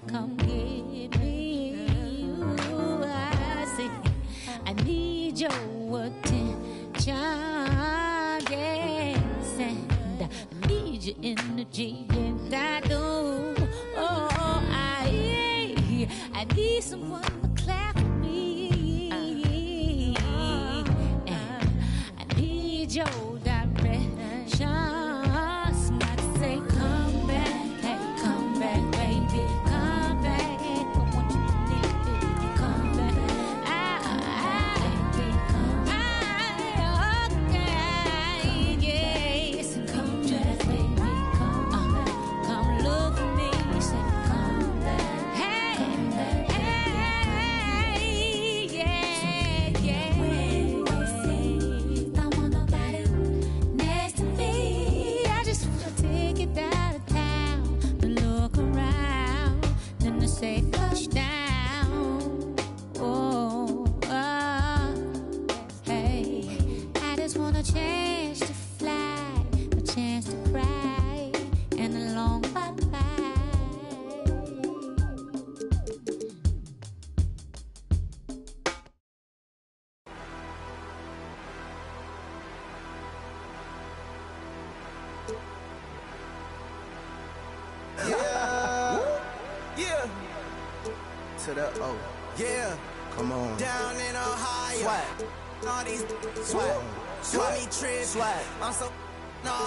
come get me. Ooh, I say, I need your attention, yes, and I need your energy, and I do. Oh, I need someone to clap for me, and I need your direction. Somebody say, come back, hey, come back, baby, come back. I want you to need it, come back. Okay, yes, come back, baby, come look for me, say, come back. Hey, yeah. Don't want nobody next to me. I just wanna take it out of town, to look around, then to say touchdown. Hey, I just want a chance to fly, a chance to cry, and a long bye-bye. Yeah. To the O. Yeah. Come on. Down in Ohio. Swag. All these swag. Swag. Me trip. Swag. I'm so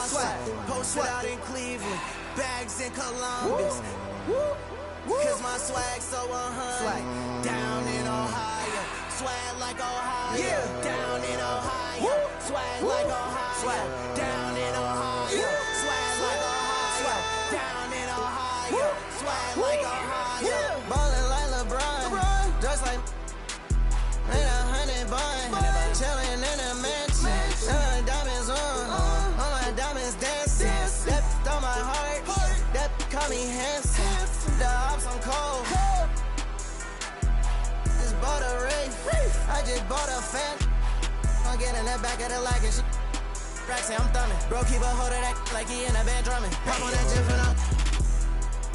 swag. Posted out in Cleveland. Bags in Columbus. Cause my swag so 100. Swag. Down in Ohio. Swag like Ohio. Yeah. Down in Ohio. Swag like Ohio. Swag. Down in Ohio. Swag like Ohio. Down in Ohio. Swag like Ohio. Ballin' like LeBron. Just like ain't 100 bun. Chillin' in a mansion. Diamonds on. All my diamonds dancing. That on my heart. That call me handsome. The ops on cold. Just bought a Wraith. I just bought a fan. I'm getting that back of the lag and shit. Racks I'm thumbing. Bro, keep a hold of that like he in a band drumming. Pop on that gym for now.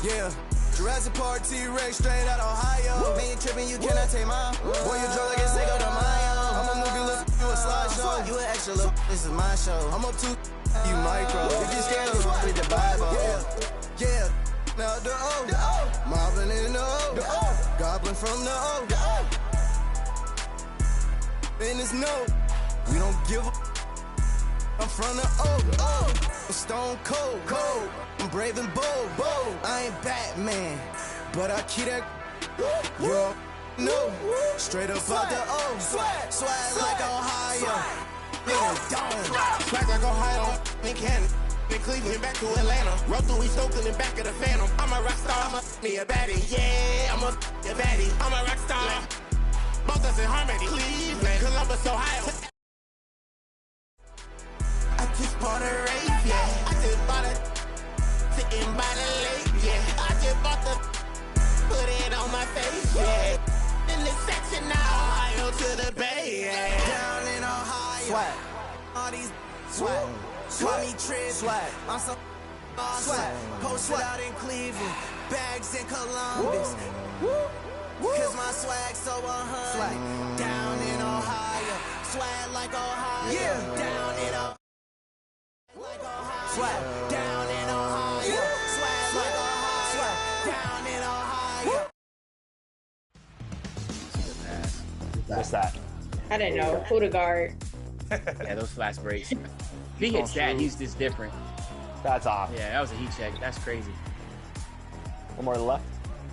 Yeah. Jurassic Park T-Rex straight out Ohio. Man, you tripping, you cannot take mine. Boy, you drunk like a Cinco de Mayo. I'm a movie, look, you a slideshow. You an extra, look, this is my show. I'm up to you micro. If you scared, you read the Bible. Yeah. Now the O. Mobbing in the O. Goblin from the O. And it's no. We don't give a. I'm from the O. I'm stone cold. I'm brave and bold. I ain't Batman, but I keep that. You know, straight up out the O. Swag like Ohio. Swag like Ohio. In Canada. In Cleveland, back to Atlanta. Run through East Oakland and back of the Phantom. I'm a rock star. I'm a baddie. Yeah, I'm a baddie. I'm a rock star. Both us in harmony. Cleveland, Columbus, Ohio. I just bought a Wraith, yeah. I just bought it sitting by the lake, yeah. I just bought the put it on my face, yeah. In the section now, Ohio to the Bay, yeah. Down in Ohio. Swag. All these swag. Swag me trip. Swag. I'm so swag. Posted out in Cleveland. Bags in Columbus. Cause my swag so 100. Swag. Down in Ohio. Swag like Ohio. Yeah. Down in Ohio. Like Ohio. Swag. Down in Ohio. Swag like Ohio. Swag. Down in Ohio. What's that? I didn't know. Who the guard? Yeah, those flash breaks. If he hits that, he's just different. That's off. Yeah, that was a heat check. That's crazy. One more to the left.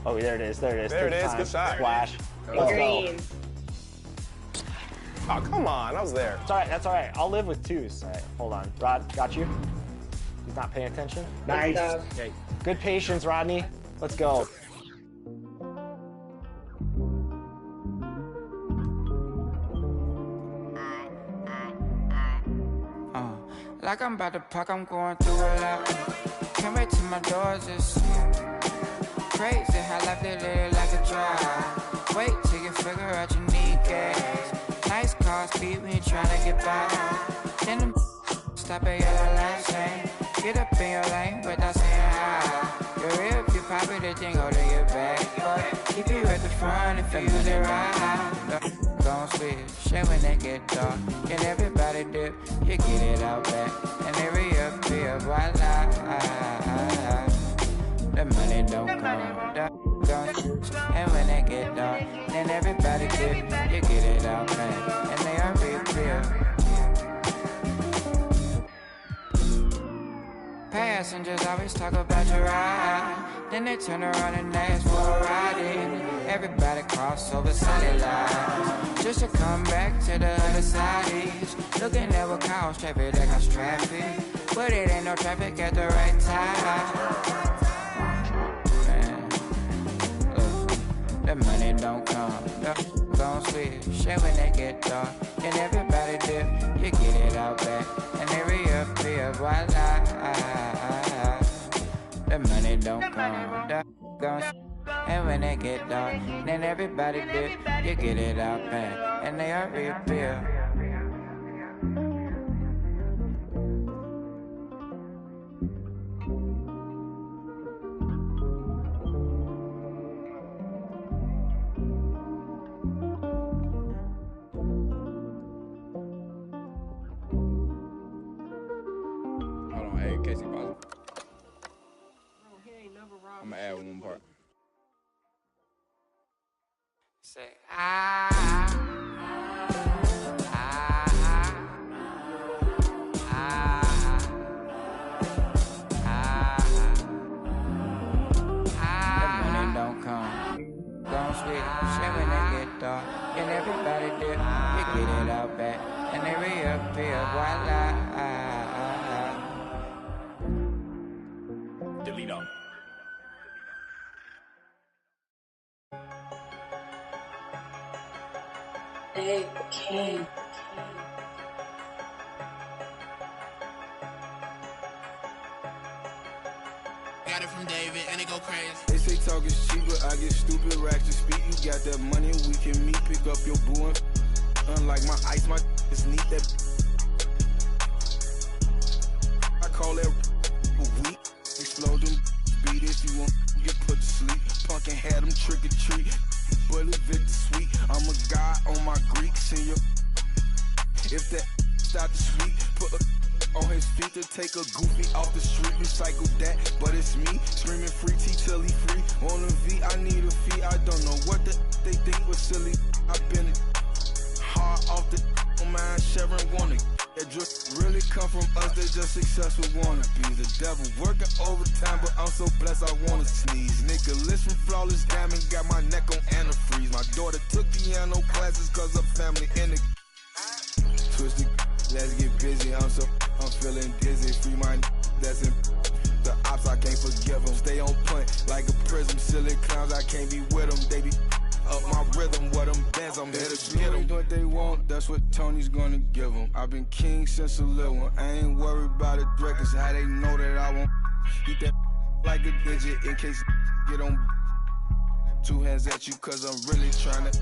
Oh, there it is. There it is. Good shot. Splash. Green. Oh, come on. I was there. It's all right. That's all right. I'll live with twos. All right, hold on. Rod, got you? He's not paying attention. Nice. Okay. Good patience, Rodney. Let's go. Like I'm about to pack, I'm going through a lot. Came right to my doors, it's crazy how life they live like a drive. Wait till you figure out you need gas. Nice car speed when you tryna get by. Then them stop at yellow lights, saying get up in your lane without saying hi. You're real if you pop it, the thing hold in your back. Keep you at the front if you use it right. Gon' switch, shit when they get dark. Can everybody dip? You get it out back. And they reappear, voila. The money don't come, gon' switch. And when they get dark, then everybody dip. You get it out back. And they are reappear. Passengers always talk about your ride. Then they turn around and ask for a ride in. Everybody cross over solid lines just to come back to the other side. Looking at what cause traffic, that cause traffic, but it ain't no traffic at the right time. Man, the money don't come, gon' switch. Shit when they get dark, and everybody dip. You get it out back, and they reappear, voila. The money don't come, gon' switch. And when they get dark, then everybody dip. You get it out back, and they are reappear. Hold on, hey, Casey, pause. I'm gonna add one part. Say, the money don't come, gon' switch. Shit when they get dark, and everybody dip. You get it out back, and they reappear, voila. Delete all. Hey, King. Got it from David, and it go crazy. They say talk is cheap, but I get stupid racks to speak. You got that money, we can meet, pick up your boo and unlike my ice, my is neat. That I call that a week. Explode them, beat if you want, get put to sleep. Punk and had them trick or treat. Bullet Victor sweet. I'm a god on my Greek senior. If that start to sweet, put a on his feet to take a goofy off the street. Recycle that, but it's me screaming free T till he free. On the V, I need a fee. I don't know what they think was silly. I've been hard off the mind. Sharon wanna. That drip really come from us. They just successful wannabes. The devil working overtime, but I'm so blessed I wanna sneeze. Nicholas from Flawless Diamond got my neck on antifreeze. My daughter took piano classes cause her family in the twisted. Let's get busy. I'm feeling dizzy. Free my that's in the ops. I can't forgive them. Stay on point like a prism. Silly clowns. I can't be with them. They be up my rhythm. What them bands I'm here to get them. What they want, that's what Tony's gonna give them. I've been king since a little one. I ain't worried about the threat, cause how they know that I won't eat that like a digit in case get on. Two hands at you cause I'm really trying to.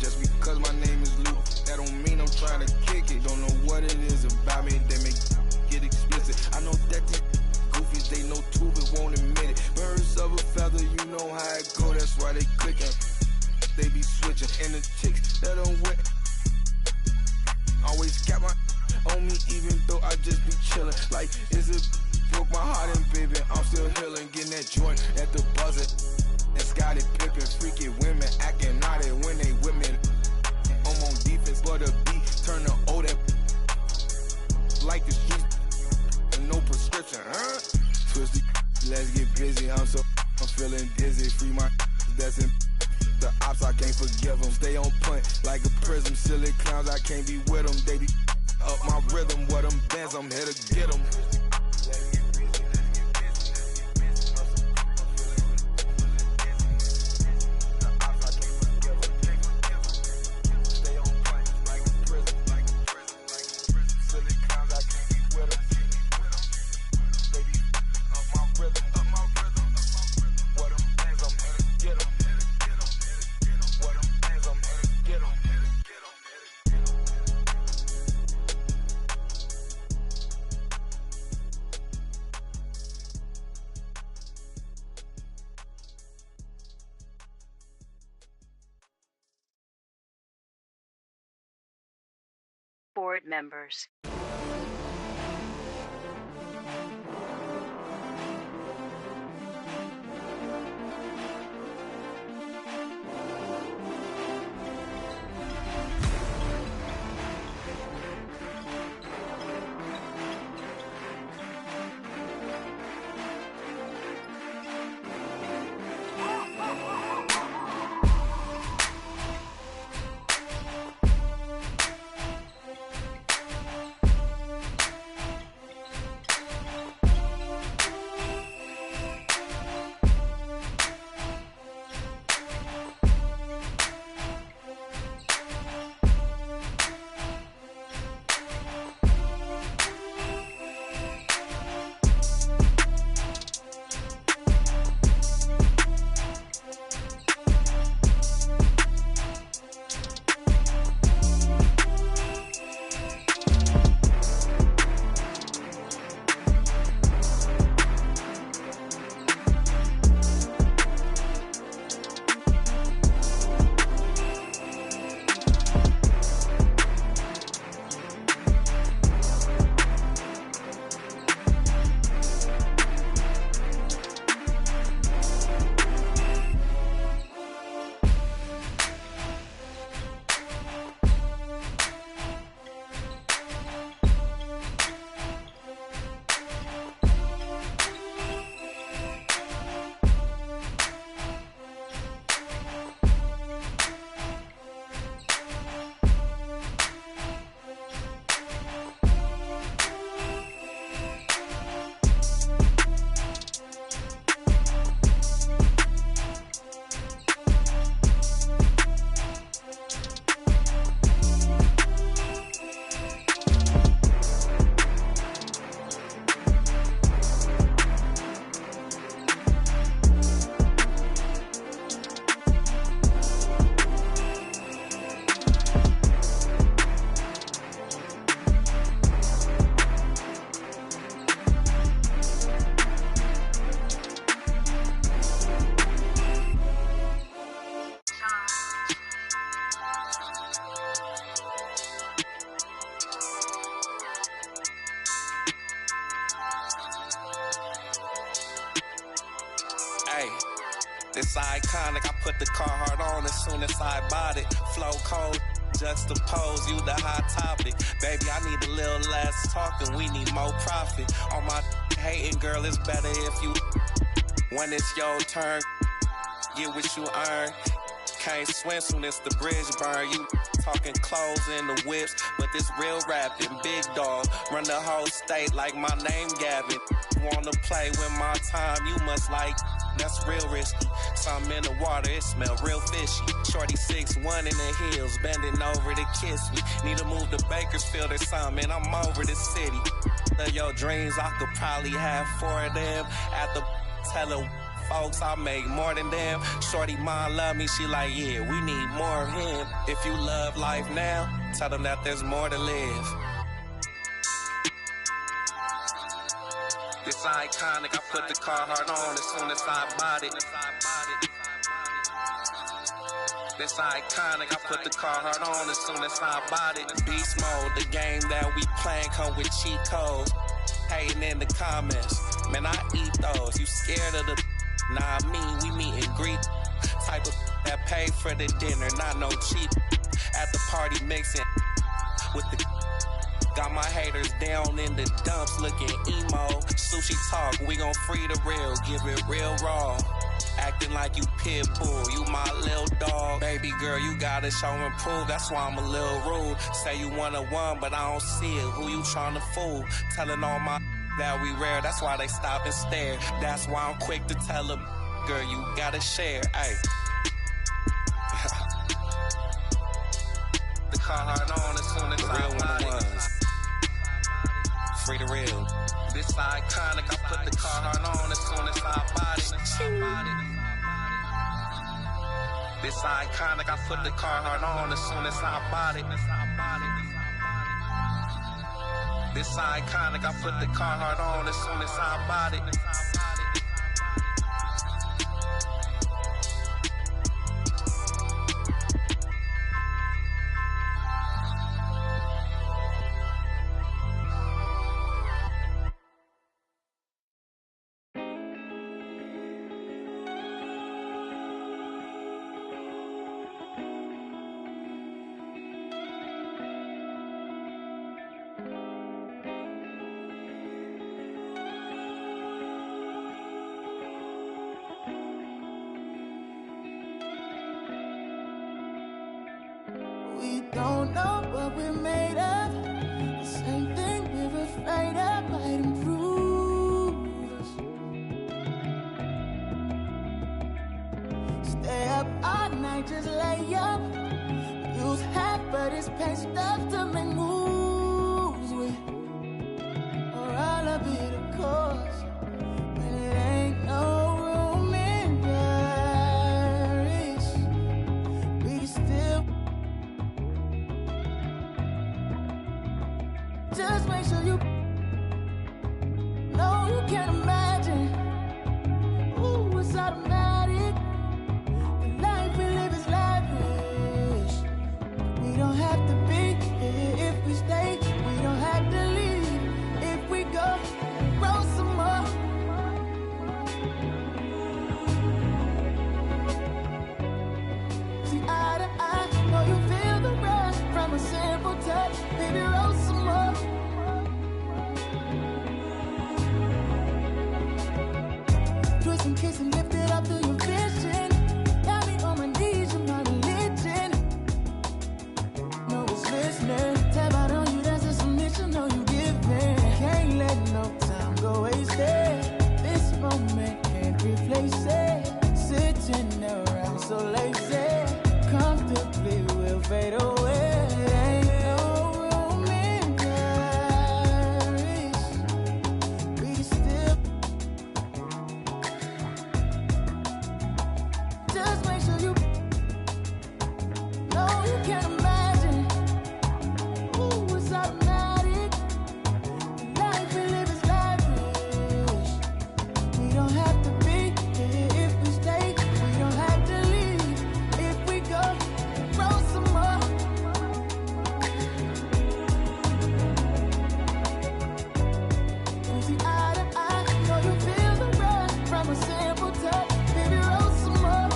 Just because my name is Luke, that don't mean I'm trying to kick it. Don't know what it is about me, they make get explicit. I know that these goofies, they know too, but won't admit it. Birds of a feather, you know how it go, that's why they clicking. They be switching, and the chicks that don't win always got my on me, even though I just be chillin'. Like, is it broke my heart and baby, I'm still healing. Getting that joint at the buzzer. And Scotty Pippen, freaky women acting naughty when they with me. I'm on defense, but a beat turn the old like the streets and no prescription, huh? Twisty, let's get busy. I'm feeling dizzy. Free my that's in the ops. I can't forgive them. Stay on point like a prism. Silly clowns, I can't be with them. They be up my rhythm. What them bands, I'm here to get them. board members. It's iconic, I put the Carhartt on as soon as I bought it. Flow cold, juxtapose, you the hot topic. Baby, I need a little less talking, we need more profit. On my hating, girl, it's better if you, when it's your turn, get what you earn. Can't swim soon as the bridge burn. You talking clothes in the whips, but this real rapping, big dog. Run the whole state like my name Gavin. Wanna play with my time, you must like, that's real risky. Something in the water, it smell real fishy. Shorty 6'1" in the hills, bending over to kiss me. Need to move to Bakersfield or something, I'm over the city. Your dreams, I could probably have 4 of them. At the tell folks, I make more than them. Shorty mom love me, she like, yeah, we need more of him. If you love life now, tell them that there's more to live. This iconic, I put the Carhartt on as soon as I bought it. This iconic, I put the Carhartt on as soon as I bought it. Beast mode, the game that we playing come with cheat codes. Hating in the comments, man, I eat those. You scared of the, nah, me, we meet and greet. Type of that pay for the dinner, not no cheap. At the party mixing with the, got my haters down in the dumps looking emo. Sushi talk, we gon' free the real, give it real raw. Acting like you pit bull, you my little dog. Baby girl, you gotta show and prove, that's why I'm a little rude. Say you one-on-one, but I don't see it, who you tryna fool? Telling all my that we rare, that's why they stop and stare. That's why I'm quick to tell them, girl, you gotta share, ayy. The Carhartt on as soon as I bought it. Free the real. This iconic, I put the Carhartt on as soon as I bought it. This iconic, I put the Carhartt on as soon as I bought it. This iconic, I put the Carhartt on as soon as I bought it. might just lay up. Use half of this paint stuff to make moves with, or all of it, of course. But it ain't no room in Paris. We can still just make sure you know you can't imagine. Ooh, it's automatic. The life we live is lavish. We don't have to be here if we stay. We don't have to leave if we go. Roll some more. See eye to eye, know you feel the rush from a simple touch. Baby, roll some more. Twist and kiss and lift it up to your vision. Got me on my knees, you're my religion. No one's listening. Tap out on you, that's a submission. No, you giving. Can't let no time go wasted. This moment can't replace it. Sitting around so lazy, comfortably we'll fade away. Ain't no room in Paris. We can still just make sure you know you can't imagine. Ooh, it's automatic. The life we live is lavish. We don't have to be here if we stay. We don't have to leave if we go. Roll some more. We see eye to eye, know you feel the rush from a simple touch. Baby, roll some more.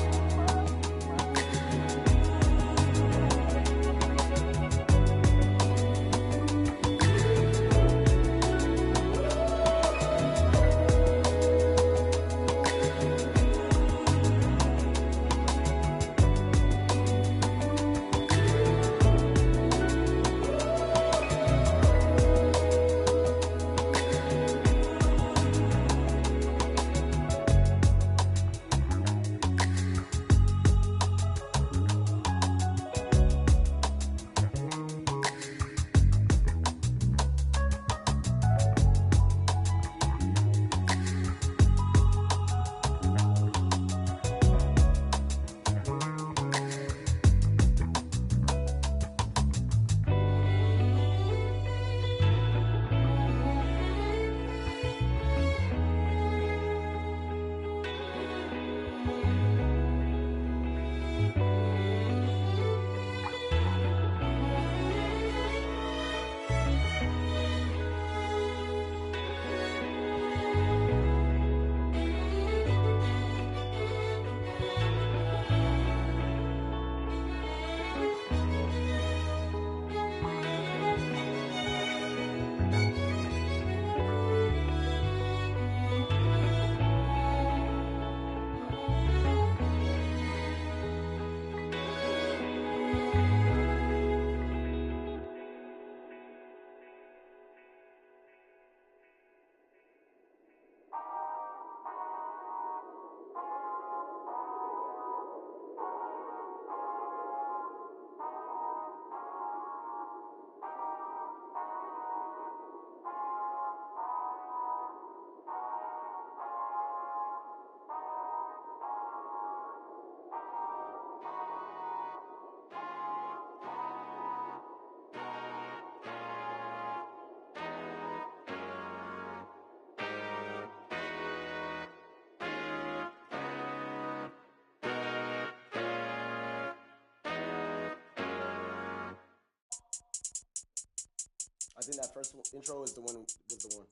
I think that first intro is the one. Was the one.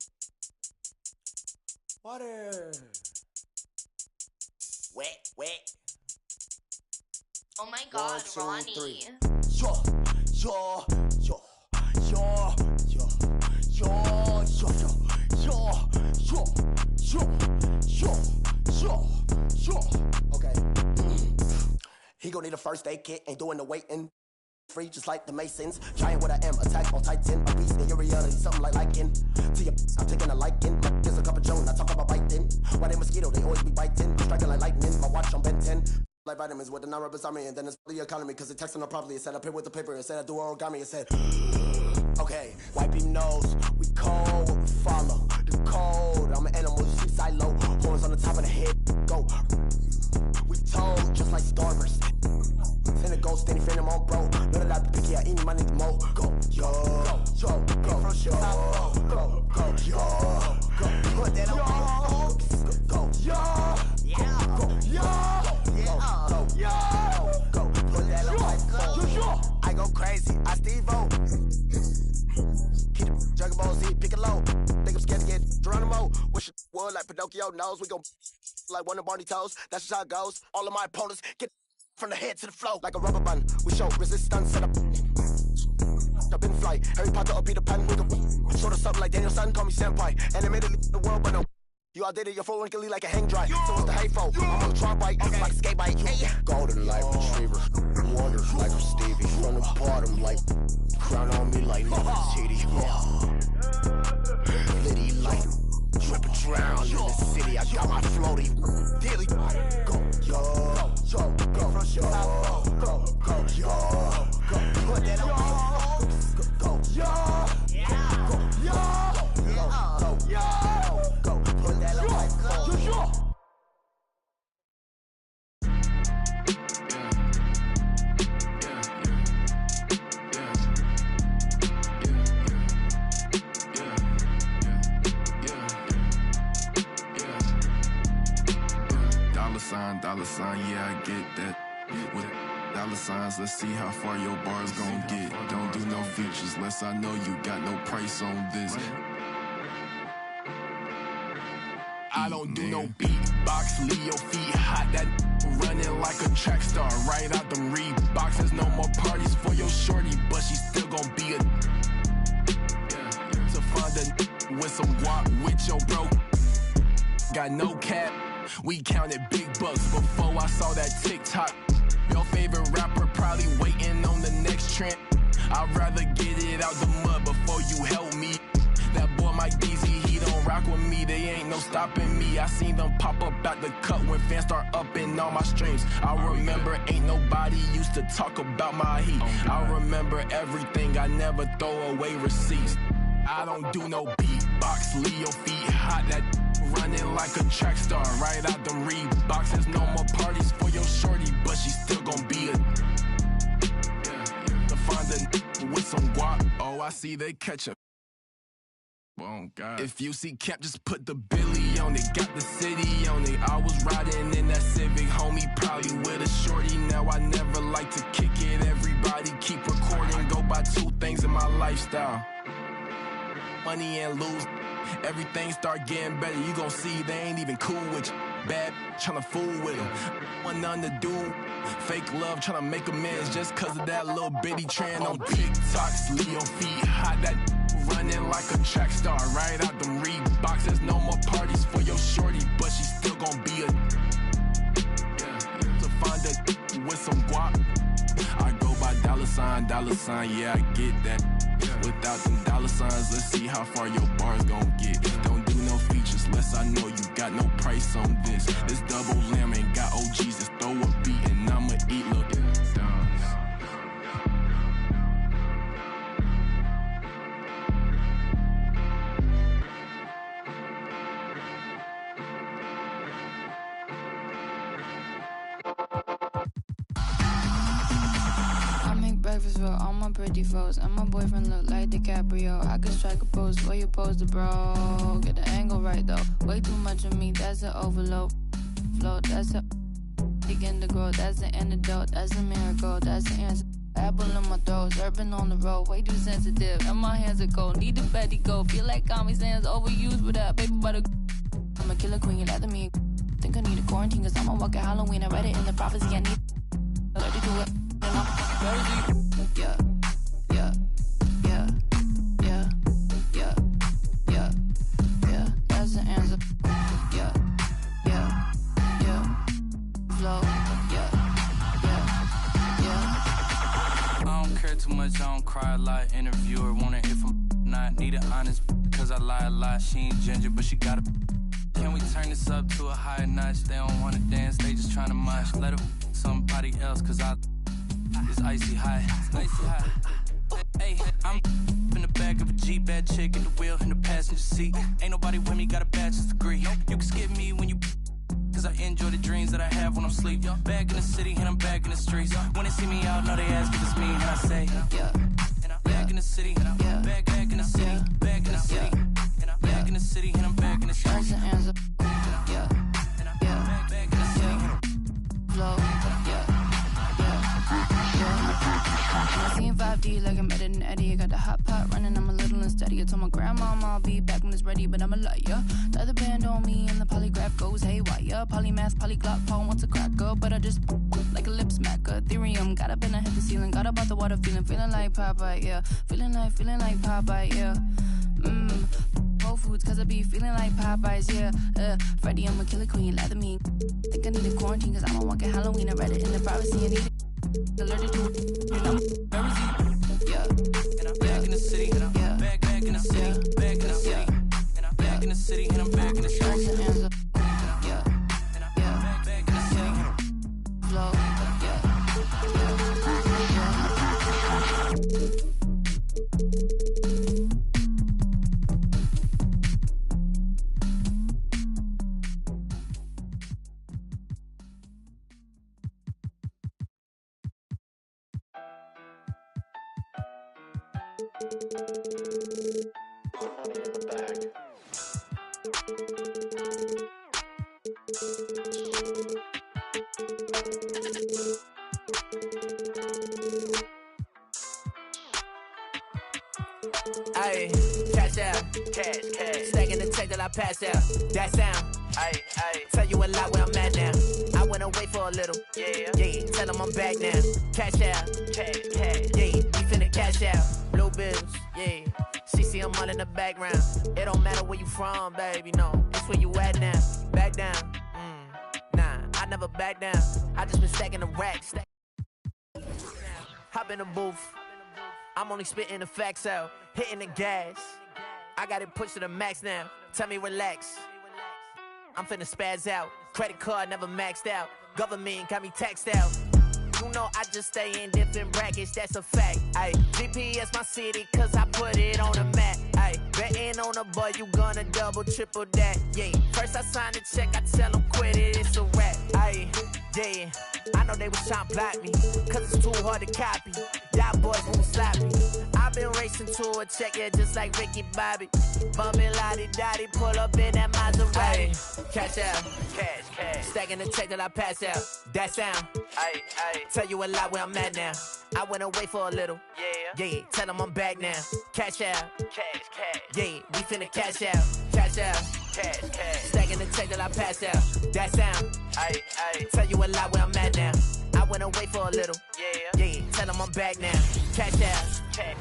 Water. Wet, wet. Oh my God, 1, 2, Ronnie. 3. Yo, yo, yo, yo, yo, yo, yo, yo, yo, yo, yo, yo, yo. Okay. He gon' need a first aid kit, ain't doing the waiting. Free just like the Masons. Giant what I am, attack on Titan. A beast in your reality, something like liking. To your I'm taking a liking. There's a cup of Joan, I talk about biting. Why they mosquito, they always be biting. Striking like lightning, my watch on Ben 10. like vitamins with the non-rappers on me, and then it's the economy because it texting them properly. It said I pay with the paper, it said I do origami. It said, okay, wipe your nose. We cold, we follow the code. I'm an animal, sheep silo, horns on the top of the head. Go. We told just like starvers. Send a ghost, any friend, I'm on bro. None of that picky, I eat my nigga mo. Go, yo, go, yo, go, yo, go, yo, go. Put that on go, yo, yeah, go, yo. Go, put that on my phone. I go crazy, I Steve-O. Keep the Dragon Ball Z, pick it low. Think I'm scared to get Geronimo. Wish it would like Pinocchio knows. We gon' like one of Barney toes. That's just how it goes. All of my opponents get from the head to the flow. Like a rubber band, we show resistance. Set up in flight. Harry Potter or Peter Pan. We gon' sort of something like Daniel-san. Call me senpai. Animated the world, but no. You outdated your phone wrinkly like a hang dry. So what's the hateful? I'm on the trunk bike, like a skate bike. Golden light retriever, wonders like a Stevie. From the bottom, like crown on me like Nefertiti. Liddy like tripping drown in the city. I got my floaty daily. Go, yo, yo, go, yo, put that on. Go, yo, go, yo, go, put that on my phone. Dollar sign, yeah, I get that. With dollar signs, let's see how far your bar's gon' get. Don't do no features, unless I know you got no price on this. I don't do no beatbox, leave your feet hot. That running like a track star, right out them Reeboks. There's no more parties for your shorty, but she still gon' be a to find a with some guap with your bro. Got no cap. We counted big bucks before I saw that TikTok. Your favorite rapper probably waiting on the next trend. I'd rather get it out the mud before you help me. That boy Mike Deezy, he don't rock with me. They ain't no stopping me. I seen them pop up out the cut when fans start upping all my streams. I remember ain't nobody used to talk about my heat. I remember everything. I never throw away receipts. I don't do no beatbox, leave your feet hot. That running like a track star, right out them Reeboks. There's no more parties for your shorty, but she still gon' be a to find a with some guap. Oh, I see they catch up. Oh God. If you see Cap, just put the Billy on it. Got the city on it. I was riding in that Civic, homie, probably with a shorty. Now I never like to kick it. Everybody keep recording. Go by two things in my lifestyle: money and lose. Everything start getting better. You gon' see they ain't even cool with you. Bad tryna fool with them. Want nothing to do. Fake love tryna make amends just cause of that little bitty trend on TikTok. Leave your feet hot. That running like a track star, right out them Reeboks. There's no more parties for your shorty, but she still gon' be a to find a with some guap. I go by dollar sign, yeah, I get that. Without them dollar signs, let's see how far your bar's gon' get. Don't do no features, unless I know you got no price on this. This double lamb ain't got OGs, just throw a beat and I'ma eat, look. Breakfast for all my pretty foes, and my boyfriend look like DiCaprio. I could strike a pose where you pose the bro. Get the angle right though. Way too much of me, that's an overload. Float, that's a begin to grow. That's the antidote, that's a miracle, that's the answer. Apple in my throat, surfing on the road, way too sensitive. And my hands are cold, need the fatty go. Feel like Comic Sans overused with that baby butter. I'm a killer queen, you lather me. Think I need a quarantine, cause I'm a walking Halloween. I read it in the prophecy, I need 32 it. Yeah, yeah, yeah, yeah, yeah, yeah, yeah, that's the answer. Yeah, yeah, yeah, flow, yeah, yeah, yeah. I don't care too much, I don't cry a lot. Interviewer wanna hear from not. Need an honest cause I lie a lot. She ain't ginger, but she got a. Can we turn this up to a higher notch? They don't wanna dance, they just tryna mosh. Let her somebody else, cause it's icy high. Hey, I'm in the back of a Jeep, bad chick at the wheel in the passenger seat. Ain't nobody with me, got a bachelor's degree. You can skip me when you, cause I enjoy the dreams that I have when I'm asleep. Back in the city and I'm back in the streets. When they see me out, know they ask if it's me, and I say, yeah. Back in the city, yeah. Back in the city, back in the city, back in the city, and I'm back in the streets. Yeah, yeah, back in the city. Flow, yeah. I seen 5D like I'm better than Eddie. I got the hot pot running, I'm a little unsteady. I told my grandma I'll be back when it's ready, but I'm a liar. The other band on me and the polygraph goes haywire. Polymath, polyglot, Paul wants a cracker, but I just like a lip smacker. Ethereum, got up and I hit the ceiling. Got up out the water, feeling like Popeye, yeah. Feeling like Popeye, yeah. Whole Foods, cause I be feeling like Popeyes, yeah. Freddie, I'm a killer queen, lather me. Think I need a quarantine, cause I'm a walking Halloween. I read it in the privacy and need it. Allergic to it, you know, yeah. Back in the city, yeah. Back in the city, back in the city, back in the city, and I'm back in the streets. Yeah, yeah, back in the city, flow, yeah. Ayy, cash out, cash. Stacking the check till I pass out. That sound, ayy. Tell you a lot where I'm at now. I went away for a little, yeah. Tell them I'm back now. Cash out, cash. Yeah, we finna cash out. Blue bills, yeah. CC, I'm all in the background. It don't matter where you from, baby, no. It's where you at now. Back down, nah, I never back down. I just been stacking the racks. Hop in the booth. I'm only spitting the facts out, hitting the gas. I got it pushed to the max now. Tell me relax. I'm finna spaz out. Credit card never maxed out. Government got me taxed out. You know I just stay in different brackets, that's a fact. Ay, GPS my city, cause I put it on the map. Ay, betting on a boy, you gonna double, triple that. Yeah, first I sign the check, I tell them quit it, it's a wrap. Ay, yeah, I know they was trying to block me, cause it's too hard to copy. Y'all boys won't stop me. I've been racing to a check, yeah, just like Ricky Bobby. Bumpin' lottie-dottie, pull up in that Maserati. Ay, cash out, cash. Stacking the check till I pass out. That sound, ay. Tell you a lot where I'm at now. I went away for a little, yeah. Tell them I'm back now. Cash out, cash. Yeah, we finna cash out, cash. Stacking the check till I pass out. That sound, ay. Tell you a lot where I'm at now. I went away for a little, yeah. Tell them I'm back now. Cash out, cash.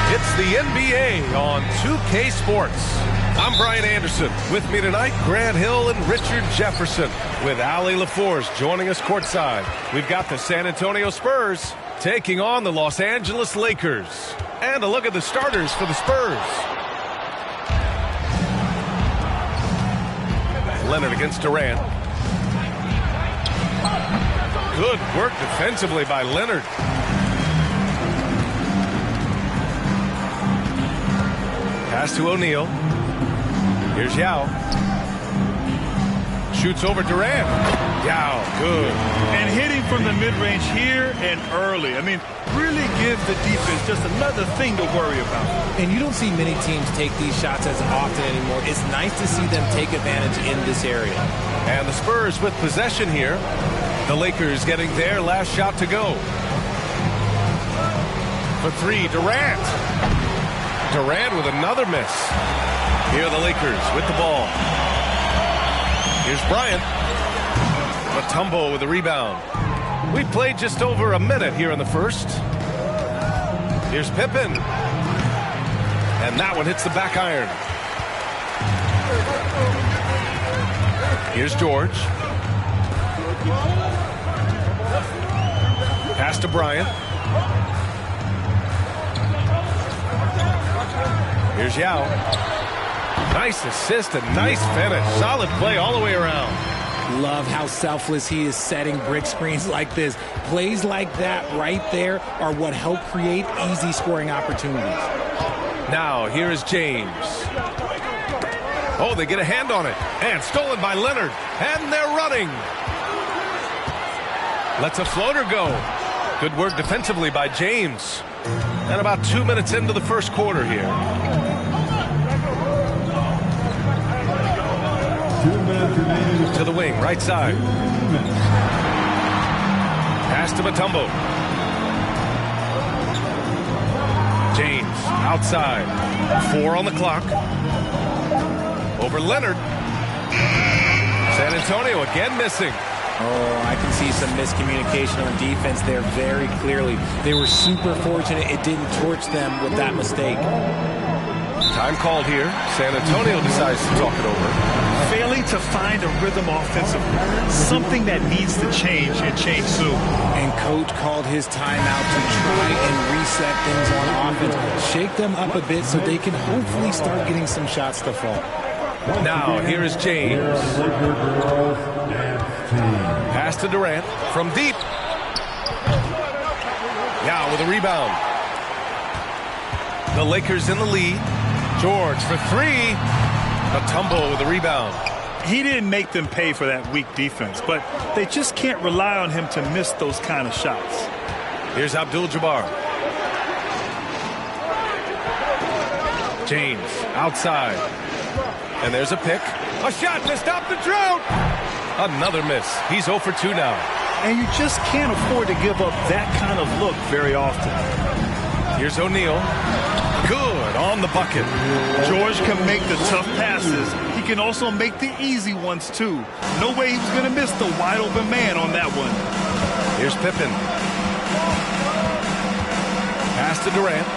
It's the NBA on 2K Sports. I'm Brian Anderson. With me tonight, Grant Hill and Richard Jefferson, with Allie LaForce joining us courtside. We've got the San Antonio Spurs taking on the Los Angeles Lakers. And a look at the starters for the Spurs. Leonard against Durant. Good work defensively by Leonard. Pass to O'Neal. Here's Yao. Shoots over Durant. Yao, good. And hitting from the mid-range here and early. I mean, really give the defense just another thing to worry about. And you don't see many teams take these shots as often anymore. It's nice to see them take advantage in this area. And the Spurs with possession here. The Lakers getting their last shot to go. For three, Durant. Durant with another miss. Here are the Lakers with the ball. Here's Bryant. Mutombo with a rebound. We played just over a minute here in the first. Here's Pippen. And that one hits the back iron. Here's George. Pass to Bryant. Here's Yao. Nice assist and nice finish. Solid play all the way around. Love how selfless he is setting brick screens like this. Plays like that right there are what help create easy scoring opportunities. Now here is James. Oh, they get a hand on it. And stolen by Leonard. And they're running. Lets a floater go. Good work defensively by James. And about 2 minutes into the first quarter here. To the wing, right side. Pass to Mutombo. James, outside. 4 on the clock. Over Leonard. San Antonio again missing. Oh, I can see some miscommunication on defense there very clearly. They were super fortunate it didn't torch them with that mistake. Time called here. San Antonio decides to talk it over. Failing to find a rhythm offensively. Something that needs to change and change soon. And coach called his timeout to try and reset things on offense. Shake them up a bit so they can hopefully start getting some shots to fall. Now, here is James. Pass to Durant from deep. Yao with a rebound. The Lakers in the lead. George for three. Mutombo with a rebound. He didn't make them pay for that weak defense, but they just can't rely on him to miss those kind of shots. Here's Abdul-Jabbar. James outside. And there's a pick. A shot to stop the drought. Another miss. He's 0 for 2 now. And you just can't afford to give up that kind of look very often. Here's O'Neal. Good on the bucket. George can make the tough passes. He can also make the easy ones, too. No way he was going to miss the wide-open man on that one. Here's Pippen. Pass to Durant.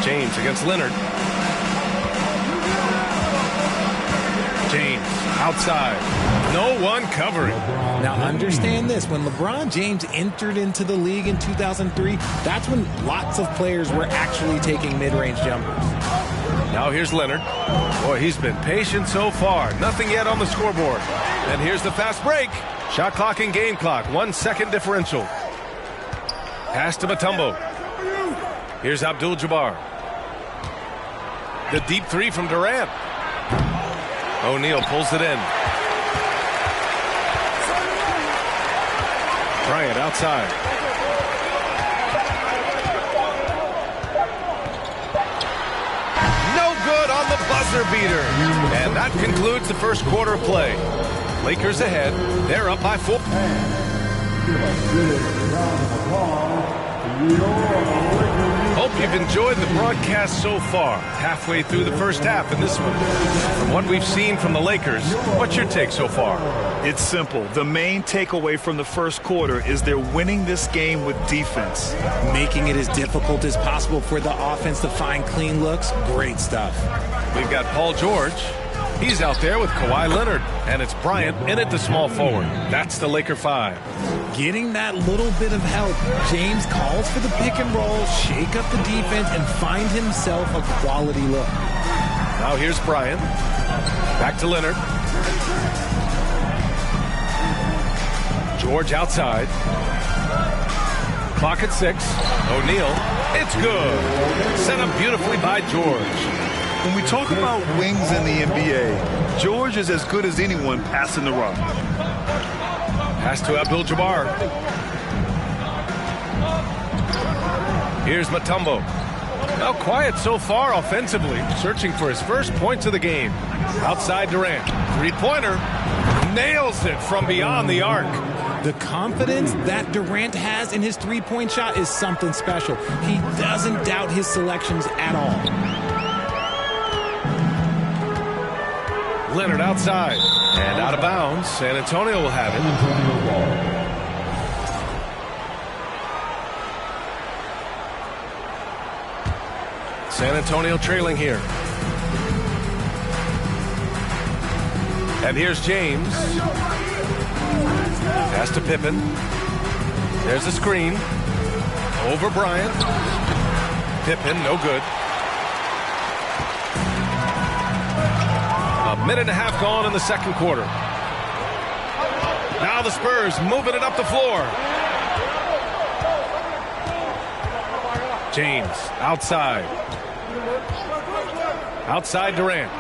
James against Leonard. James outside. No one covering. Now understand this. When LeBron James entered into the league in 2003, that's when lots of players were actually taking mid-range jumpers. Now here's Leonard. Boy, he's been patient so far. Nothing yet on the scoreboard. And here's the fast break. Shot clock and game clock. 1 second differential. Pass to Mutombo. Here's Abdul-Jabbar. The deep three from Durant. O'Neal pulls it in. Bryant outside. No good on the buzzer beater. And that concludes the first quarter of play. Lakers ahead. They're up by 4. Hope you've enjoyed the broadcast so far. Halfway through the first half in this one. From what we've seen from the Lakers, what's your take so far? It's simple. The main takeaway from the first quarter is they're winning this game with defense. Making it as difficult as possible for the offense to find clean looks. Great stuff. We've got Paul George. He's out there with Kawhi Leonard. And it's Bryant in at the small forward. That's the Laker 5. Getting that little bit of help. James calls for the pick and roll, shake up the defense, and find himself a quality look. Now here's Bryant. Back to Leonard. George outside. Clock at 6. O'Neal. It's good. Set up beautifully by George. When we talk about wings in the NBA, George is as good as anyone passing the rock. Pass to Abdul-Jabbar. Here's Mutombo. Now quiet so far offensively, searching for his first points of the game. Outside Durant. Three-pointer. Nails it from beyond the arc. The confidence that Durant has in his three-point shot is something special. He doesn't doubt his selections at all. Leonard outside. And out of bounds. San Antonio will have it. San Antonio trailing here. And here's James. Pass to Pippen. There's the screen. Over Bryant. Pippen, no good. A minute and a half gone in the second quarter. Now the Spurs moving it up the floor. James outside. Outside Durant.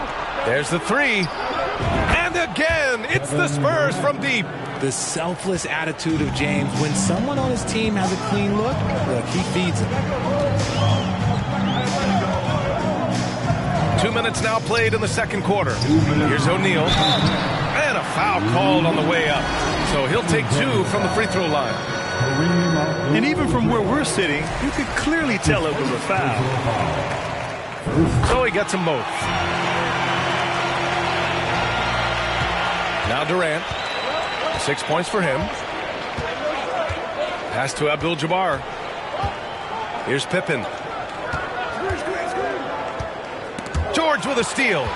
There's the three. And again, it's the Spurs from deep. The selfless attitude of James. When someone on his team has a clean look, he feeds him. 2 minutes now played in the second quarter. Here's O'Neal. And a foul called on the way up. So he'll take 2 from the free throw line. And even from where we're sitting, you could clearly tell it was a foul. So he gets them both. Now Durant. 6 points for him. Pass to Abdul-Jabbar. Here's Pippen. George with a steal.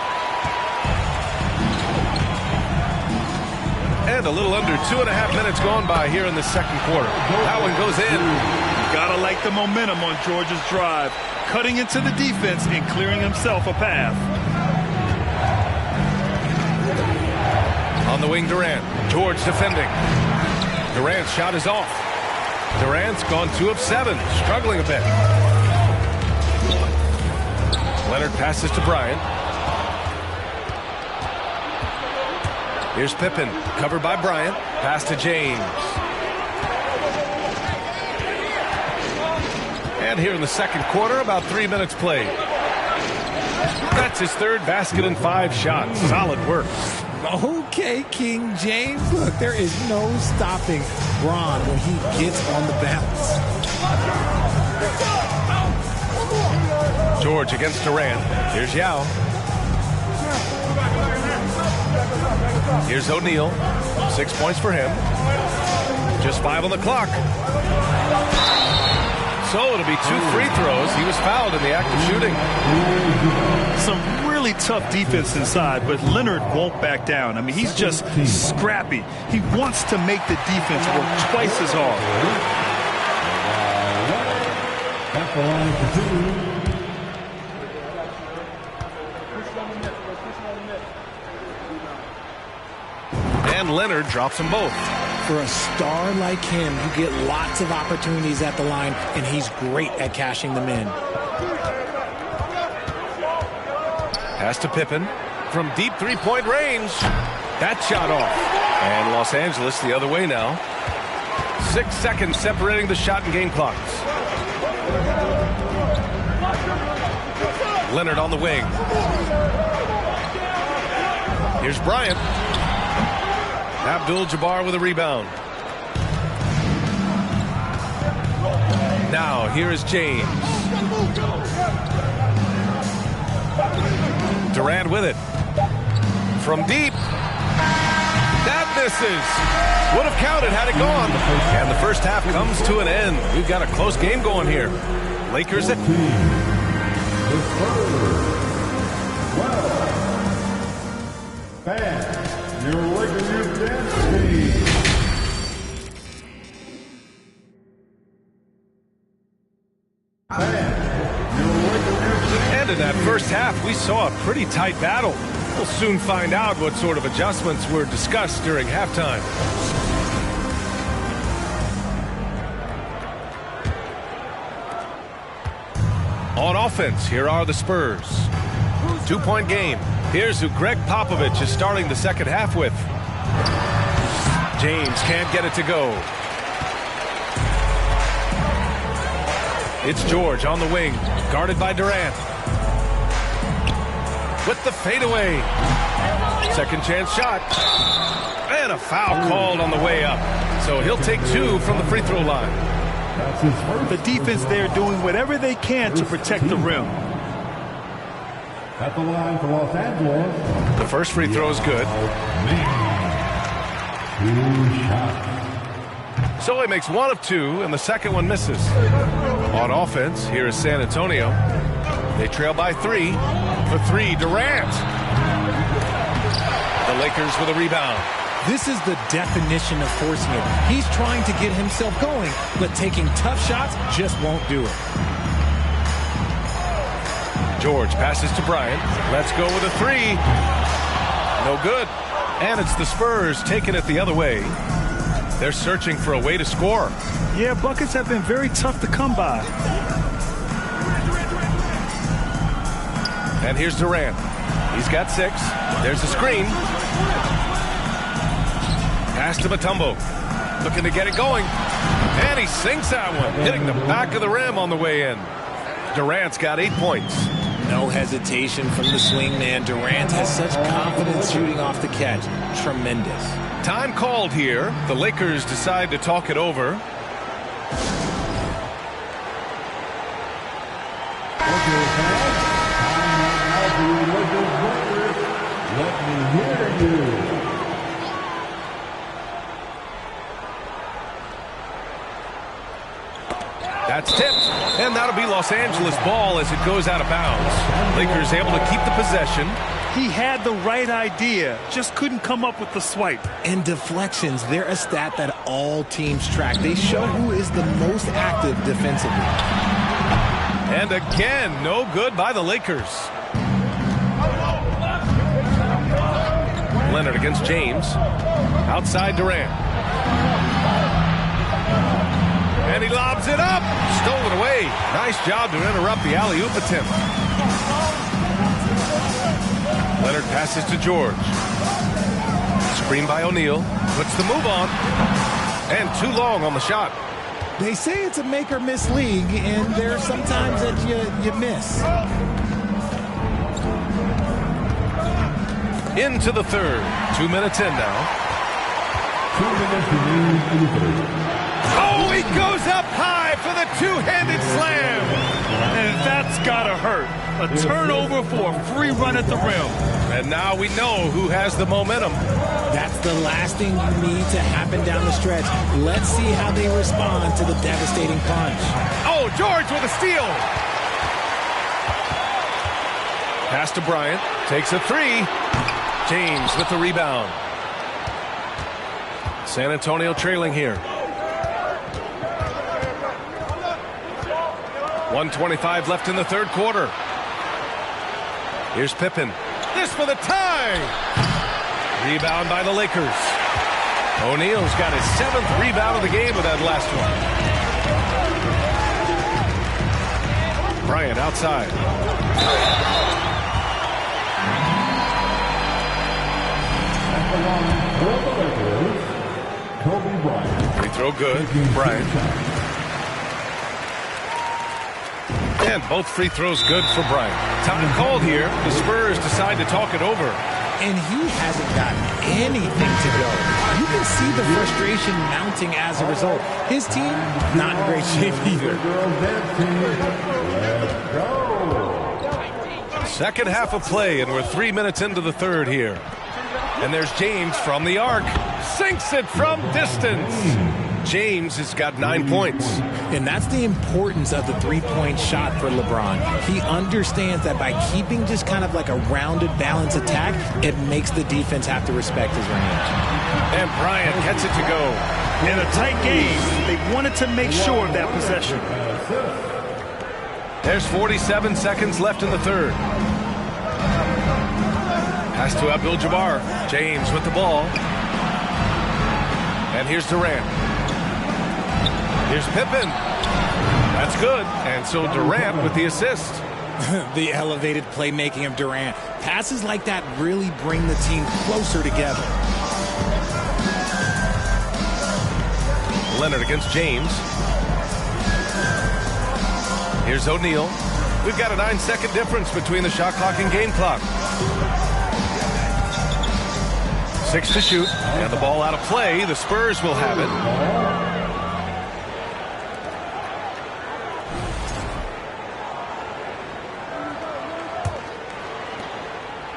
And a little under 2.5 minutes gone by here in the second quarter. That one goes in. Gotta like the momentum on George's drive. Cutting into the defense and clearing himself a path. On the wing, Durant. George defending. Durant's shot is off. Durant's gone 2 of 7, struggling a bit. Leonard passes to Bryant. Here's Pippen, covered by Bryant. Pass to James. And here in the second quarter, about 3 minutes played. That's his third basket and 5 shots. Solid work. Okay, King James. Look, there is no stopping Bron when he gets on the bounce. George against Durant. Here's Yao. Here's O'Neal. 6 points for him. Just 5 on the clock. So it'll be 2 free throws. He was fouled in the act of shooting. Some really tough defense inside, but Leonard won't back down. I mean, he's just scrappy. He wants to make the defense work twice as hard. And Leonard drops them both. For a star like him, you get lots of opportunities at the line, and he's great at cashing them in. Pass to Pippen from deep three-point range. That shot off. And Los Angeles the other way now. 6 seconds separating the shot and game clocks. Leonard on the wing. Here's Bryant. Abdul-Jabbar with a rebound. Now, here is James. Durant with it. From deep. That misses. Would have counted had it gone. And the first half comes to an end. We've got a close game going here. Lakers at... You're Lakers Youth Dance Team. And in that first half, we saw a pretty tight battle. We'll soon find out what sort of adjustments were discussed during halftime. On offense, here are the Spurs. 2-point game. Here's who Greg Popovich is starting the second half with. James can't get it to go. It's George on the wing, guarded by Durant. With the fadeaway. Second chance shot. And a foul called on the way up. So he'll take 2 from the free throw line. The defense there doing whatever they can to protect the rim. At the line for Los Angeles. The first free throw is good. So he makes 1 of 2, and the second one misses. On offense, here is San Antonio. They trail by 3. For 3, Durant. The Lakers with a rebound. This is the definition of forcing it. He's trying to get himself going, but taking tough shots just won't do it. George passes to Bryant. Let's go with a 3. No good. And it's the Spurs taking it the other way. They're searching for a way to score. Yeah, buckets have been very tough to come by. And here's Durant. He's got 6. There's the screen. Pass to Mutombo. Looking to get it going. And he sinks that one, hitting the back of the rim on the way in. Durant's got 8 points. No hesitation from the swingman. Durant has such confidence shooting off the catch. Tremendous. Time called here. The Lakers decide to talk it over. Let me hear you. That's tipped, and that'll be Los Angeles ball as it goes out of bounds. Lakers able to keep the possession. He had the right idea, just couldn't come up with the swipe. And deflections, they're a stat that all teams track. They show who is the most active defensively. And again, no good by the Lakers. Leonard against James. Outside Durant. And he lobs it up. Stolen away. Nice job to interrupt the alley-oop attempt. Leonard passes to George. Screen by O'Neal. Puts the move on. And too long on the shot. They say it's a make-or-miss league, and there are some times that you miss. Into the third. 2 minutes in now. 2 minutes remaining in the third. Oh, he goes up high for the two-handed slam. And that's gotta hurt. A turnover for a free run at the rim. And now we know who has the momentum. That's the last thing you need to happen down the stretch. Let's see how they respond to the devastating punch. Oh, George with a steal. Pass to Bryant. Takes a 3. James with the rebound. San Antonio trailing here. 1:25 left in the third quarter. Here's Pippen. This for the tie. Rebound by the Lakers. O'Neal's got his 7th rebound of the game with that last one. Bryant outside. At the line for the Lakers, Kobe Bryant. Free throw good. Bryant. And both free throws good for Bryant. Time called here. The Spurs decide to talk it over. And he hasn't got anything to go. You can see the frustration mounting as a result. His team, not in great shape either. Second half of play, and we're 3 minutes into the third here. And there's James from the arc. Sinks it from distance. James has got 9 points. And that's the importance of the three-point shot for LeBron. He understands that by keeping just kind of like a rounded, balanced attack, it makes the defense have to respect his range. And Bryant gets it to go. In a tight game, they wanted to make sure of that possession. There's 47 seconds left in the third. Pass to Abdul-Jabbar. James with the ball. And here's Durant. Here's Pippen. That's good. And so Durant with the assist. The elevated playmaking of Durant. Passes like that really bring the team closer together. Leonard against James. Here's O'Neal. We've got a 9-second difference between the shot clock and game clock. 6 to shoot, and the ball out of play. The Spurs will have it.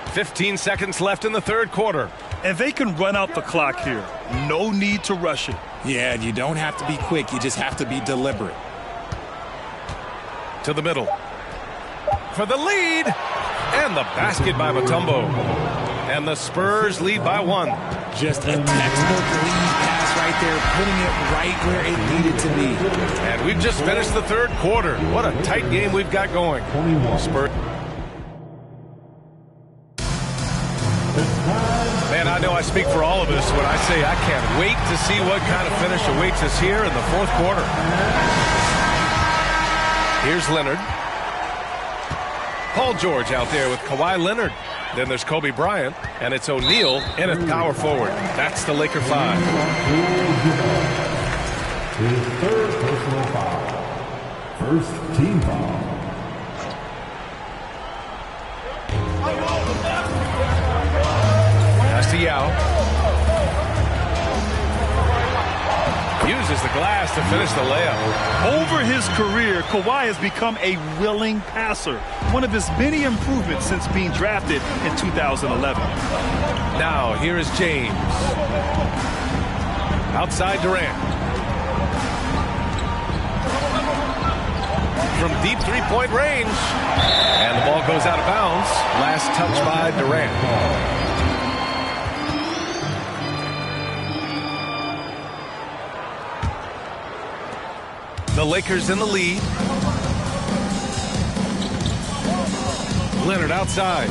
"15 seconds left in the third quarter. And they can run out the clock here. No need to rush it. Yeah, you don't have to be quick. You just have to be deliberate. To the middle. For the lead. And the basket by Mutombo. And the Spurs lead by 1. Just a textbook lead pass right there, putting it right where it needed to be. And we've just finished the third quarter. What a tight game we've got going. Spurs. Man, I know I speak for all of us when I say I can't wait to see what kind of finish awaits us here in the fourth quarter. Here's Leonard. Paul George out there with Kawhi Leonard. Then there's Kobe Bryant, and it's O'Neal in at power forward. That's the Laker 5. His third personal foul. First team foul. Pass to Yao. Uses the glass to finish the layup. Over his career, Kawhi has become a willing passer. One of his many improvements since being drafted in 2011. Now, here is James. Outside Durant. From deep three-point range. And the ball goes out of bounds. Last touch by Durant. The Lakers in the lead. Leonard outside.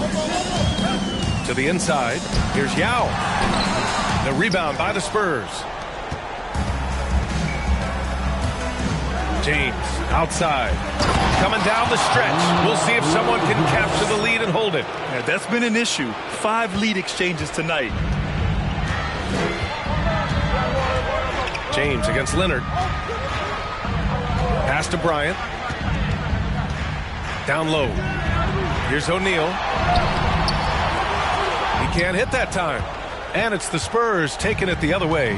To the inside. Here's Yao. The rebound by the Spurs. James outside. Coming down the stretch. We'll see if someone can capture the lead and hold it. Yeah, that's been an issue. 5 lead exchanges tonight. James against Leonard. Pass to Bryant. Down low. Here's O'Neal. He can't hit that time. And it's the Spurs taking it the other way.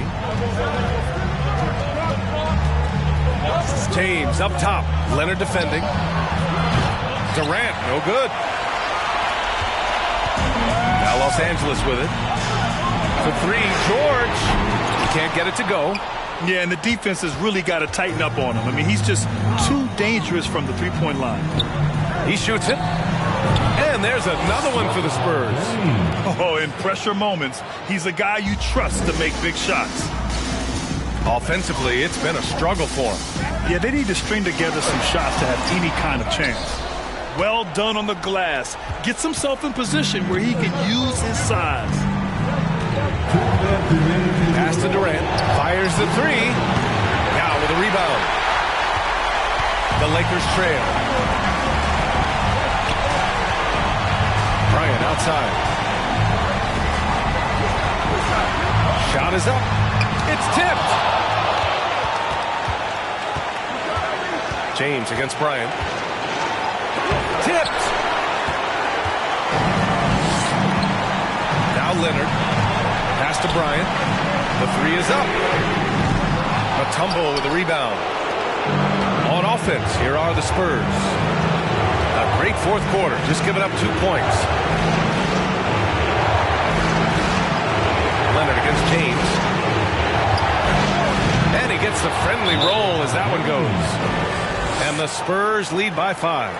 James up top. Leonard defending. Durant, no good. Now Los Angeles with it. For 3, George. He can't get it to go. Yeah, and the defense has really got to tighten up on him. I mean, he's just too dangerous from the three-point line. He shoots it. And there's another one for the Spurs. Oh, in pressure moments, he's a guy you trust to make big shots. Offensively, it's been a struggle for him. Yeah, they need to string together some shots to have any kind of chance. Well done on the glass. Gets himself in position where he can use his size. Pass to Durant. Fires the 3. Now with a rebound. The Lakers trail. Bryant outside. Shot is up. It's tipped. James against Bryant. Tipped. Now Leonard. Pass to Bryant. The 3 is up. Mutombo with the rebound. On offense, here are the Spurs. A great fourth quarter, just giving up 2 points. Leonard against James. And he gets the friendly roll as that one goes. And the Spurs lead by 5.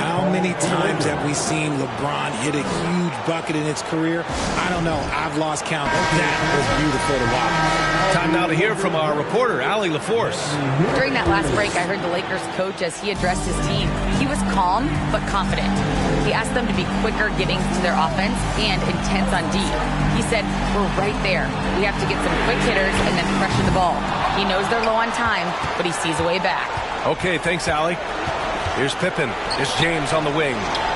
How many times have we seen LeBron hit a huge bucket in his career? I don't know. I've lost count. That was beautiful to watch. Time now to hear from our reporter, Allie LaForce. During that last break, I heard the Lakers coach as he addressed his team. He was calm but confident. He asked them to be quicker getting to their offense and intense on D. He said, "We're right there. We have to get some quick hitters and then pressure the ball. He knows they're low on time, but he sees a way back." Okay, thanks, Allie. Here's Pippen. Here's James on the wing.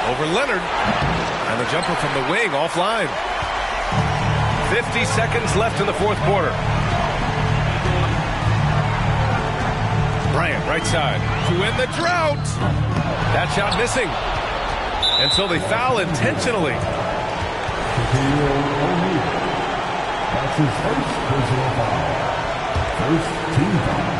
Over Leonard. And the jumper from the wing offline. 50 seconds left in the fourth quarter. Bryant, right side. To end the drought. That shot missing. And so they foul intentionally. That's his first personal foul. First team foul.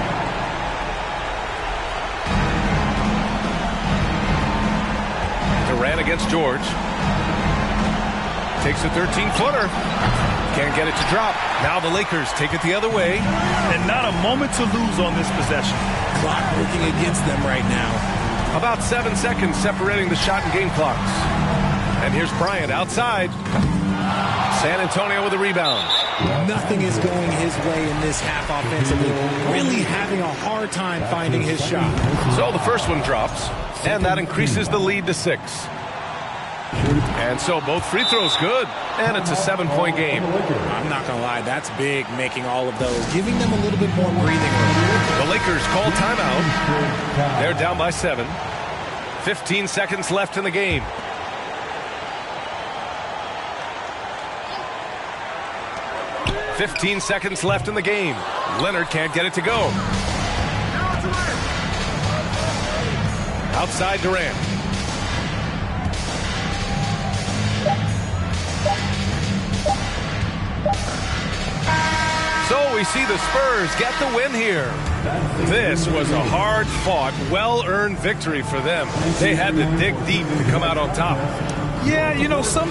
Durant against George. Takes a 13-footer. Can't get it to drop. Now the Lakers take it the other way. And not a moment to lose on this possession. Clock working against them right now. About 7 seconds separating the shot and game clocks. And here's Bryant outside. San Antonio with a rebound. Nothing is going his way in this half offensively. Really having a hard time finding his shot. So the first one drops, and that increases the lead to 6. And so both free throws good, and it's a 7-point game. I'm not going to lie, that's big, making all of those, giving them a little bit more breathing room. The Lakers call timeout. They're down by 7. 15 seconds left in the game. "15 seconds left in the game. Leonard can't get it to go. Outside Durant. So we see the Spurs get the win here. This was a hard-fought, well-earned victory for them. They had to dig deep to come out on top. Yeah, you know, some...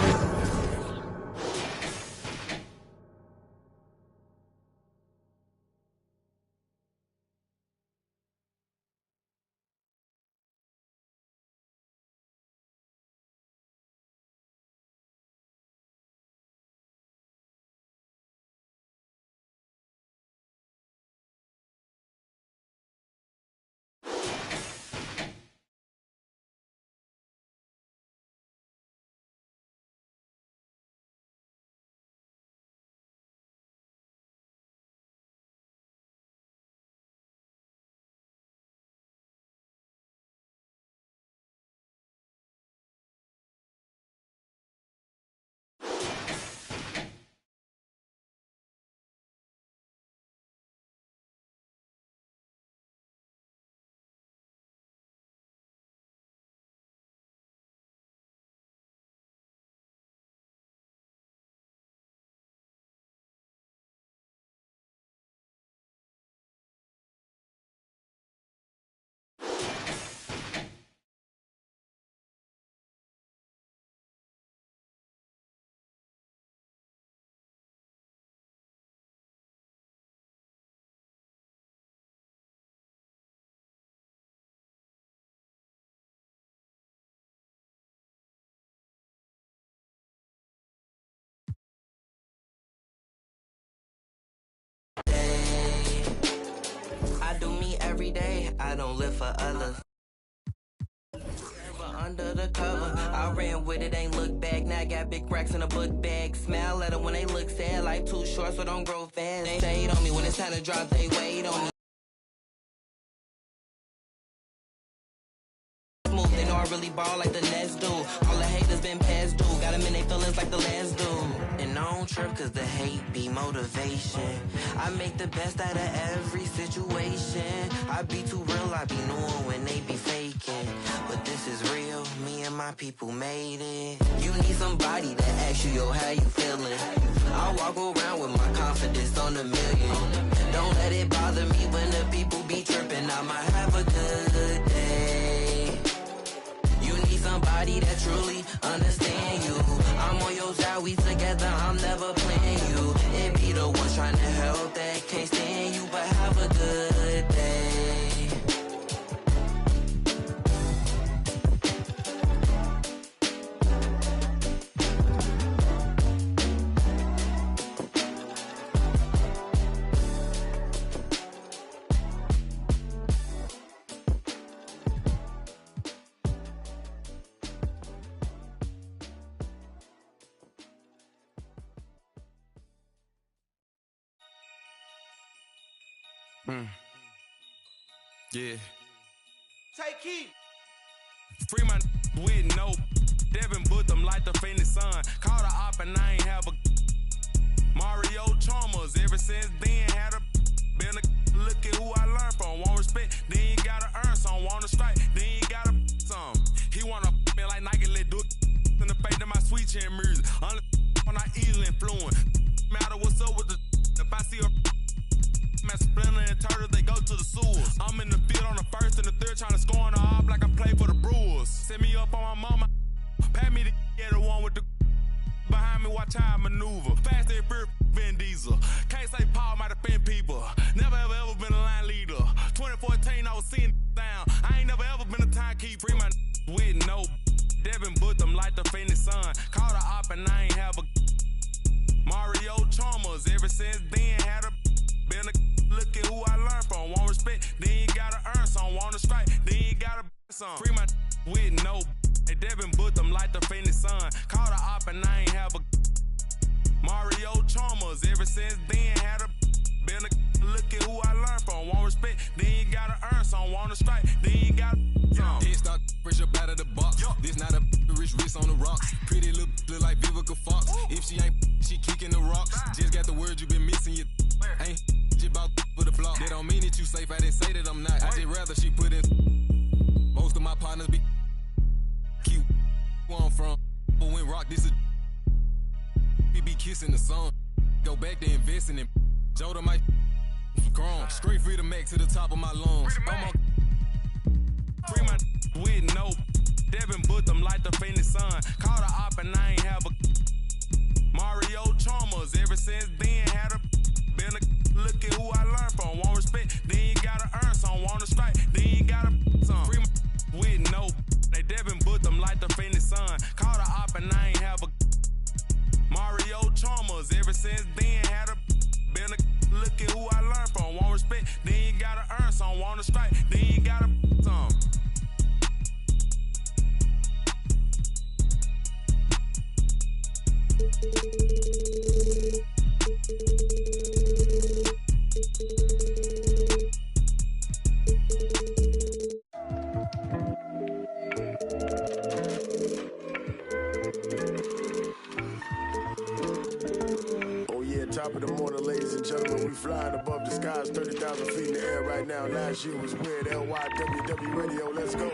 I do me every day, I don't live for others. Under the cover, I ran with it, ain't look back. Now I got big racks in a book bag. Smile at them when they look sad. Life too short, so don't grow fast. They shade on me when it's time to drop, they wait on me. Smooth, they know I really ball like the Nets do. All the haters been past due. Got them in their feelings like the last dude. And I don't trip cause the hate be motivation. I make the best out of every situation. I be too real, I be knowing when they be faking. But this is real, me and my people made it. You need somebody to ask you, yo, how you feeling? I walk around with my confidence on a million. Don't let it bother me when the people be tripping. I might have a good day. You need somebody that truly understand you. I'm on your side, we together, I'm never playing you. It be the ones trying to help that can't stand you, but have a good day. Yeah. Take heat. Free my with no Devin put them like the Phoenix Sun. Called a op and I ain't have a Mario Chalmers. Ever since then had a been a look at who I learned from. Won't respect, then you gotta earn some. Wanna strike, then you gotta some. He wanna me like Nike, let do it in the face of my sweet chin music. Only when I easily influence. Matter what's up with the if I see a man Splinter and Turtle, they go to the sewers. I'm in the field on the first and the third, trying to score on the op like I play for the Brewers. Set me up on my mama, pat me the one with the behind me, watch how I maneuver. Fast and fear, Vin Diesel. Can't say Paul might offend people. Never ever been a line leader. 2014, I was seeing down. I ain't never ever been a timekeeper. Free my with no Devin put them like the Phoenix Sun. Called a op and I ain't have a Mario Chalmers. Ever since then had a been a look at who I learned from. Won't respect, then you gotta earn some. Wanna strike, then you gotta some. Free my with no Hey, Devin put them like the Phoenix Sun. Called a op and I ain't have a Mario Chalmers. Ever since then had a been a look at who I learned from. Won't respect, then you gotta earn some. Wanna strike, then you gotta some. Head start fresh up out of the box. This not a rich wrist on the rocks. Pretty look like Vivica Fox. If she ain't, she kicking the rocks. Just got the word you been missing. You ain't just about for the flop. That don't mean that you safe. I didn't say that I'm not. I just rather she put in. Most of my partners be cute. Where I'm from, but when rock this is we be kissing the sun. Go back to investing in Joda might grown. Straight free to Mac to the top of my lungs. I'm on free my with no Devin put them like the Phoenix Sun. Called a op and I ain't have a Mario Chalmers. Ever since then had a been a look at who I learned from. Won't respect, then you gotta earn some. Wanna strike, then you gotta some. Free my with no They Devin put them like the Phoenix Sun. Called a op and I ain't have a Mario Chalmers. Ever since then had a been a look at who I learned from. Won't respect, then you gotta earn some. Wanna strike, then you gotta some. Top of the morning, ladies and gentlemen. We flying above the skies, 30,000 feet in the air right now. Last year was weird. LYWW Radio, let's go.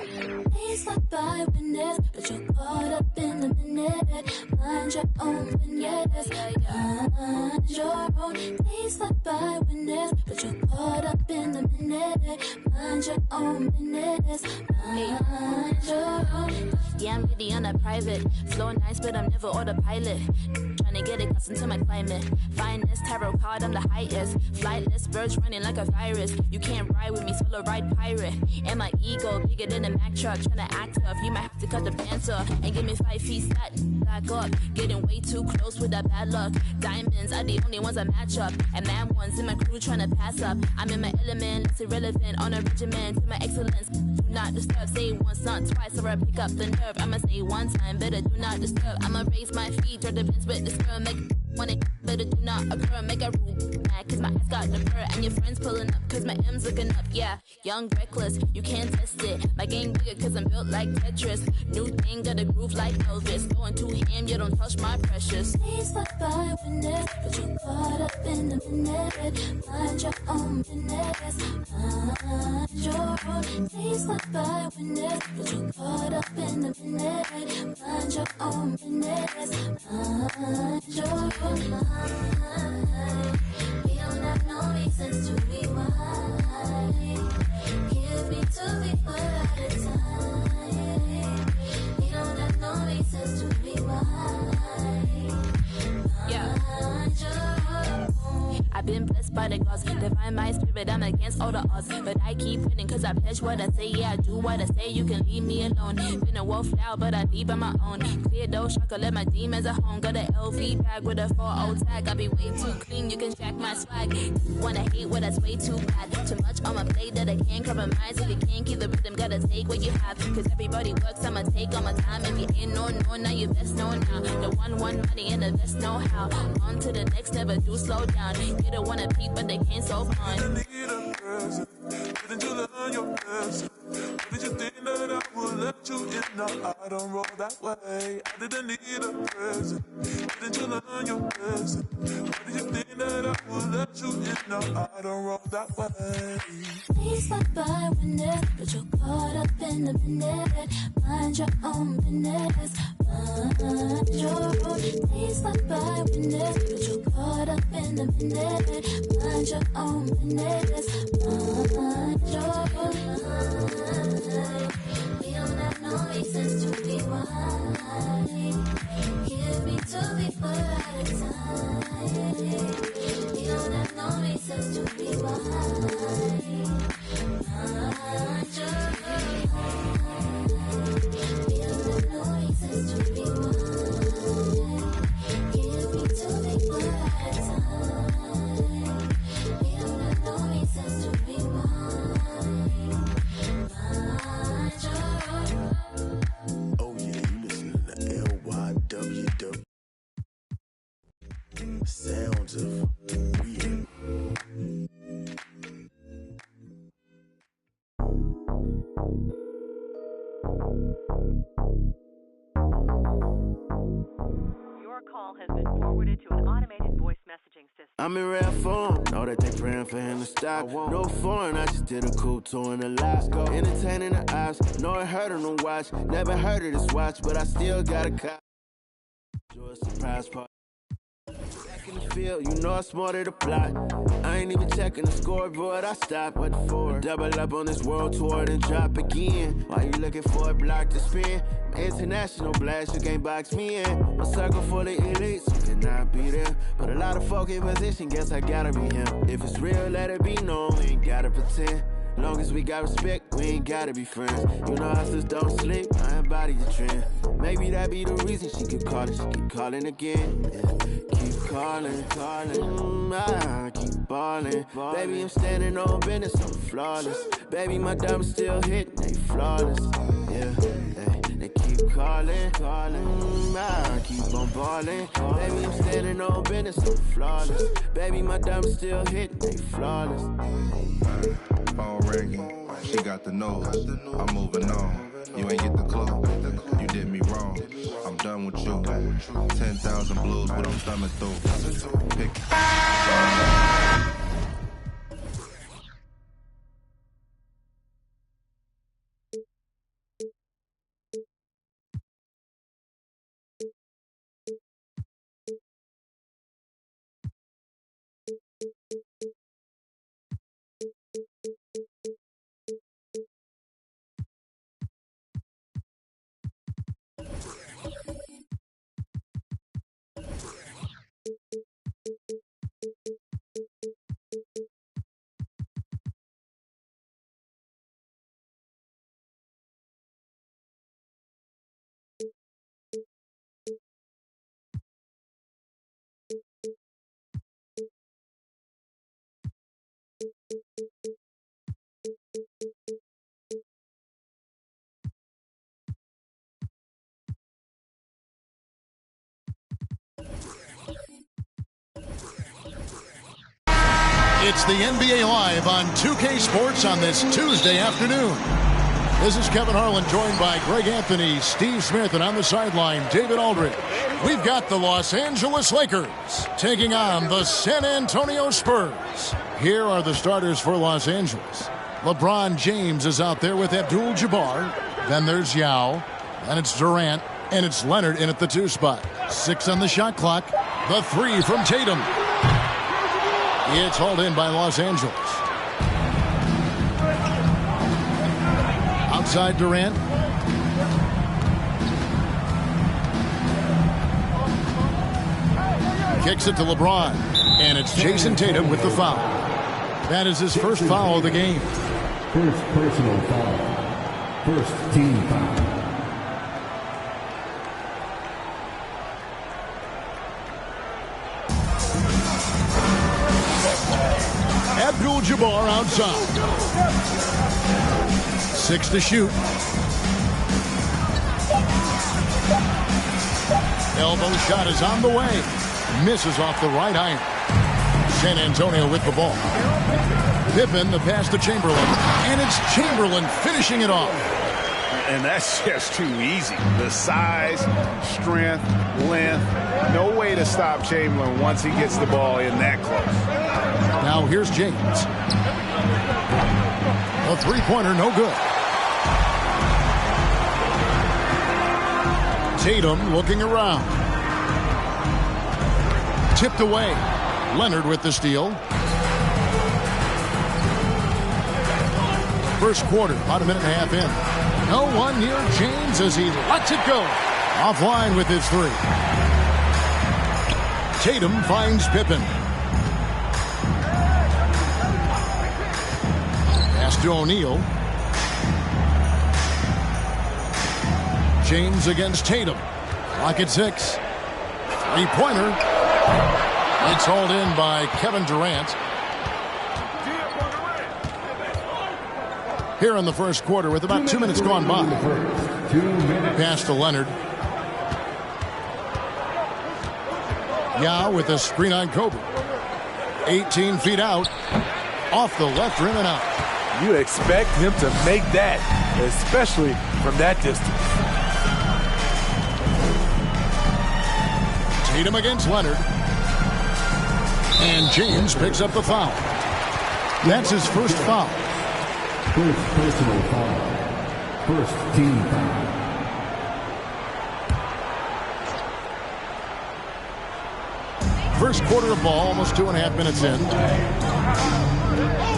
Days slip by witness, but you're caught up in the minute. Mind your own business. Mind your own. Days slip by witness, but you're caught up in the minute. Mind your own business. Mind your own. Yeah, I'm really on a private. Flow nice, but I'm never autopilot. Trying to get accustomed to my climate. Finest tarot card, I'm the highest. Flightless birds running like a virus. You can't ride with me, solo ride pirate. And my ego bigger than a Mack truck. Trying to act tough, you might have to cut the pants off. And give me 5 feet flat, back up. Getting way too close with that bad luck. Diamonds are the only ones I match up. And man ones in my crew trying to pass up. I'm in my element, it's irrelevant. On a regimen to my excellence. Do not disturb, say it once, not twice, or I pick up the nerve. I'ma say one time, better do not disturb. I'ma raise my feet, or the pins with the sperm. Make want it, better do not occur. Make a rule, mad, cause my ass got the fur. And your friends pulling up, cause my M's looking up. Yeah, young, reckless, you can't test it. My game bigger, cause I'm built like Tetris. New thing, got a groove like Elvis. Going too ham, you don't touch my precious. Days slip by witness, but you're caught up in the minute. Mind your own business. Mind your own. Days slip by witness, but you're caught up in the minute. Mind your own business. Mind your own. We don't have no reasons to rewind. Give me 2 people at a time. We don't have no reasons to rewind. Yeah. I've been blessed by the gods, divine my spirit, I'm against all the odds. But I keep winning cause I pledge what I say, yeah, I do what I say, you can leave me alone. Been a wolf now, but I leave on my own. Clear those shaka, let my demons at home. Got a LV bag with a 4-0 tag, I be way too clean, you can jack my swag. Wanna hate what that's way too bad. Too much on my plate that I can't compromise. If you can't keep the rhythm, gotta take what you have. Cause everybody works, I'ma take all my time. If you ain't no, now you best know now. The one money and the best know how. On to the next, never do slow down. You don't wanna peep, but they can't so fun. present? Didn't you learn your lesson? Did you think that I would let you in? No, I don't roll that way. I didn't need a present. Didn't you learn your lesson? Did you think that I would let you in? No, I don't roll that way. Please stop by whenever, but you're caught up in the minute. Mind your own business. Mind your own. Please stop by whenever, but you're caught up in the minute. Mind your own business. Mind your own. We don't have no reasons to be wild. Give me to be for out of time. We don't have no reasons to be wild. Mind your own. We don't have no reasons to be wild. Give me to be for out of time. We don't have no reasons to be wild. Mind your own. Oh yeah, you listening to LYWW. Sounds of weird. Your call has been forwarded to an automated voice messaging system. I'm in rare form, know that they praying for him to stop. No foreign, I just did a cool tour in Alaska. Entertaining the ops, know it hurt on the watch. Never heard of this watch, but I still got a cop. Enjoy a surprise party. Back in the field, you know I smarted the plot. I ain't even checking the scoreboard, I stopped. What for? Double up on this world tour, then drop again. Why you looking for a block to spin? International blast, you can't box me in. A circle full of elites, you cannot be there. But a lot of folk in position, guess I gotta be him. If it's real, let it be known, we ain't gotta pretend. Long as we got respect, we ain't gotta be friends. You know hustlers don't sleep, I embody the trend. Maybe that be the reason she keep calling, she keep calling again. Yeah. Keep calling, I keep balling. Baby, I'm standing on business, I'm flawless. Baby, my diamonds still hitting, they flawless. Yeah, they keep calling, I keep on balling. Baby, I'm standing on business, I'm flawless. Baby, my diamonds still hitting, they flawless. Phone ringing, she got the nose. I'm moving on. You ain't get the clue. You did me wrong. I'm done with you. 10,000 blues, but I'm thumbing through. Pick. It's the NBA Live on 2K Sports on this Tuesday afternoon. This is Kevin Harlan, joined by Greg Anthony, Steve Smith, and on the sideline, David Aldridge. We've got the Los Angeles Lakers taking on the San Antonio Spurs. Here are the starters for Los Angeles. LeBron James is out there with Abdul-Jabbar. Then there's Yao. Then it's Durant. And it's Leonard in at the 2 spot. 6 on the shot clock. The 3 from Tatum. It's hauled in by Los Angeles. Outside Durant. Kicks it to LeBron. And it's Jason Tatum with the foul. That is his first foul of the game. First personal foul. First team foul. Abdul-Jabbar outside. 6 to shoot. Elbow shot is on the way. Misses off the right iron. San Antonio with the ball. Pippen, the pass to Chamberlain. And it's Chamberlain finishing it off. And that's just too easy. The size, strength, length. No way to stop Chamberlain once he gets the ball in that close. Now here's James. A three-pointer, no good. Tatum looking around. Tipped away. Leonard with the steal. First quarter, about a minute and a half in. No one near James as he lets it go. Offline with his three. Tatum finds Pippen. Pass to O'Neal. James against Tatum. Clock at 6. Three-pointer. It's hauled in by Kevin Durant. Here in the first quarter with about 2 minutes gone by. Pass to Leonard. Yao with a screen on Kobe. 18 feet out. Off the left rim and out. You expect him to make that, especially from that distance. Tatum against Leonard. And James picks up the foul. That's his first foul. First personal foul. First team foul. First quarter of ball, almost 2.5 minutes in.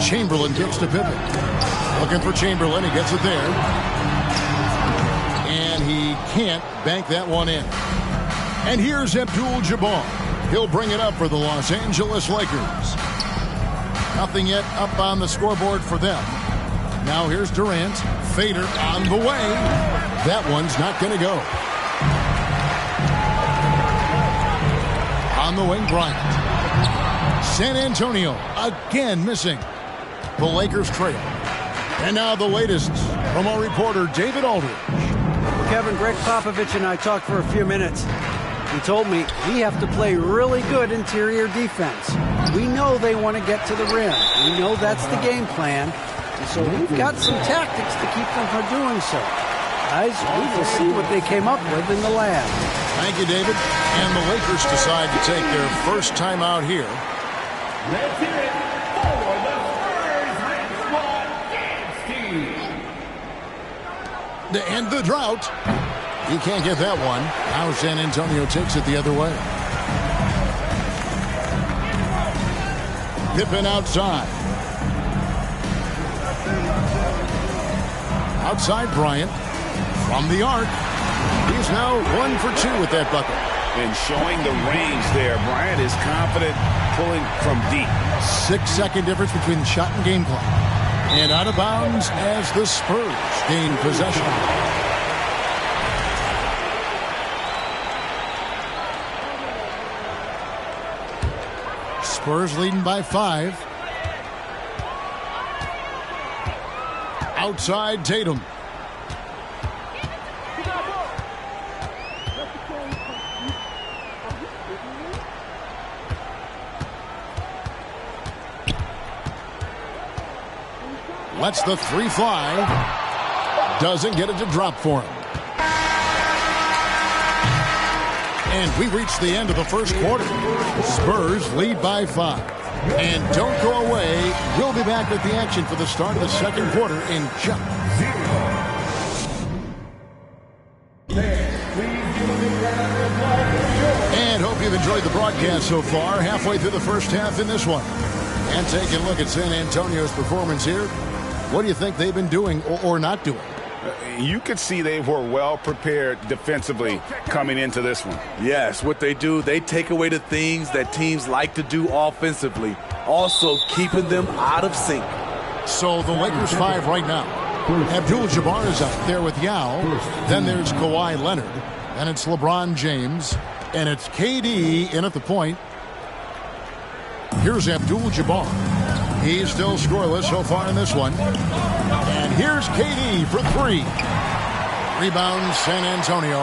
Chamberlain kicks to Pippen. Looking for Chamberlain, he gets it there. And he can't bank that one in. And here's Abdul-Jabbar. He'll bring it up for the Los Angeles Lakers. Nothing yet up on the scoreboard for them. Now here's Durant. Fader on the way. That one's not going to go. On the wing, Bryant. San Antonio again missing. The Lakers trail. And now the latest from our reporter, David Aldridge. Well, Kevin, Greg Popovich and I talked for a few minutes. He told me we have to play really good interior defense. We know they want to get to the rim. We know that's the game plan. And so we've got some tactics to keep them from doing so. Guys, we will see what they came up with in the lab. Thank you, David. And the Lakers decide to take their first time out here. Let's hear it for the Spurs Red Squad Dance Team. To end the drought. He can't get that one. Now San Antonio takes it the other way. Pippen outside. Outside Bryant. From the arc. He's now 1 for 2 with that bucket. And showing the range there. Bryant is confident pulling from deep. 6-second difference between the shot and game clock. And out of bounds as the Spurs gain possession. Spurs leading by 5. Outside Tatum. Lets the three fly. Doesn't get it to drop for him. And we reach the end of the first quarter. Spurs lead by 5. And don't go away. We'll be back with the action for the start of the second quarter in just. And hope you've enjoyed the broadcast so far. Halfway through the first half in this one. And taking a look at San Antonio's performance here. What do you think they've been doing or not doing? You could see they were well prepared defensively coming into this one. Yes, what they do, they take away the things that teams like to do offensively, also keeping them out of sync. So the Lakers 5 right now. Abdul-Jabbar is out there with Yao. Then there's Kawhi Leonard. And it's LeBron James. And it's KD in at the point. Here's Abdul-Jabbar. He's still scoreless so far in this one. And here's KD for 3. Rebound San Antonio.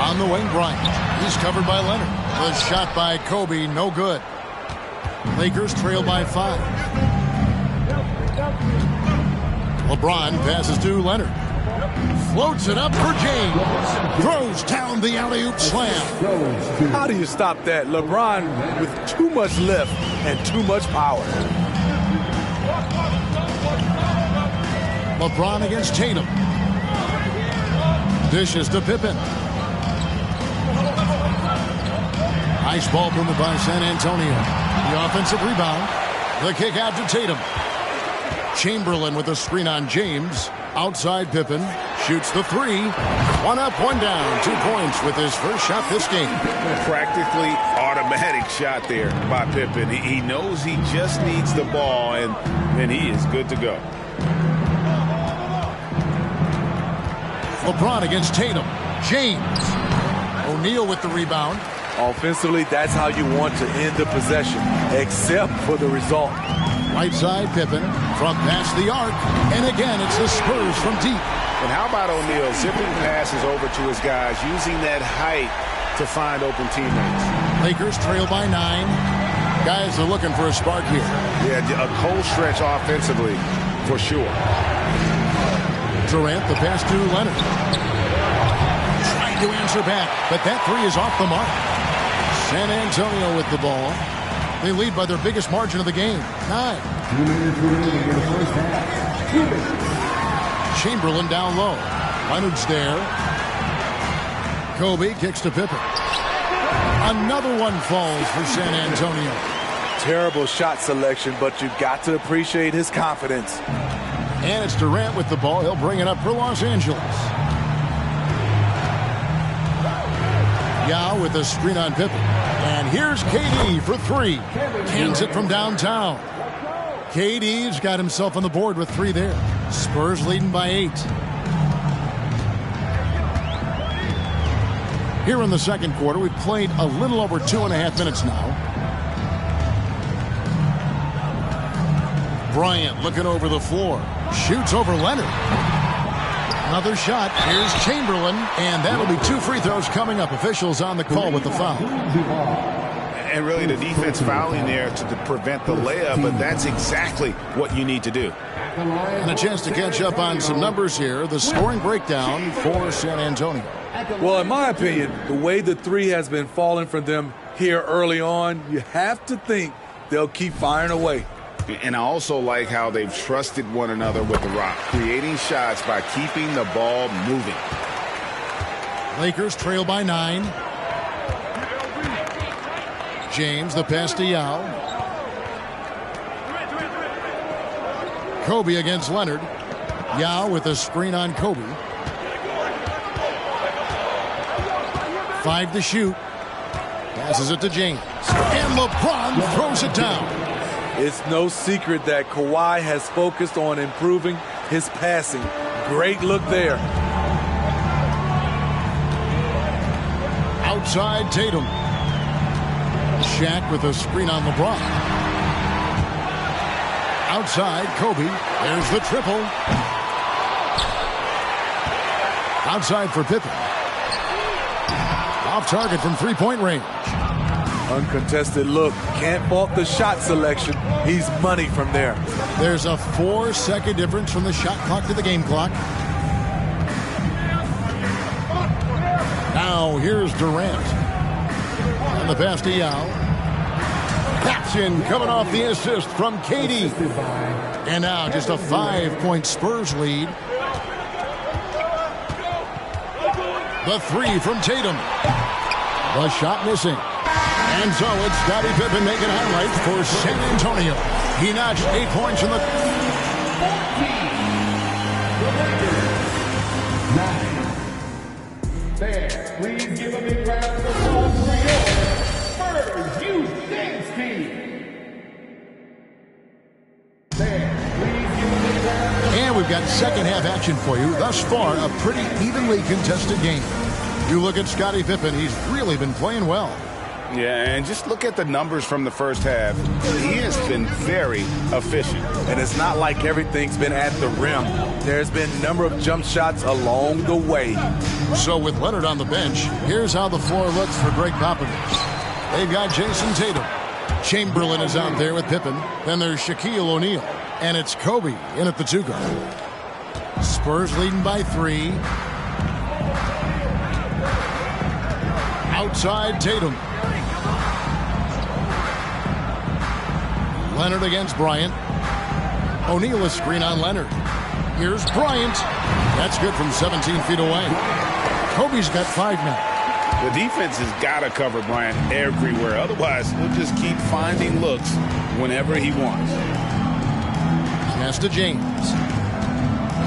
On the wing, Bryant. He's covered by Leonard. The shot by Kobe, no good. Lakers trail by 5. LeBron passes to Leonard. Floats it up for James. Throws down the alley-oop slam. How do you stop that? LeBron with too much lift and too much power. LeBron against Tatum. Dishes to Pippen. Nice ball movement by San Antonio. The offensive rebound. The kick out to Tatum. Chamberlain with a screen on James. Outside Pippen. Shoots the 3. 1 up, 1 down. 2 points with his first shot this game. Practically automatic shot there by Pippen. He knows he just needs the ball, and then he is good to go. LeBron against Tatum. James. O'Neal with the rebound. Offensively, that's how you want to end the possession, except for the result. Right side, Pippen from past the arc. And again, it's the Spurs from deep. And how about O'Neal zipping passes over to his guys, using that height to find open teammates. Lakers trail by 9. Guys are looking for a spark here. Yeah, a cold stretch offensively, for sure. Durant, the pass to Leonard. Trying to answer back, but that 3 is off the mark. San Antonio with the ball. They lead by their biggest margin of the game, 9. Chamberlain down low. Leonard's there. Kobe kicks to Pippen. Another one falls for San Antonio. Terrible shot selection, but you've got to appreciate his confidence. And it's Durant with the ball. He'll bring it up for Los Angeles. Yao with a screen on Pippen. And here's KD for 3. Cans it from downtown. KD's got himself on the board with 3 there. Spurs leading by 8. Here in the second quarter, we've played a little over 2.5 minutes now. Bryant looking over the floor. Shoots over Leonard. Another shot. Here's Chamberlain. And that'll be 2 free throws coming up. Officials on the call with the foul. And really the defense fouling there to prevent the layup, but that's exactly what you need to do. And a chance to catch up on some numbers here. The scoring breakdown for San Antonio. Well, in my opinion, the way the 3 has been falling from them here early on, you have to think they'll keep firing away. And I also like how they've trusted one another with the rock, creating shots by keeping the ball moving. Lakers trail by 9. James, the pass to Yao. Kobe against Leonard. Yao with a screen on Kobe. 5 to shoot. Passes it to James. And LeBron throws it down. It's no secret that Kawhi has focused on improving his passing. Great look there. Outside Tatum. Shaq with a screen on LeBron. Outside Kobe. There's the triple. Outside for Pippen. Off target from 3-point range. Uncontested look. Can't fault the shot selection. He's money from there. There's a 4-second difference from the shot clock to the game clock. Now here's Durant. And the pass to Yao. Caption coming off the assist from KD. And now just a 5-point Spurs lead. The 3 from Tatum. The shot missing. And so it's Scottie Pippen making highlights for San Antonio. He notched 8 points in the... 9. There, please give a big round of applause for your Spurs Youth Dance Team. There, please give a big round of applause. And we've got second half action for you. Thus far, a pretty evenly contested game. You look at Scottie Pippen, he's really been playing well. Yeah, and just look at the numbers from the first half. He has been very efficient. And it's not like everything's been at the rim. There's been a number of jump shots along the way. So with Leonard on the bench, here's how the floor looks for Greg Popovich. They've got Jason Tatum. Chamberlain is out there with Pippen. Then there's Shaquille O'Neal. And it's Kobe in at the 2 guard. Spurs leading by 3. Outside Tatum. Leonard against Bryant. O'Neal a screen on Leonard. Here's Bryant. That's good from 17 feet away. Kobe's got 5 now. The defense has got to cover Bryant everywhere. Otherwise, he'll just keep finding looks whenever he wants. Pass to James.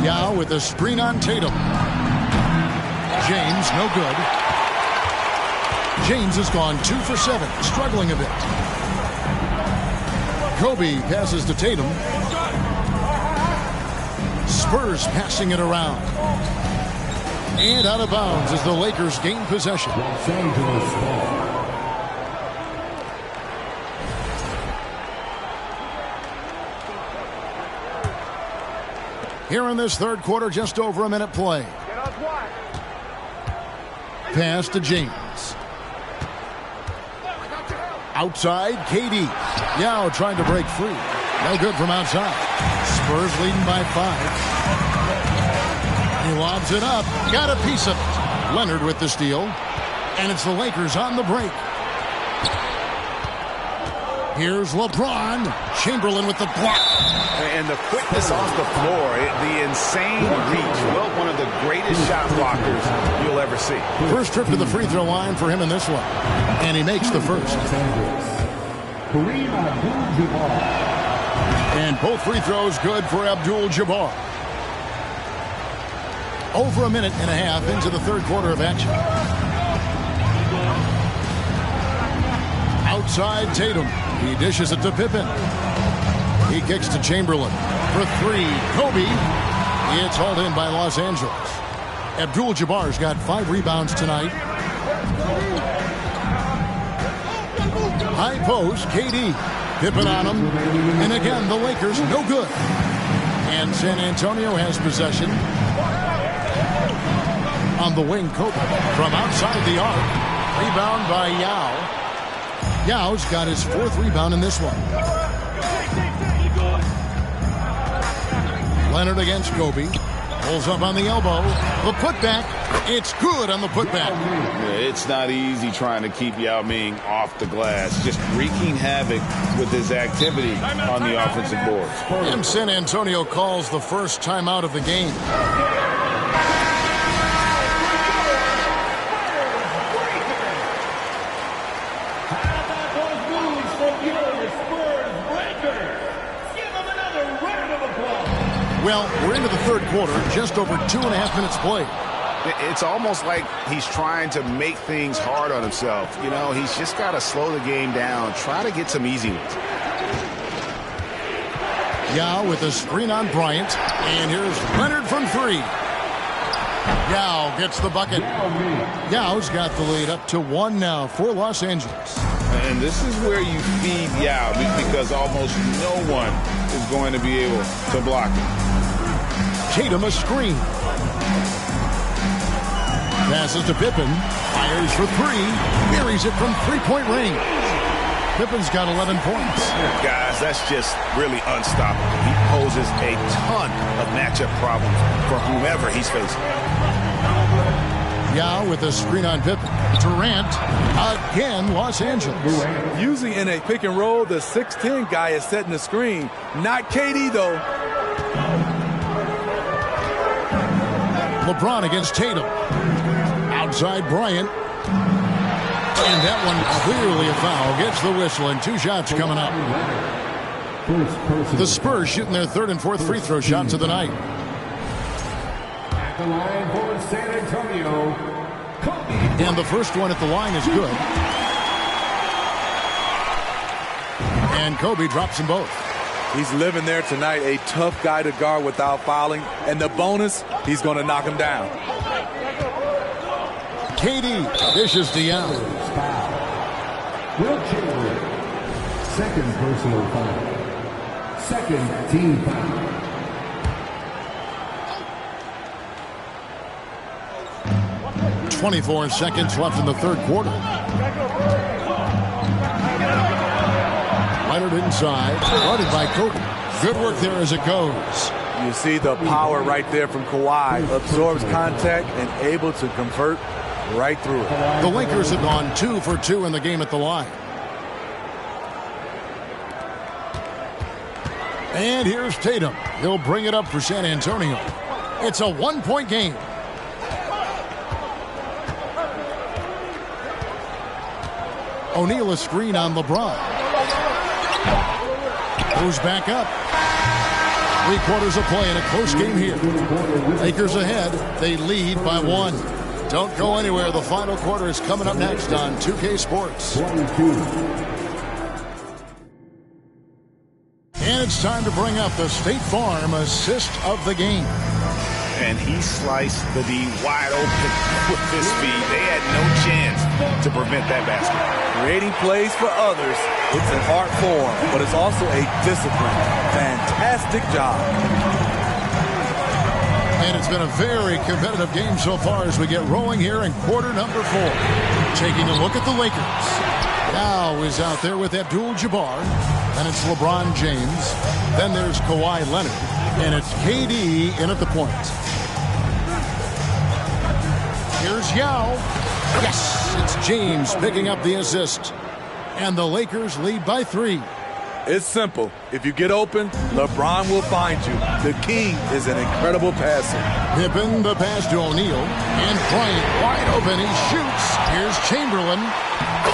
Yao with a screen on Tatum. James, no good. James has gone 2 for 7, struggling a bit. Kobe passes to Tatum. Spurs passing it around. And out of bounds as the Lakers gain possession. Here in this third quarter, just over a minute play. Pass to James. Outside, KD. Yao trying to break free. No good from outside. Spurs leading by 5. He lobs it up. Got a piece of it. Leonard with the steal. And it's the Lakers on the break. Here's LeBron. Chamberlain with the block. And the quickness off the floor, the insane reach. Well, one of the greatest shot blockers you'll ever see. First trip to the free throw line for him in this one. And he makes the first. And both free throws good for Abdul-Jabbar. Over a minute and a half into the third quarter of action. Outside Tatum. He dishes it to Pippen. He kicks to Chamberlain. For 3, Kobe. It's hauled in by Los Angeles. Abdul-Jabbar's got 5 rebounds tonight. High post, KD. Pippen on him. And again, the Lakers no good. And San Antonio has possession. On the wing, Kobe from outside the arc. Rebound by Yao. Yao's got his 4th rebound in this one. Leonard against Kobe. Pulls up on the elbow. The putback. It's good on the putback. It's not easy trying to keep Yao Ming off the glass. Just wreaking havoc with his activity on the offensive boards. And San Antonio calls the first timeout of the game. Well, we're into the third quarter, just over 2.5 minutes played. It's almost like he's trying to make things hard on himself. You know, he's just got to slow the game down, try to get some easy ones. Yao with a screen on Bryant. And here's Leonard from 3. Yao gets the bucket. Yao's got the lead up to 1 now for Los Angeles. And this is where you feed Yao because almost no one is going to be able to block him. Tatum a screen. Passes to Pippen. Fires for 3. Buries it from 3-point range. Pippen's got 11 points. Guys, that's just really unstoppable. He poses a ton of matchup problems for whomever he's facing. Yao with a screen on Pippen. Durant again, Los Angeles. Usually in a pick and roll, the 6'10 guy is setting the screen. Not KD, though. LeBron against Tatum. Outside Bryant. And that one clearly a foul. Gets the whistle and 2 shots coming up. The Spurs shooting their 3rd and 4th free throw shots of the night. At the line for San Antonio, Kobe. And the first one at the line is good. And Kobe drops them both. He's living there tonight, a tough guy to guard without fouling. And the bonus, he's going to knock him down. KD dishes to Yao. Will Chamberlain, 2nd personal foul. 2nd team foul. .24 seconds left in the third quarter. Leonard inside. Guarded by Kobe. Good work there as it goes. You see the power right there from Kawhi. Absorbs contact and able to convert right through it. The Lakers have gone 2 for 2 in the game at the line. And here's Tatum. He'll bring it up for San Antonio. It's a 1-point game. O'Neal a screen on LeBron. Goes back up. 3 quarters of play in a close game here. Lakers ahead. They lead by 1. Don't go anywhere. The final quarter is coming up next on 2K Sports. And it's time to bring up the State Farm assist of the game. And he sliced the D wide open with his feet. They had no chance to prevent that basket. Creating plays for others, it's an art form, but it's also a discipline. Fantastic job. And it's been a very competitive game so far as we get rolling here in quarter number 4. Taking a look at the Lakers. Now is out there with Abdul-Jabbar. Then it's LeBron James. Then there's Kawhi Leonard. And it's KD in at the point. Here's Yao. Yes, it's James picking up the assist. And the Lakers lead by 3. It's simple. If you get open, LeBron will find you. The king is an incredible passer. Pippen, the pass to O'Neal. And Bryant wide open. He shoots. Here's Chamberlain.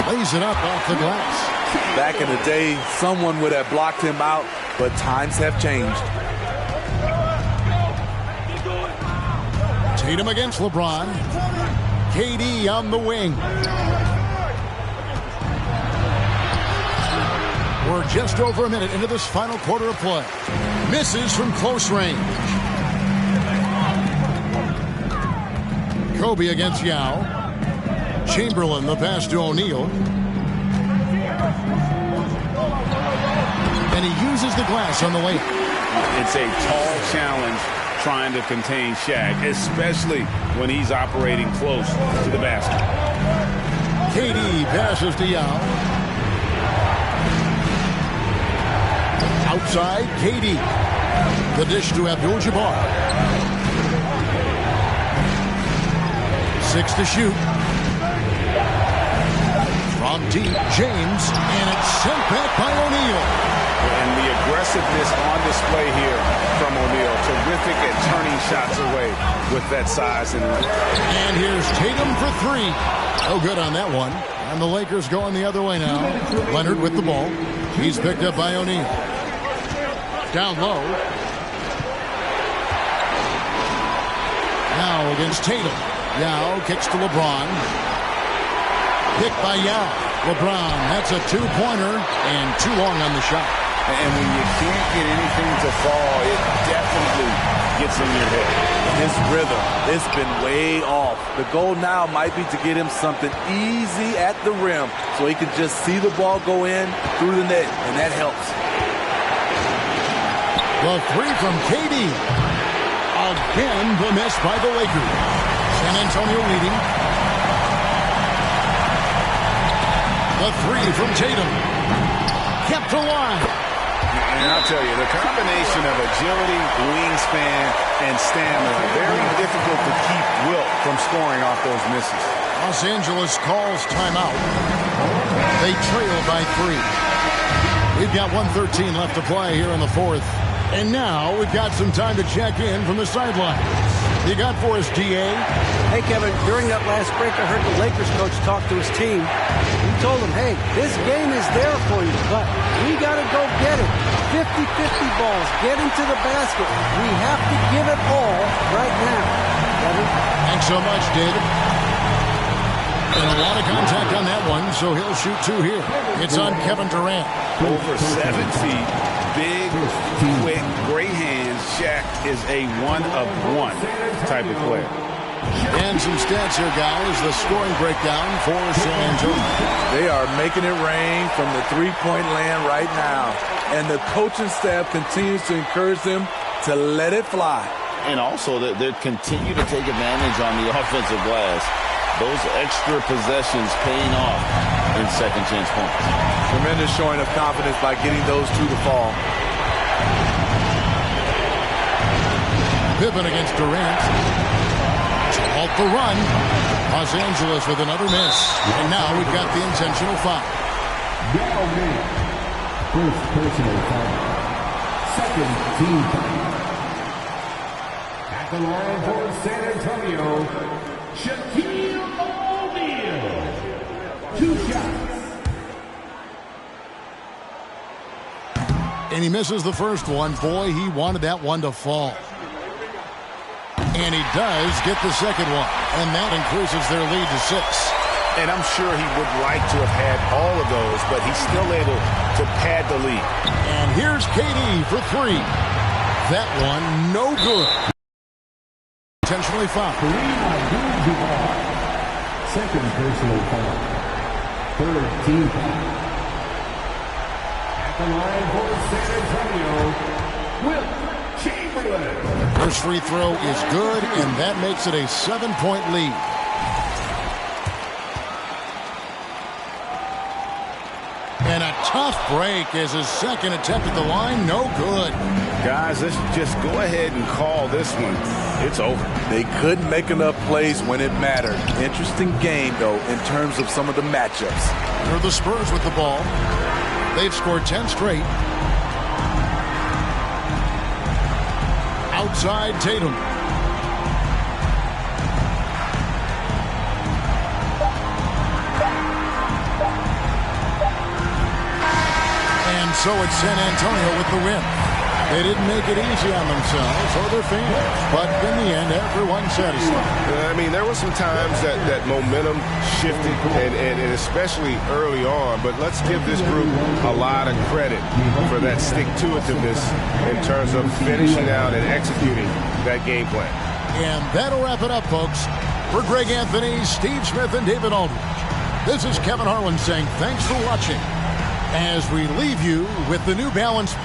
Lays it up off the glass. Back in the day, someone would have blocked him out, but times have changed. Tatum against LeBron. KD on the wing. We're just over a minute into this final quarter of play. Misses from close range. Kobe against Yao. Chamberlain, the pass to O'Neal. And he uses the glass on the lane. It's a tall challenge trying to contain Shaq, especially when he's operating close to the basket. KD passes to Yao. Outside, KD. The dish to Abdul-Jabbar. 6 to shoot. From deep, James, and it's sent back by O'Neal. And the aggressiveness on display here from O'Neal. Terrific at turning shots away with that size and length. And here's Tatum for 3. No good on that one. And the Lakers going the other way now. Leonard with the ball. He's picked up by O'Neal. Down low. Now against Tatum. Yao kicks to LeBron. Picked by Yao. LeBron, that's a 2-pointer and too long on the shot. And when you can't get anything to fall, it definitely gets in your head. His rhythm, it's been way off. The goal now might be to get him something easy at the rim so he can just see the ball go in through the net, and that helps. The 3 from KD. Again, the miss by the Lakers. San Antonio leading. The 3 from Tatum. Kept alive. And I'll tell you, the combination of agility, wingspan, and stamina, very difficult to keep Wilt from scoring off those misses. Los Angeles calls timeout. They trail by 3. We've got 1:13 left to play here in the 4th. And now we've got some time to check in from the sideline. You got for us, DA? Hey, Kevin, during that last break, I heard the Lakers coach talk to his team. He told them, hey, this game is there for you, but we got to go get it. 50-50 balls, get into the basket. We have to give it all right now. Kevin? Thanks so much, David. And a lot of contact on that one, so he'll shoot 2 here. It's on Kevin Durant. Over 7 feet, big, quick, great hands. Shaq is a one-of-one type of player. And some stats here, guys. The scoring breakdown for San Antonio. They are making it rain from the three-point land right now. And the coaching staff continues to encourage them to let it fly. And also, they continue to take advantage on the offensive glass. Those extra possessions paying off. in second chance points. Tremendous showing of confidence by getting those two to fall. Pippen against Durant. To halt the run. Los Angeles with another miss. And now we've got the intentional foul. Yao Ming. First personal foul. Second team foul. At the line for San Antonio, Shaquille O'Neal. 2 shots. And he misses the first one. Boy, he wanted that one to fall. And he does get the second one. And that increases their lead to 6. And I'm sure he would like to have had all of those, but he's still able to pad the lead. And here's KD for 3. That one, no good. Intentionally fouled. Second personal foul. Third team foul. At the line for San Antonio, Wilt Chamberlain. First free throw is good, and that makes it a 7-point lead. And a tough break as his second attempt at the line, no good. Guys, let's just go ahead and call this one. It's over. They couldn't make enough plays when it mattered. Interesting game, though, in terms of some of the matchups. For the Spurs with the ball. They've scored 10 straight. Outside Tatum. And so it's San Antonio with the win. They didn't make it easy on themselves or their fans, but in the end, everyone's satisfied. I mean, there were some times that momentum shifted, and especially early on, but let's give this group a lot of credit for that stick-to-itiveness in terms of finishing out and executing that game plan. And that'll wrap it up, folks. For Greg Anthony, Steve Smith, and David Aldridge, this is Kevin Harlan saying thanks for watching as we leave you with the New Balance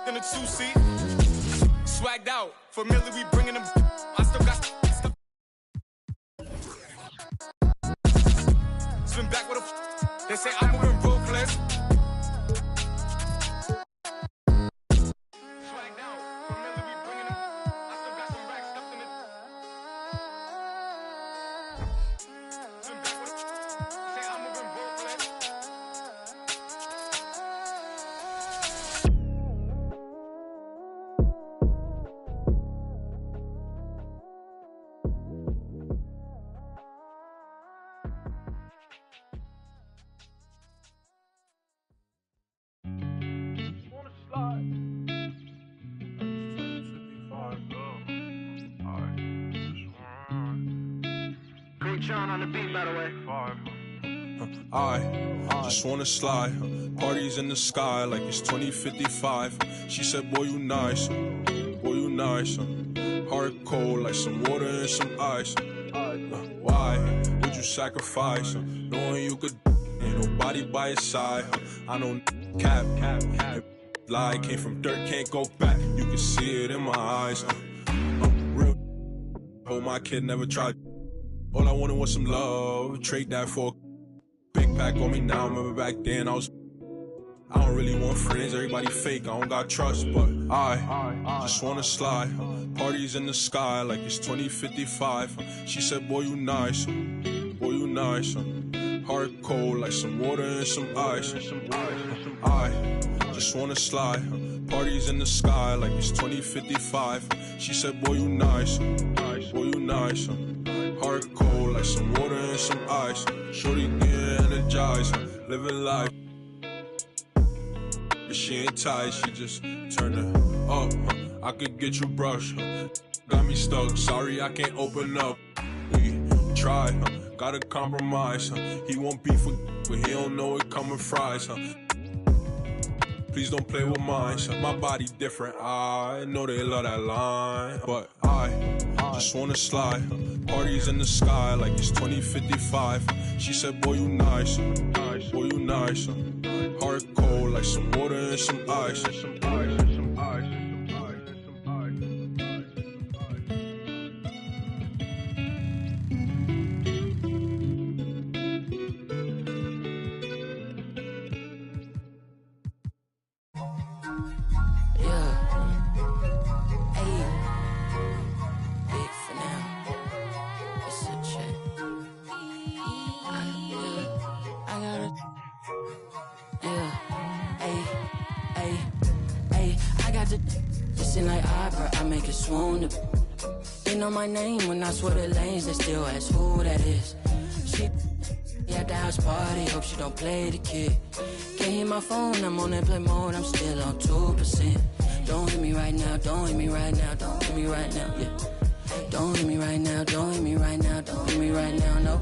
in a two-seat. Swagged out, familiar, we bringing them. I still got stuff. Swim back with a. They say I'm moving ruthless. John on the beat, by the way. I just wanna slide. Parties in the sky like it's 2055. She said, boy, you nice. Boy, you nice. Heart cold like some water and some ice. Why would you sacrifice? Knowing you could, ain't nobody by your side. I don't cap. Lie came from dirt, can't go back. You can see it in my eyes. Real. Oh, my kid never tried. All I wanted was some love. Trade that for a big pack on me now. Remember back then I don't really want friends. Everybody fake. I don't got trust, but I just wanna slide. Parties in the sky like it's 2055. She said, boy, you nice. Boy, you nice. Heart cold like some water and some ice. I just wanna slide. Parties in the sky like it's 2055. She said, boy, you nice. Boy, you nice. Heart cold like some water and some ice. Shorty get energized, living life. But she ain't tight, she just turn it up. I could get you brushed. Got me stuck, sorry I can't open up. We try, gotta compromise. He won't beef with, but he don't know it coming fries. Please don't play with mine. My body different, I know they love that line. But I just wanna slide. Parties in the sky like it's 2055. She said, boy, you nice. Boy, you nice. Heart cold like some water and some ice. They know my name when I swear the lanes, they still ask who that is. She at the house party, hope she don't play the kid. Can't hear my phone, I'm on airplane mode, I'm still on 2%. Don't hit me right now, don't hit me right now, don't hit me right now, yeah. Don't hit me right now, don't hit me right now, don't hit me right now, no.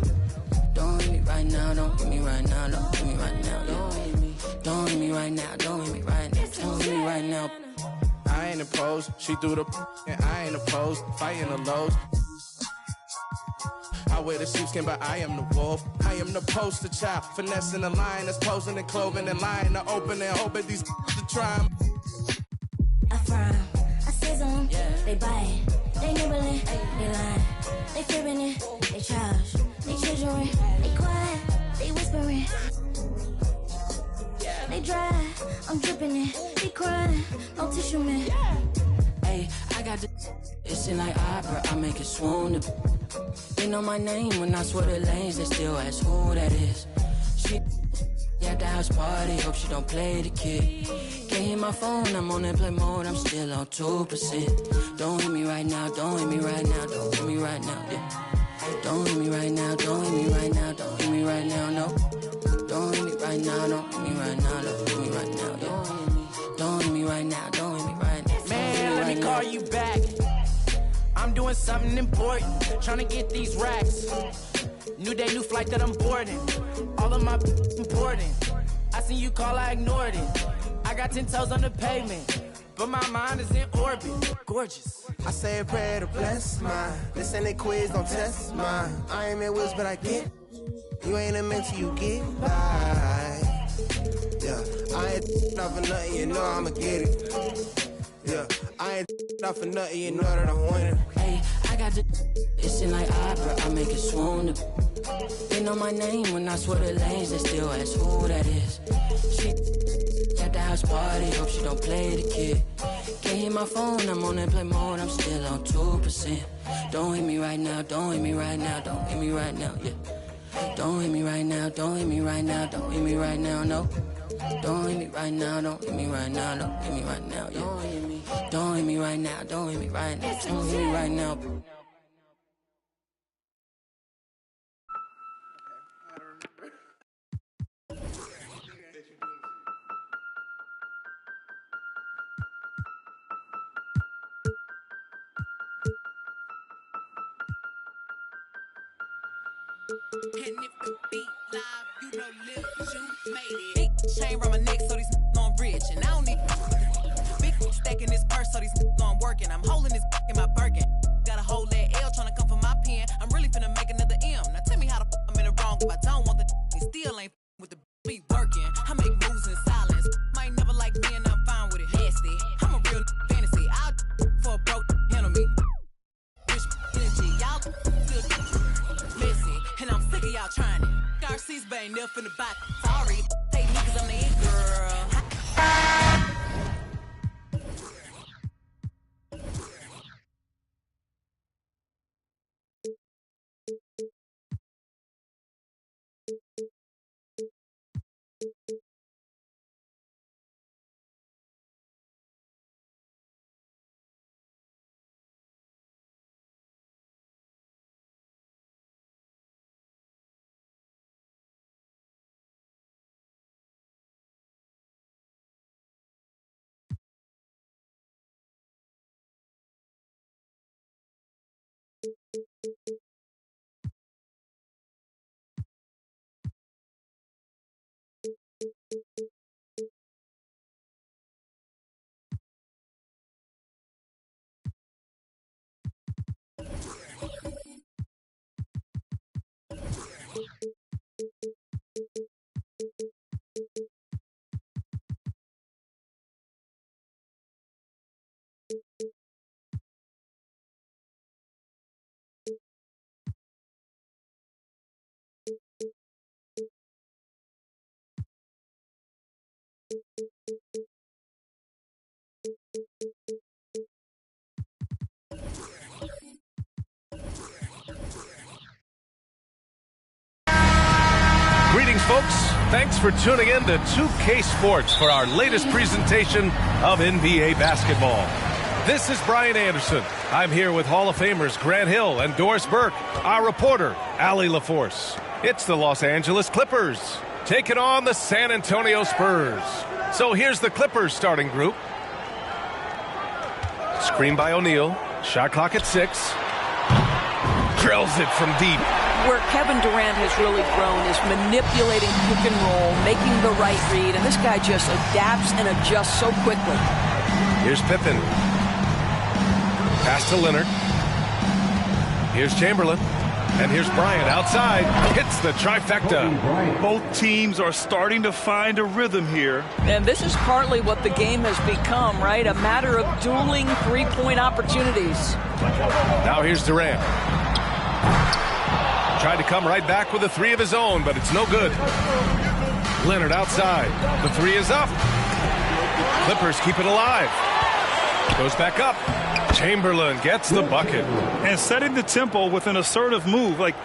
Don't hit me right now, don't hit me right now, don't hit me right now, yeah. Don't hit me right now, don't hit me right now, don't hit me right now. I ain't opposed, she threw the and I ain't opposed, fighting the lows. I wear the sheepskin, but I am the wolf. I am the poster child, finessing the line that's posing and clothing and lying to open and hoping these to try. I frown, I sizzle them, they buy it, they nibbling, they lying, they fibbing it, they charge, they chiseling, they quiet, they whispering. They dry, I'm dripping it, they crying, no tissue man. Hey, I got the it's in like opera, I make it swoon. They know my name when I swear the lanes, they still ask who that is. She at the house party, hope she don't play the kid. Can't hear my phone, I'm on airplane mode, I'm still on 2%. Don't hit me right now, don't hit me right now, don't hit me right now, yeah. Don't hit me right now, don't hit me right now, don't hit me right now, no. Don't hit me right now, don't hit me right now, don't hit me right now, yeah. Don't hit me right now, don't hit me right now. Man, let me call you back. I'm doing something important, trying to get these racks. New day, new flight that I'm boarding. All of my important. I seen you call, I ignored it. I got 10 toes on the pavement, but my mind is in orbit. Gorgeous. I say a prayer to bless mine. This ain't a quiz, don't test mine. I ain't in wheels, but I get. You ain't a mentor, you get by. Yeah, I ain't off of nothing, you know I'ma get it. not for nothing, you know that I'm winning. Hey, I got the it's in like opera, I make it swoon. They know my name when I swear the lanes, they still ask who that is. She at the house party, hope she don't play the kid. Can't hear my phone, I'm on airplane mode, I'm still on 2%. Don't hit me right now, don't hit me right now, don't hit me right now, yeah. Don't hit me right now, don't hit me right now, don't hit me right now, no. Don't hit me right now, don't hit me right now, don't hit me right now, yeah. Don't hit me right now, don't hit me right now, don't hit me right now. And if the beat live, you know Lil Ju made it. Big chain around my neck, so these on rich, and I don't need big stack in this purse, so these on working. I'm holding this in my Birkin. Got a whole leg L trying to come for my pen. I'm really finna make another M. Now tell me how the I'm in the wrong if I don't want the he still ain't with the be working. I make moves in silence. Might never like me and I'm fine with it. Nasty. I'm a real fantasy. I'll for a broke handle me. Rich energy, y'all still messy, and I'm sick of y'all trying it. Garcia's but ain't never finna buy. Sorry, take me cause I'm the it girl. Greetings, folks. Thanks for tuning in to 2K Sports for our latest presentation of NBA basketball. This is Brian Anderson. I'm here with Hall of Famers Grant Hill and Doris Burke, our reporter, Allie LaForce. It's the Los Angeles Clippers taking on the San Antonio Spurs. So here's the Clippers starting group. Screen by O'Neal. Shot clock at 6. Drills it from deep. Where Kevin Durant has really grown is manipulating pick and roll, making the right read, and this guy just adapts and adjusts so quickly. Here's Pippen. Pass to Leonard. Here's Chamberlain. And here's Bryant outside. Hits the trifecta. Both teams are starting to find a rhythm here. And this is partly what the game has become, right? A matter of dueling three-point opportunities. Now here's Durant. Tried to come right back with a three of his own, but it's no good. Leonard outside. The three is up. Clippers keep it alive. Goes back up. Chamberlain gets the bucket. And setting the tempo with an assertive move. Like,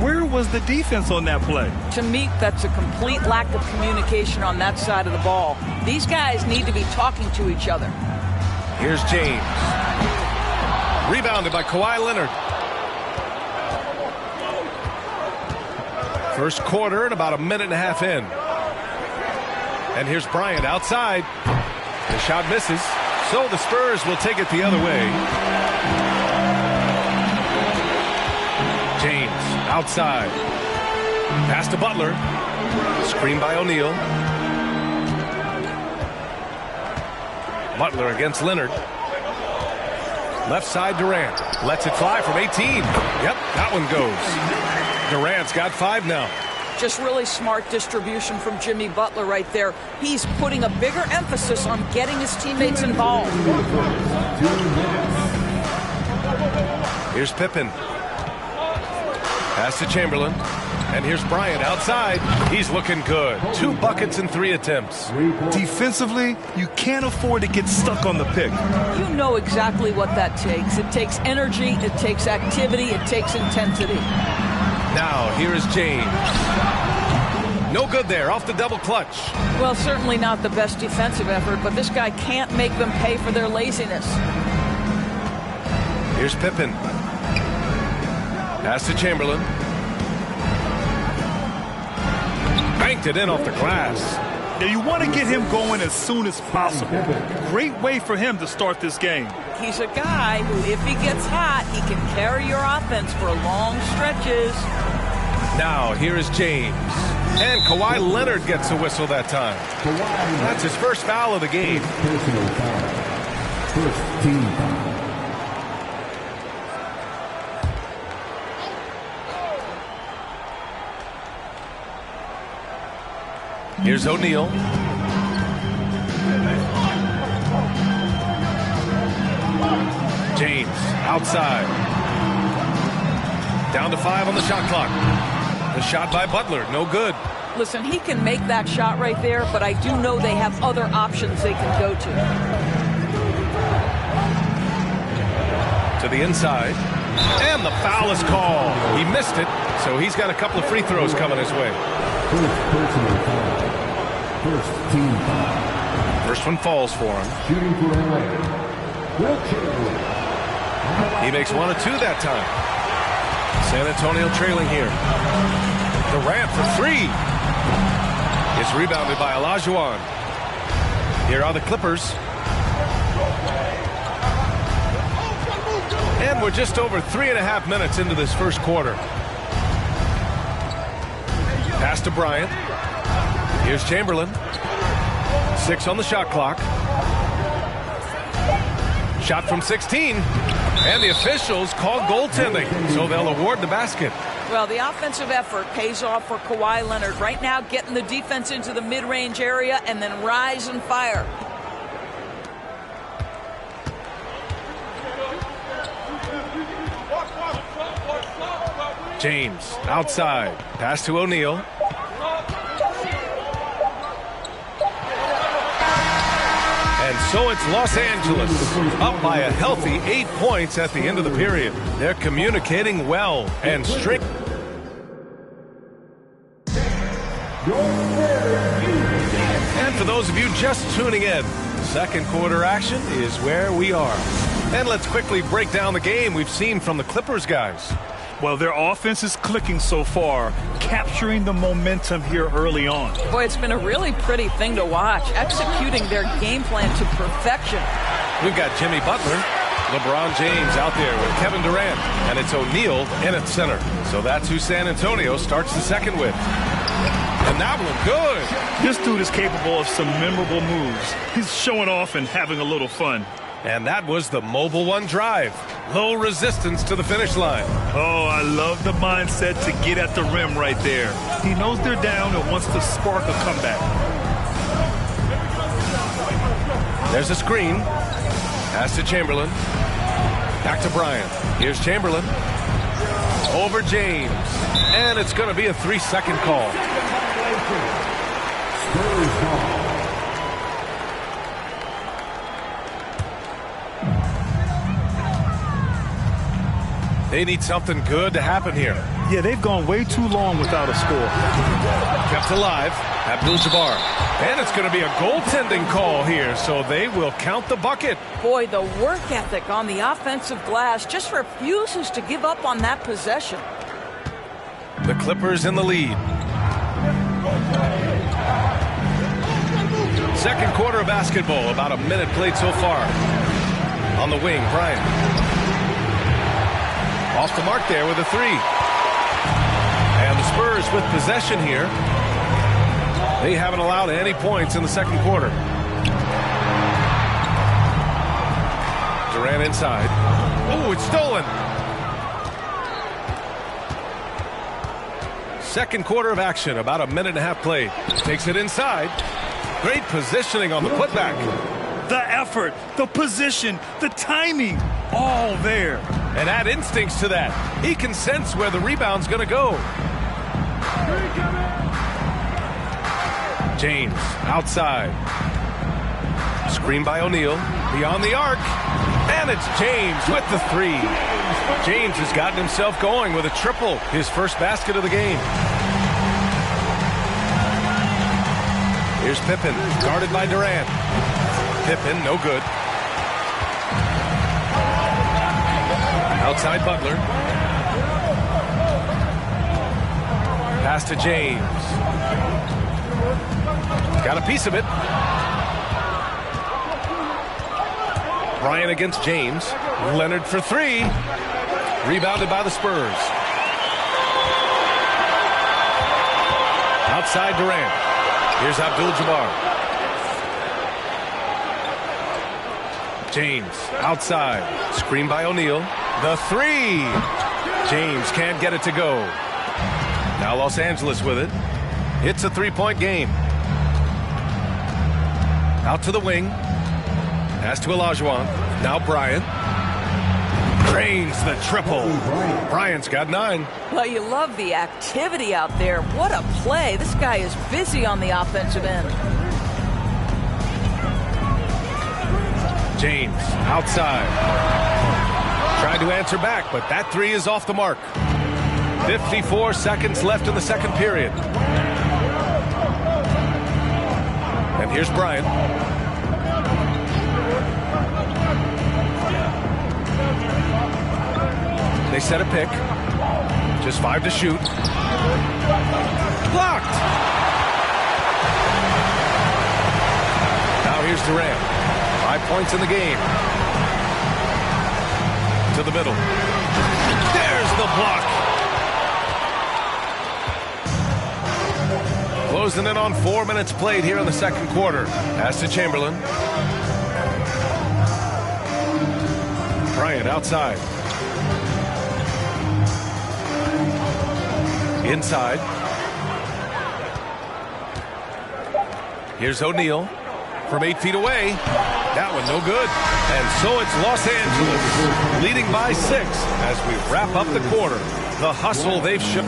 where was the defense on that play? To me, that's a complete lack of communication on that side of the ball. These guys need to be talking to each other. Here's James. Rebounded by Kawhi Leonard. First quarter and about a minute and a half in. And here's Bryant outside. The shot misses. So the Spurs will take it the other way. James outside. Pass to Butler. Screen by O'Neal. Butler against Leonard. Left side Durant. Lets it fly from 18. Yep, that one goes. Durant's got 5 now. Just really smart distribution from Jimmy Butler right there. He's putting a bigger emphasis on getting his teammates involved. Here's Pippen. Pass to Chamberlain. And here's Bryant outside. He's looking good. 2 buckets in 3 attempts. Defensively, you can't afford to get stuck on the pick. You know exactly what that takes. It takes energy, it takes activity, it takes intensity. Now, here is James. No good there, off the double clutch. Well, certainly not the best defensive effort, but this guy can't make them pay for their laziness. Here's Pippen. Pass to Chamberlain. Banked it in off the glass. Now you want to get him going as soon as possible. Great way for him to start this game. He's a guy who, if he gets hot, he can carry your offense for long stretches. Now, here is James. And Kawhi Leonard gets a whistle that time. That's his first foul of the game. Personal foul. First team foul. Here's O'Neal. James outside. Down to 5 on the shot clock. The shot by Butler, no good. Listen, he can make that shot right there, but I do know they have other options they can go to the inside. And the foul is called. He missed it, so he's got a couple of free throws coming his way. First personal foul. First team foul. First one falls for him. Shooting for LA. Will Chamberlain. He makes 1 of 2 that time. San Antonio trailing here. Durant for 3. It's rebounded by Olajuwon. Here are the Clippers. And we're just over 3.5 minutes into this first quarter. Pass to Bryant. Here's Chamberlain. 6 on the shot clock. Shot from 16. And the officials call goaltending, so they'll award the basket. Well, the offensive effort pays off for Kawhi Leonard. Right now, getting the defense into the mid-range area and then rise and fire. James outside. Pass to O'Neal. And so it's Los Angeles, up by a healthy 8 points at the end of the period. They're communicating well and strict. And for those of you just tuning in, second quarter action is where we are. And let's quickly break down the game we've seen from the Clippers guys. Well, their offense is clicking so far, capturing the momentum here early on. Boy, it's been a really pretty thing to watch, executing their game plan to perfection. We've got Jimmy Butler, LeBron James out there with Kevin Durant, and it's O'Neal in at center. So that's who San Antonio starts the second with. And that one good. This dude is capable of some memorable moves. He's showing off and having a little fun. And that was the Mobile One drive. Low resistance to the finish line. Oh, I love the mindset to get at the rim right there. He knows they're down and wants to spark a comeback. There's a screen. Pass to Chamberlain. Back to Bryant. Here's Chamberlain. Over James. And it's going to be a 3-second call. They need something good to happen here. Yeah, they've gone way too long without a score. Kept alive, Abdul-Jabbar. And it's going to be a goaltending call here, so they will count the bucket. Boy, the work ethic on the offensive glass just refuses to give up on that possession. The Clippers in the lead. Second quarter of basketball, about a minute played so far. On the wing, Bryant. Off the mark there with a 3. And the Spurs with possession here. They haven't allowed any points in the second quarter. Durant inside. Oh, it's stolen. second quarter of action, about a minute and a half played. Takes it inside. Great positioning on the putback. The effort, the position, the timing, all there. And add instincts to that. He can sense where the rebound's going to go. James, outside. Screen by O'Neal. Beyond the arc. And it's James with the three. James has gotten himself going with a triple. His first basket of the game. Here's Pippen, guarded by Durant. Pippen, no good. Outside Butler. Pass to James. Got a piece of it. Bryant against James. Leonard for three. Rebounded by the Spurs. Outside Durant. Here's Abdul-Jabbar. James outside. Screen by O'Neal. The three. James can't get it to go. Now Los Angeles with it. It's a three-point game. Out to the wing. Pass to Olajuwon. Now Bryant. Drains the triple. Bryant's got 9. Well, you love the activity out there. What a play. This guy is busy on the offensive end. James outside. Tried to answer back, but that three is off the mark. 54 seconds left in the second period. And here's Bryant. They set a pick. Just 5 to shoot. Blocked. Now here's Durant. 5 points in the game. To the middle. There's the block. Closing in on 4 minutes played here in the second quarter. Pass to Chamberlain. Bryant outside. Inside. Here's O'Neal from 8 feet away. That one no good. And so it's Los Angeles leading by 6 as we wrap up the quarter. The hustle they've shown.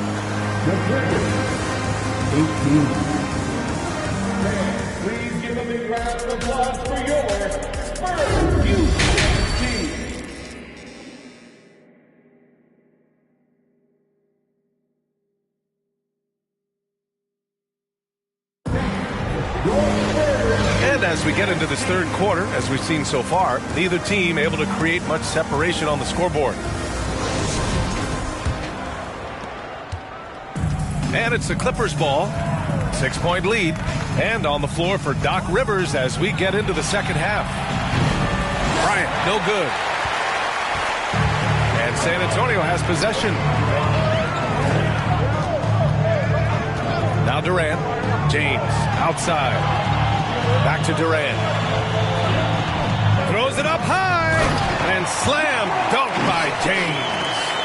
Please give a big round of applause for your Spurs U.S. team. And as we get into this third quarter, as we've seen so far, neither team able to create much separation on the scoreboard. And it's the Clippers ball. 6-point lead. And on the floor for Doc Rivers as we get into the second half. Bryant, no good. And San Antonio has possession. Now Durant. James outside. Back to Durant. Throws it up high. And slam dunk by James.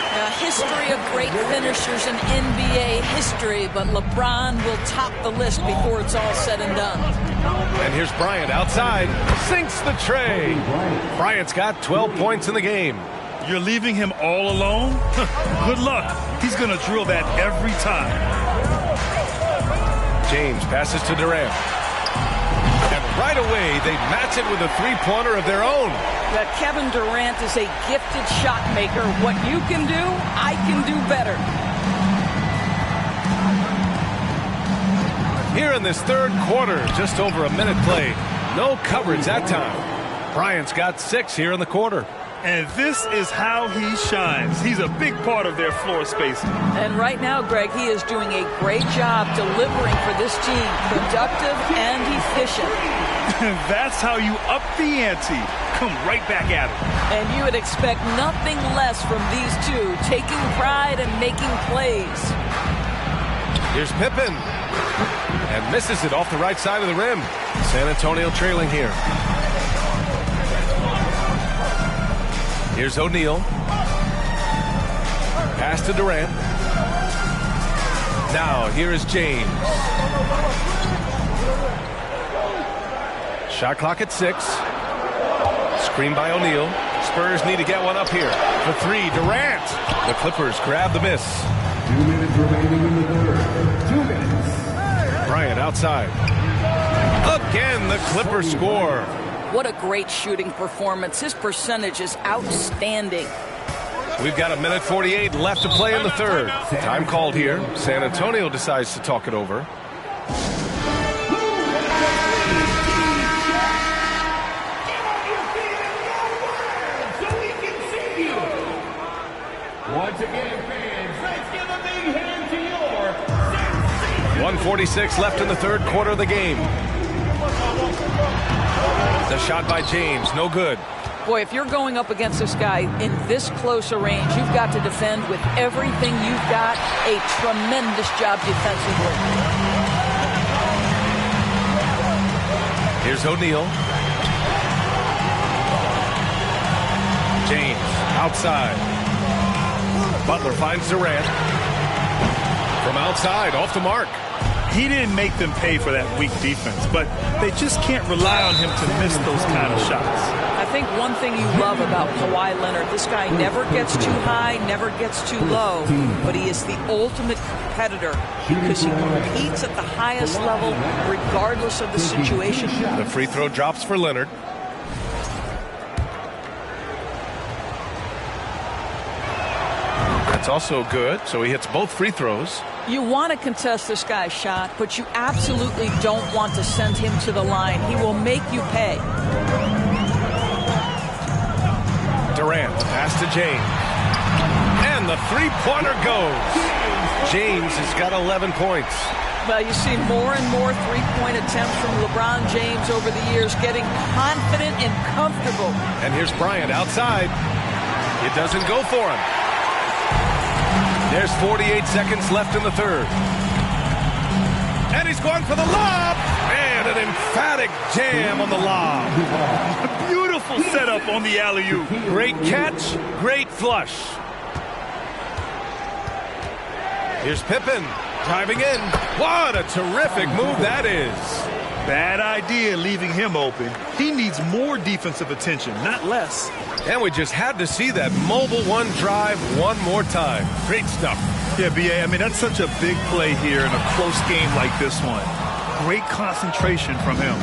A history of great finishers in NBA history, but LeBron will top the list before it's all said and done. And here's Bryant outside. Sinks the tray. Bryant's got 12 points in the game. You're leaving him all alone? Good luck. He's going to drill that every time. James passes to Durant. And right away, they match it with a three-pointer of their own. Kevin Durant is a gifted shot maker. What you can do, I can do better. Here in this third quarter, just over a minute played. No coverage that time. Bryant's got 6 here in the quarter. And this is how he shines. He's a big part of their floor spacing. And right now, Greg, he is doing a great job delivering for this team. Productive and efficient. That's how you up the ante. Come right back at it. And you would expect nothing less from these two, taking pride and making plays. Here's Pippen. And misses it off the right side of the rim. San Antonio trailing here. Here's O'Neal. Pass to Durant. Now, here is James. Shot clock at 6. Screen by O'Neal. Spurs need to get one up here. For 3, Durant. The Clippers grab the miss. 2 minutes remaining in the third. 2 minutes. Bryant outside. Again, the Clippers score. What a great shooting performance. His percentage is outstanding. We've got 1:48 left to play in the third. Time called here. San Antonio decides to talk it over. Once again, fans, let's give a big hand to your 1:46 left in the third quarter of the game. The shot by James, no good. Boy, if you're going up against this guy in this close a range, you've got to defend with everything you've got. A tremendous job defensively. Here's O'Neal. James outside. Butler finds Durant. From outside, off the mark. He didn't make them pay for that weak defense, but they just can't rely on him to miss those kind of shots. I think one thing you love about Kawhi Leonard, this guy never gets too high, never gets too low, but he is the ultimate competitor because he competes at the highest level regardless of the situation. The free throw drops for Leonard. That's also good, so he hits both free throws. You want to contest this guy's shot, but you absolutely don't want to send him to the line. He will make you pay. Durant, pass to James. And the three-pointer goes. James has got 11 points. Well, you see more and more three-point attempts from LeBron James over the years, getting confident and comfortable. And here's Bryant outside. It doesn't go for him. There's 48 seconds left in the third. And he's going for the lob. And an emphatic jam on the lob. A beautiful setup on the alley-oop. Great catch, great flush. Here's Pippen driving in. What a terrific move that is. Bad idea leaving him open. He needs more defensive attention, not less. And we just had to see that mobile one drive one more time. Great stuff. Yeah, B.A., I mean, that's such a big play here in a close game like this one. Great concentration from him.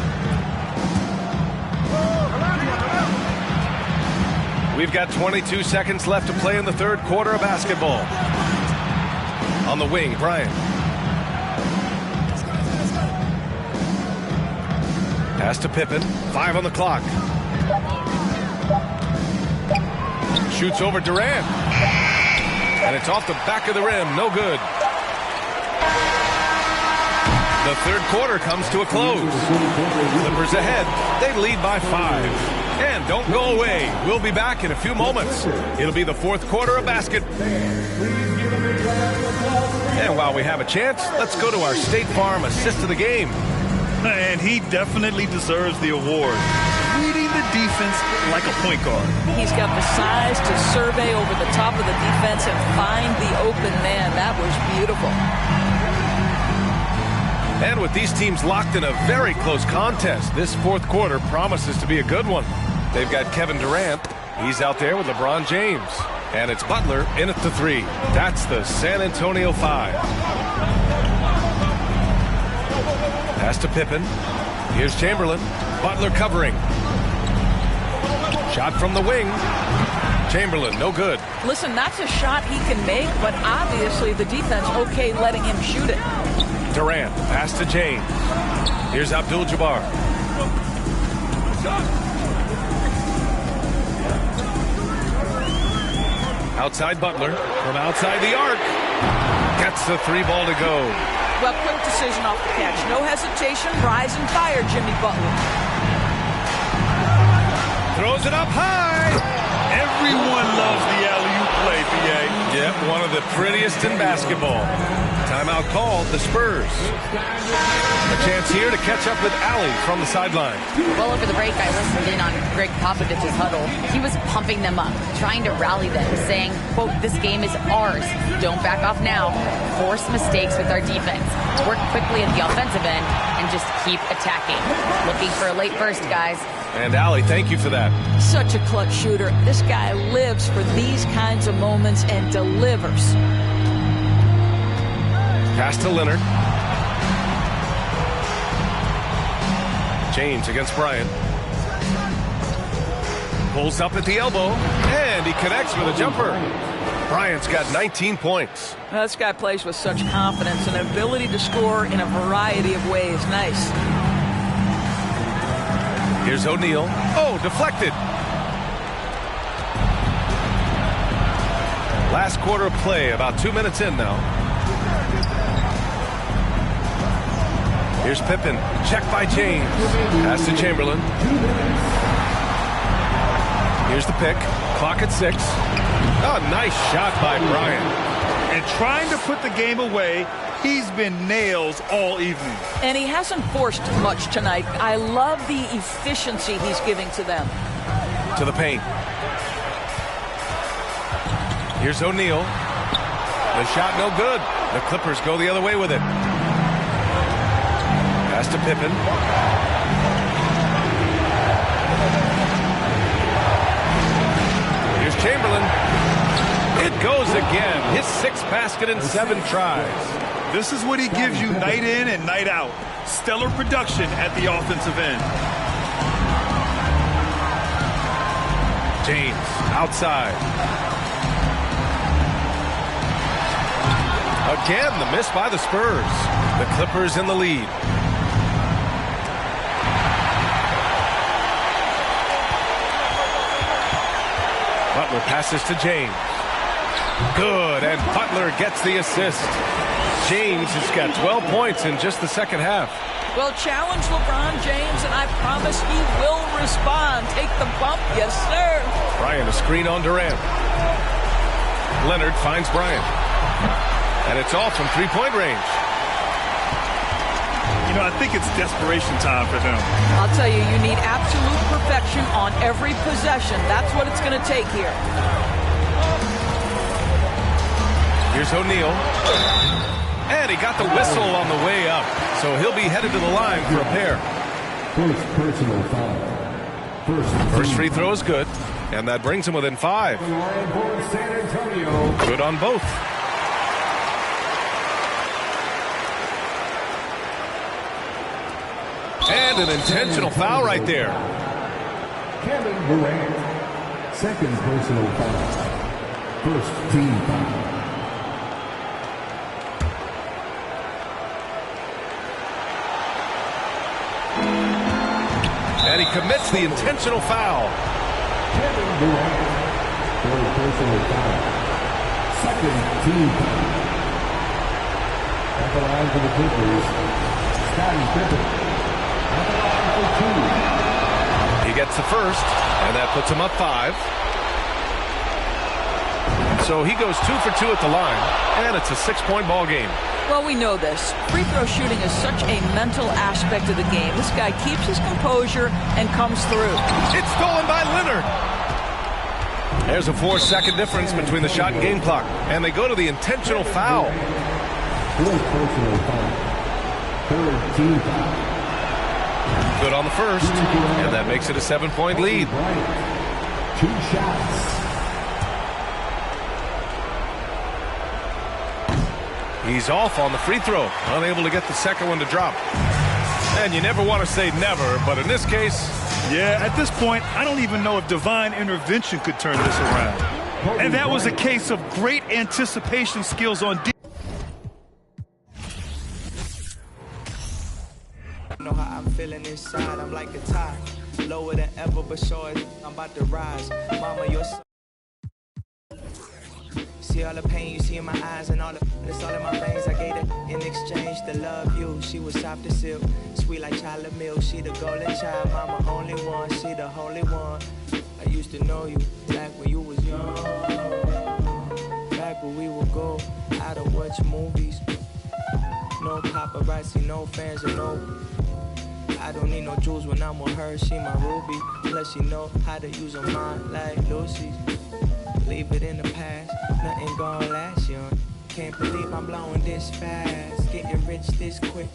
We've got 22 seconds left to play in the third quarter of basketball. On the wing, Bryant. Pass to Pippen. 5 on the clock. Shoots over Durant. And it's off the back of the rim. No good. The third quarter comes to a close. Clippers ahead. They lead by 5. And don't go away. We'll be back in a few moments. It'll be the fourth quarter of basketball. And while we have a chance, let's go to our State Farm assist of the game. And he definitely deserves the award. Reading the defense like a point guard. He's got the size to survey over the top of the defense and find the open man. That was beautiful. And with these teams locked in a very close contest, this fourth quarter promises to be a good one. They've got Kevin Durant. He's out there with LeBron James. And it's Butler in at the 3. That's the San Antonio 5. Pass to Pippen. Here's Chamberlain. Butler covering. Shot from the wing. Chamberlain, no good. Listen, that's a shot he can make, but obviously the defense okay letting him shoot it. Durant, pass to James. Here's Abdul-Jabbar. Outside Butler. From outside the arc. Gets the 3 ball to go. Well, quick decision off the catch. No hesitation. Rise and fire, Jimmy Butler. Throws it up high. Everyone loves the alley-oop play, B.A. Yep, one of the prettiest in basketball. Timeout called, the Spurs. A chance here to catch up with Allie from the sideline. Well, over the break, I listened in on Greg Popovich's huddle. He was pumping them up, trying to rally them, saying, quote, "This game is ours. Don't back off now. Force mistakes with our defense. Work quickly at the offensive end and just keep attacking. Looking for a late burst, guys." And Allie, thank you for that. Such a clutch shooter. This guy lives for these kinds of moments and delivers. Pass to Leonard. James against Bryant. Pulls up at the elbow, and he connects with a jumper. Bryant's got 19 points. This guy plays with such confidence and ability to score in a variety of ways. Nice. Here's O'Neal. Oh, deflected. Last quarter of play, about 2 minutes in now. Here's Pippen. Check by James. Pass to Chamberlain. Here's the pick. Clock at 6. Oh, nice shot by Bryant. And trying to put the game away, he's been nails all evening. And he hasn't forced much tonight. I love the efficiency he's giving to them. To the paint. Here's O'Neal. The shot no good. The Clippers go the other way with it. Pass to Pippen. Here's Chamberlain. It goes again. His 6th basket in 7 tries. This is what he gives you night in and night out. Stellar production at the offensive end. James outside. Again, the miss by the Spurs. The Clippers in the lead. Butler passes to James. Good, and Butler gets the assist. James has got 12 points in just the second half. Well, challenge LeBron James, and I promise he will respond. Take the bump, yes, sir. Bryant, a screen on Durant. Leonard finds Bryant. And it's off from three-point range. You know, I think it's desperation time for them. I'll tell you, you need absolute perfection on every possession. That's what it's going to take here. Here's O'Neal. And he got the whistle on the way up. So he'll be headed to the line for a pair. First personal foul. First free throw is good. And that brings him within 5. San Antonio. Good on both. And an intentional foul right there. Kevin Durant. Second personal foul. First team foul. And he commits the intentional foul. Kevin Durant. Third personal foul. Second team foul. At the line for the Clippers, Scottie Pippen. He gets the first, and that puts him up 5. So he goes 2 for 2 at the line, and it's a 6-point ball game. Well, we know this. Free throw shooting is such a mental aspect of the game. This guy keeps his composure and comes through. It's stolen by Leonard. There's a 4-second difference between the shot and game clock, and they go to the intentional foul. Fourth personal foul. Third team foul. Good on the first, and that makes it a 7-point lead. 2 shots. He's off on the free throw, unable to get the second one to drop. And you never want to say never, but in this case... Yeah, at this point, I don't even know if divine intervention could turn this around. And that was a case of great anticipation skills on defense. Know how I'm feeling inside, I'm like a tide. Lower than ever, but sure I'm about to rise. Mama, you're so... See all the pain you see in my eyes and all the it's all in my veins. I gave it in exchange to love you. She was soft as silk, sweet like chocolate milk. She the golden child, mama only one. She the holy one. I used to know you back when you was young. Back when watch movies. No paparazzi, no fans, and no. I don't need no jewels when I'm with her. She my ruby. Plus she know how to use her mind like Lucy. Leave it in the past. Nothing gonna last, young. Can't believe I'm blowing this fast. Getting rich this quick.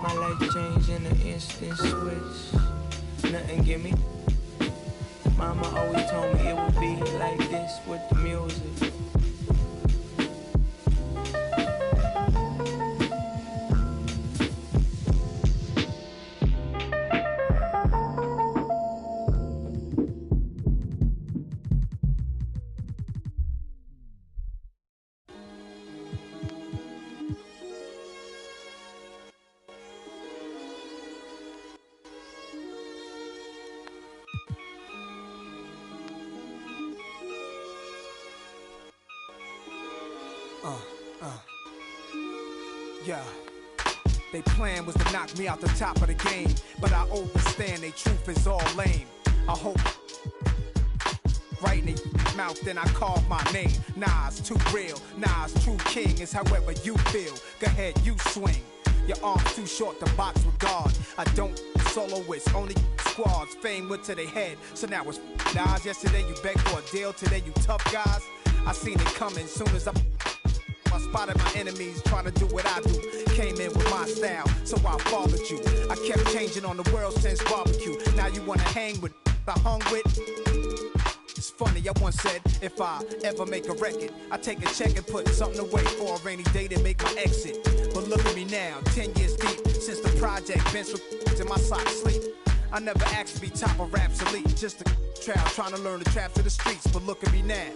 My life changed in an instant switch. Nothing give me. Mama always told me it would be like this with the music. Yeah. They plan was to knock me out the top of the game, but I overstand they truth is all lame. I hope right in their mouth, then I carve my name. Nas too real, Nas true king is however you feel. Go ahead, you swing. Your arms too short to box with God. I don't soloists, only squads. Fame went to their head, so now it's Nas. Yesterday you begged for a deal, today you tough guys. I seen it coming soon as I spotted my enemies trying to do what I do. Came in with my style, so I followed you. I kept changing on the world since barbecue. Now you wanna hang with I hung with. It's funny, I once said, if I ever make a record, I take a check and put something away for a rainy day to make my exit. But look at me now, 10 years deep, since the project bench with in my socks sleep. I never asked to be top of Rap's elite, just a trial trying to learn the traps of the streets. But look at me now.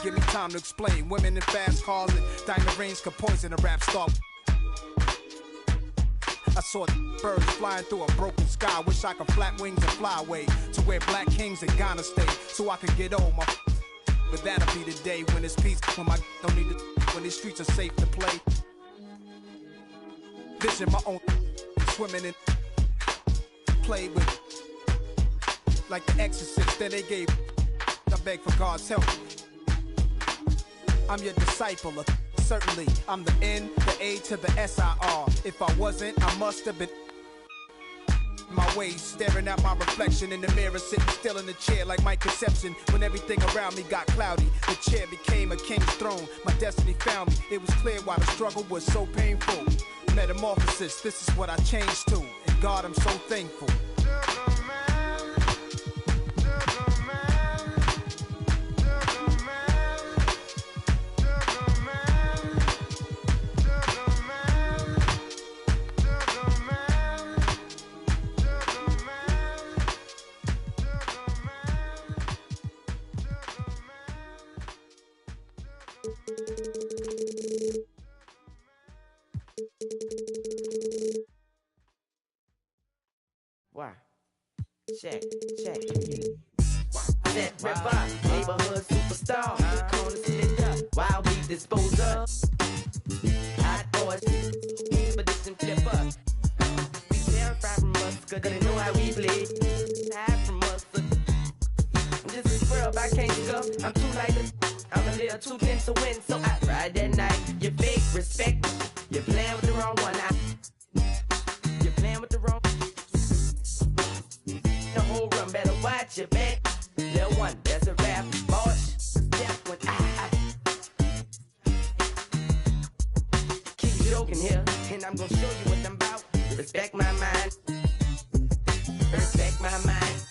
Give me time to explain. Women in fast cars and diamond rings could poison a rap star. I saw birds flying through a broken sky. Wish I could flap wings and fly away to where black kings in Ghana stay, so I could get old. But that'll be the day when it's peace, when my don't need to, when these streets are safe to play. Vision my own, swimming in, play with like the Exorcist. Then they gave. I beg for God's help. I'm your disciple, certainly. I'm the N, the A to the S-I-R. If I wasn't, I must have been my ways, staring at my reflection in the mirror, sitting still in the chair like my conception. When everything around me got cloudy, the chair became a king's throne. My destiny found me. It was clear why the struggle was so painful. Metamorphosis, this is what I changed to. And God, I'm so thankful. Why? Check. Set ripper, neighborhood superstar. Corner split up, while we dispose of. Hot boys, expedition flipper. We terrified from us, cause they know how we play. Hide from us, I'm just a squirrel, I can't scuff. I'm too light to, I'm a little too thin to win. So I ride that night, you fake respect. You're playing with the wrong one. You're playing with the wrong. The whole run, better watch your back. Little one, that's a rap. March, step when I keep joking here, and I'm gonna show you what I'm about. Respect my mind. Respect my mind.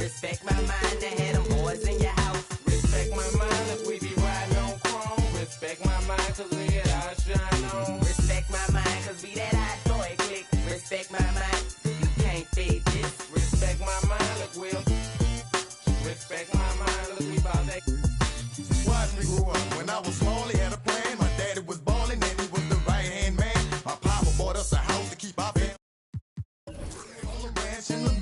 Respect my mind. They had them boys in your house. Respect my mind if we be riding on chrome. Respect my mind cause we get our shine on. Respect my mind cause we that hot boy click. Respect my mind. You can't fade this. Respect my mind, look Will. Respect my mind, look we bout that. Watch me grow up. When I was small, he had a plan. My daddy was ballin' and he was the right-hand man. My papa bought us a house to keep our family. All the ranch in the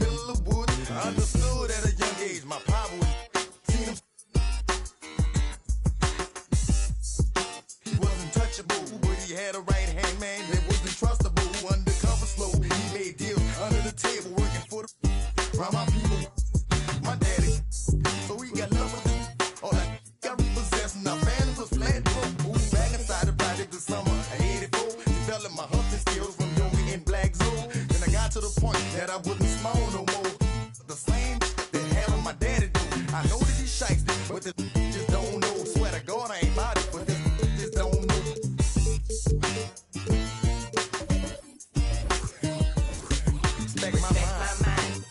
you had a right-hand man that wasn't trustable, undercover slow. He made deals under the table, working for the around my people, my daddy. So he got love for them. All that got repossessed, and our family was flat broke. Moved back inside the project this summer of '84. Developed my hunting skills from yoga in Black Zoo. Then I got to the point that I wasn't small no more. The same that having my daddy do. I know that he's shiesty, but the just don't know. Swear to God, I ain't about it, but this just don't know. Respect my mind.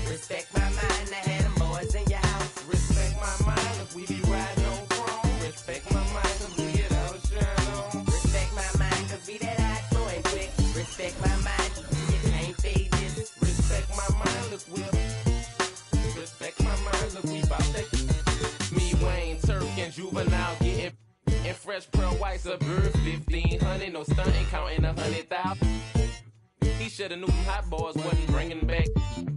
Respect my mind. I had them boys in your house. Respect my mind, if we be riding on chrome. Respect my mind, cause we get out of shine on. Respect my mind, cause we that hot boy quick. Respect my mind, you can't fade this. Respect my mind, look we'll. Respect my mind, look we bout that. Me, Wayne, Turk, and Juvenile getting. And fresh pearl whites a bird 1,500. No stunting, counting 100,000. He shoulda knew them hot boys wasn't bringing back.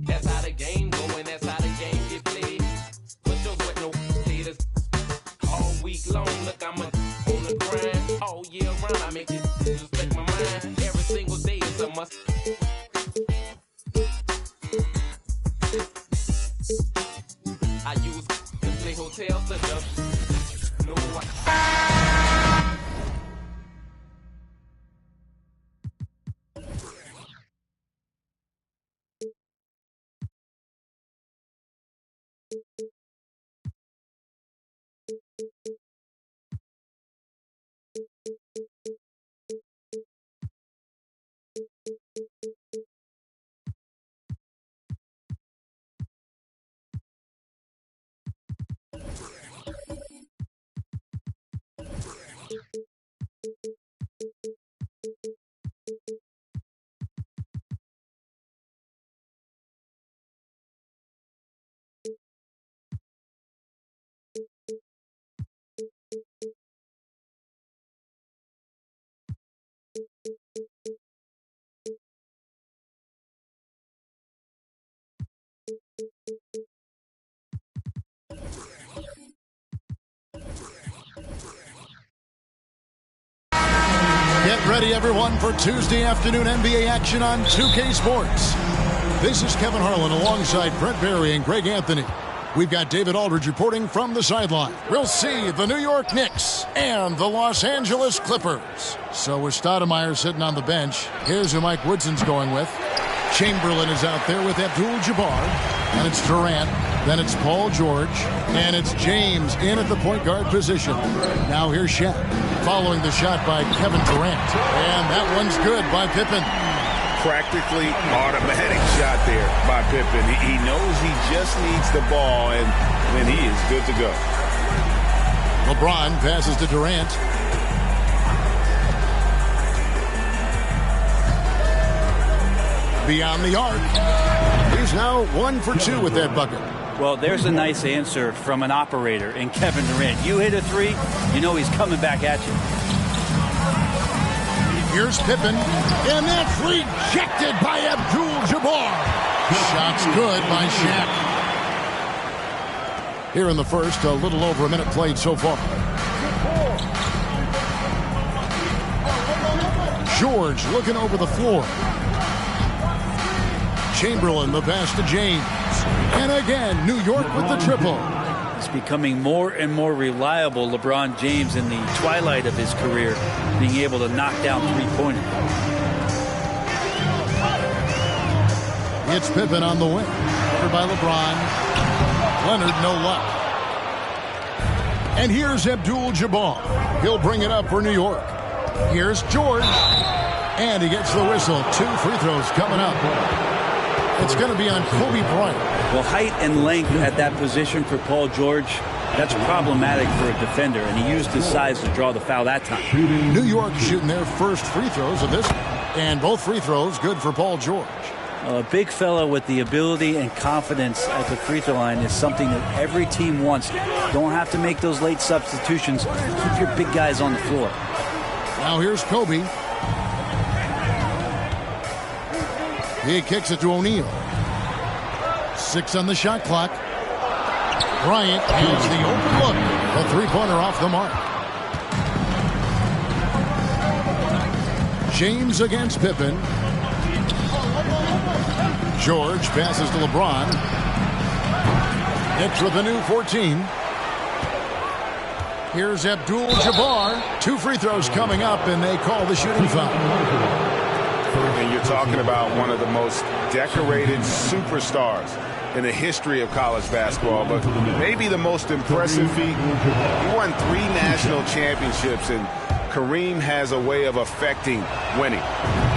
That's how the game going, that's how the game get played. Put your sweat, no haters. All week long, look, I'm on the grind. All year round, I make it respect my mind. Every single day is a must. I use to play hotels to just know Get ready, everyone, for Tuesday afternoon NBA action on 2K Sports. This is Kevin Harlan alongside Brent Barry and Greg Anthony. We've got David Aldridge reporting from the sideline. We'll see the New York Knicks and the Los Angeles Clippers. So with Stoudemire sitting on the bench, here's who Mike Woodson's going with. Chamberlain is out there with Abdul-Jabbar. And it's Durant. Then it's Paul George. And it's James in at the point guard position. Now here's Shaq, following the shot by Kevin Durant. And that one's good by Pippen. Practically automatic shot there by Pippen. He knows he just needs the ball, and then he is good to go. LeBron passes to Durant. Beyond the arc. He's now 1 for 2 with that bucket. Well, there's a nice answer from an operator in Kevin Durant. You hit a three, you know he's coming back at you. Here's Pippen, and that's rejected by Abdul-Jabbar. Shot's good by Shaq. Here in the first, a little over a minute played so far. George looking over the floor. Chamberlain, the pass to James. And again, New York with the triple. He's becoming more and more reliable, LeBron James, in the twilight of his career, being able to knock down three-pointers. It's Pippen on the wing. Covered by LeBron. Leonard, no luck. And here's Abdul-Jabbar. He'll bring it up for New York. Here's George. And he gets the whistle. 2 free throws coming up. It's going to be on Kobe Bryant. Well, height and length at that position for Paul George, that's problematic for a defender, and he used his size to draw the foul that time. New York shooting their first free throws of this, and both free throws good for Paul George. A big fella with the ability and confidence at the free throw line is something that every team wants. Don't have to make those late substitutions. Keep your big guys on the floor. Now here's Kobe. He kicks it to O'Neal. 6 on the shot clock. Bryant has the open look. A three-pointer off the mark. James against Pippen. George passes to LeBron. Knicks with a new 14. Here's Abdul-Jabbar. 2 free throws coming up, and they call the shooting foul. And you're talking about one of the most decorated superstars in the history of college basketball, but maybe the most impressive feat. He won 3 national championships, and Kareem has a way of affecting winning.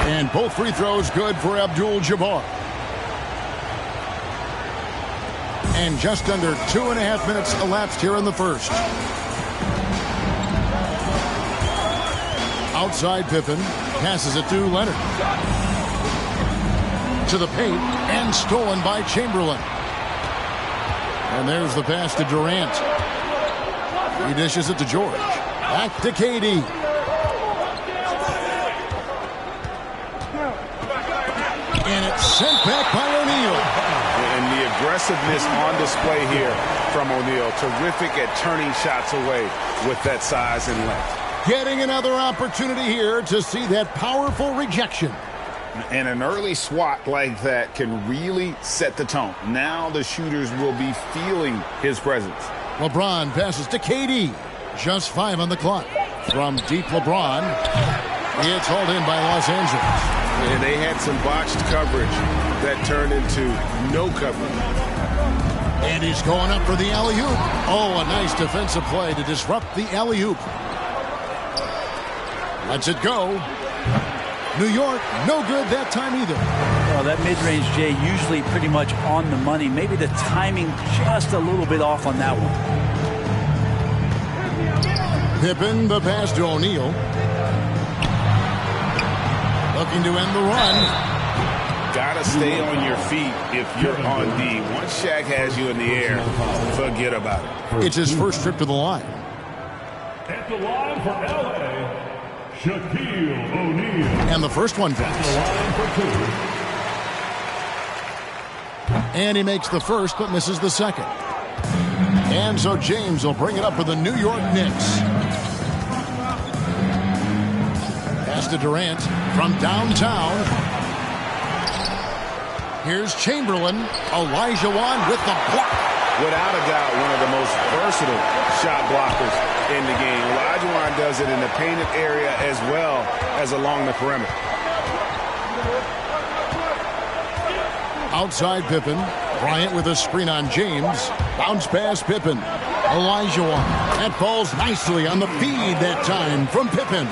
And both free throws good for Abdul-Jabbar. And just under 2.5 minutes elapsed here in the first. Outside Pippen, passes it to Leonard. To the paint, and stolen by Chamberlain. And there's the pass to Durant. He dishes it to George. Back to KD. And it's sent back by O'Neal. And the aggressiveness on display here from O'Neal. Terrific at turning shots away with that size and length. Getting another opportunity here to see that powerful rejection. And an early swat like that can really set the tone. Now the shooters will be feeling his presence. LeBron passes to KD. Just 5 on the clock. From deep LeBron. It's hauled in by Los Angeles. And they had some botched coverage that turned into no coverage. And he's going up for the alley-oop. Oh, a nice defensive play to disrupt the alley-oop. Lets it go. New York, no good that time either. Well, that mid-range, Jay, usually pretty much on the money. Maybe the timing just a little bit off on that one. Pippen, the pass to O'Neal. Looking to end the run. Gotta stay on your feet if you're on D. Once Shaq has you in the air, forget about it. It's his first trip to the line. At the line for LA, Shaquille O'Neal. And the first one drops. And he makes the first but misses the second. And so James will bring it up for the New York Knicks. Pass to Durant from downtown. Here's Chamberlain. Olajuwon with the block. Without a doubt, one of the most versatile shot blockers in the game. Olajuwon does it in the painted area as well as along the perimeter. Outside Pippen. Bryant with a screen on James. Bounce pass Pippen. Olajuwon. That falls nicely on the feed that time from Pippen.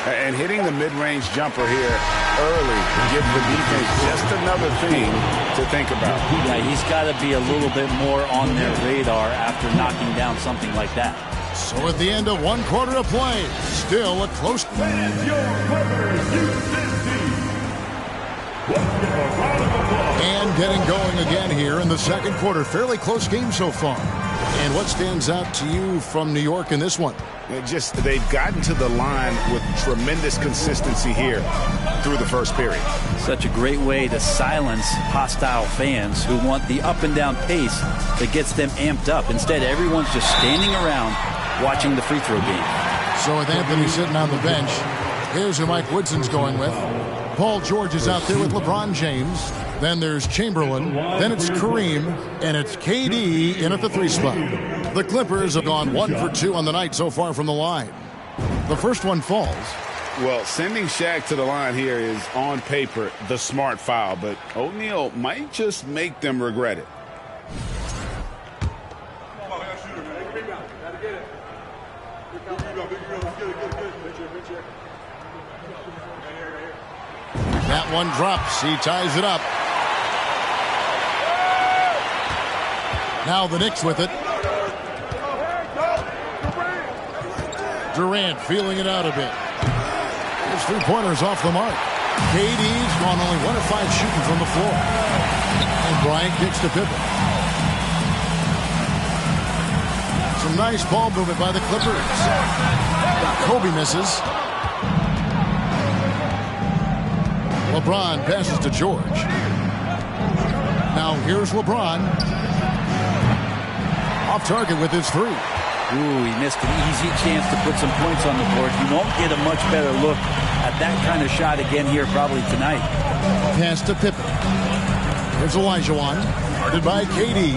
And hitting the mid-range jumper here early gives the defense just another thing to think about. Yeah, he's got to be a little bit more on their radar after knocking down something like that. So at the end of 1 quarter of play, still a close. And getting going again here in the second quarter. Fairly close game so far. And what stands out to you from New York in this one? They've gotten to the line with tremendous consistency here through the first period. Such a great way to silence hostile fans who want the up and down pace that gets them amped up. Instead, everyone's just standing around watching the free throw game. So with Anthony sitting on the bench, here's who Mike Woodson's going with. Paul George is out there with LeBron James. Then there's Chamberlain. Then it's Kareem. And it's KD in at the 3 spot. The Clippers have gone 1 for 2 on the night so far from the line. The first one falls. Well, sending Shaq to the line here is on paper the smart foul, but O'Neal might just make them regret it. That one drops. He ties it up. Now the Knicks with it. Durant feeling it out a bit. His 3-pointers off the mark. KD's gone only 1 of 5 shooting from the floor. And Bryant kicks to Pippen. Some nice ball movement by the Clippers. Kobe misses. LeBron passes to George. Now here's LeBron. Off target with his 3. Ooh, he missed an easy chance to put some points on the board. You won't get a much better look at have that kind of shot again here probably tonight. Pass to Pippen. Here's Olajuwon. Guarded by KD.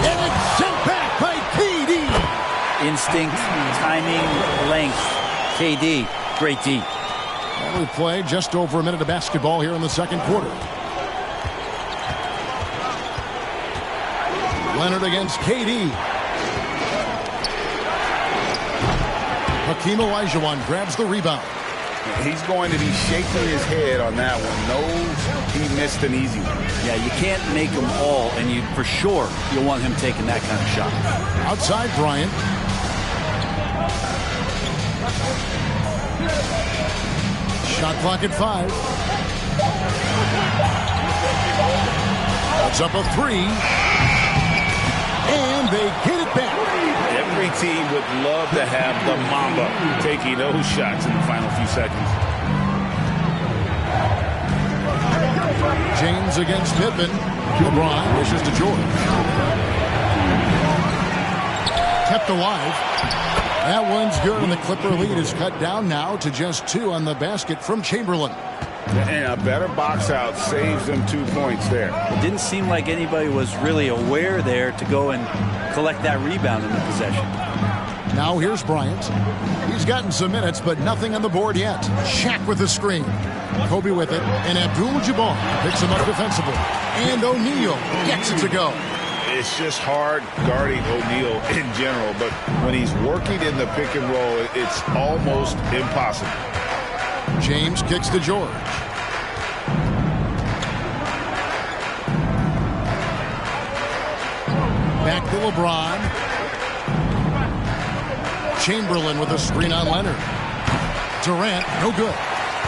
And it's sent back by KD. Instinct, timing, length. KD, great D. And we play just over a minute of basketball here in the second quarter. Leonard against KD. Hakeem Olajuwon grabs the rebound. He's going to be shaking his head on that one. Knows he missed an easy one. Yeah, you can't make them all, and you for sure you'll want him taking that kind of shot. Outside Bryant. Shot clock at 5. That's up a 3. And they get it back. Every team would love to have the Mamba taking those shots in the final few seconds. James against Pippen. LeBron wishes to George. Kept alive. That one's good, and the Clipper lead is cut down now to just 2 on the basket from Chamberlain. And a better box out saves them 2 points there. It didn't seem like anybody was really aware there to go and collect that rebound in the possession. Now here's Bryant. He's gotten some minutes, but nothing on the board yet. Shaq with the screen. Kobe with it, and Abdul-Jabbar picks him up defensively. And O'Neal gets it to go. It's just hard guarding O'Neal in general, but when he's working in the pick and roll, it's almost impossible. James kicks to George. Back to LeBron. Chamberlain with a screen on Leonard. Durant, no good.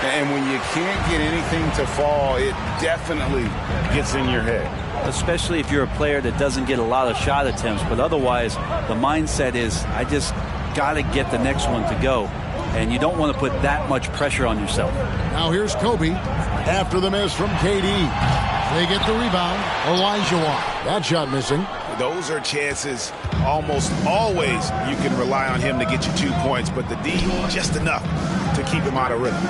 And when you can't get anything to fall, it definitely gets in your head. Especially if you're a player that doesn't get a lot of shot attempts, but otherwise the mindset is, I just got to get the next one to go. And you don't want to put that much pressure on yourself. Now here's Kobe after the miss from KD. They get the rebound. Olajuwon. That shot missing. Those are chances almost always you can rely on him to get you 2 points, but the D just enough to keep him out of rhythm.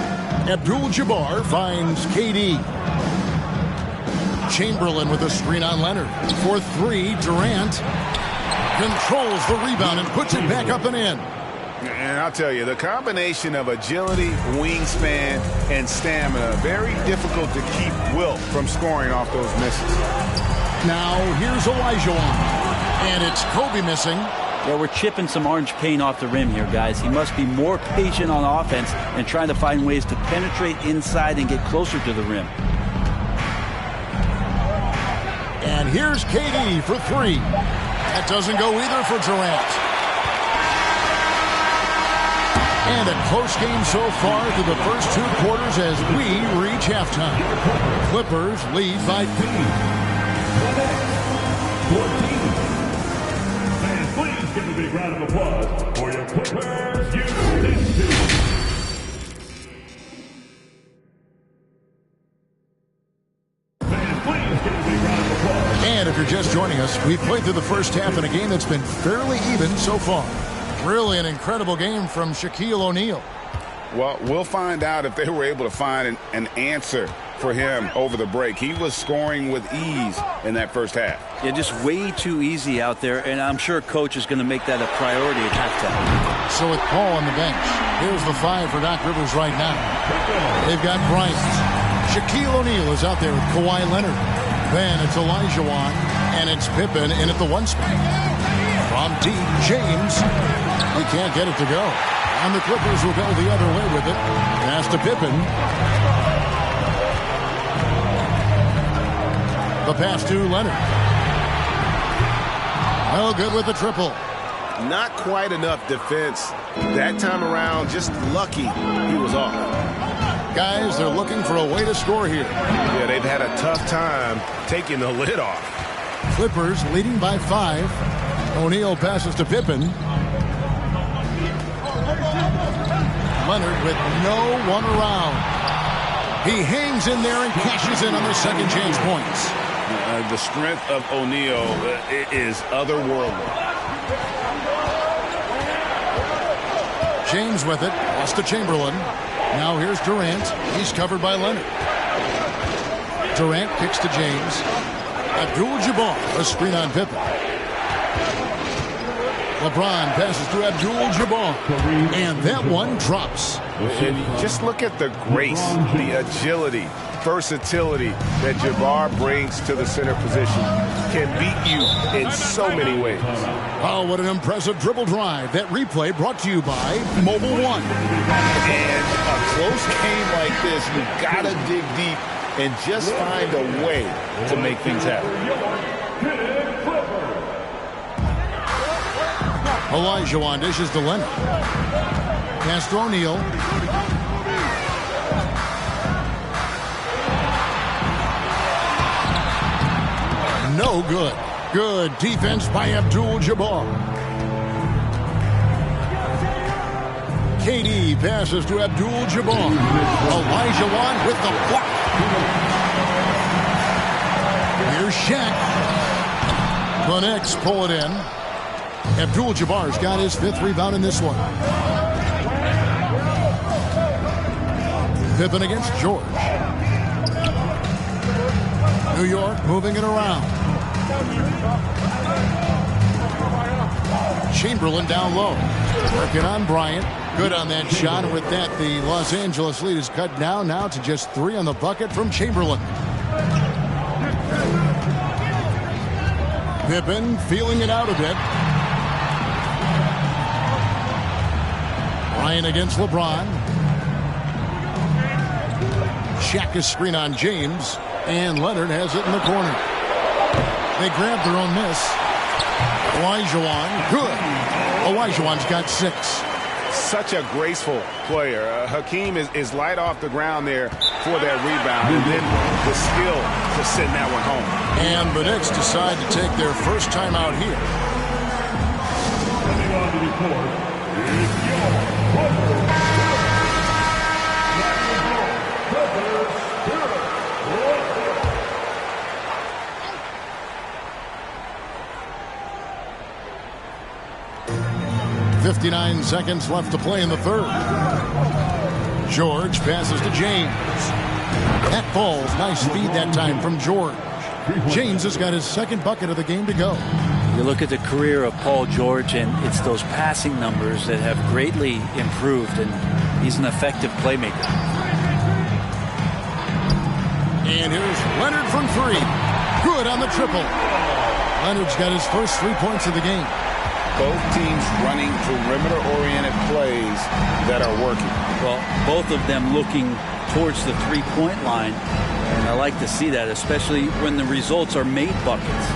Abdul-Jabbar finds KD. Chamberlain with a screen on Leonard. For 3, Durant controls the rebound and puts it back up and in. And I'll tell you, the combination of agility, wingspan, and stamina, very difficult to keep Wilt from scoring off those misses. Now here's Olajuwon. And it's Kobe missing. Well, we're chipping some orange paint off the rim here, guys. He must be more patient on offense and trying to find ways to penetrate inside and get closer to the rim. And here's KD for 3. That doesn't go either for Durant. And a close game so far through the first 2 quarters as we reach halftime. Clippers lead by 3. 14. Fans, please give a big round of applause for your Clippers Houston. And if you're just joining us, we've played through the first half in a game that's been fairly even so far. Really an incredible game from Shaquille O'Neal. Well, we'll find out if they were able to find an answer for him over the break. He was scoring with ease in that first half. Yeah, just way too easy out there, and I'm sure Coach is going to make that a priority at halftime. So with Paul on the bench, here's the 5 for Doc Rivers right now. They've got Bryant. Shaquille O'Neal is out there with Kawhi Leonard. Then it's Olajuwon, and it's Pippen in at the 1 spot. From deep, James. He can't get it to go. And the Clippers will go the other way with it. Pass to Pippen. The pass to Leonard. Well, good with the triple. Not quite enough defense that time around. Just lucky he was off. Guys, they're looking for a way to score here. Yeah, they've had a tough time taking the lid off. Clippers leading by 5. O'Neal passes to Pippen. Leonard with no one around. He hangs in there and cashes in on the second chance points. The strength of O'Neal is otherworldly. James with it. Lost to Chamberlain. Now here's Durant. He's covered by Leonard. Durant kicks to James. Abdul-Jabbar. A screen on Pippen. LeBron passes to Abdul-Jabbar. And that one drops. And just look at the grace, the agility, versatility that Jabbar brings to the center position. Can beat you in so many ways. Oh, what an impressive dribble drive. That replay brought to you by Mobile One. And a close game like this, you've got to dig deep and just find a way to make things happen. Olajuwon dishes to Leonard. Pass to O'Neal. No good. Good defense by Abdul-Jabbar. KD passes to Abdul-Jabbar. Olajuwon with the block. Here's Shaq. The Knicks pull it in. Abdul-Jabbar's got his 5th rebound in this one. Pippen against George. New York moving it around. Chamberlain down low. Working on Bryant. Good on that shot. And with that, the Los Angeles lead is cut down now to just 3 on the bucket from Chamberlain. Pippen feeling it out a bit. Bryant against LeBron. Shaq is screen on James. And Leonard has it in the corner. They grabbed their own miss. Olajuwon, good. Olajuwon's got 6. Such a graceful player. Hakeem is light off the ground there for that rebound. And then the skill to send that one home. And the Knicks decide to take their first time out here. Coming on to the court is your 59 seconds left to play in the third. George passes to James. That falls. Nice speed that time from George. James has got his 2nd bucket of the game to go. You look at the career of Paul George, and it's those passing numbers that have greatly improved, and he's an effective playmaker. And here's Leonard from 3. Good on the triple. Leonard's got his first 3 points of the game. Both teams running perimeter-oriented plays that are working. Well, both of them looking towards the three-point line, and I like to see that, especially when the results are made buckets.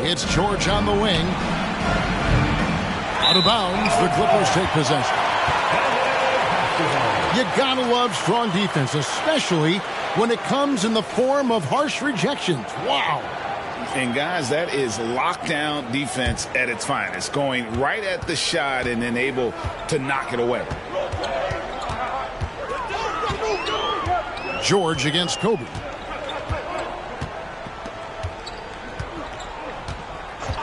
It's George on the wing. Out of bounds, the Clippers take possession. You gotta love strong defense, especially when it comes in the form of harsh rejections. Wow. And guys, that is lockdown defense at its finest, going right at the shot and then able to knock it away. George against Kobe.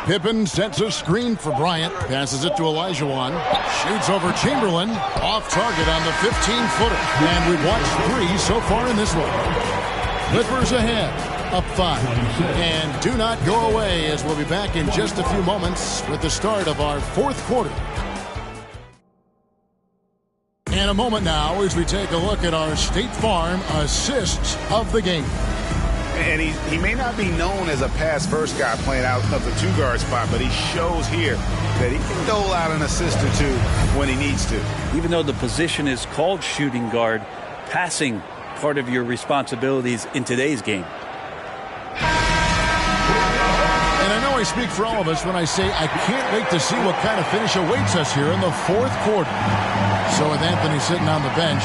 Pippen sets a screen for Bryant, passes it to Olajuwon, shoots over Chamberlain, off target on the 15-footer. And we've watched 3 so far in this one. Clippers ahead. Up 5. And do not go away, as we'll be back in just a few moments with the start of our 4th quarter. And a moment now as we take a look at our State Farm assists of the game. And he may not be known as a pass-first guy playing out of the 2-guard spot, but he shows here that he can dole out an assist or 2 when he needs to. Even though the position is called shooting guard, passing part of your responsibilities in today's game. And I know I speak for all of us when I say I can't wait to see what kind of finish awaits us here in the 4th quarter. So with Anthony sitting on the bench,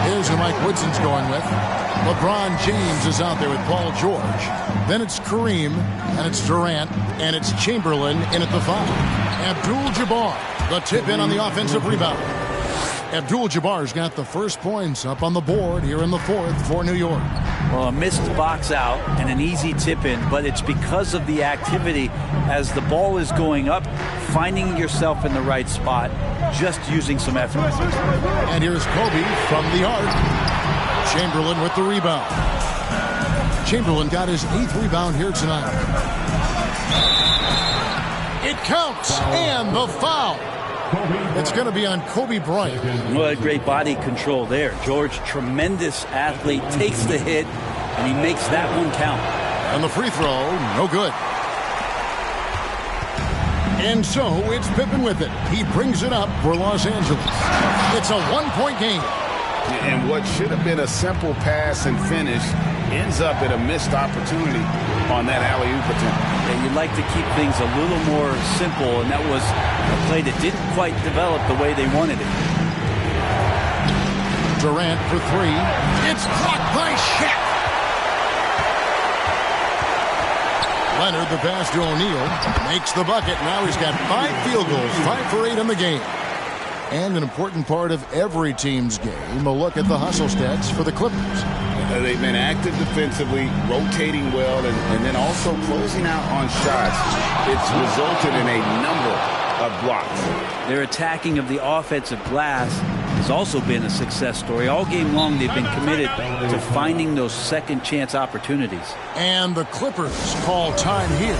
here's who Mike Woodson's going with. LeBron James is out there with Paul George. Then it's Kareem, and it's Durant, and it's Chamberlain in at the 5. Abdul-Jabbar, the tip in on the offensive rebound. Abdul-Jabbar's got the first points up on the board here in the fourth for New York. Well, a missed box out and an easy tip in, but it's because of the activity as the ball is going up, finding yourself in the right spot, just using some effort. And here's Kobe from the arc. Chamberlain with the rebound. Chamberlain got his 8th rebound here tonight. It counts, and the foul. It's going to be on Kobe Bryant. What great body control there. George, tremendous athlete, takes the hit, and he makes that one count. And the free throw, no good. And so it's Pippen with it. He brings it up for Los Angeles. It's a 1-point game. And what should have been a simple pass and finish ends up at a missed opportunity on that alley-oop attempt. Yeah, you'd like to keep things a little more simple, and that was a play that didn't quite develop the way they wanted it. Durant for 3. It's blocked by Shaq. Leonard, the pass to O'Neal, makes the bucket. Now he's got 5 field goals, 5 for 8 in the game. And an important part of every team's game, a look at the hustle stats for the Clippers. They've been active defensively, rotating well, and then also closing out on shots. It's resulted in a number of blocks. Their attacking of the offensive glass has also been a success story. All game long, they've been committed to finding those second chance opportunities. And the Clippers call time here.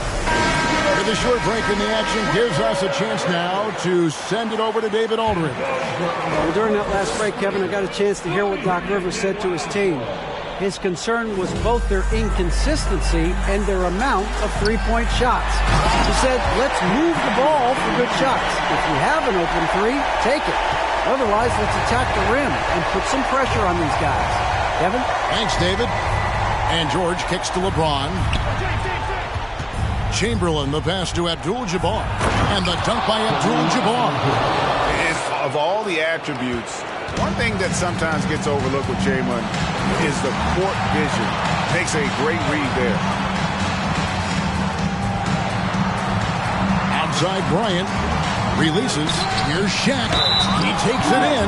With a short break in the action, gives us a chance now to send it over to David Aldridge. Well, during that last break, Kevin, I got a chance to hear what Doc Rivers said to his team. His concern was both their inconsistency and their amount of three-point shots. He said, let's move the ball for good shots. If you have an open 3, take it. Otherwise, let's attack the rim and put some pressure on these guys. Kevin? Thanks, David. And George kicks to LeBron. Chamberlain, the pass to Abdul-Jabbar. And the dunk by Abdul-Jabbar. And of all the attributes, one thing that sometimes gets overlooked with Chamberlain is the court vision. Makes a great read there. Outside Bryant. Releases. Here's Shaq. He takes it in.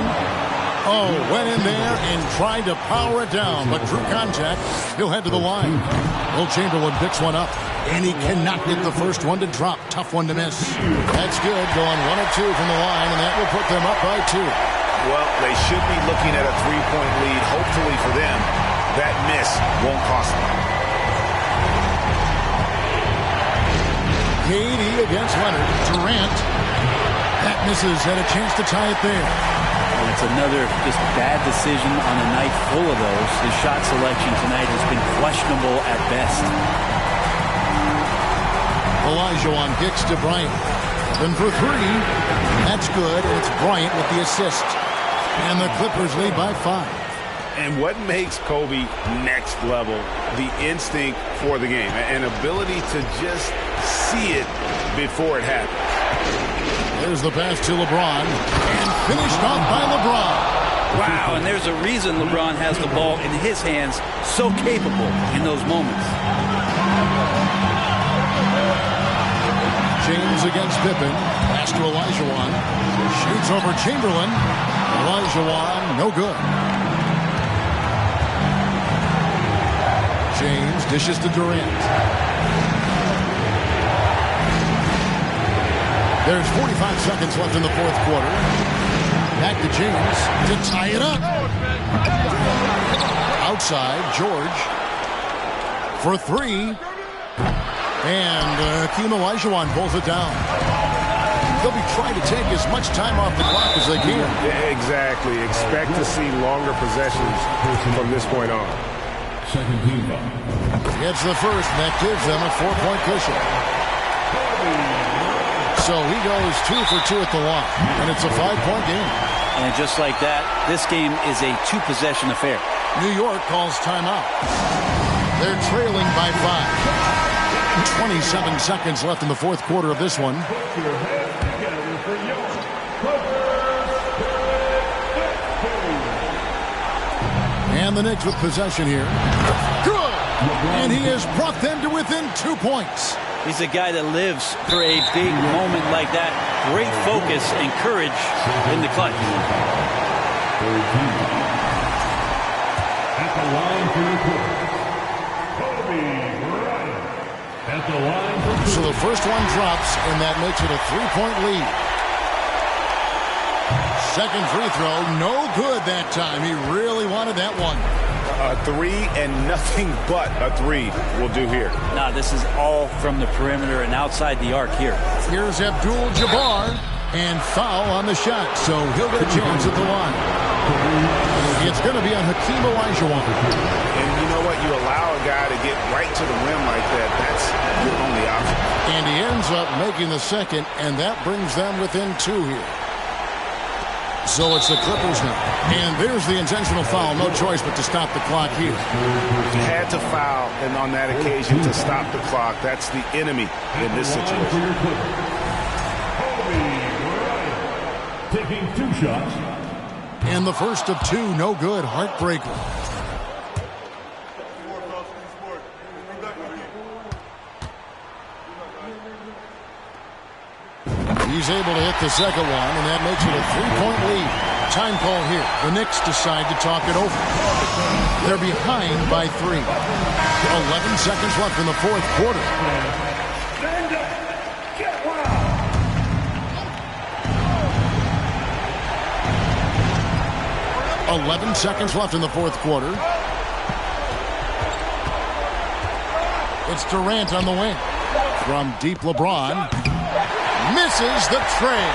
Oh, went in there and tried to power it down, but drew contact. He'll head to the line. Will Chamberlain picks one up, and he cannot get the first one to drop. Tough one to miss. That's good. Going 1 of 2 from the line, and that will put them up by 2. Well, they should be looking at a 3-point lead. Hopefully for them, that miss won't cost them. KD against Leonard. Durant. That misses. Had a chance to tie it there. And it's another just bad decision on a night full of those. His shot selection tonight has been questionable at best. Olajuwon kicks to Bryant. Then for 3. That's good. And it's Bryant with the assist. And the Clippers lead by 5. And what makes Kobe next level, the instinct for the game, an ability to just see it before it happens. There's the pass to LeBron, and finished off by LeBron. Wow, and there's a reason LeBron has the ball in his hands, so capable in those moments. James against Pippen, pass to Olajuwon, shoots over Chamberlain. Olajuwon, no good. James dishes to Durant. There's 45 seconds left in the fourth quarter. Back to James to tie it up. Outside, George for 3. And Hakeem Olajuwon pulls it down. They'll be trying to take as much time off the clock as they can. Yeah, exactly. Expect to see longer possessions from this point on. Gets the first, and that gives them a 4-point cushion. So he goes 2 for 2 at the line, and it's a 5-point game. And just like that, this game is a 2-possession affair. New York calls timeout. They're trailing by 5. 27 seconds left in the fourth quarter of this one. And the Knicks with possession here. Good! And he has brought them to within 2 points. He's a guy that lives for a big moment like that. Great focus and courage in the clutch. At the line for your quarter, Kobe Bryant. At the line for So the first one drops, and that makes it a 3-point lead. Second free throw, no good that time. He really wanted that one. A three and nothing but a three will do here. Now this is all from the perimeter and outside the arc here. Here's Abdul-Jabbar, and foul on the shot, so he'll get a chance at the line. It's going to be on Hakeem Olajuwon. And you know what? You allow a guy to get right to the rim like that. That's your only option. And he ends up making the second, and that brings them within 2 here. So it's the Clippers now. And there's the intentional foul. No choice but to stop the clock here. You had to foul, and on that occasion to stop the clock. That's the enemy in this situation. Taking 2 shots. And the first of 2, no good. Heartbreaker. He's able to hit the second one, and that makes it a 3-point lead. Time call here. The Knicks decide to talk it over. They're behind by 3. 11 seconds left in the fourth quarter. 11 seconds left in the fourth quarter. It's Durant on the wing. From deep, LeBron misses the tray.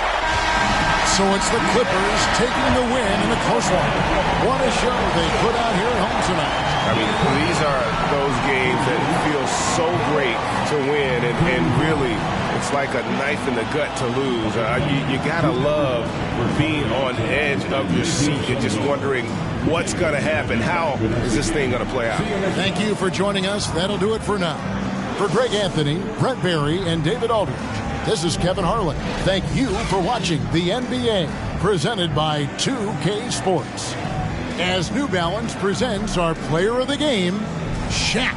So it's the Clippers taking the win in a close one. What a show they put out here at home tonight. I mean, these are those games that feel so great to win, and really, it's like a knife in the gut to lose. You gotta love being on edge of your seat and just wondering what's gonna happen. How is this thing gonna play out? Thank you for joining us. That'll do it for now. For Greg Anthony, Brett Barry, and David Aldridge, this is Kevin Harlan. Thank you for watching the NBA, presented by 2K Sports. As New Balance presents our player of the game, Shaq.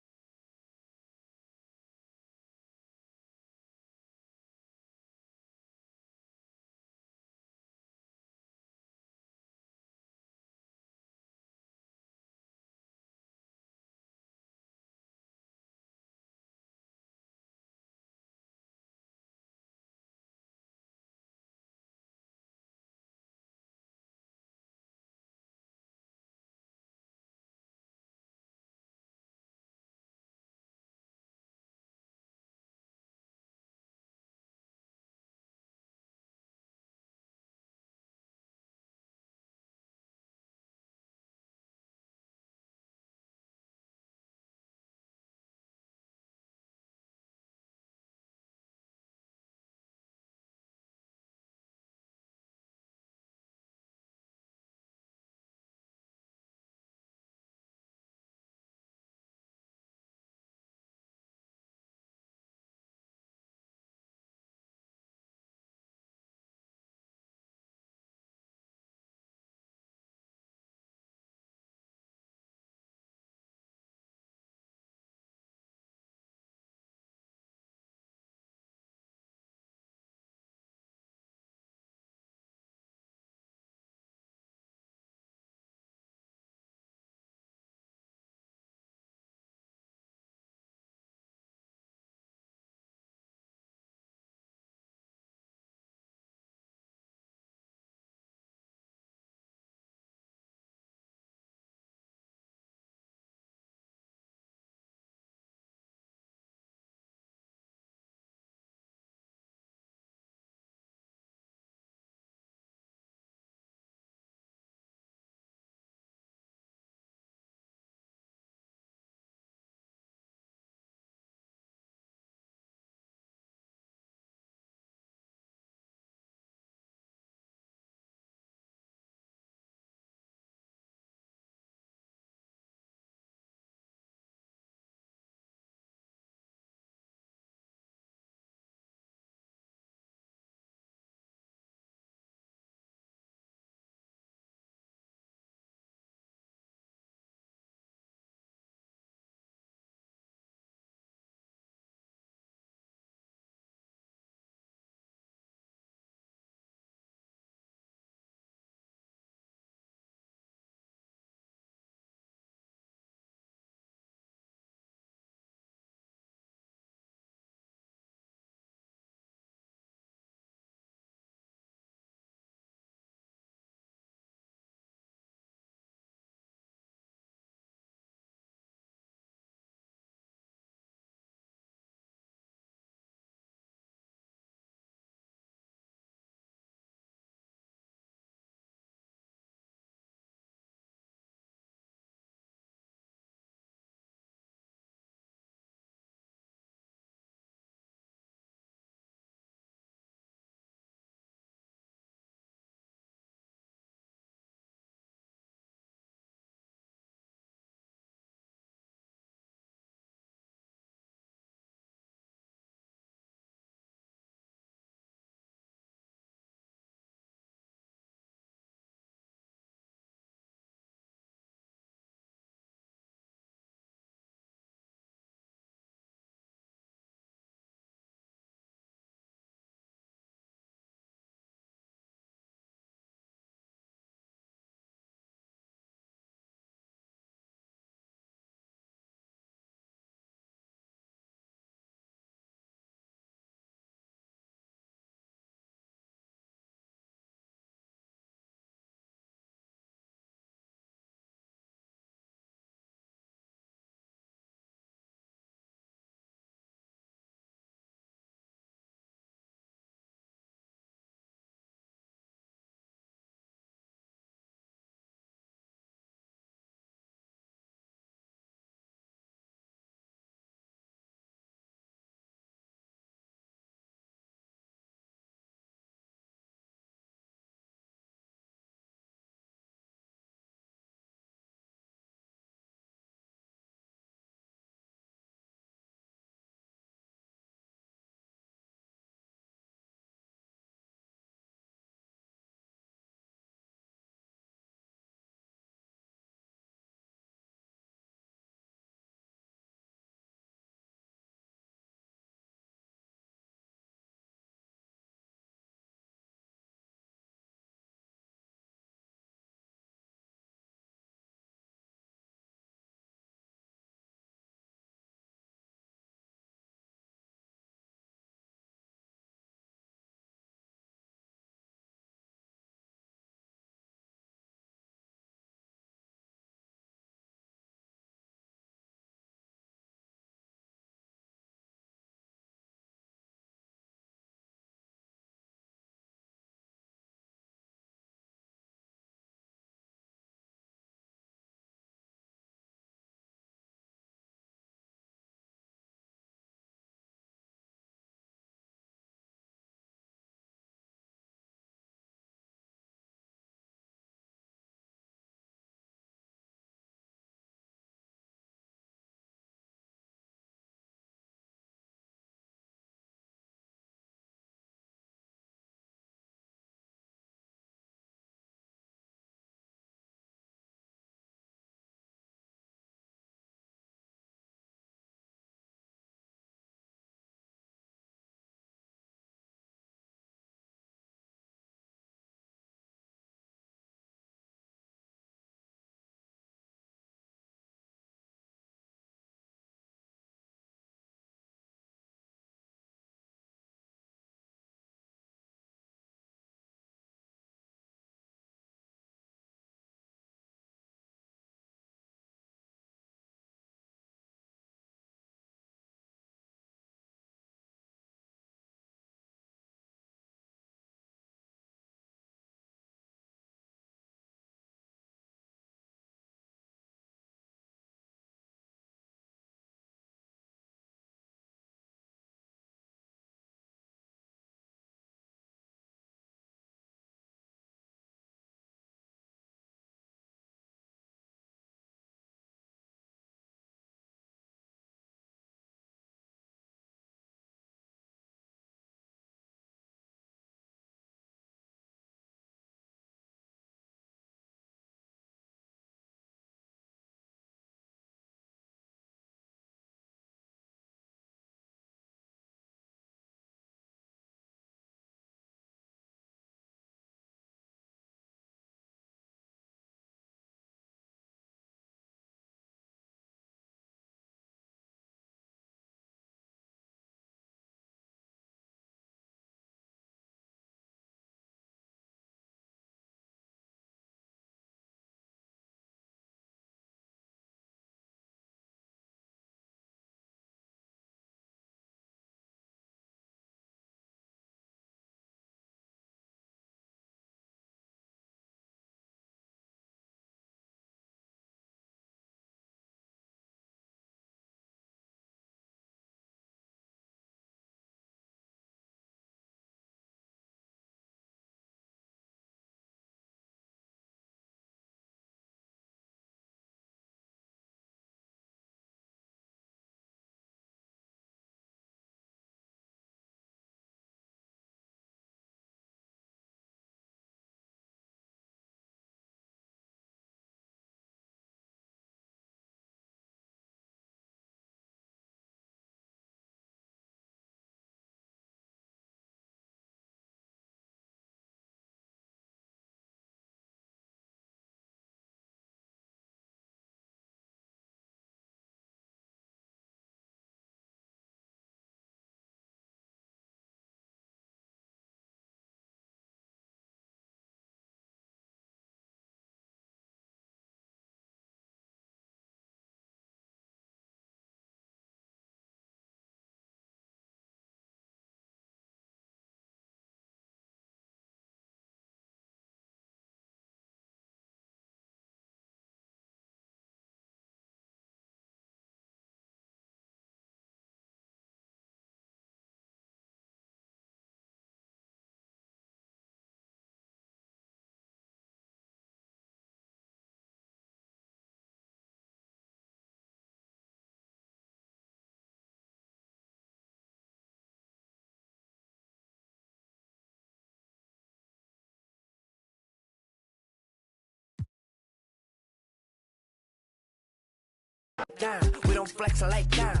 down. We don't flex like that.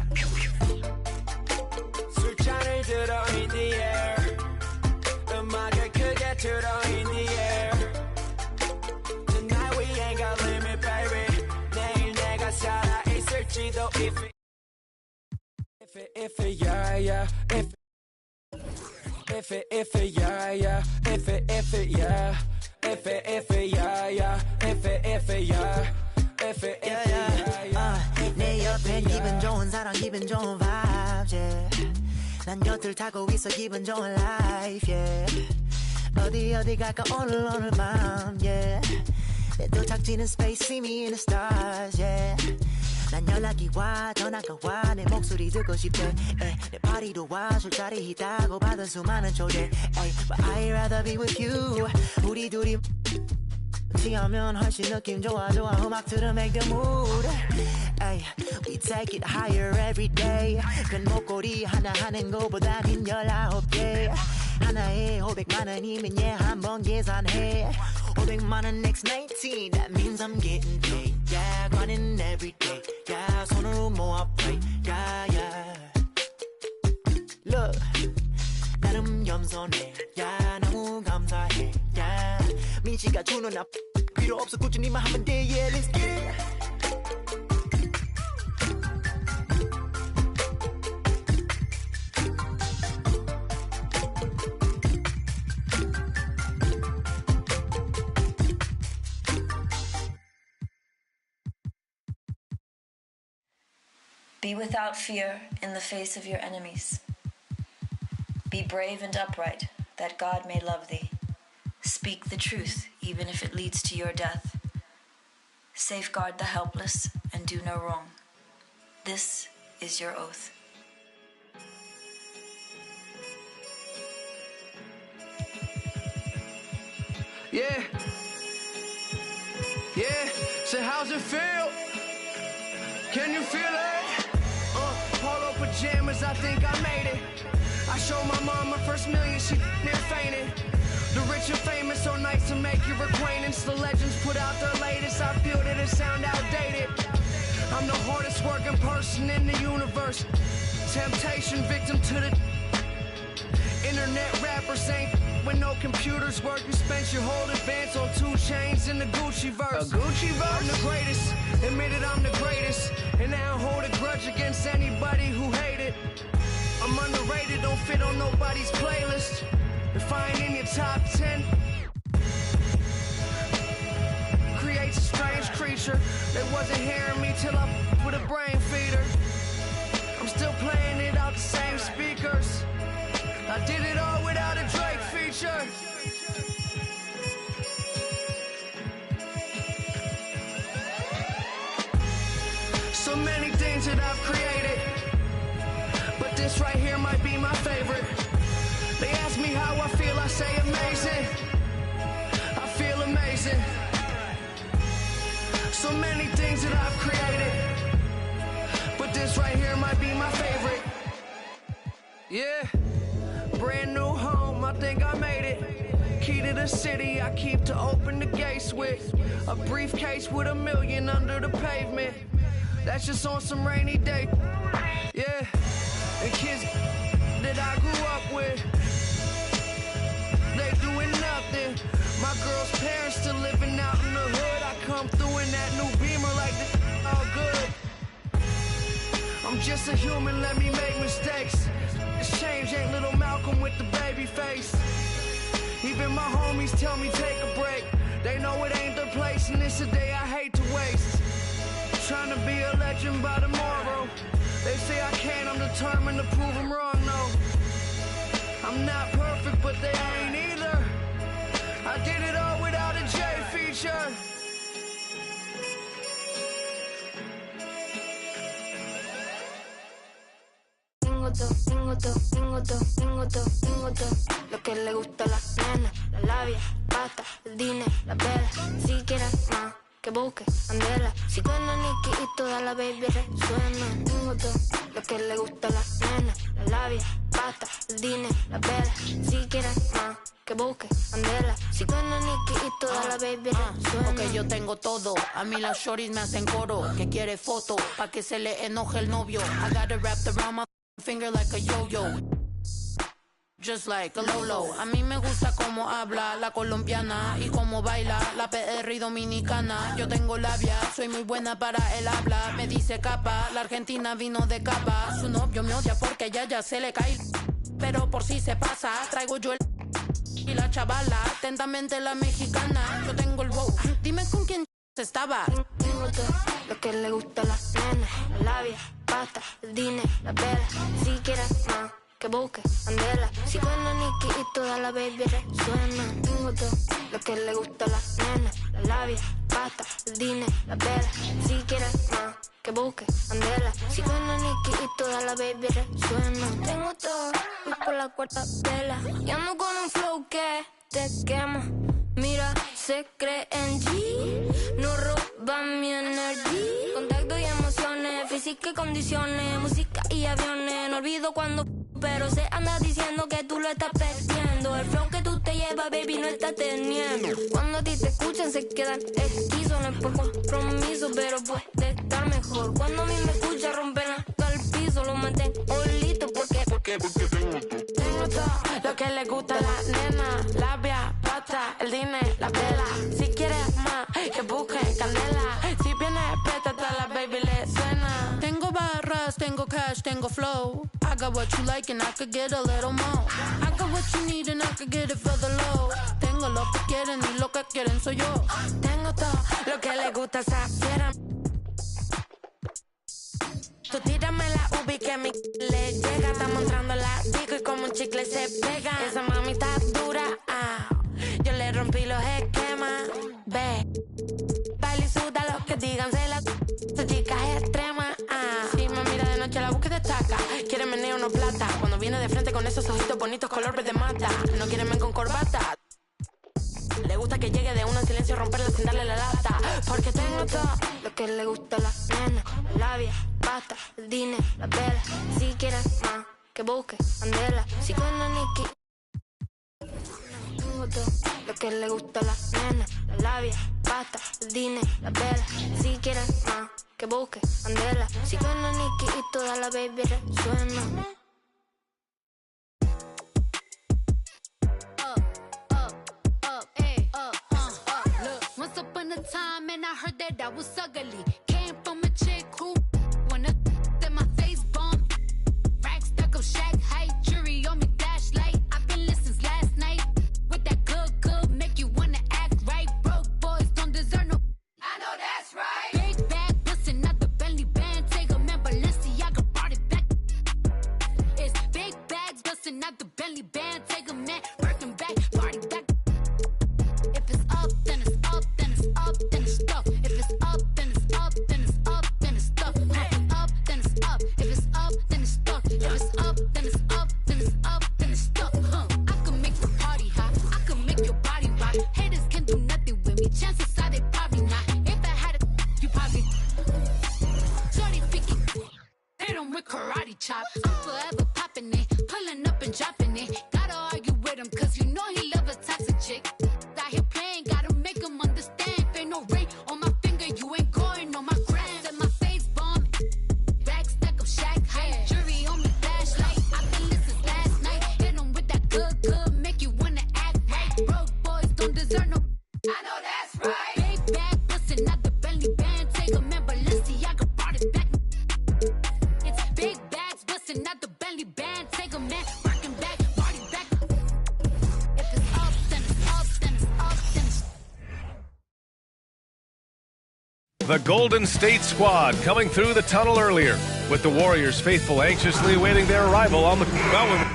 술잔을 들어 in the air. 음악을 크게 틀어 in the air. Tonight we ain't got limit, baby. 내일 내가 살아 있을지도 if it, yeah, yeah, if it, yeah, yeah, if it, yeah, if it, yeah, yeah, if it, yeah, if it, yeah. 내 옆에 기분 좋은 사람, 기분 좋은 vibes, yeah. 난 곁을 타고 있어, 기분 좋은 life, yeah. 어디 갈까 오늘 밤, yeah. 내 도착지는 space, see me in the stars, yeah. 난 연락이 와, 전화가 와, 내 목소리 듣고 싶대, 내 파티도 와, 술자리 있다고 받은 수많은 초대, but I'd rather be with you. 우리 둘이 취하면 훨씬 느낌 좋아, 음악 들어 make the mood. We take it higher every day. 큰 목걸이 하나 하는 거보다는 19개. 하나에 500만 원이면 한번 계산해. 500만 원 next 19, that means I'm getting paid. Yeah, grinding every day. Yeah, 손으로 모아 pray. Yeah, yeah. Look, 나름 겸손해. Yeah, 너무 감사해. Yeah, 민씨가 주는 나 필요 없어, 꾸준히만 하면 돼. Yeah, let's get it. Be without fear in the face of your enemies. Be brave and upright, that God may love thee. Speak the truth, even if it leads to your death. Safeguard the helpless and do no wrong. This is your oath. Yeah. So how's it feel? Can you feel it? Polo pajamas, I think I made it. I showed my mom my first million, she near fainted. The rich and famous, so nice to make your acquaintance. The legends put out their latest, I feel that it sound outdated. I'm the hardest working person in the universe. Temptation victim to the internet rappers ain't when no computers work. You spent your whole advance on 2 chains in the Gucci verse. A Gucci verse? I'm the greatest, admitted I'm the greatest. And I don't hold a grudge against anybody who hate it. I'm underrated, don't fit on nobody's playlist. If I ain't in your top 10, creates a strange creature. They wasn't hearing me till I with a brain feeder. I'm still playing it out the same speakers. I did it all without a Drake feature. So many things that I've created, but this right here might be my favorite. They ask me how I feel, I say amazing. I feel amazing. So many things that I've created, but this right here might be my favorite. Yeah. Brand new home, I think I made it. Key to the city, I keep to open the gates with. A briefcase with $1 million under the pavement. That's just on some rainy day. Yeah, and kids that I grew up with, they doing nothing. My girl's parents still living out in the hood. I come through in that new Beamer like this all good. I'm just a human, let me make mistakes. This change ain't little Malcolm with the baby face. Even my homies tell me take a break. They know it ain't their place and it's a day I hate to waste. Trying to be a legend by tomorrow. They say I can't, I'm determined to prove them wrong, no. I'm not perfect, but they ain't either. I did it all without a J feature. Tengo todo. Lo que le gusta a las nenas, la labia, pasta, el dinero, la vela. Si quieren más, que busque Andela. Si suena Nicky y toda la baby resuena. Tengo todo. Lo que le gusta a las nenas, la labia, pasta, el dinero, la vela. Si quieren más, que que busque candela. Si suena Nicky y toda la baby suena. Porque yo tengo todo, a mí las shorties me hacen coro. Que quiere foto, pa' que se le enoje el novio. I got it wrapped around my finger like a yo-yo. Just like a Lolo. A mí me gusta cómo habla la colombiana y cómo baila la PR y dominicana. Yo tengo labia, soy muy buena para el habla. Me dice capa, la argentina vino de capa. Su novio me odia porque ya se le cae. Pero por si se pasa, traigo yo el y la chavala, atentamente la mexicana. Yo tengo el wow, dime con quién estaba. Tengo todo lo que le gusta a las nenas. La labia, pasta, el dinero, la vela. Si quieres más, que busque candela. Si suena Nicky y toda la baby suena. Tengo todo lo que le gusta a las nenas. La labia, pasta, el dinero, la vela. Si quieres más, que busque candela. Si suena Nicky y toda la baby suena. Tengo todo, voy por la cuarta vela. Y ando con un flow que te quema. Mira, se cree en G, no roba mi energía. Contacto y emociones, física y condiciones, música y aviones. No olvido cuando, pero se anda diciendo que tú lo estás perdiendo. El flow que tú te llevas, baby, no estás teniendo. Cuando a ti te escuchan se quedan esquizos. No es por compromiso, pero puede estar mejor. Cuando a mí me escuchan rompen hasta el piso. Lo mantengo listo porque tengo todo lo que le gusta a la nena. Labia, pasta, el dinero, la vela. Si quieres más, que busque candela. Si viene preta, a la baby le suena. Tengo barras, tengo cash, tengo flow. I got what you like and I could get a little more. I got what you need and I could get it for the low. Tengo lo que quieren y lo que quieren soy yo. Tengo todo lo que le gusta a esa fiera. Tú tírame la ubi que mi le llega. Estamos entrando la disco y como un chicle se pega. Esa mami está dura, yo le rompí los esquemas. Ve, baila y suda lo que digan. Esa chica es extrema, Si me mira de noche la búsqueda destaca. Quiere meneo no plata. Cuando viene de frente con esos ojitos bonitos color verde mata. No quiere men con corbata. Le gusta que llegue de una en silencio, romperla sin darle la lata. Porque tengo todo lo que le gusta a las nenas. La labia, pasta, el dinero, la vela. Si quieres más, que busque candela. Si suena Nicky. Tengo todo lo que le gusta a las nenas. La labia, pasta, el dinero, la vela. Si quieres más, que busque candela. Si suena Nicky y toda la baby suena. Once upon a time, and I heard that I was ugly. Came from a chick who wanna that my face bomb. Rack stuck up, shack height, jury on me, flashlight. I've been listening since last night. With that good, make you wanna act right. Broke boys don't deserve no. I know that's right. Big bag, bustin' out the Bentley band. Take a man, Balenciaga brought it back. It's big bags, bustin' out the Bentley band. Take a man, working back, party back. If it's up, then it's up, then it's up, then it's stuff. If it's up, then it's up, then it's up, then it's stuff. If it's up, then it's up. If it's up, then it's stuck. If it's up, then it's up, then it's up, then it's stuck. I could make the party hot. I could make your body rock. Haters can do nothing with me. Chances are they probably not. If I had it, you probably. Shorty picky. Hit 'em with karate chop. I'm forever popping it, pulling up and dropping it. Gotta argue with him, cause you know he love a toxic chick. Out here playing, gotta make him understand. Ain't no ring on my finger, you ain't going on my gram. Set my face bomb, back stack of shack height. Jury on me, flashlight. I've been listening last night. Hit 'em with that good, make you wanna act right. Broke boys don't deserve no. I know that's right. Big bag, bustin' out the Bentley band. Take a man, Balenciaga brought it back. It's big bags, bustin' out the Bentley band. Take a man, working back, party back. If it's up, then it's up, then it's up, then it's. The Golden State squad coming through the tunnel earlier, with the Warriors faithful anxiously awaiting their arrival on the mountain.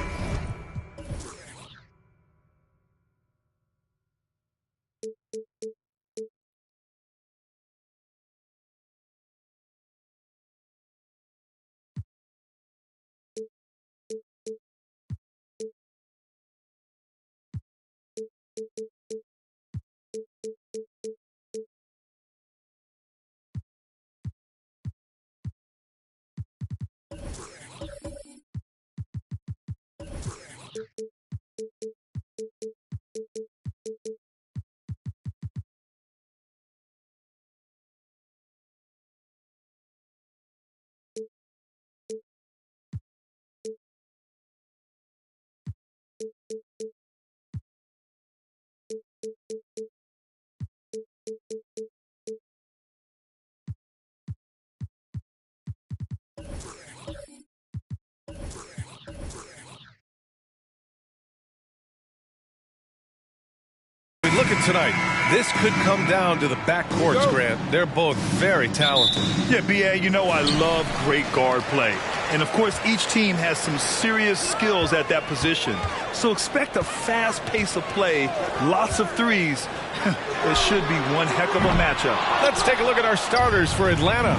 Looking tonight, this could come down to the backcourts, Grant. They're both very talented. Yeah, B.A., you know I love great guard play. And, of course, each team has some serious skills at that position. So expect a fast pace of play, lots of threes. It should be one heck of a matchup. Let's take a look at our starters for Atlanta.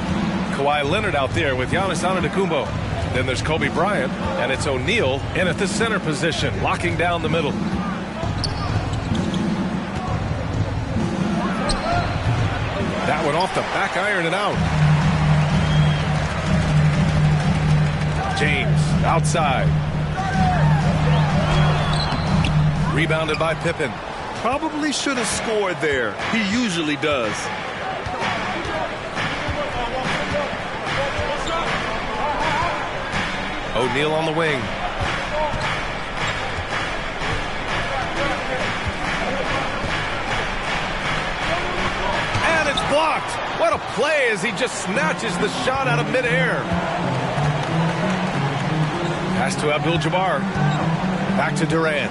Kawhi Leonard out there with Giannis Antetokounmpo. Then there's Kobe Bryant, and it's O'Neal in at the center position, locking down the middle. That one off the back iron and out. James outside. Rebounded by Pippen. Probably should have scored there. He usually does. O'Neal on the wing. And it's blocked. What a play as he just snatches the shot out of midair. Pass to Abdul-Jabbar. Back to Durant.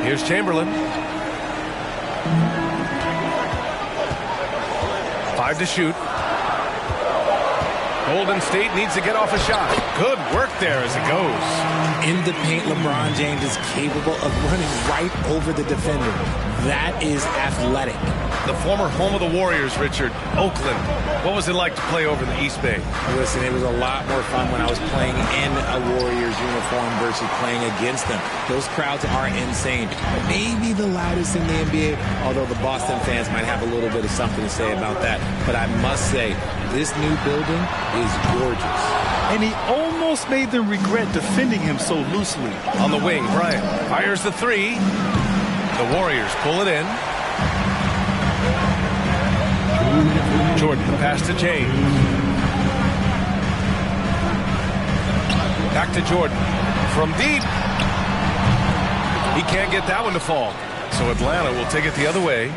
Here's Chamberlain. 5 to shoot. Golden State needs to get off a shot. Good work there as it goes. In the paint, LeBron James is capable of running right over the defender. That is athletic. The former home of the Warriors, Richard, Oakland. What was it like to play over in the East Bay? Listen, it was a lot more fun when I was playing in a Warriors uniform versus playing against them. Those crowds are insane. Maybe the loudest in the NBA, although the Boston fans might have a little bit of something to say about that. But I must say, this new building is gorgeous. And he almost made them regret defending him so loosely. On the wing, Bryant fires the three. The Warriors pull it in. Jordan, the pass to James. Back to Jordan. From deep. He can't get that one to fall. So Atlanta will take it the other way.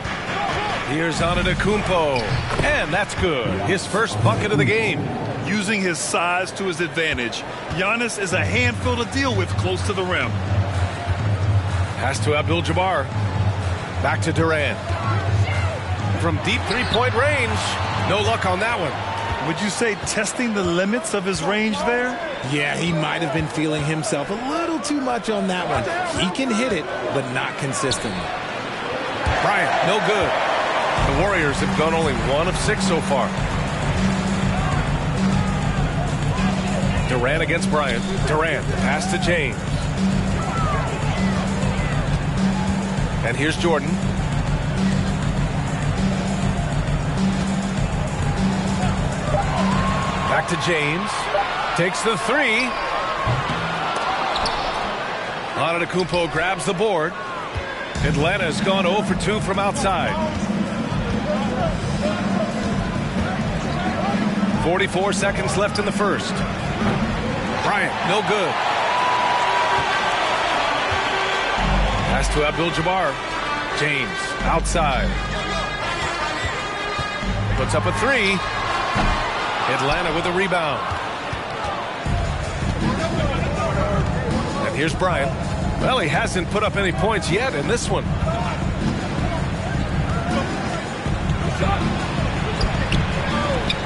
Here's Antetokounmpo. And that's good. His first bucket of the game. Using his size to his advantage, Giannis is a handful to deal with close to the rim. Pass to Abdul-Jabbar. Back to Durant. From deep three-point range. No luck on that one. Would you say testing the limits of his range there? Yeah, he might have been feeling himself a little too much on that one. He can hit it, but not consistently. Bryant, no good. The Warriors have gone only 1 of 6 so far. Durant against Bryant. Durant, pass to James. And here's Jordan. Back to James. Takes the three. Antetokounmpo grabs the board. Atlanta has gone 0 for 2 from outside. 44 seconds left in the first. Bryant, no good. Pass to Abdul-Jabbar. James, outside. Puts up a three. Atlanta with a rebound. And here's Bryant. Well, he hasn't put up any points yet in this one.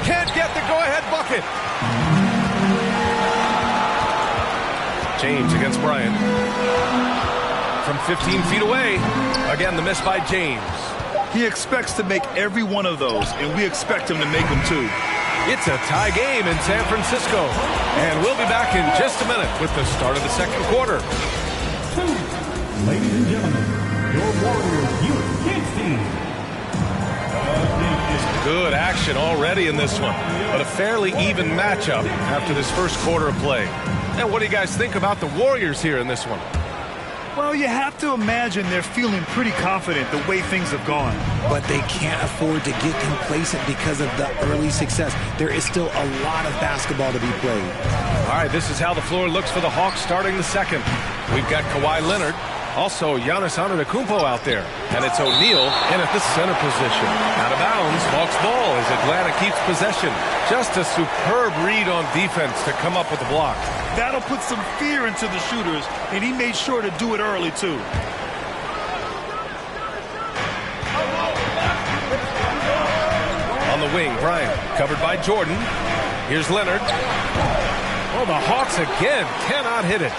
Can't get the go-ahead bucket. James against Bryant. From 15 feet away. Again, the miss by James. He expects to make every one of those, and we expect him to make them too. It's a tie game in San Francisco. And we'll be back in just a minute with the start of the second quarter. Ladies and gentlemen, your Warriors Youth Kids team. Good action already in this one, but a fairly even matchup after this first quarter of play. And what do you guys think about the Warriors here in this one? Well, you have to imagine they're feeling pretty confident the way things have gone. But they can't afford to get complacent because of the early success. There is still a lot of basketball to be played. All right, this is how the floor looks for the Hawks starting the second. We've got Kawhi Leonard, also Giannis Antetokounmpo out there, and it's O'Neal in at the center position. Out of bounds, Hawks ball as Atlanta keeps possession. Just a superb read on defense to come up with the block. That'll put some fear into the shooters, and he made sure to do it early, too. On the wing, Bryant, covered by Jordan. Here's Leonard. Oh, the Hawks again cannot hit it.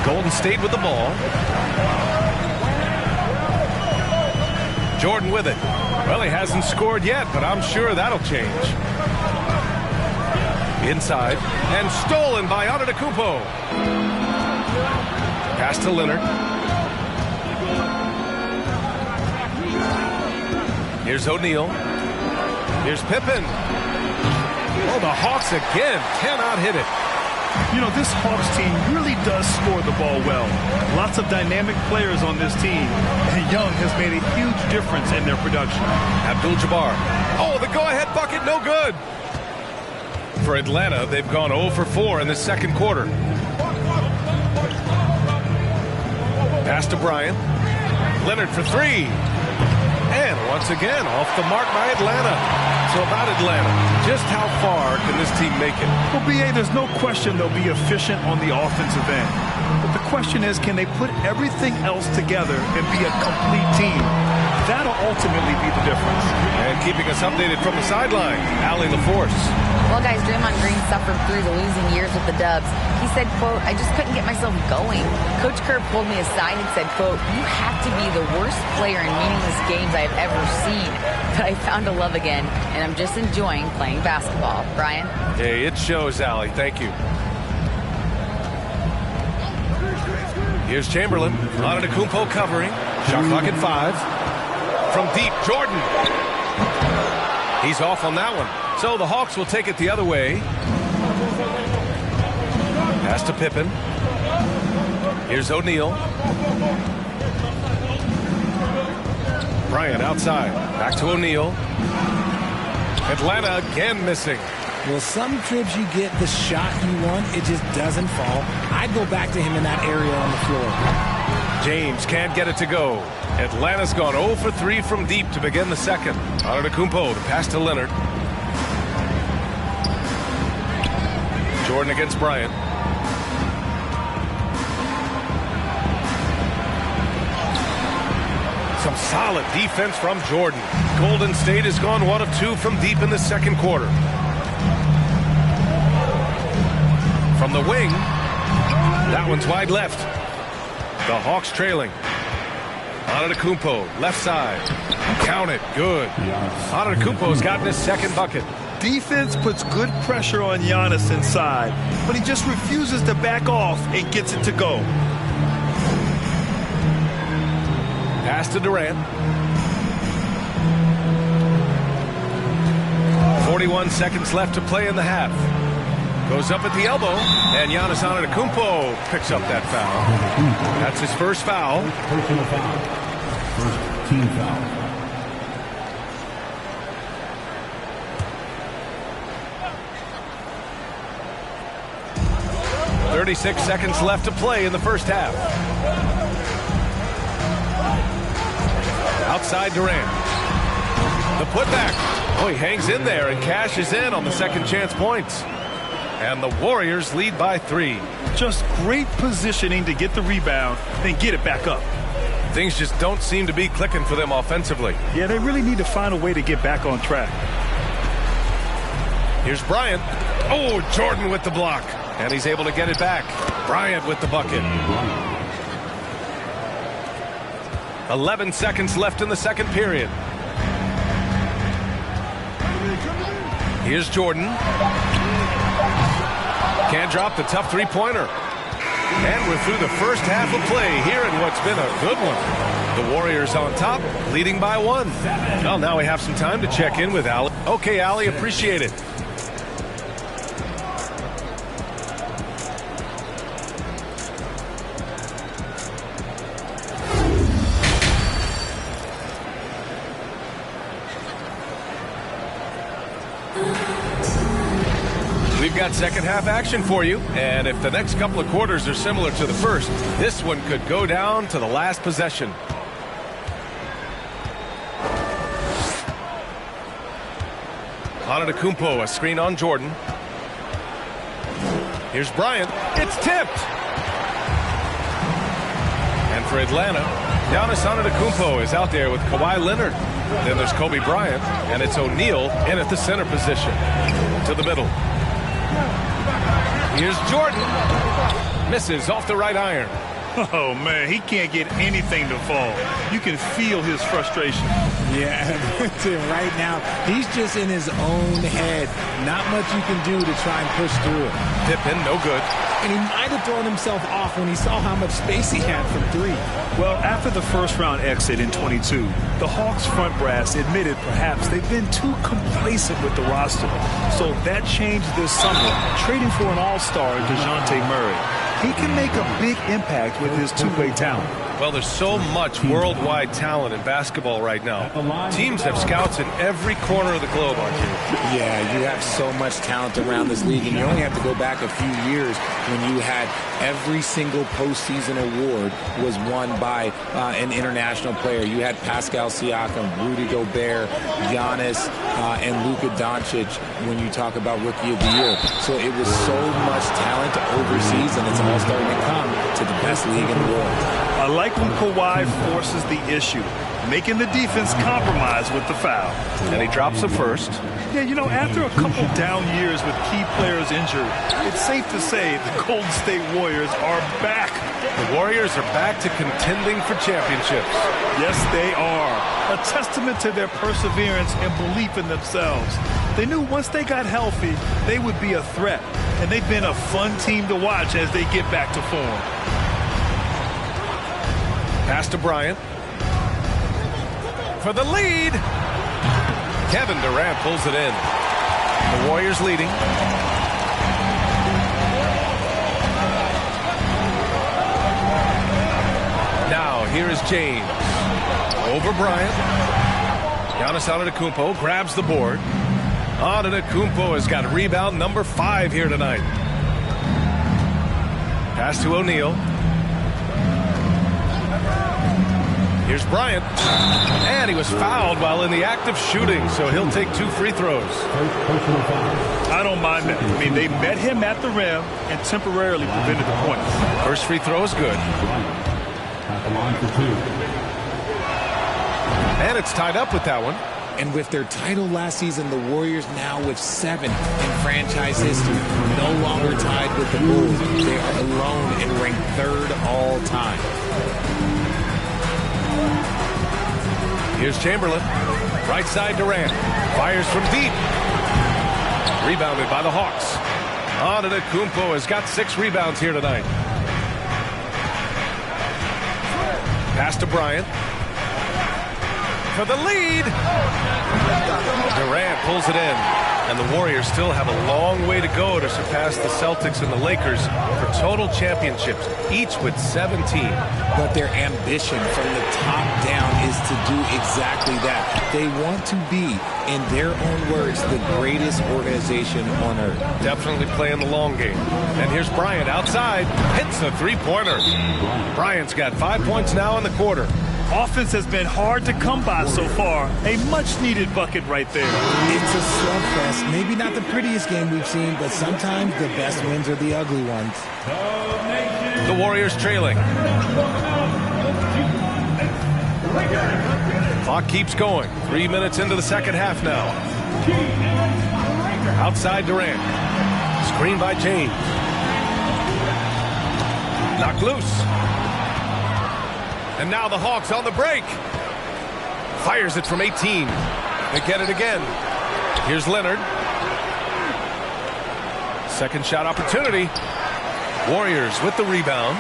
Golden State with the ball. Jordan with it. Well, he hasn't scored yet, but I'm sure that'll change. Inside, and stolen by Antetokounmpo. Pass to Leonard. Here's O'Neal. Here's Pippen. Oh, the Hawks again cannot hit it. You know, this Hawks team really does score the ball well. Lots of dynamic players on this team, and Young has made a huge difference in their production. Abdul-Jabbar. Oh, the go-ahead bucket, no good. For Atlanta, they've gone 0 for 4 in the second quarter. Pass to Bryant. Leonard for three. And once again, off the mark by Atlanta. So about Atlanta, just how far can this team make it? Well, B.A., there's no question they'll be efficient on the offensive end. But the question is, can they put everything else together and be a complete team? That'll ultimately be the difference. And keeping us updated from the sideline, Allie LaForce. Well, guys, Draymond Green suffered through the losing years with the Dubs. He said, quote, I just couldn't get myself going. Coach Kerr pulled me aside and said, quote, you have to be the worst player in meaningless games I've ever seen. But I found a love again, and I'm just enjoying playing basketball. Brian? Hey, it shows, Allie. Thank you. Here's Chamberlain. Antetokounmpo covering. Shot clock at 5. From deep, Jordan. He's off on that one. So the Hawks will take it the other way. Pass to Pippen. Here's O'Neal. Bryant outside. Back to O'Neal. Atlanta again missing. Well, some trips you get the shot you want, it just doesn't fall. I'd go back to him in that area on the floor. James can't get it to go. Atlanta's gone 0 for 3 from deep to begin the second. Antetokounmpo to pass to Leonard. Jordan against Bryant. Some solid defense from Jordan. Golden State has gone 1 of 2 from deep in the second quarter. From the wing, that one's wide left. The Hawks trailing. Antetokounmpo, left side. Count it, good. Antetokounmpo's gotten his second bucket. Defense puts good pressure on Giannis inside, but he just refuses to back off and gets it to go. Pass to Durant. 41 seconds left to play in the half. Goes up at the elbow, and Giannis Antetokounmpo picks up that foul. That's his first foul. Personal foul. First team foul. 36 seconds left to play in the first half. Outside Durant. The putback. Oh, he hangs in there and cashes in on the second chance points. And the Warriors lead by 3. Just great positioning to get the rebound, then get it back up. Things just don't seem to be clicking for them offensively. Yeah, they really need to find a way to get back on track. Here's Bryant. Oh, Jordan with the block. And he's able to get it back. Bryant with the bucket. 11 seconds left in the second period. Here's Jordan. Can't drop the tough three-pointer. And we're through the first half of play here in what's been a good one. The Warriors on top, leading by 1. Well, now we have some time to check in with Allie. Okay, Allie, appreciate it. We've got second half action for you, and if the next couple of quarters are similar to the first, this one could go down to the last possession. Antetokounmpo, a screen on Jordan. Here's Bryant. It's tipped. And for Atlanta, Giannis Antetokounmpo is out there with Kawhi Leonard. Then there's Kobe Bryant, and it's O'Neal in at the center position. To the middle. Here's Jordan. Misses off the right iron. Oh, man, he can't get anything to fall. You can feel his frustration. Yeah, right now, he's just in his own head. Not much you can do to try and push through it. Pippen, no good. And he might have thrown himself off when he saw how much space he had from three. Well, after the first-round exit in 22, the Hawks front brass admitted perhaps they've been too complacent with the roster. So that changed this summer, trading for an all-star, DeJounte Murray. He can make a big impact with his two-way talent. Well, there's so much worldwide talent in basketball right now. Teams have scouts in every corner of the globe, aren't you? Yeah, you have so much talent around this league, and you only have to go back a few years when you had every single postseason award was won by an international player. You had Pascal Siakam, Rudy Gobert, Giannis, and Luka Doncic when you talk about Rookie of the Year. So it was so much talent overseas, and it's all starting to come to the best league in the world. I like when Kawhi forces the issue, making the defense compromise with the foul. And he drops the first. Yeah, you know, after a couple down years with key players injured, it's safe to say the Golden State Warriors are back. The Warriors are back to contending for championships. Yes, they are. A testament to their perseverance and belief in themselves. They knew once they got healthy, they would be a threat. And they've been a fun team to watch as they get back to form. Pass to Bryant. For the lead. Kevin Durant pulls it in. The Warriors leading. Now, here is James. Over Bryant. Giannis Antetokounmpo grabs the board. Antetokounmpo has got rebound number 5 here tonight. Pass to O'Neal. Here's Bryant. And he was fouled while in the act of shooting, so he'll take 2 free throws. I don't mind that. I mean, they met him at the rim and temporarily prevented the point. First free throw is good. At the line for 2. And it's tied up with that one. And with their title last season, the Warriors now with 7 in franchise history. No longer tied with the Bulls. They are alone and ranked 3rd all time. Here's Chamberlain. Right side Durant. Fires from deep. Rebounded by the Hawks. Antetokounmpo has got 6 rebounds here tonight. Pass to Bryant. For the lead. Durant pulls it in. And the Warriors still have a long way to go to surpass the Celtics and the Lakers for total championships, each with 17. But their ambition from the top down is to do exactly that. They want to be, in their own words, the greatest organization on earth. Definitely playing the long game. And here's Bryant outside. Hits a three-pointer. Bryant's got 5 points now in the quarter. Offense has been hard to come by so far. A much-needed bucket right there. It's a slugfest. Maybe not the prettiest game we've seen, but sometimes the best wins are the ugly ones. The Warriors trailing. Clock keeps going. 3 minutes into the second half now. Outside Durant. Screen by James. Knocked loose. And now the Hawks on the break. Fires it from 18. They get it again. Here's Leonard. Second shot opportunity. Warriors with the rebound.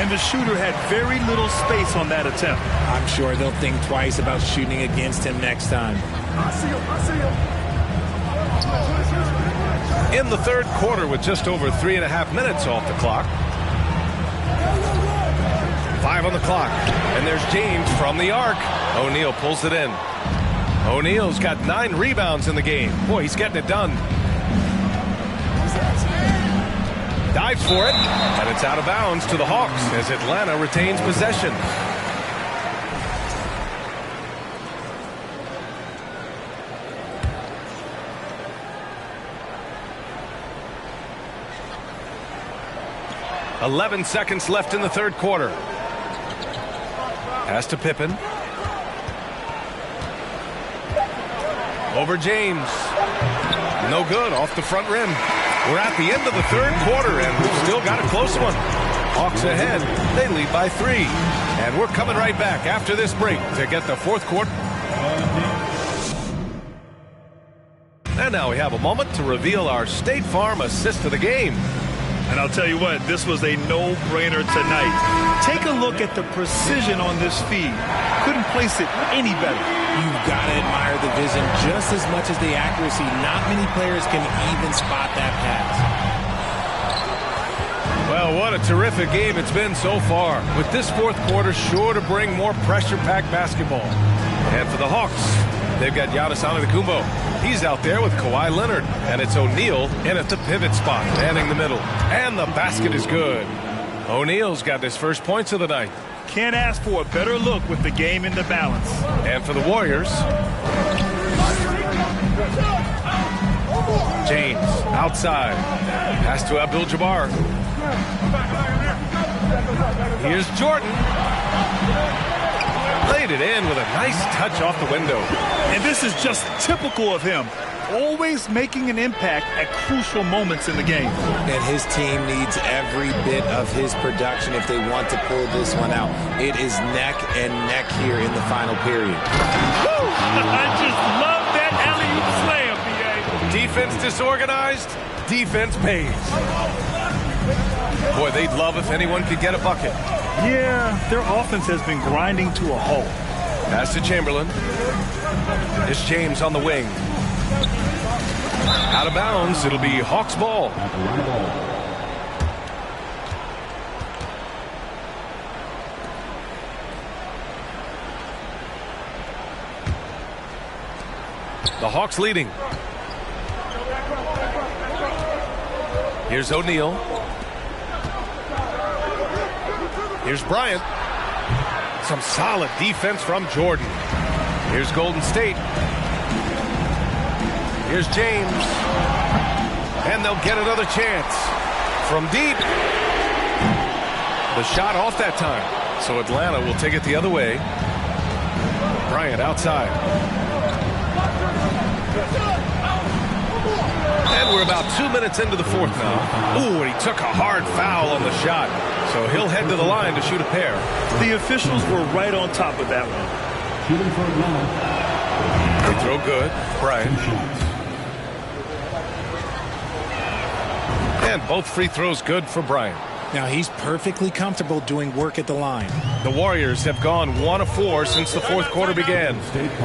And the shooter had very little space on that attempt. I'm sure they'll think twice about shooting against him next time. I see him. In the third quarter with just over 3.5 minutes off the clock. 5 on the clock. And there's James from the arc. O'Neal pulls it in. O'Neal's got 9 rebounds in the game. Boy, he's getting it done. Dives for it, and it's out of bounds to the Hawks as Atlanta retains possession. .11 seconds left in the third quarter. Pass to Pippen. Over James. No good, off the front rim. We're at the end of the third quarter, and we've still got a close one. Hawks ahead. They lead by 3. And we're coming right back after this break to get the fourth quarter. And now we have a moment to reveal our State Farm assist of the game. And I'll tell you what, this was a no-brainer tonight. Take a look at the precision on this feed. Couldn't place it any better. You've got to admire the vision just as much as the accuracy. Not many players can even spot that pass. Well, what a terrific game it's been so far, with this fourth quarter sure to bring more pressure-packed basketball. And for the Hawks, they've got Giannis Antetokounmpo. He's out there with Kawhi Leonard, and it's O'Neal in at the pivot spot, manning the middle. And the basket is good. O'Neal's got his first points of the night. Can't ask for a better look with the game in the balance. And for the Warriors, James outside. Pass to Abdul-Jabbar. Here's Jordan. Laid it in with a nice touch off the window. And this is just typical of him. Always making an impact at crucial moments in the game. And his team needs every bit of his production if they want to pull this one out. It is neck and neck here in the final period. Woo! I just love that alley-oop slam, B.A. Defense disorganized, defense pays. Boy, they'd love if anyone could get a bucket. Yeah, their offense has been grinding to a halt. Pass to Chamberlain. It's James on the wing. Out of bounds, it'll be Hawks ball. The Hawks leading. Here's O'Neal. Here's Bryant. Some solid defense from Jordan. Here's Golden State. Here's James. And they'll get another chance. From deep. The shot off that time. So Atlanta will take it the other way. Bryant outside. And we're about 2 minutes into the fourth now. Ooh, and he took a hard foul on the shot. So he'll head to the line to shoot a pair. The officials were right on top of that one. They throw good. Bryant. And both free throws good for Bryant. Now he's perfectly comfortable doing work at the line. The Warriors have gone 1 of 4 since the fourth quarter began.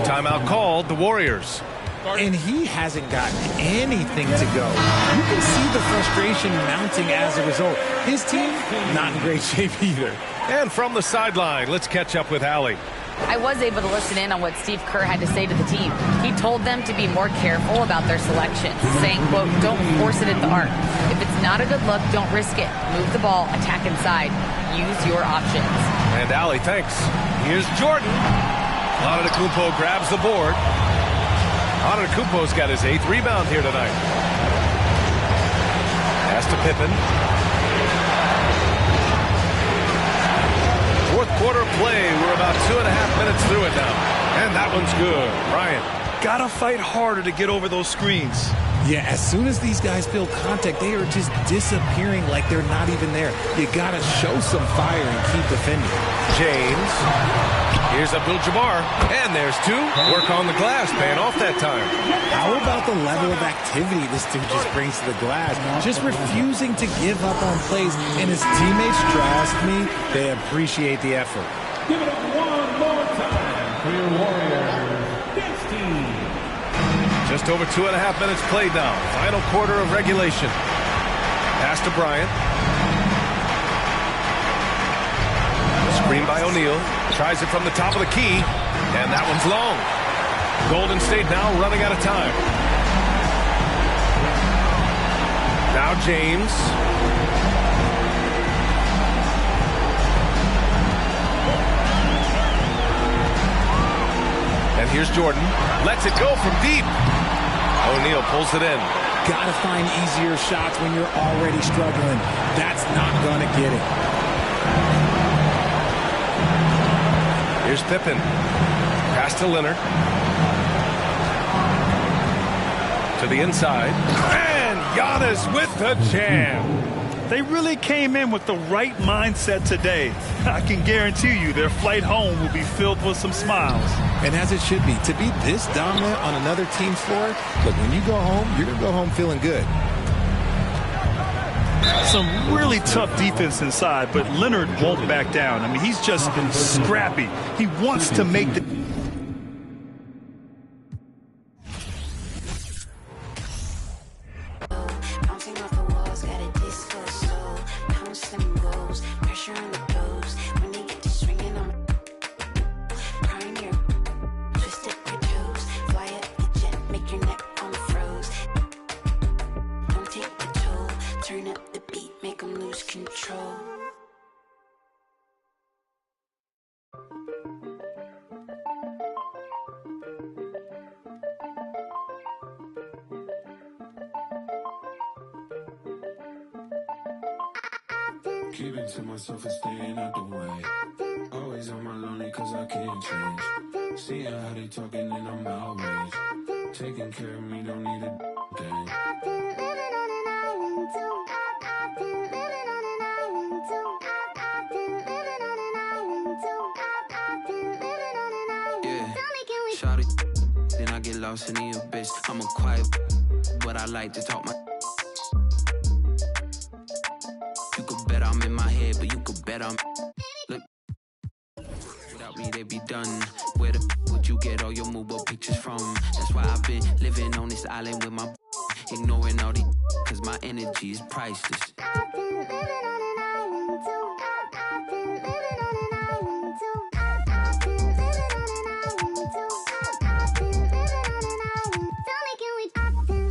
Timeout called, the Warriors. And he hasn't gotten anything to go. You can see the frustration mounting as a result. His team, not in great shape either. And from the sideline, let's catch up with Allie. I was able to listen in on what Steve Kerr had to say to the team. He told them to be more careful about their selections, saying, quote, don't force it at the arc. If it's not a good look, don't risk it. Move the ball, attack inside. Use your options. And Allie, thanks. Here's Jordan. Antetokounmpo grabs the board. Antetokounmpo's got his 8th rebound here tonight. Pass to Pippen. Fourth quarter play. We're about 2.5 minutes through it now. And that one's good. Bryant. Gotta fight harder to get over those screens. Yeah, as soon as these guys feel contact, they are just disappearing like they're not even there. You gotta show some fire and keep defending. James. Here's Abdul-Jabbar. And there's 2. Work on the glass, paying off that time. How about the level of activity this dude just brings to the glass? Just refusing to give up on plays. And his teammates, trust me, they appreciate the effort. Give it up one more time for your Warriors. 15. Just over 2.5 minutes played now. Final quarter of regulation. Pass to Bryant. Screen by O'Neal. Tries it from the top of the key. And that one's long. Golden State now running out of time. Now James. And here's Jordan. Lets it go from deep. O'Neal pulls it in. Gotta find easier shots when you're already struggling. That's not gonna get it. Here's Pippen. Pass to Leonard. To the inside. And Giannis with the jam. They really came in with the right mindset today. I can guarantee you their flight home will be filled with some smiles. And as it should be. To be this dominant on another team's floor, look, when you go home, you're going to go home feeling good. Some really tough defense inside, but Leonard won't back down. I mean, he's just been scrappy. He wants to make the... Keeping to myself and staying out the way. Always on my lonely cause I can't change. Seeing how they talking and I'm outraged. Taking care of me, don't need a thing. Yeah, shout it, then I get lost in the abyss. I'm a quiet, but I like to talk my. You could bet I'm in my head, but you could bet I'm. Look, without me they be done. Where the would you get all your mobile pictures from? That's why I've been living on this island with my. Ignoring all the, cause my energy is priceless.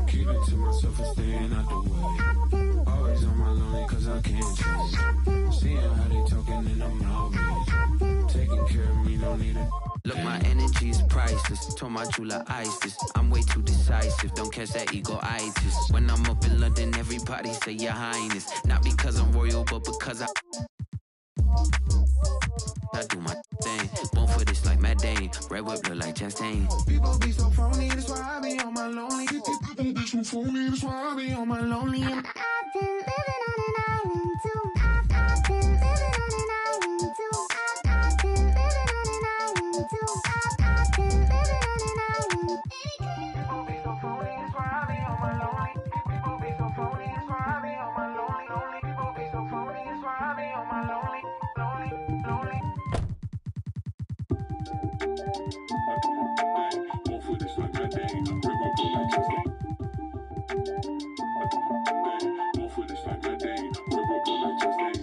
Keeping to myself and staying out the way. Always on my lonely cause I can't change. Seeing how they talking and I'm outraged. Taking care of me, don't need a. Look, my energy is priceless. Told my jeweler ice this. I'm way too decisive. Don't catch that ego-itis. When I'm up in London, everybody say your highness. Not because I'm royal, but because I do my thing. Born for this like Matt Dane. Red whip look like Chastain. People be so phony, that's why I be on my lonely. People be so phony, that's why I be on my lonely. I've been living on an island too. I've been living on an island too. I've been living on an island too. I've been living on an island. People be so phony, that's why I be on my lonely. People be so phony, that's why I be on my lonely. Lonely people be so phony, that's why I be on my lonely. Lonely, lonely. All for this like Matt Dane. Red whip look like Chastain. All for this like Matt Dane. Red whip look like Chastain.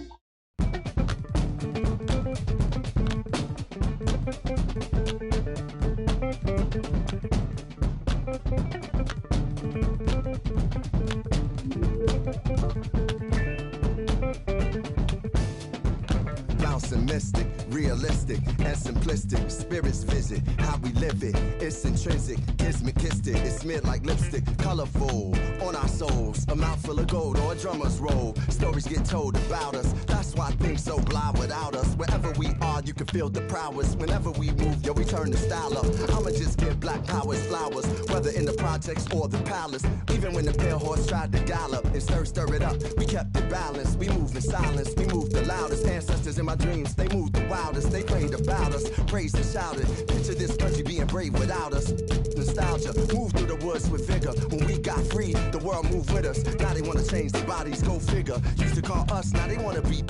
Bouncing mystic, realistic and simplistic. Spirits visit how we live it. It's intrinsic, kismet kissed it. It's smeared like lipstick, colorful on our souls. A mouth full of gold or a drummer's roll. Stories get told about us. That's why things so blind without us. Wherever we are, you can feel the prowess. Whenever we move, yo, we turn the style up. I'ma just give black powers flowers, whether in the projects or the palace. Even when the pale horse tried to gallop and stir it up, we kept it balanced. We moved in silence, we moved the loudest. Ancestors in my dreams, they moved the wildest. They prayed about us, praised and shouted. Picture this country being brave without us. Nostalgia, moved through the woods with vigor. When we got free, the world moved with us. Now they wanna change their bodies, go figure. Used to call us, now they wanna be.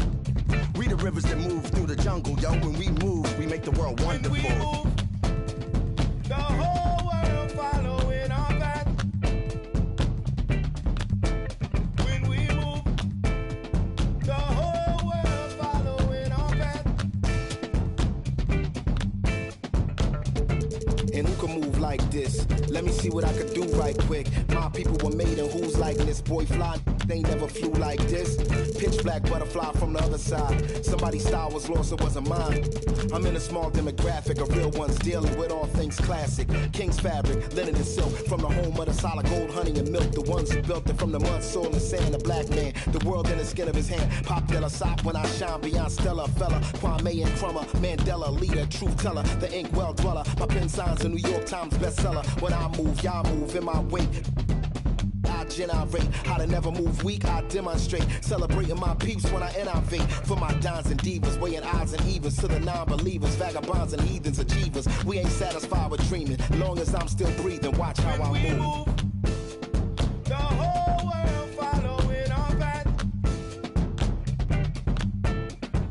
We the rivers that move through the jungle, yo. When we move, we make the world wonderful. When we move, the whole world following our path. When we move, the whole world following our path. And who can move like this? Let me see what I could do right quick. My people were made in whose likeness? Boy fly, they never flew like this. Pitch black butterfly from the other side. Somebody's style was lost, it wasn't mine. I'm in a small demographic of real ones dealing with all things classic. King's fabric, linen and silk. From the home of the solid gold, honey and milk. The ones who built it from the mud, soil and sand. A black man, the world in the skin of his hand. Pop de la sop when I shine beyond Stella. Fella, Kwame and Crummer. Mandela, leader, truth teller. The ink well dweller. My pen signs a New York Times bestseller. When I move, y'all move in my wake. I generate how to never move weak. I demonstrate celebrating my peeps when I innovate. For my dons and divas, weighing odds and evens to the non-believers, vagabonds and heathens, achievers. We ain't satisfied with dreaming. Long as I'm still breathing, watch how I move. The whole world following our path.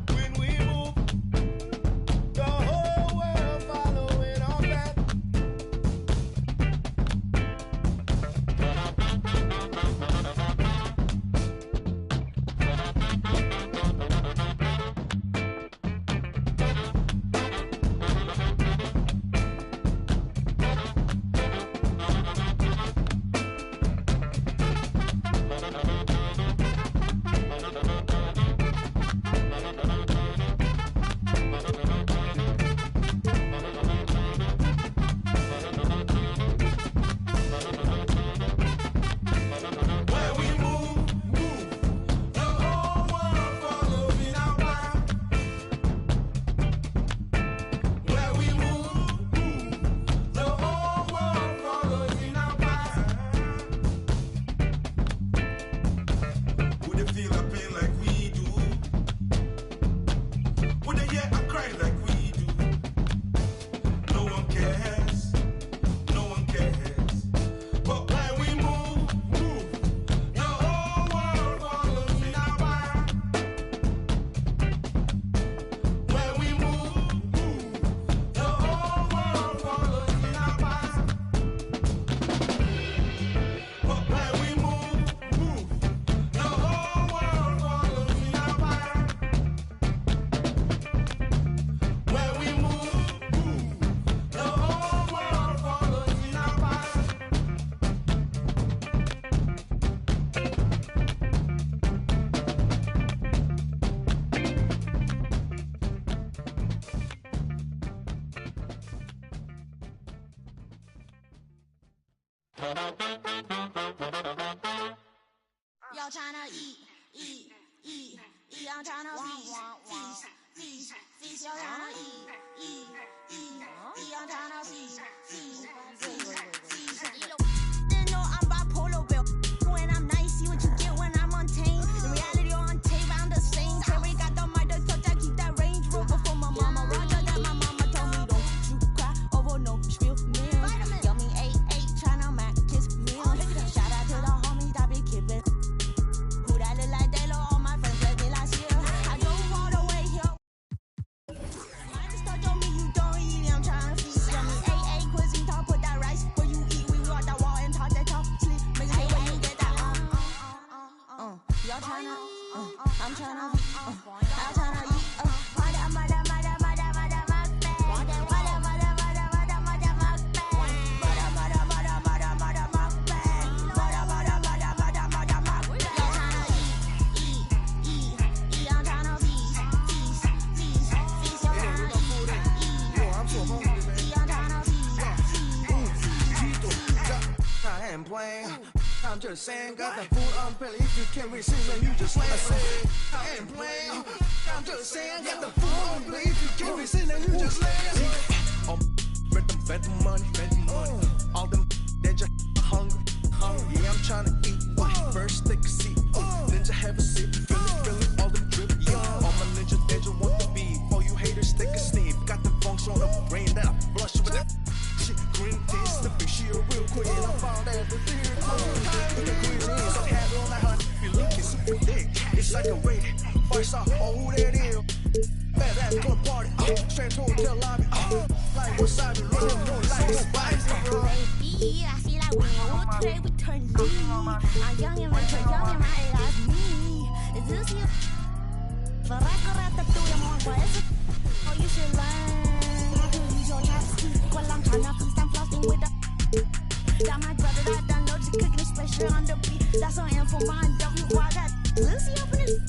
When we move, the whole world following our path. Y'all tryna eat. I'm tryna feast. Y'all tryna eat. I'm tryna feast. They know I'm bipolar, Bill. When I'm nice, see what you get when I'm untamed. The reality on tape, I'm the same. Terry got the mic to touch, I keep that Range Rover for my mama. Roger that my mama told me, don't you cry over no spill meal. Yummy 8-8, tryna mac kiss meal. Shout out to the homies that be kidding. Who that look like they all my friends left me last year. I drove all the way here. I just told me you don't eat, I'm tryna feast. Yummy 8-8, cuisine talk, put that rice where you eat. We walk that wall and talk that talk. Sleep, make it where you get that. Y'all tryna, I'm tryna, I'm tryna eat. I'm just saying, got that food on belly. If you can't receive, then you just lay it. I ain't playing. I'm just saying, got the food on belly. If you can't receive, then you just lay it. Bet the money. All them, they just hungry. Yeah, I'm trying to eat. First take a seat, then just have a sip. Feel it, all them drip. Yeah, all my ninjas, they just want the beat. All you haters, take a sniff. Got the funks on the brain that I flush with that. Shit, green tea, slipping, she a real queen. I found everything. So have it on that hunt. If you looking super thick, it's like a raid. First off, who that is? Bad ass club party. Straight to hotel lobby. Like what's up? Running more like spice. I feel like we all today we turn lead. I'm young and rich, young and right like me. Is this you? But I got at the two more boys. Oh, you should learn to use your chopsticks while I'm trying to feast and flossing with the. That my brother that download to cooking special on the beat. That's on info mine. W I got Lucy up in it.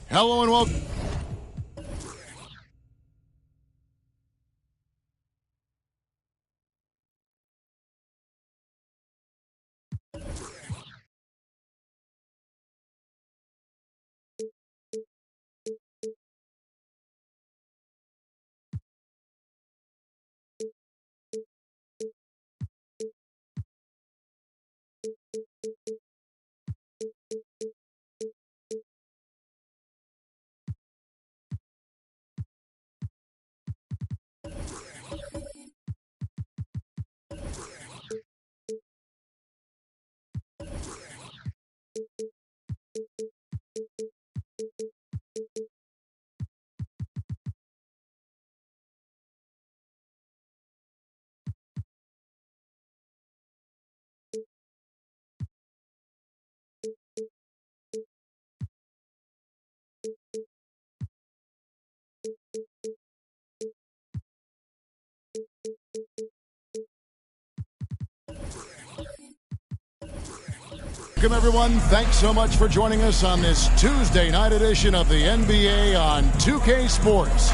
Hello and welcome. Welcome, everyone. Thanks so much for joining us on this Tuesday night edition of the NBA on 2K Sports.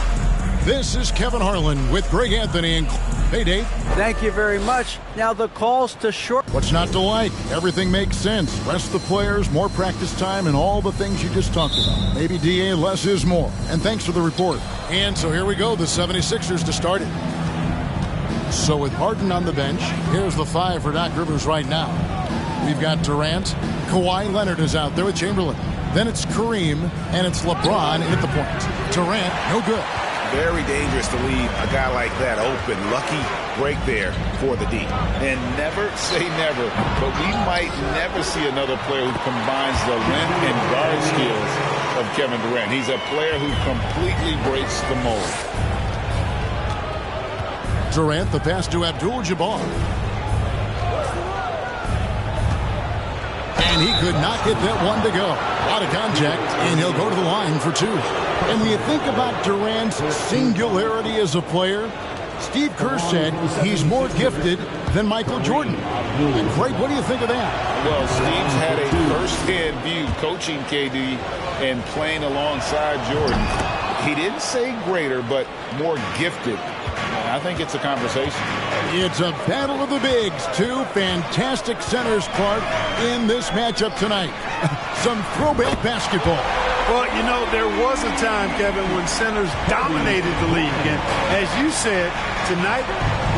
This is Kevin Harlan with Greg Anthony and hey, Dave. Thank you very much. Now the calls to short. What's not to like? Everything makes sense. Rest the players, more practice time, and all the things you just talked about. Maybe DA, less is more. And thanks for the report. And so here we go, the 76ers to start it. So with Harden on the bench, here's the 5 for Doc Rivers right now. We've got Durant. Kawhi Leonard is out there with Chamberlain. Then it's Kareem, and it's LeBron at the point. Durant, no good. Very dangerous to leave a guy like that open. Lucky break there for the D. And never say never, but we might never see another player who combines the length and guard skills of Kevin Durant. He's a player who completely breaks the mold. Durant, the pass to Abdul-Jabbar. And he could not get that one to go. A lot of contact, and he'll go to the line for 2. And when you think about Durant's singularity as a player, Steve Kerr said he's more gifted than Michael Jordan. And Craig, what do you think of that? Well, Steve's had a first-hand view coaching KD and playing alongside Jordan. He didn't say greater, but more gifted. I think it's a conversation. It's a battle of the bigs. 2 fantastic centers, Clark, in this matchup tonight. Some throwback basketball. Well, you know, there was a time, Kevin, when centers dominated the league. And as you said, tonight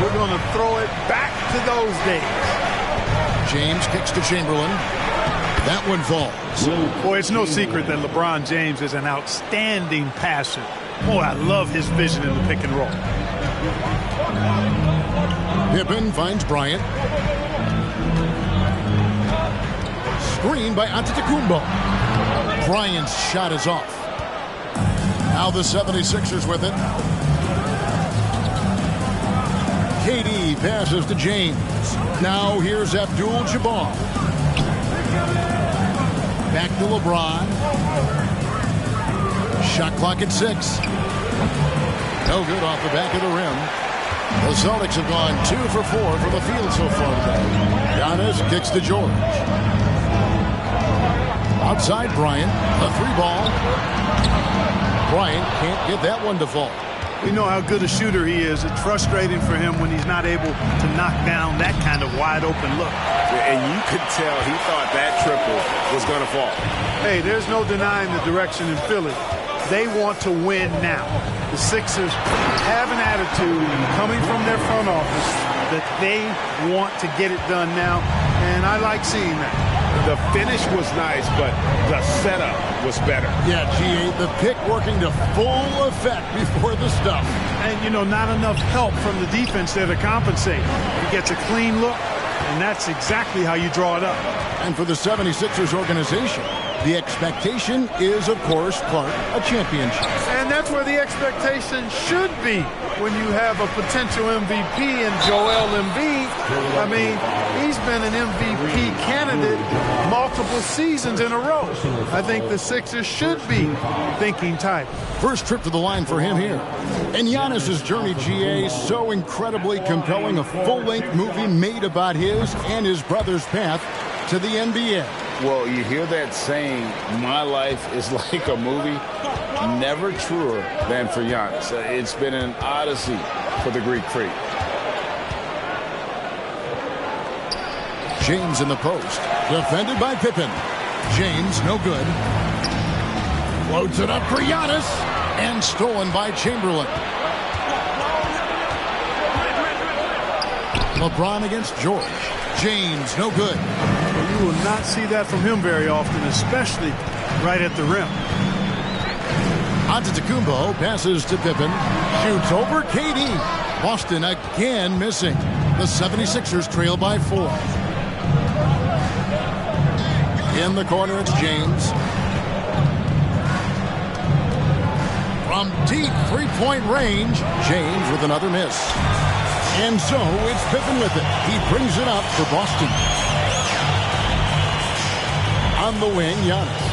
we're going to throw it back to those days. James kicks to Chamberlain. That one falls. Boy, it's no secret that LeBron James is an outstanding passer. Boy, I love his vision in the pick and roll. Pippen finds Bryant. Screen by Antetokounmpo. Bryant's shot is off. Now the 76ers with it. KD passes to James. Now here's Abdul-Jabbar. Back to LeBron. Shot clock at 6. No good off the back of the rim. The Celtics have gone 2 for 4 from the field so far today. Giannis kicks to George. Outside Bryant, a 3-ball. Bryant can't get that one to fall. We know how good a shooter he is. It's frustrating for him when he's not able to knock down that kind of wide open look. And you could tell he thought that triple was going to fall. Hey, there's no denying the direction in Philly. They want to win now. The Sixers have an attitude coming from their front office that they want to get it done now, and I like seeing that. The finish was nice, but the setup was better. Yeah, G8, the pick working to full effect before the stuff. And, you know, not enough help from the defense there to compensate. He gets a clean look, and that's exactly how you draw it up. And for the 76ers organization, The expectation is, of course, Clark, a championship. And that's where the expectation should be when you have a potential MVP in Joel Embiid. I mean, he's been an MVP candidate multiple seasons in a row. I think the Sixers should be thinking tight. First trip to the line for him here. And Giannis's journey, GA, so incredibly compelling. A full-length movie made about his and his brother's path to the NBA. Well, you hear that saying, my life is like a movie. Never truer than for Giannis. It's been an odyssey for the Greek Freak. James in the post. Defended by Pippen. James, no good. Loads it up for Giannis. And stolen by Chamberlain. LeBron against George. James, no good. You will not see that from him very often, especially right at the rim. Antetokounmpo passes to Pippen. Shoots over KD. Boston again missing. The 76ers trail by 4. In the corner, it's James. From deep three-point range, James with another miss. And so it's Pippen with it. He brings it up for Boston. On the wing, Giannis.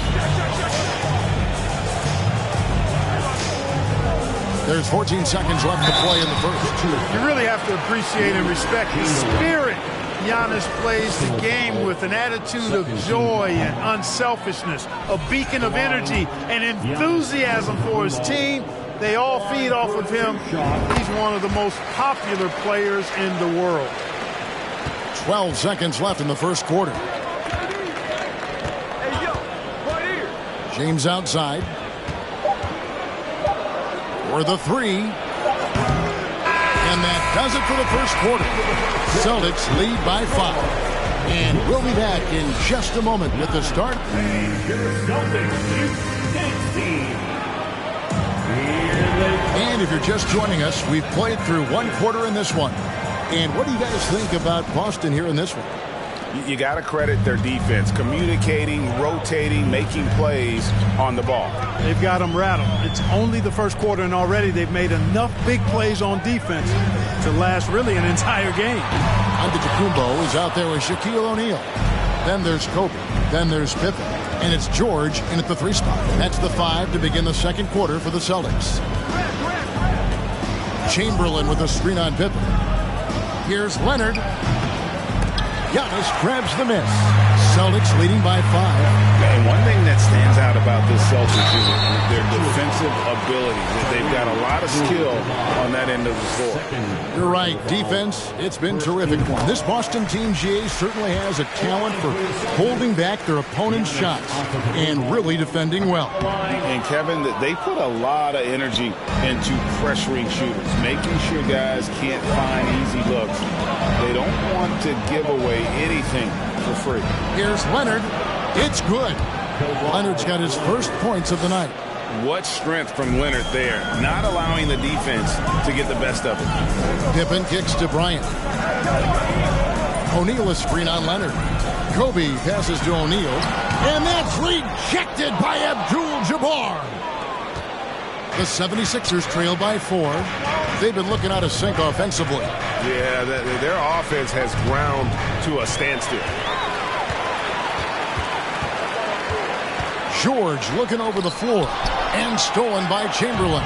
There's 14 seconds left to play in the first. You really have to appreciate and respect the spirit Giannis plays the game with, an attitude of joy and unselfishness, a beacon of energy and enthusiasm for his team. They all feed off of him. He's one of the most popular players in the world. 12 seconds left in the first quarter. James outside. For the three. And that does it for the first quarter. Celtics lead by 5. And we'll be back in just a moment with the start. And if you're just joining us, we've played through one quarter in this one. And what do you guys think about Boston here in this one? You got to credit their defense, communicating, rotating, making plays on the ball. They've got them rattled. It's only the first quarter, and already they've made enough big plays on defense to last really an entire game. Antetokounmpo is out there with Shaquille O'Neal. Then there's Kobe. Then there's Pippen. And it's George in at the 3 spot. That's the 5 to begin the second quarter for the Celtics. Chamberlain with a screen on Pippen. Here's Leonard. Giannis grabs the miss. Celtics leading by 5. And one thing that stands out about this Celtics is their defensive ability. They've got a lot of skill on that end of the floor. You're right. Defense, it's been terrific. This Boston team, GA, certainly has a talent for holding back their opponent's shots and really defending well. And Kevin, they put a lot of energy into pressuring shooters, making sure guys can't find easy looks. They don't want to give away anything for free. Here's Leonard. It's good. Leonard's got his first points of the night. What strength from Leonard there, not allowing the defense to get the best of it. Pippen kicks to Bryant. O'Neal is screen on Leonard. Kobe passes to O'Neal. And that's rejected by Abdul-Jabbar. The 76ers trail by 4. They've been looking out of sync offensively. Yeah, their offense has ground to a standstill. George looking over the floor. And stolen by Chamberlain.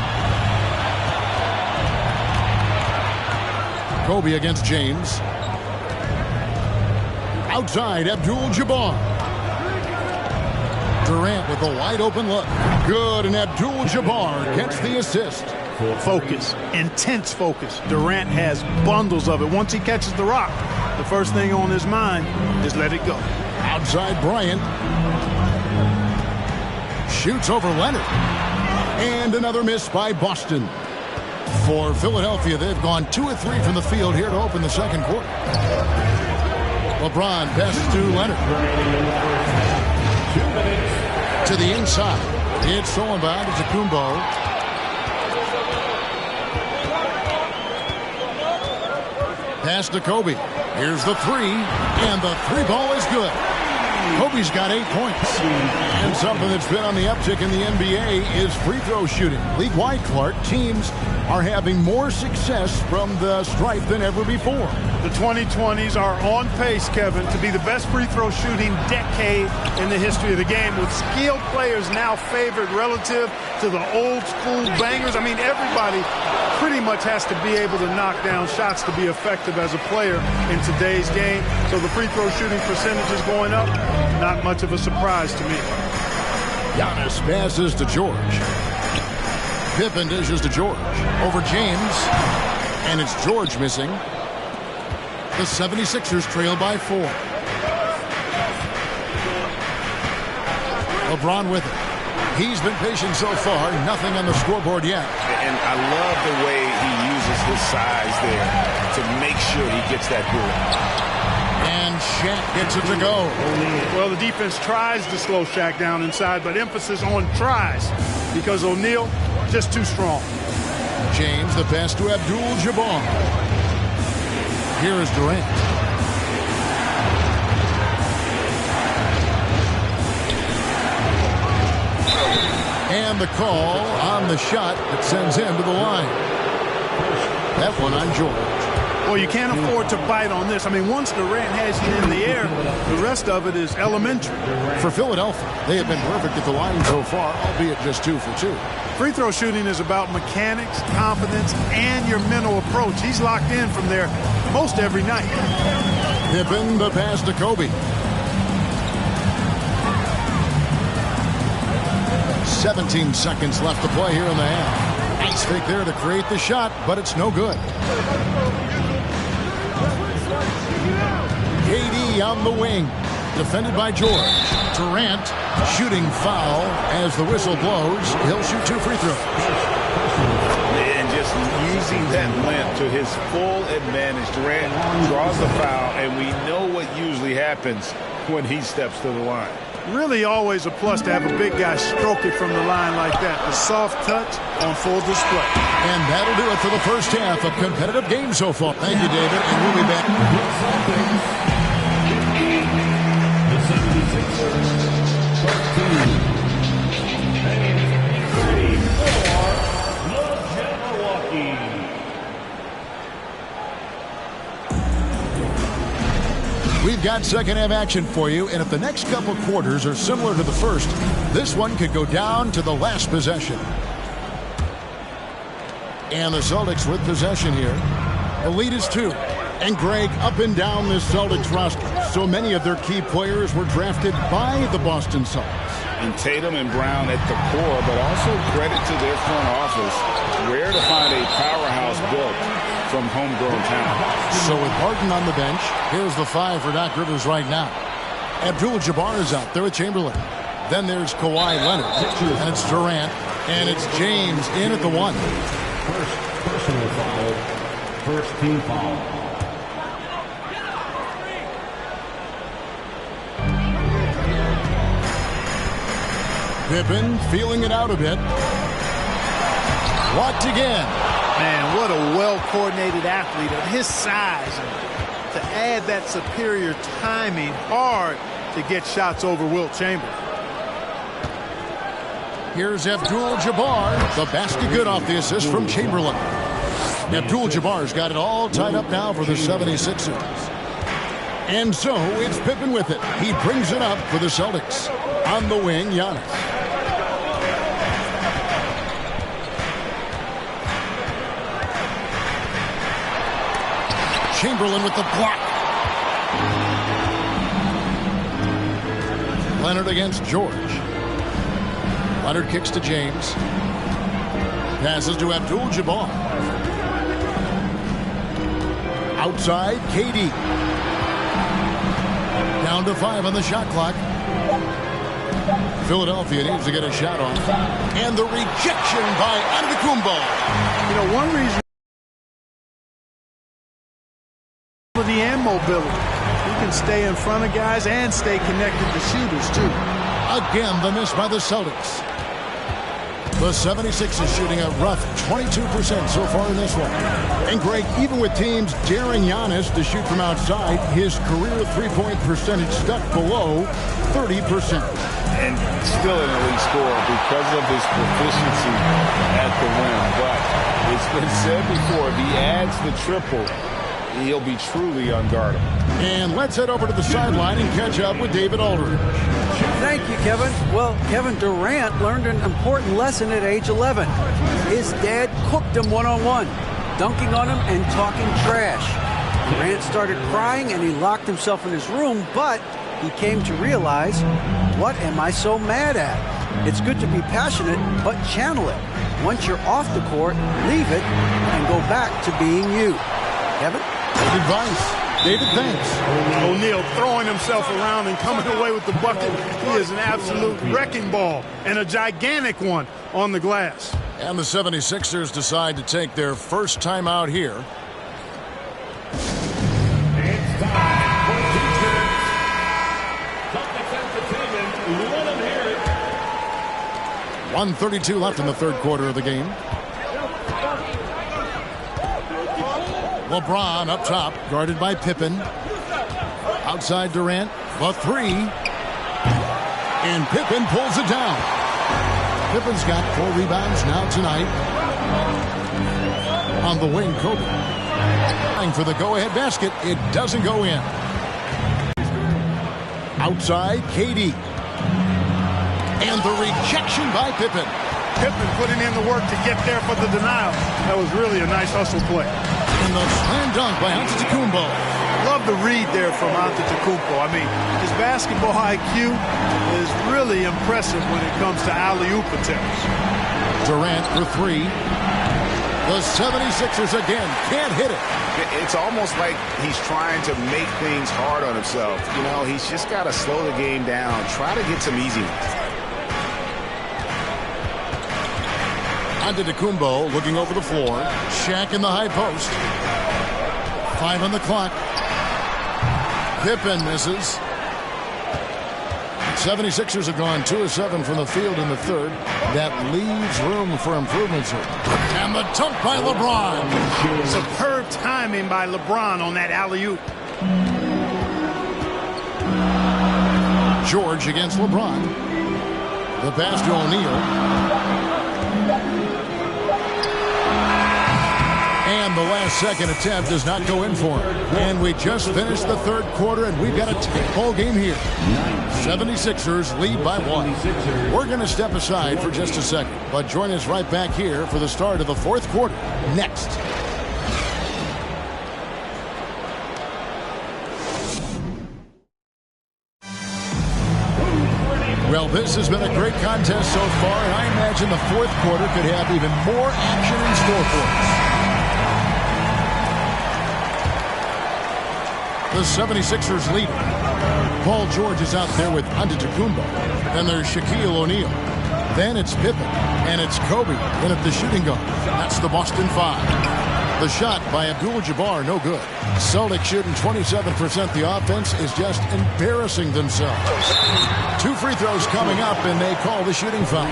Kobe against James. Outside, Abdul-Jabbar. Durant with a wide open look. Good, and Abdul-Jabbar gets the assist. Focus, intense focus. Durant has bundles of it. Once he catches the rock, the first thing on his mind is let it go. Outside Bryant. Shoots over Leonard. And another miss by Boston. For Philadelphia, they've gone 2 of 3 from the field here to open the second quarter. LeBron passes to Leonard. To the inside. It's stolen by Antetokounmpo. Pass to Kobe. Here's the 3. And the 3 ball is good. Kobe's got 8 points. And something that's been on the uptick in the NBA is free throw shooting. League-wide, Clark, teams are having more success from the stripe than ever before. The 2020s are on pace, Kevin, to be the best free throw shooting decade in the history of the game, with skilled players now favored relative to the old school bangers. I mean, everybody pretty much has to be able to knock down shots to be effective as a player in today's game. So the free throw shooting percentage is going up. Not much of a surprise to me. Giannis passes to George. Pippen dishes to George. Over James. And it's George missing. The 76ers trail by 4. LeBron with it. He's been patient so far. Nothing on the scoreboard yet. And I love the way he uses his size there to make sure he gets that bullet. And Shaq gets it to go. Well, the defense tries to slow Shaq down inside, but emphasis on tries because O'Neal just too strong. James, the pass to Abdul-Jabbar. Here is Durant. And the call on the shot that sends him to the line. That one on George. Well, you can't afford to bite on this. I mean, once Durant has you in the air, the rest of it is elementary. For Philadelphia, they have been perfect at the line so far, albeit just 2 for 2. Free throw shooting is about mechanics, confidence, and your mental approach. He's locked in from there most every night. Pippen, the pass to Kobe. 17 seconds left to play here in the half. Nice fake there to create the shot, but it's no good. KD on the wing, defended by George. Durant shooting foul as the whistle blows. He'll shoot 2 free throws. And just using that length to his full advantage. Durant draws the foul, and we know what usually happens when he steps to the line. Really always a plus to have a big guy stroke it from the line like that. The soft touch on full display. And that'll do it for the first half of competitive game so far. Thank you, David, and we'll be back. We've got second half action for you, and if the next couple quarters are similar to the first, this one could go down to the last possession. And the Celtics with possession here. The lead is 2. And Greg, up and down this Celtics roster, so many of their key players were drafted by the Boston Celtics. And Tatum and Brown at the core, but also credit to their front office. Rare to find a powerhouse built from homegrown talent. So with Harden on the bench, here's the 5 for Doc Rivers right now. Abdul-Jabbar is out there with Chamberlain. Then there's Kawhi Leonard, and it's Durant, and it's James in at the 1. First personal foul. First team foul. Pippen feeling it out a bit. Watt again. Man, what a well-coordinated athlete of his size. And to add that superior timing, hard to get shots over Wilt Chamberlain. Here's Abdul-Jabbar. The basket good off the assist from Chamberlain. Abdul-Jabbar's got it all tied up now for the 76ers. And so it's Pippen with it. He brings it up for the Celtics. On the wing, Giannis. Chamberlain with the block. Leonard against George. Leonard kicks to James. Passes to Abdul-Jabbar. Outside, KD. Down to 5 on the shot clock. Philadelphia needs to get a shot off. And the rejection by Antetokounmpo. You know, one reason and mobility. He can stay in front of guys and stay connected to shooters, too. Again, the miss by the Celtics. The 76ers shooting a rough 22% so far in this one. And Greg, even with teams daring Giannis to shoot from outside, his career three-point percentage stuck below 30%. And still an elite scorer because of his proficiency at the rim. But it's been said before, if he adds the triple, he'll be truly unguardable. And let's head over to the sideline and catch up with David Aldridge. Thank you, Kevin. Well, Kevin Durant learned an important lesson at age 11. His dad cooked him one-on-one, dunking on him and talking trash. Durant started crying and he locked himself in his room, but he came to realize, what am I so mad at? It's good to be passionate, but channel it. Once you're off the court, leave it and go back to being you. Kevin? Good advice. David, thanks. O'Neal throwing himself around and coming away with the bucket. He is an absolute wrecking ball, and a gigantic one on the glass. And the 76ers decide to take their first time out here. It's time for defense. Top defensive team, let them hear it. 1:32 left in the third quarter of the game. LeBron up top, guarded by Pippen. Outside Durant, the three. And Pippen pulls it down. Pippen's got 4 rebounds now tonight. On the wing, Kobe. Trying for the go-ahead basket. It doesn't go in. Outside, KD. And the rejection by Pippen. Pippen putting in the work to get there for the denial. That was really a nice hustle play. And the slam dunk by Antetokounmpo. Love the read there from Antetokounmpo. I mean, his basketball IQ is really impressive when it comes to alley-oop attempts. Durant for 3. The 76ers again can't hit it. It's almost like he's trying to make things hard on himself. You know, he's just got to slow the game down, try to get some easy ones. Antetokounmpo looking over the floor. Shaq in the high post. 5 on the clock. Pippen misses. 76ers have gone 2 of 7 from the field in the third. That leaves room for improvements here. And the dunk by LeBron. Superb timing by LeBron on that alley-oop. George against LeBron. The pass to O'Neal. And the last-second attempt does not go in for him. And we just finished the third quarter, and we've got a tight ball game here. 76ers lead by 1. We're going to step aside for just a second, but join us right back here for the start of the fourth quarter next. Well, this has been a great contest so far, and I imagine the fourth quarter could have even more action in store for us. The 76ers lead. Paul George is out there with Antetokounmpo. Then there's Shaquille O'Neal. Then it's Pippen. And it's Kobe in at the shooting guard. That's the Boston 5. The shot by Abdul-Jabbar, no good. Celtics shooting 27%. The offense is just embarrassing themselves. 2 free throws coming up, and they call the shooting foul.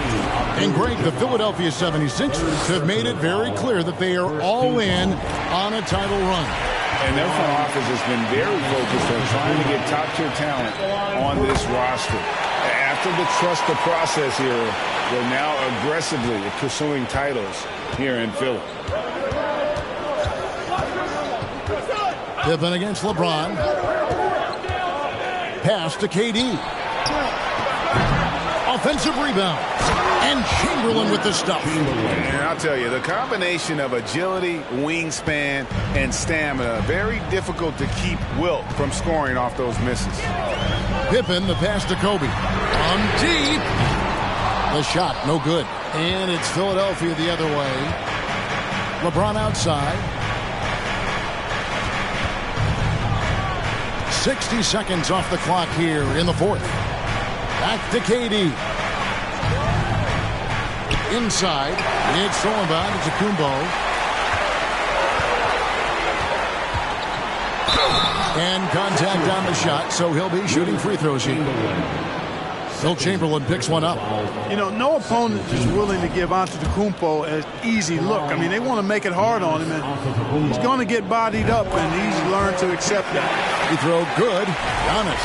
And Greg, the Philadelphia 76ers have made it very clear that they are all in on a title run. And their front office has been very focused on trying to get top-tier talent on this roster. After the trust the process here, they're now aggressively pursuing titles here in Philly. Pippen against LeBron. Pass to KD. Offensive rebound. And Chamberlain with the stuff. And I'll tell you, the combination of agility, wingspan, and stamina, very difficult to keep Wilt from scoring off those misses. Pippen, the pass to Kobe. On deep. The shot, no good. And it's Philadelphia the other way. LeBron outside. 60 seconds off the clock here in the fourth. Back to KD. Inside, it's thrown by Antetokounmpo. And contact on the shot, so he'll be shooting free throws here. Will Chamberlain picks one up. You know, no opponent is willing to give Antetokounmpo an easy look. I mean, they want to make it hard on him, and he's going to get bodied up, and he's learned to accept that. He throw good. Giannis.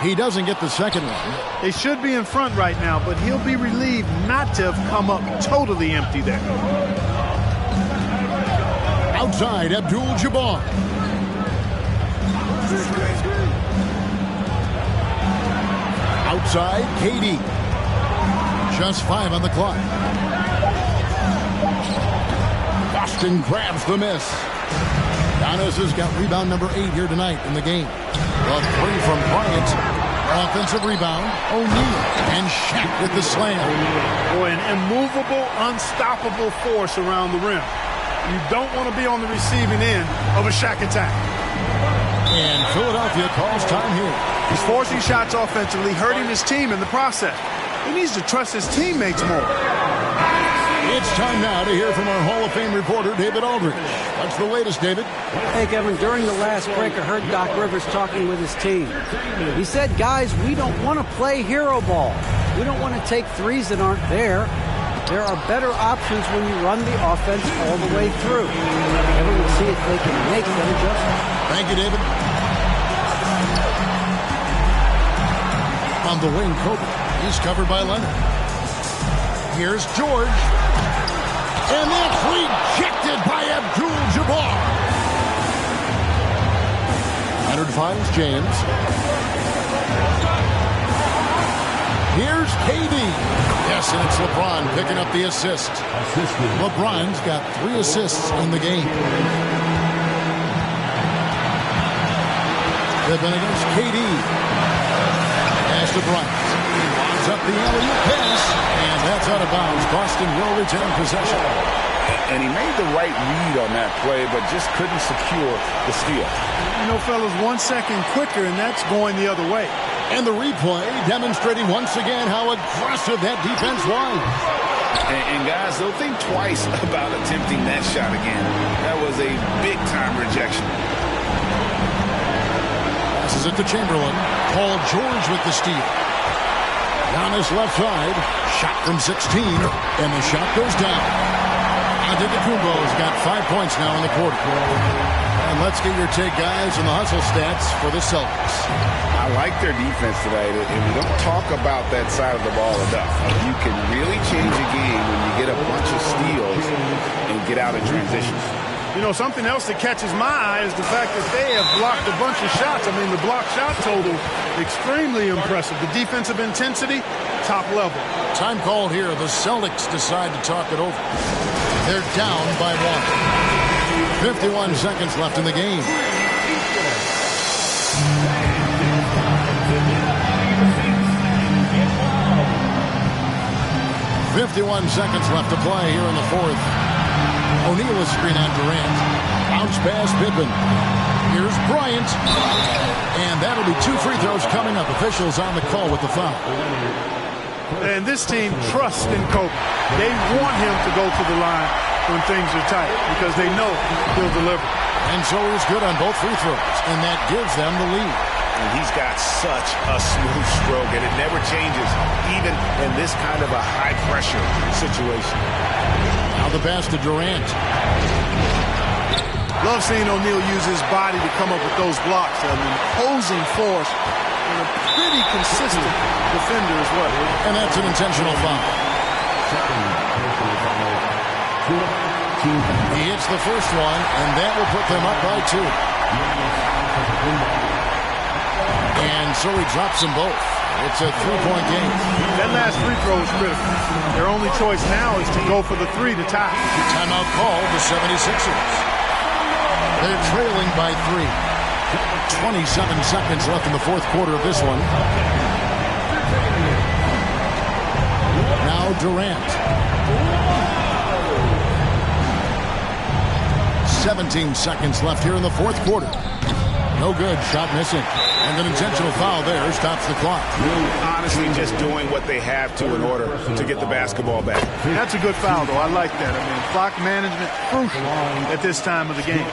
He doesn't get the second one. They should be in front right now, but he'll be relieved not to have come up totally empty there. Outside, Abdul-Jabbar. Outside, KD. Just 5 on the clock. Boston grabs the miss. Giannis has got rebound number 8 here tonight in the game. The 3 from Bryant. Offensive rebound. O'Neal. And Shaq with the slam. Boy, an immovable, unstoppable force around the rim. You don't want to be on the receiving end of a Shaq attack. And Philadelphia calls time here. He's forcing shots offensively, hurting his team in the process. He needs to trust his teammates more. It's time now to hear from our Hall of Fame reporter, David Aldridge. What's the latest, David? Hey, Kevin, during the last break, I heard Doc Rivers talking with his team. He said, guys, we don't want to play hero ball. We don't want to take threes that aren't there. There are better options when you run the offense all the way through. Kevin will see if they can make that adjustment. Thank you, David. On the wing, Kobe. He's covered by Leonard. Here's George. And that's rejected by Abdul-Jabbar. Leonard finds James. Here's KD. Yes, and it's LeBron picking up the assist. LeBron's got 3 assists in the game. They've been against KD. Pass to Bryant. Lines up the alley-oop pass, and that's out of bounds. Boston will retain possession. And he made the right read on that play, but just couldn't secure the steal. You know, fellas, 1 second quicker, and that's going the other way. And the replay demonstrating once again how aggressive that defense was. And guys, they'll think twice about attempting that shot again. That was a big-time rejection. Passes it to Chamberlain. Paul George with the steal. Giannis left side. Shot from 16. And the shot goes down. Antetokounmpo's got 5 points now in the quarter. And let's get your take, guys, on the hustle stats for the Celtics. I like their defense tonight, and we don't talk about that side of the ball enough. You can really change a game when you get a bunch of steals and get out in transition. You know, something else that catches my eye is the fact that they have blocked a bunch of shots. I mean, the block shot total, extremely impressive. The defensive intensity, top level. Time called here. The Celtics decide to talk it over. They're down by 1. 51 seconds left in the game. 51 seconds left to play here in the fourth. O'Neal is screen on Durant. Bounce pass, Pippen. Here's Bryant. And that'll be 2 free throws coming up. Officials on the call with the foul. And this team trusts in Kobe. They want him to go to the line when things are tight because they know he'll deliver. And so he's good on both free throws, and that gives them the lead. And he's got such a smooth stroke, and it never changes, even in this kind of a high-pressure situation. Now the pass to Durant. Love seeing O'Neal use his body to come up with those blocks. An imposing force and a pretty consistent defender as well. And that's an intentional foul. He hits the first one, and that will put them up by 2. And so he drops them both. It's a 3-point game. That last free throw is critical. Their only choice now is to go for the 3 to tie. Timeout call, the 76ers. They're trailing by 3. 27 seconds left in the fourth quarter of this one. Now Durant. 17 seconds left here in the fourth quarter. No good. Shot missing. And an intentional foul there stops the clock. Honestly, just doing what they have to in order to get the basketball back. That's a good foul, though. I like that. I mean, clock management, crucial at this time of the game.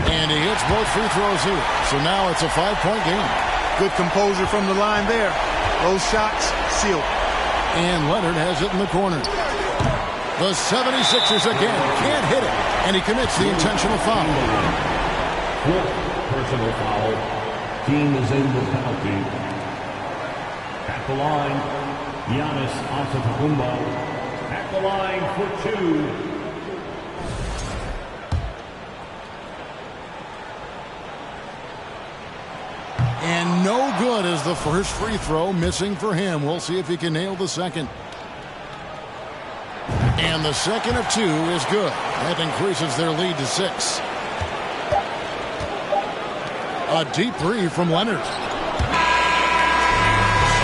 And he hits both free throws here. So now it's a 5-point game. Good composure from the line there. Those shots sealed. And Leonard has it in the corner. The 76ers again can't hit it. And he commits the intentional foul. Fourth personal foul. Team is in the penalty. At the line, Giannis Antetokounmpo. At the line for 2. And no good as the first free throw missing for him. We'll see if he can nail the second. And the second of 2 is good. That increases their lead to 6. A deep three from Leonard. So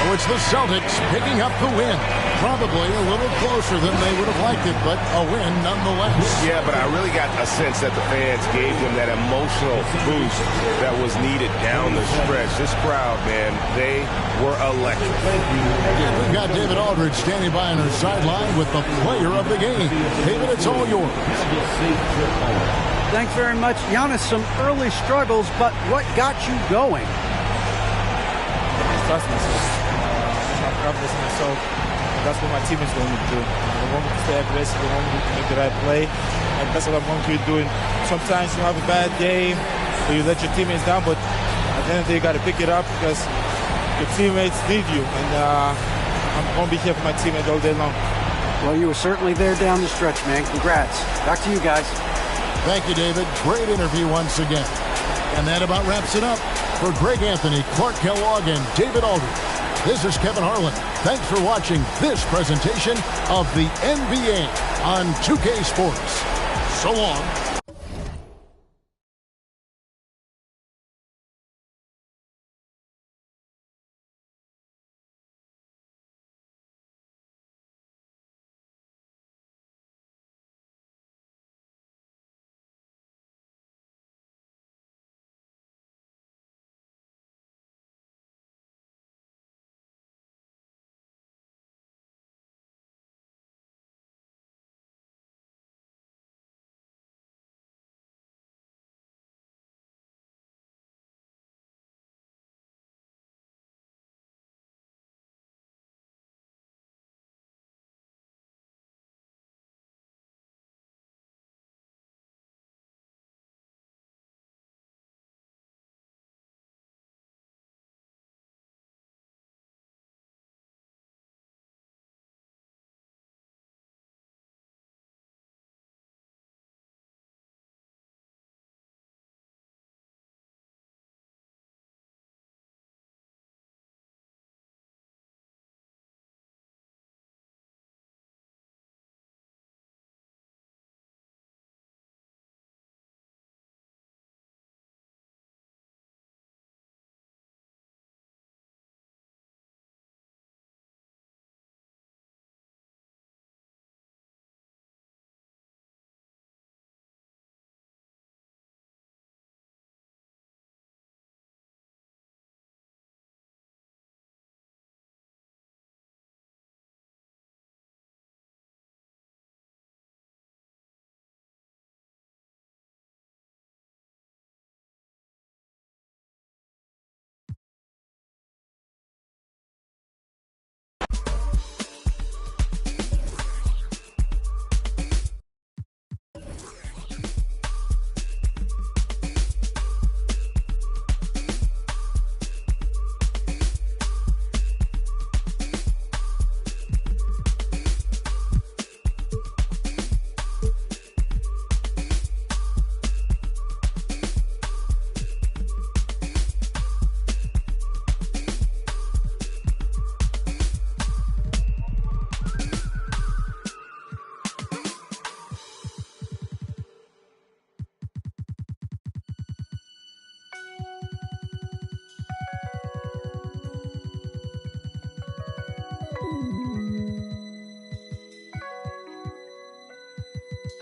it's the Celtics picking up the win. Probably a little closer than they would have liked it, but a win nonetheless. Yeah, but I really got a sense that the fans gave them that emotional boost that was needed down the stretch. This crowd, man, they were electric. Yeah, we've got David Aldridge standing by on our sideline with the player of the game. David, it's all yours. Thanks very much. Giannis, some early struggles, but what got you going? Trust myself. I'm confident in myself. That's what my team is going to do. They want me to stay aggressive. They want me to make the right play. And that's what I'm going to keep doing. Sometimes you have a bad game, or you let your teammates down, but at the end of the day, you got to pick it up because your teammates need you. And I'm going to be here for my teammates all day long. Well, you were certainly there down the stretch, man. Congrats. Back to you guys. Thank you, David. Great interview once again. And that about wraps it up. For Greg Anthony, Clark Kellogg, and David Aldridge, this is Kevin Harlan. Thanks for watching this presentation of the NBA on 2K Sports. So long.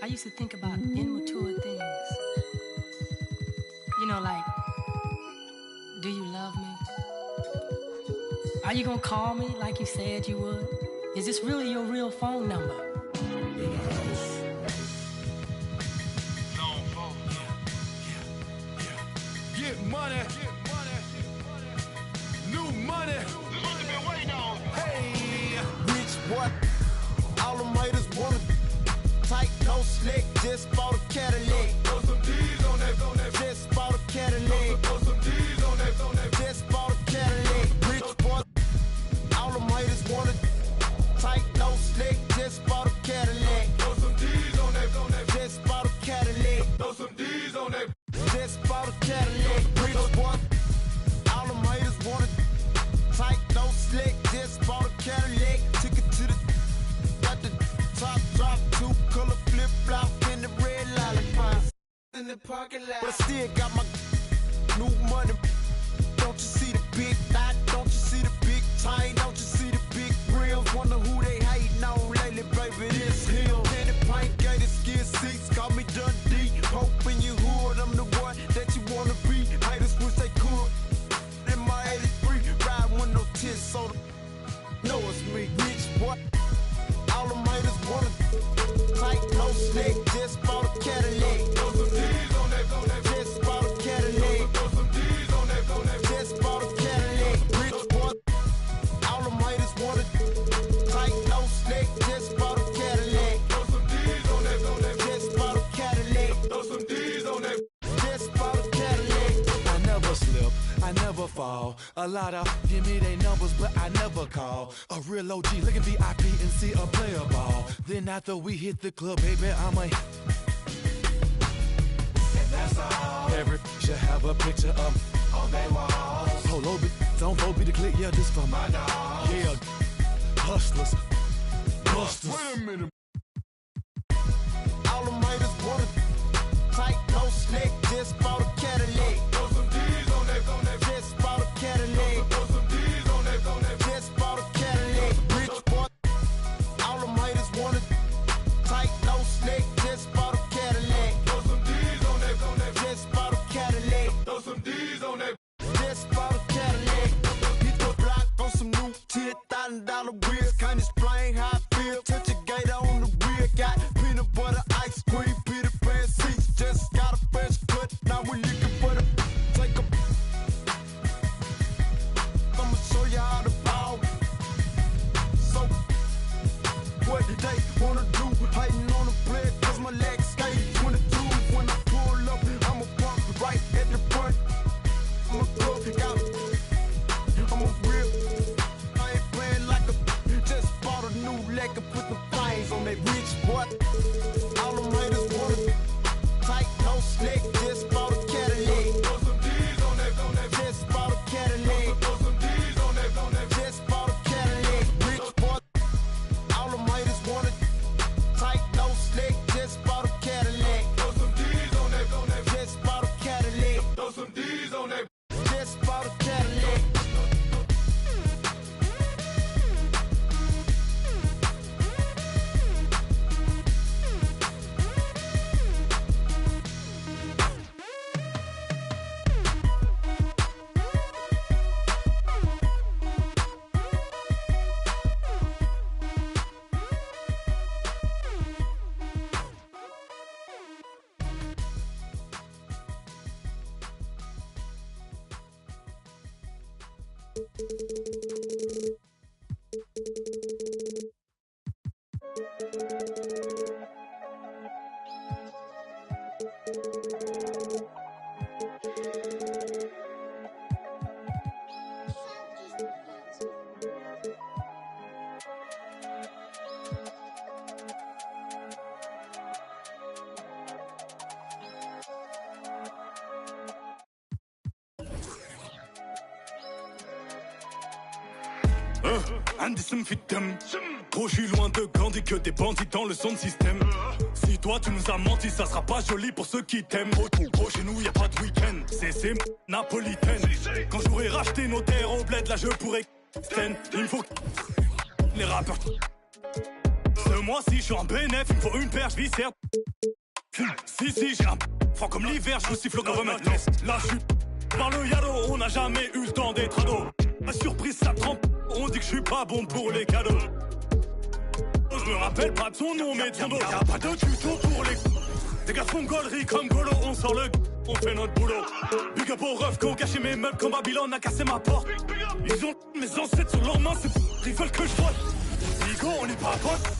I used to think about immature things. You know, like Do you love me? Are you gonna call me like you said you would? Is this really your real phone number? Get money. New money. This is what you've been waiting on. Hey, rich what? All them haters wanna tight, no slick. Just bought a Cadillac. Throw some D's on that. Just bought a Cadillac. Throw some D's on that. Just bought a Cadillac. Rich boy. All them haters wanna tight, no slick. Just bought a Cadillac. Throw some D's on that. Just bought a Cadillac. Throw some D's on that. Just bought a Cadillac. Rich boy. All them haters wanna tight, no slick. Just bought a Cadillac. Took it to the got the top drop, 2-color flip flop in the red lollipop in the parking lot. But I still got my new money. Don't you see the big dot? Don't you see the big chain? Don't you see the big grills? Wonder who they hating on lately, baby. This him. Candy paint, gated skin seats. Call me Dundee. Hope in your hood, I'm the one that you wanna be. Haters wish they could. In my 83, riding with no tits, so the know it's me. Rich boy. All them haters wanna tight, no slick. Just bought a Cadillac. Throw some D's on that. Just bought a Cadillac. Throw some D's on that. Just bought a Cadillac. Rich boy. All them haters wanna tight, no slick. Just bought a Cadillac. Throw some D's on that. Just bought a Cadillac. Throw some D's on that. Just bought a Cadillac. I never slip, I never fall. A lot of give me they numbers, but I never call. A real OG, look at VIP and see a player ball. Then after we hit the club, baby, I'm a. And that's all. Every should have a picture of on their walls. Polo don't vote be the click, yeah, this for my dog. Yeah, hustlers, busters. Wait a minute. All them haters wanna tight, no slick. Just bought a Cadillac. Throw some D's on that. Just bought a Cadillac. Throw some D's on that. Just bought a Cadillac. Rich boy. All them haters wanna tight, no slick. Just bought a Cadillac. Throw some D's on that. Just bought a Cadillac. Throw some D's on that. Just bought a Cadillac. Hit the block on some new $10,000 wheels. Can't explain how I feel. Touch a gator on the wheel. Got peanut butter, ice cream, Peter Pan seats. Just got a fresh cut. Now we looking for the take a. I'ma show you how to ball. So what they wanna do? Hating on the play, cause my legs skate 22. When I pull up, I'ma park right at the front. I'm a good guy. I'm a real. I ain't playing like a. Just bought a new leg and put the flames on that rich boy. All them haters wanna tight, no slick. Just bought a Cadillac. Throw some D's on that. Just bought a Cadillac. Throw some D's on that. Just bought a Cadillac. Rich boy. All them haters wanna tight, no slick. Just bought a Cadillac. Throw some D's on that. Just bought a Cadillac. Throw some D's on that. Just bought a Cadillac. Anderson fit them. Gros, je suis loin de Gandhi que des bandits dans le son système. Si toi tu nous as menti, ça sera pas joli pour ceux qui t'aiment. Gros, chez nous y a pas de week-end. C'est napolitaine. Quand j'aurai racheté nos terres au bled, là je pourrais. Il me faut les rappeurs. Ce mois-ci, je suis en bénéf, il me faut une perche viscère. Si, j'ai un franc comme l'hiver, je vous siffle au government. Là, je suis Par le yado, on n'a jamais eu le temps d'être ado. Ma surprise, ça trempe. On dit que je suis pas bon pour les cadeaux. Je me rappelle pas de son nom, mais ton dos. Y'a pas de tuto pour les. Des garçons gauleries comme Golo, on sort le. On fait notre boulot. Big up au ref, go cacher mes meubles comme Babylone a cassé ma porte. Ils ont mes ancêtres sur leurs mains, c'est. Ils veulent que je vote. Bigo, on n'est pas potes.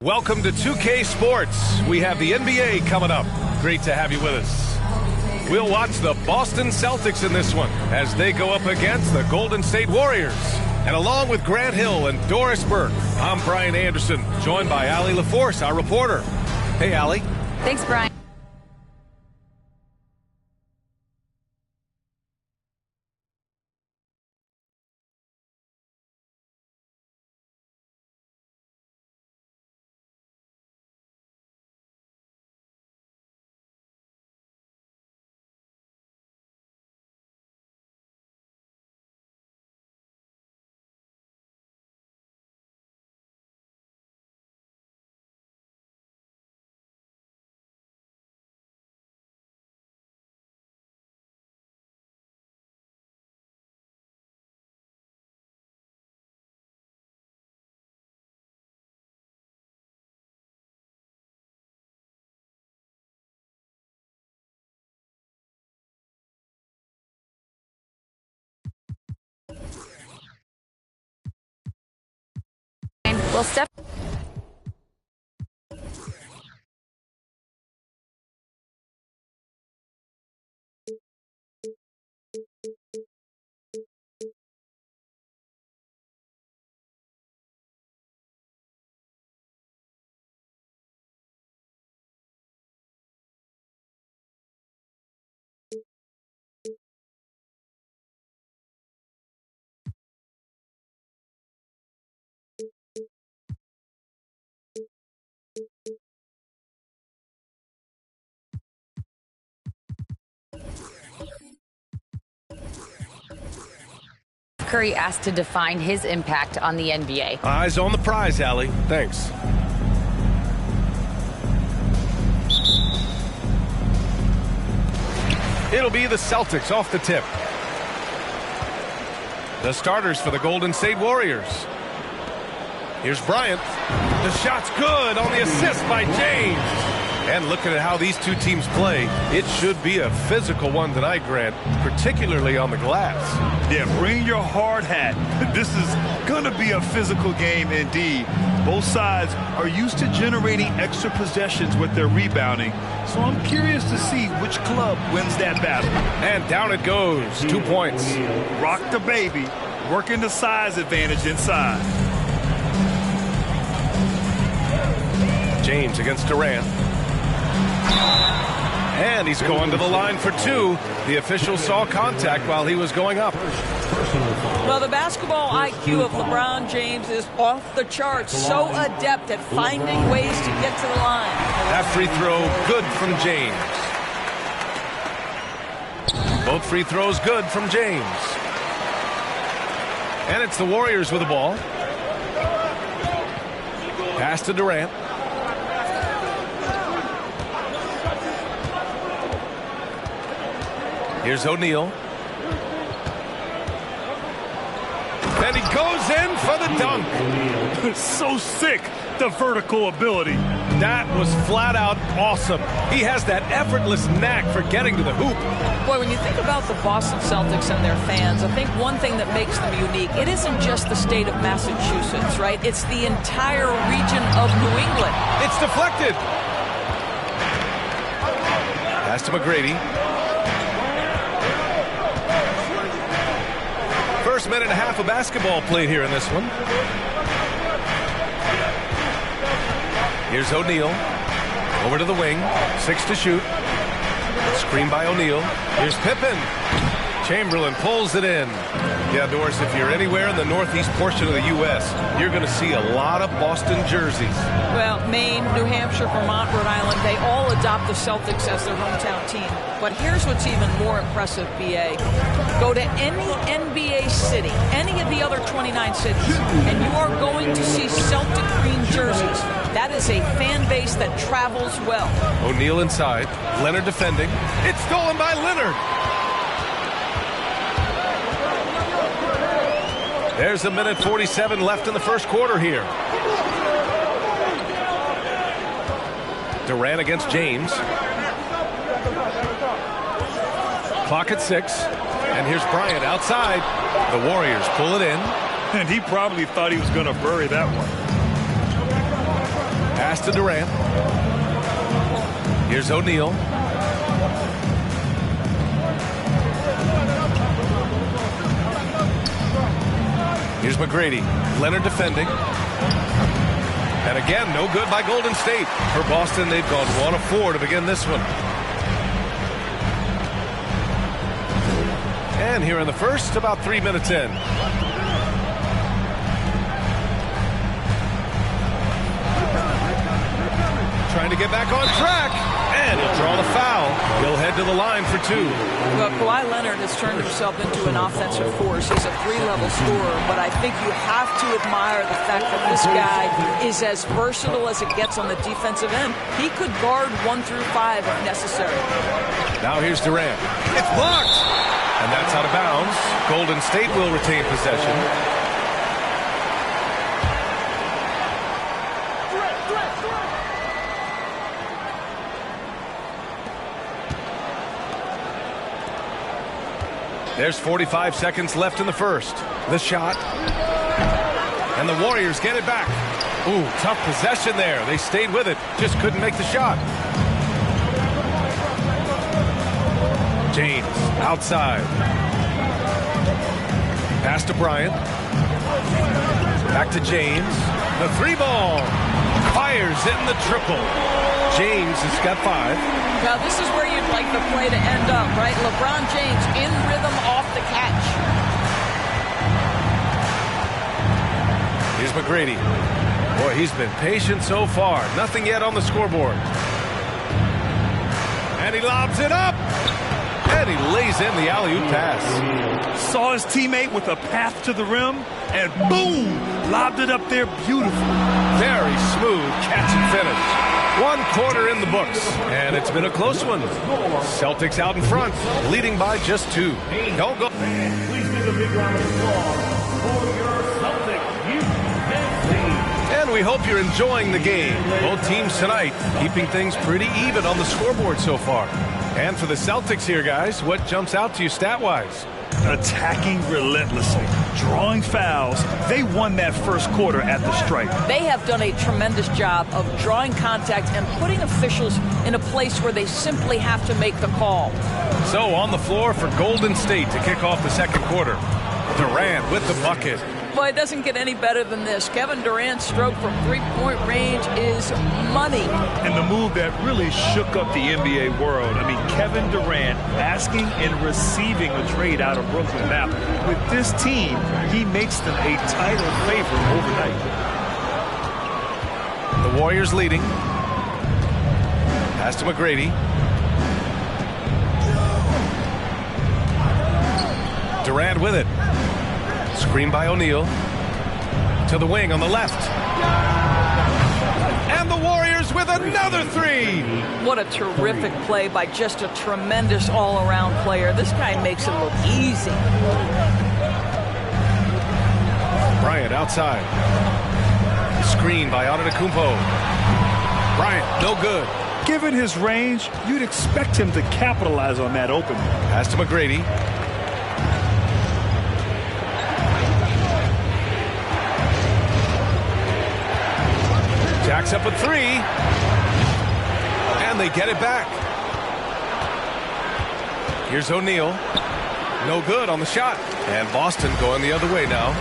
Welcome to 2K Sports. We have the NBA coming up. Great to have you with us. We'll watch the Boston Celtics in this one as they go up against the Golden State Warriors. And along with Grant Hill and Doris Burke, I'm Brian Anderson, joined by Allie LaForce, our reporter. Hey, Allie. Thanks, Brian. Well, Steph. Curry asked to define his impact on the NBA. Eyes on the prize, Allie. Thanks. It'll be the Celtics off the tip. The starters for the Golden State Warriors. Here's Bryant. The shot's good on the assist by James. And looking at how these two teams play, it should be a physical one tonight, Grant, particularly on the glass. Yeah, bring your hard hat. This is going to be a physical game indeed. Both sides are used to generating extra possessions with their rebounding, so I'm curious to see which club wins that battle. And down it goes. 2 points. Rock the baby, working the size advantage inside. James against Durant. And he's going to the line for two. The official saw contact while he was going up. Well, the basketball IQ of LeBron James is off the charts. So adept at finding ways to get to the line. That free throw good from James. Both free throws good from James. And it's the Warriors with the ball. Pass to Durant. Here's O'Neal. goes in for the dunk. So sick, the vertical ability. That was flat out awesome. He has that effortless knack for getting to the hoop. Boy, when you think about the Boston Celtics and their fans, I think one thing that makes them unique, it isn't just the state of Massachusetts, right? It's the entire region of New England. It's deflected. Pass to McGrady. First minute and a half of basketball played here in this one. Here's O'Neal. Over to the wing. 6 to shoot. Screen by O'Neal. Here's Pippen. Chamberlain pulls it in. Yeah, Doris, if you're anywhere in the northeast portion of the U.S., you're going to see a lot of Boston jerseys. Well, Maine, New Hampshire, Vermont, Rhode Island, they all adopt the Celtics as their hometown team. But here's what's even more impressive, B.A. Go to any NBA city, any of the other 29 cities, and you are going to see Celtic green jerseys. That is a fan base that travels well. O'Neal inside. Leonard defending. It's stolen by Leonard. There's a minute 47 left in the first quarter here. Durant against James. Clock at 6. And here's Bryant outside. The Warriors pull it in. And he probably thought he was going to bury that one. Pass to Durant. Here's O'Neal. Here's McGrady. Leonard defending. And again, no good by Golden State. For Boston, they've gone 1 of 4 to begin this one. And here in the first, about 3 minutes in. Trying to get back on track. And he'll draw the foul. He'll head to the line for 2. Well, Kawhi Leonard has turned himself into an offensive force. He's a 3-level scorer, but I think you have to admire the fact that this guy is as versatile as it gets on the defensive end. He could guard 1 through 5 if necessary. Now here's Durant. It's blocked. And that's out of bounds. Golden State will retain possession. There's 45 seconds left in the first. The shot. And the Warriors get it back. Ooh, tough possession there. They stayed with it. Just couldn't make the shot. James outside. Pass to Bryant. Back to James. The 3-ball. Fires in the triple. James has got 5. Now, this is where you'd like the play to end up, right? LeBron James in rhythm off the catch. Here's McGrady. Boy, he's been patient so far. Nothing yet on the scoreboard. And he lobs it up. And he lays in the alley-oop pass. Saw his teammate with a path to the rim, and boom, lobbed it up there beautiful. Very smooth catch and finish. 1 quarter in the books, and it's been a close one. Celtics out in front, leading by just 2. Don't go. Please give a big round of applause for your Celtics UNC. And we hope you're enjoying the game. Both teams tonight keeping things pretty even on the scoreboard so far. And for the Celtics here, guys, what jumps out to you stat-wise? Attacking relentlessly, drawing fouls. They won that first quarter at the stripe. They have done a tremendous job of drawing contact and putting officials in a place where they simply have to make the call. So on the floor for Golden State to kick off the second quarter. Durant with the bucket. Boy, it doesn't get any better than this. Kevin Durant's stroke from 3-point range is money. And the move that really shook up the NBA world. I mean, Kevin Durant asking and receiving a trade out of Brooklyn. Now, with this team, he makes them a title favorite overnight. The Warriors leading. Pass to McGrady. Durant with it. Screen by O'Neal. To the wing on the left. And the Warriors with another 3. What a terrific play by just a tremendous all-around player. This guy makes it look easy. Bryant outside. Screen by Antetokounmpo. Bryant, no good. Given his range, you'd expect him to capitalize on that opening. Pass to McGrady. Jacks up a three. And they get it back. Here's O'Neal. No good on the shot. And Boston going the other way now.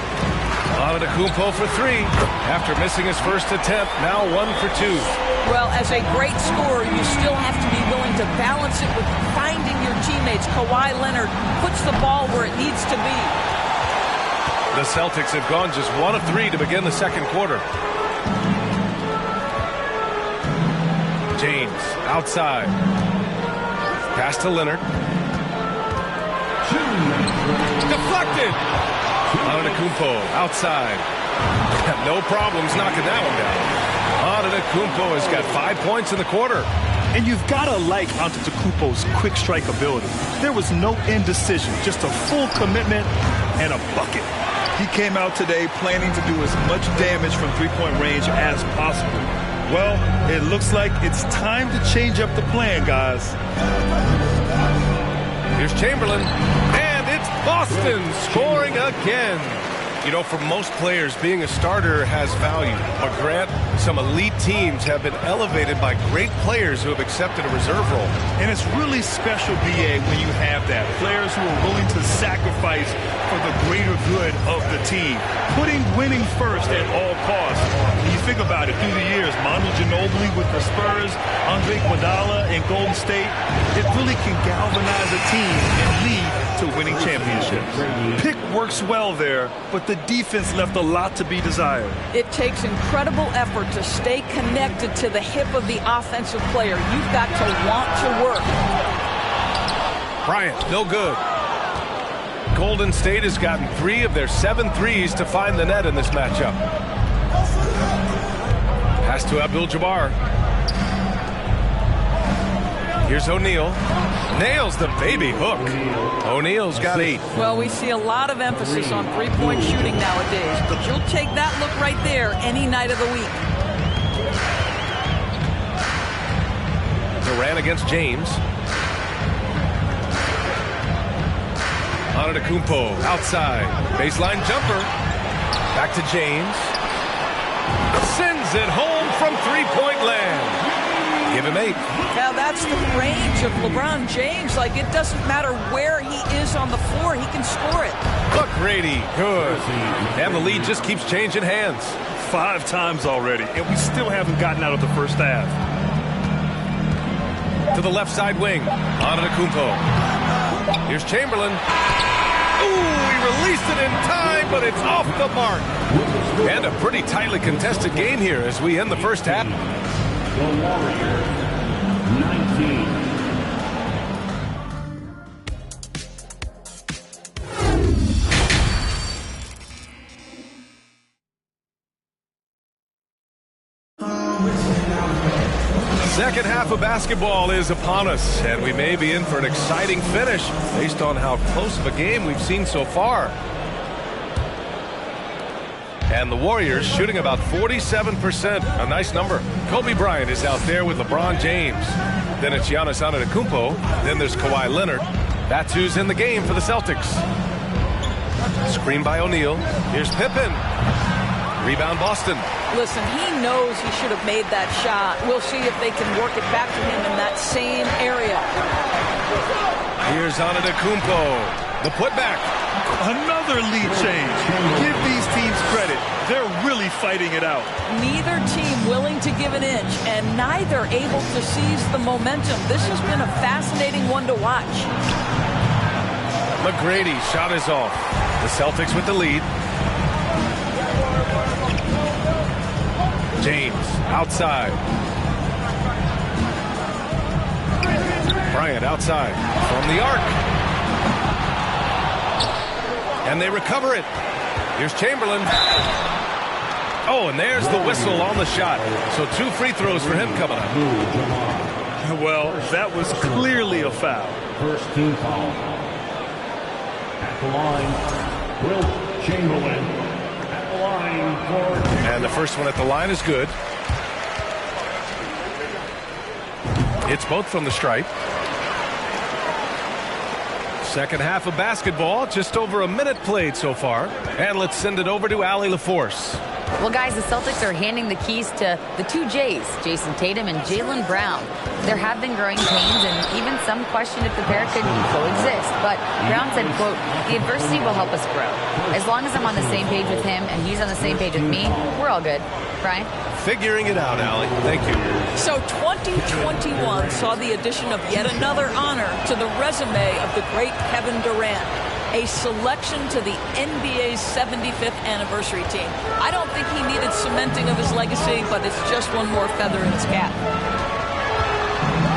Antetokounmpo for three. After missing his first attempt, now 1 for 2. Well, as a great scorer, you still have to be willing to balance it with finding your teammates. Kawhi Leonard puts the ball where it needs to be. The Celtics have gone just 1 of 3 to begin the second quarter. James outside. Pass to Leonard. Deflected. Antetokounmpo outside. No problems knocking that one down. Antetokounmpo has got 5 points in the quarter. And you've got to like Antetokounmpo's quick strike ability. There was no indecision, just a full commitment and a bucket. He came out today planning to do as much damage from three-point range as possible. Well, it looks like it's time to change up the plan, guys. Here's Chamberlain. And it's Boston scoring again. You know, for most players, being a starter has value. But Grant, some elite teams have been elevated by great players who have accepted a reserve role. And it's really special, BA, when you have that. Players who are willing to sacrifice for the greater good of the team. Putting winning first at all costs. When you think about it, through the years, Manu Ginobili with the Spurs, Andre Iguodala in Golden State, it really can galvanize a team and lead to winning championships. Pick works well there, but the defense left a lot to be desired. It takes incredible effort to stay connected to the hip of the offensive player. You've got to want to work. Bryant, no good. Golden State has gotten 3 of their 7 threes to find the net in this matchup. Pass to Abdul-Jabbar. Here's O'Neal. Nails the baby hook. O'Neal's got 8. Well, we see a lot of emphasis on three-point shooting nowadays, but you'll take that look right there any night of the week. Durant against James. Antetokounmpo outside. Baseline jumper. Back to James. Sends it home from three-point land. Give him 8. Now that's the range of LeBron James. Like, it doesn't matter where he is on the floor, he can score it. McGrady, good. And the lead just keeps changing hands. 5 times already, and we still haven't gotten out of the first half. To the left side wing. Antetokounmpo. Here's Chamberlain. Ooh, he released it in time, but it's off the mark. And a pretty tightly contested game here as we end the first half. The Warriors, 19. Second half of basketball is upon us, and we may be in for an exciting finish based on how close of a game we've seen so far. And the Warriors shooting about 47%, a nice number. Kobe Bryant is out there with LeBron James. Then it's Giannis Antetokounmpo. Then there's Kawhi Leonard. That's who's in the game for the Celtics. Screen by O'Neal. Here's Pippen. Rebound Boston. Listen, he knows he should have made that shot. We'll see if they can work it back to him in that same area. Here's Antetokounmpo. The putback. Another lead change. Give these teams credit. They're really fighting it out. Neither team willing to give an inch, and neither able to seize the momentum. This has been a fascinating one to watch. McGrady shot is off. The Celtics with the lead. James outside. Bryant outside from the arc. And they recover it. Here's Chamberlain. Oh, and there's the whistle on the shot. So 2 free throws for him coming up. Well, that was clearly a foul. First team foul. At the line, Wilt Chamberlain. At the And the first one at the line is good. It's both from the stripe. Second half of basketball, just over a minute played so far. And let's send it over to Allie LaForce. Well, guys, the Celtics are handing the keys to the two J's, Jason Tatum and Jaylen Brown. There have been growing pains, and even some question if the pair could coexist. But Brown said, quote, "The adversity will help us grow. As long as I'm on the same page with him and he's on the same page with me, we're all good." Brian? Figuring it out, Allie. Thank you. So 2021 saw the addition of yet another honor to the resume of the great Kevin Durant. A selection to the NBA's 75th anniversary team. I don't think he needed cementing of his legacy, but it's just one more feather in his cap.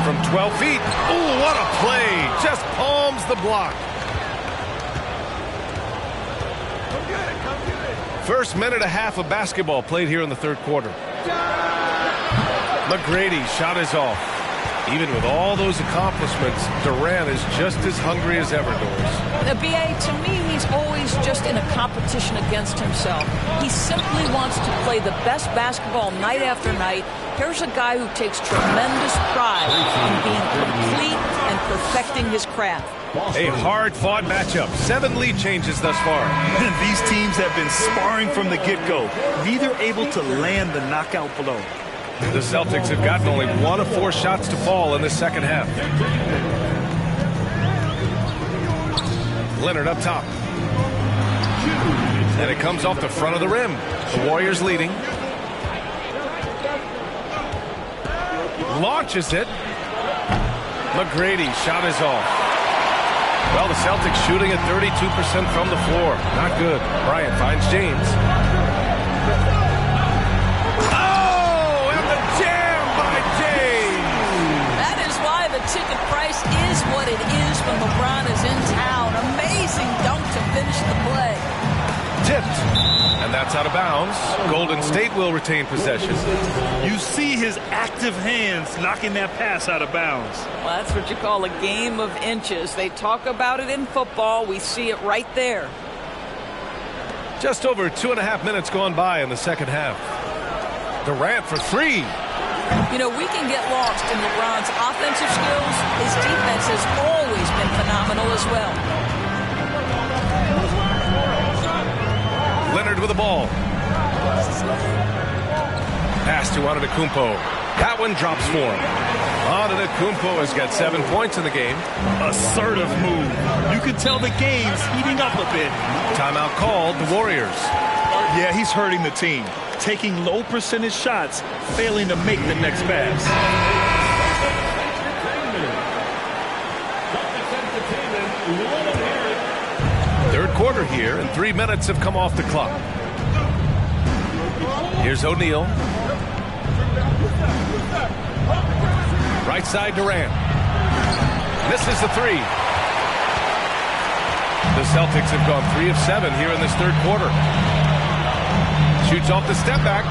From 12 feet. Ooh, what a play. Just palms the block. First minute and a half of basketball played here in the third quarter. McGrady shot is off. Even with all those accomplishments, Durant is just as hungry as ever, Doris. BA, to me, he's always just in a competition against himself. He simply wants to play the best basketball night after night. Here's a guy who takes tremendous pride in being complete and perfecting his craft. A hard-fought matchup. 7 lead changes thus far. These teams have been sparring from the get-go, neither able to land the knockout blow. The Celtics have gotten only 1 of 4 shots to fall in the second half. Leonard up top. And it comes off the front of the rim. The Warriors leading. Launches it. McGrady shot is off. Well, the Celtics shooting at 32% from the floor. Not good. Bryant finds James. Ticket price is what it is when LeBron is in town. Amazing dunk to finish the play. Tipped. And that's out of bounds. Golden State will retain possession. You see his active hands knocking that pass out of bounds. Well, that's what you call a game of inches. They talk about it in football. We see it right there. Just over 2.5 minutes gone by in the second half. Durant for 3. You know, we can get lost in LeBron's offensive skills. His defense has always been phenomenal as well. Leonard with the ball. Pass to Antetokounmpo. That one drops for him. Antetokounmpo has got 7 points in the game. Assertive move. You can tell the game's heating up a bit. Timeout called, the Warriors. Yeah, he's hurting the team. Taking low percentage shots, failing to make the next pass. Third quarter here, and 3 minutes have come off the clock. Here's O'Neal. Right side Durant. Misses the 3. The Celtics have gone 3 of 7 here in this third quarter. Shoots off the step back.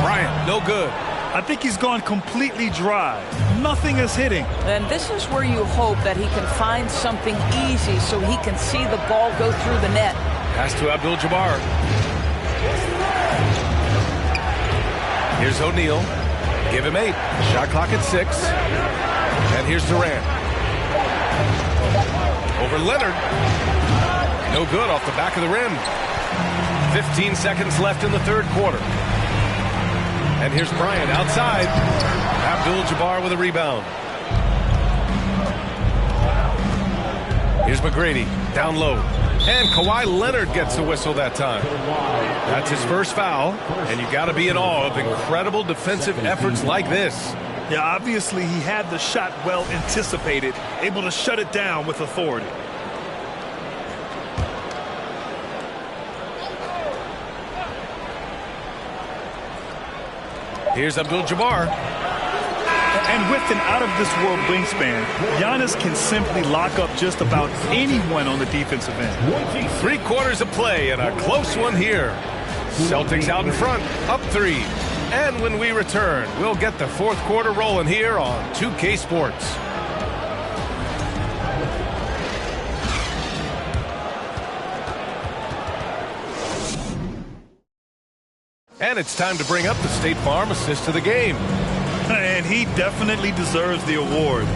Bryant, no good. I think he's gone completely dry. Nothing is hitting. And this is where you hope that he can find something easy so he can see the ball go through the net. Pass to Abdul-Jabbar. Here's O'Neal. Give him 8. Shot clock at 6. And here's Durant. Over Leonard. No good off the back of the rim. 15 seconds left in the third quarter. And here's Bryant outside. Abdul-Jabbar with a rebound. Here's McGrady down low. And Kawhi Leonard gets the whistle that time. That's his first foul. And you got to be in awe of incredible defensive efforts like this. Yeah, obviously he had the shot well anticipated, able to shut it down with authority. Here's Abdul-Jabbar. And with an out-of-this-world wingspan, Giannis can simply lock up just about anyone on the defensive end. 3 quarters of play and a close one here. Celtics out in front, up 3. And when we return, we'll get the fourth quarter rolling here on 2K Sports. And it's time to bring up the State Farm assist of the game. And he definitely deserves the award.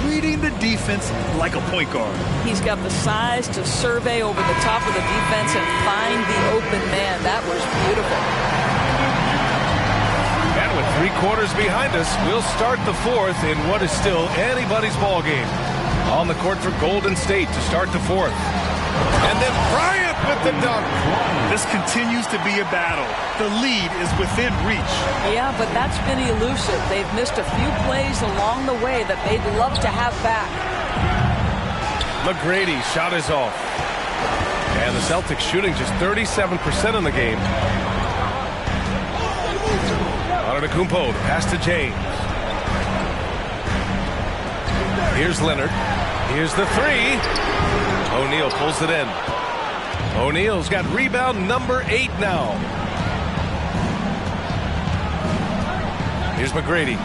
Reading the defense like a point guard. He's got the size to survey over the top of the defense and find the open man. That was beautiful. And with 3 quarters behind us, we'll start the 4th in what is still anybody's ball game. On the court for Golden State to start the 4th. And then Bryant with the dunk. This continues to be a battle. The lead is within reach. Yeah, but that's been elusive. They've missed a few plays along the way that they'd love to have back. McGrady's shot is off. And the Celtics shooting just 37% in the game. Antetokounmpo, the pass to James. Here's Leonard. Here's the 3. O'Neal pulls it in. O'Neal's got rebound number 8 now. Here's McGrady.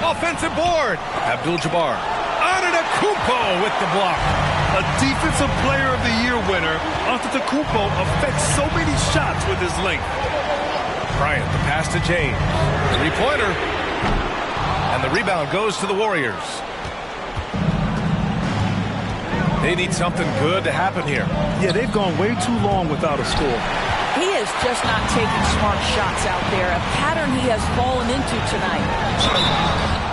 Offensive board. Abdul-Jabbar. Antetokounmpo with the block. A Defensive Player of the Year winner, Antetokounmpo affects so many shots with his length. Bryant, the pass to James. 3-pointer. And the rebound goes to the Warriors. They need something good to happen here. Yeah, they've gone way too long without a score. He is just not taking smart shots out there, a pattern he has fallen into tonight.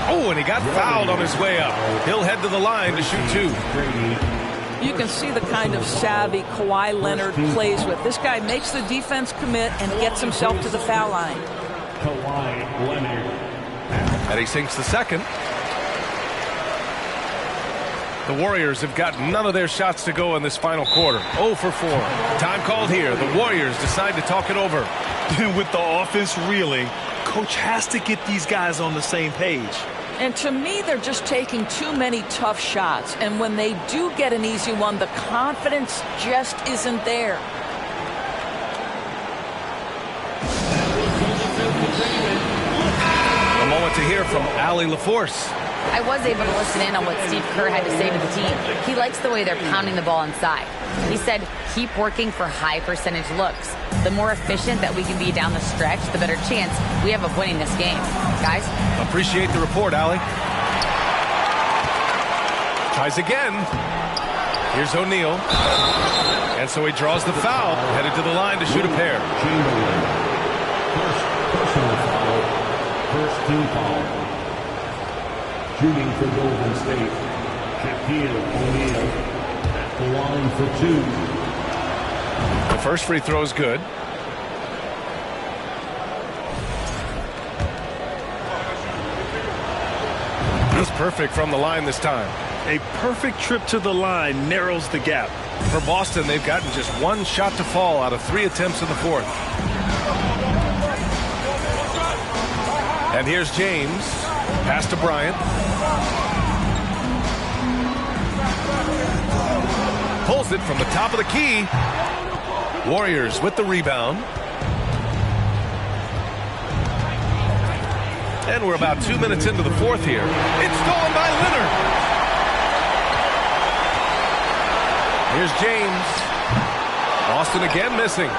Oh, and he got fouled on his way up. He'll head to the line to shoot 2. You can see the kind of savvy Kawhi Leonard plays with. This guy makes the defense commit and gets himself to the foul line. Kawhi Leonard. And he sinks the second. The Warriors have got none of their shots to go in this final quarter. 0 for 4. Time called here. The Warriors decide to talk it over. With the offense reeling, coach has to get these guys on the same page. And to me, they're just taking too many tough shots. And when they do get an easy one, the confidence just isn't there. A moment to hear from Allie LaForce. I was able to listen in on what Steve Kerr had to say to the team. He likes the way they're pounding the ball inside. He said, keep working for high percentage looks. The more efficient that we can be down the stretch, the better chance we have of winning this game. Guys? Appreciate the report, Allie. Tries again. Here's O'Neal. And so he draws the foul, headed to the line to shoot a pair. First team foul. Shooting for Golden State, Shaquille O'Neal at the line for 2. The first free throw is good. He's perfect from the line this time. A perfect trip to the line narrows the gap. For Boston, they've gotten just 1 shot to fall out of 3 attempts in the 4th. And here's James. Pass to Bryant. Pulls it from the top of the key. Warriors with the rebound. And we're about 2 minutes into the 4th here. It's stolen by Leonard. Here's James. Boston again missing.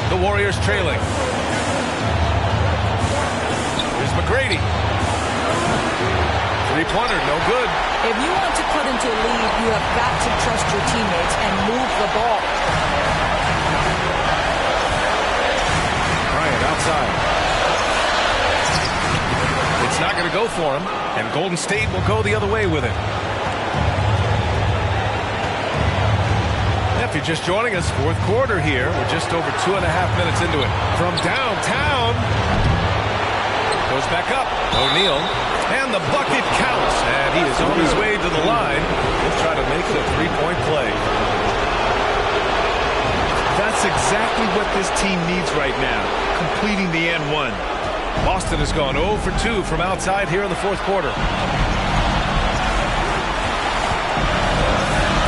The Warriors trailing. Here's McGrady. 3-pointer, no good. If you want to cut into a lead, you have got to trust your teammates and move the ball. Bryant outside. It's not going to go for him, and Golden State will go the other way with it. If you're just joining us, 4th quarter here. We're just over 2.5 minutes into it. From downtown. Goes back up. O'Neal. And the bucket counts. And he is on his way to the line. He'll try to make it a 3-point play. That's exactly what this team needs right now. Completing the N1. Boston has gone 0 for 2 from outside here in the 4th quarter.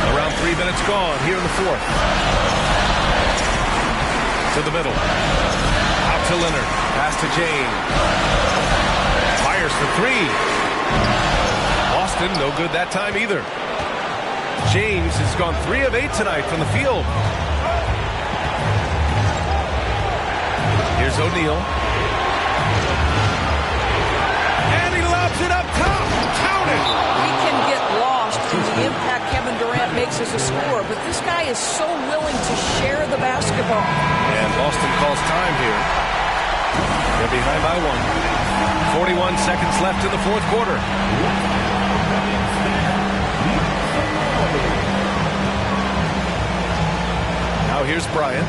Around 3 minutes gone here in the 4th. To the middle. Out to Leonard. Pass to James. Fires for 3. Boston, no good that time either. James has gone 3 of 8 tonight from the field. Here's O'Neal. And he lobs it up top. Count it. We can get lost in the impact Kevin Durant makes as a scorer, but this guy is so willing to share the basketball. And Boston calls time here. They're behind by 1. 41 seconds left in the fourth quarter. Now here's Bryant.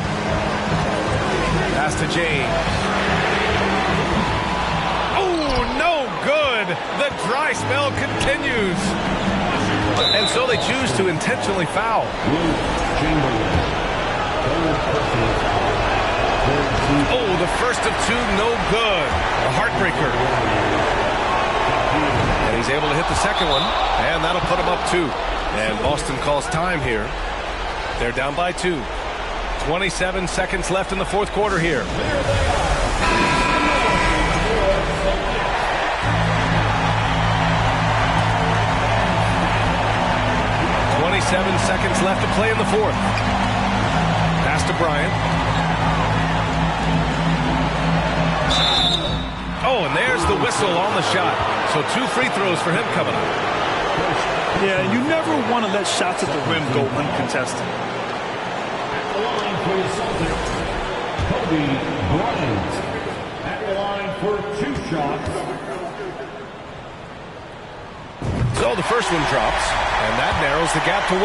Pass to James. Oh, no good. The dry spell continues. And so they choose to intentionally foul. Oh, the first of 2, no good. A heartbreaker. And he's able to hit the second one, and that'll put him up 2. And Boston calls time here. They're down by 2. 27 seconds left in the fourth quarter here. 27 seconds left to play in the fourth. Pass to Bryant. Oh, and there's the whistle on the shot. So 2 free throws for him coming up. Yeah, you never want to let shots at the rim go uncontested. At the line for the Celtics, Kobe Bryant. At the line for 2 shots. So the first one drops, and that narrows the gap to 1.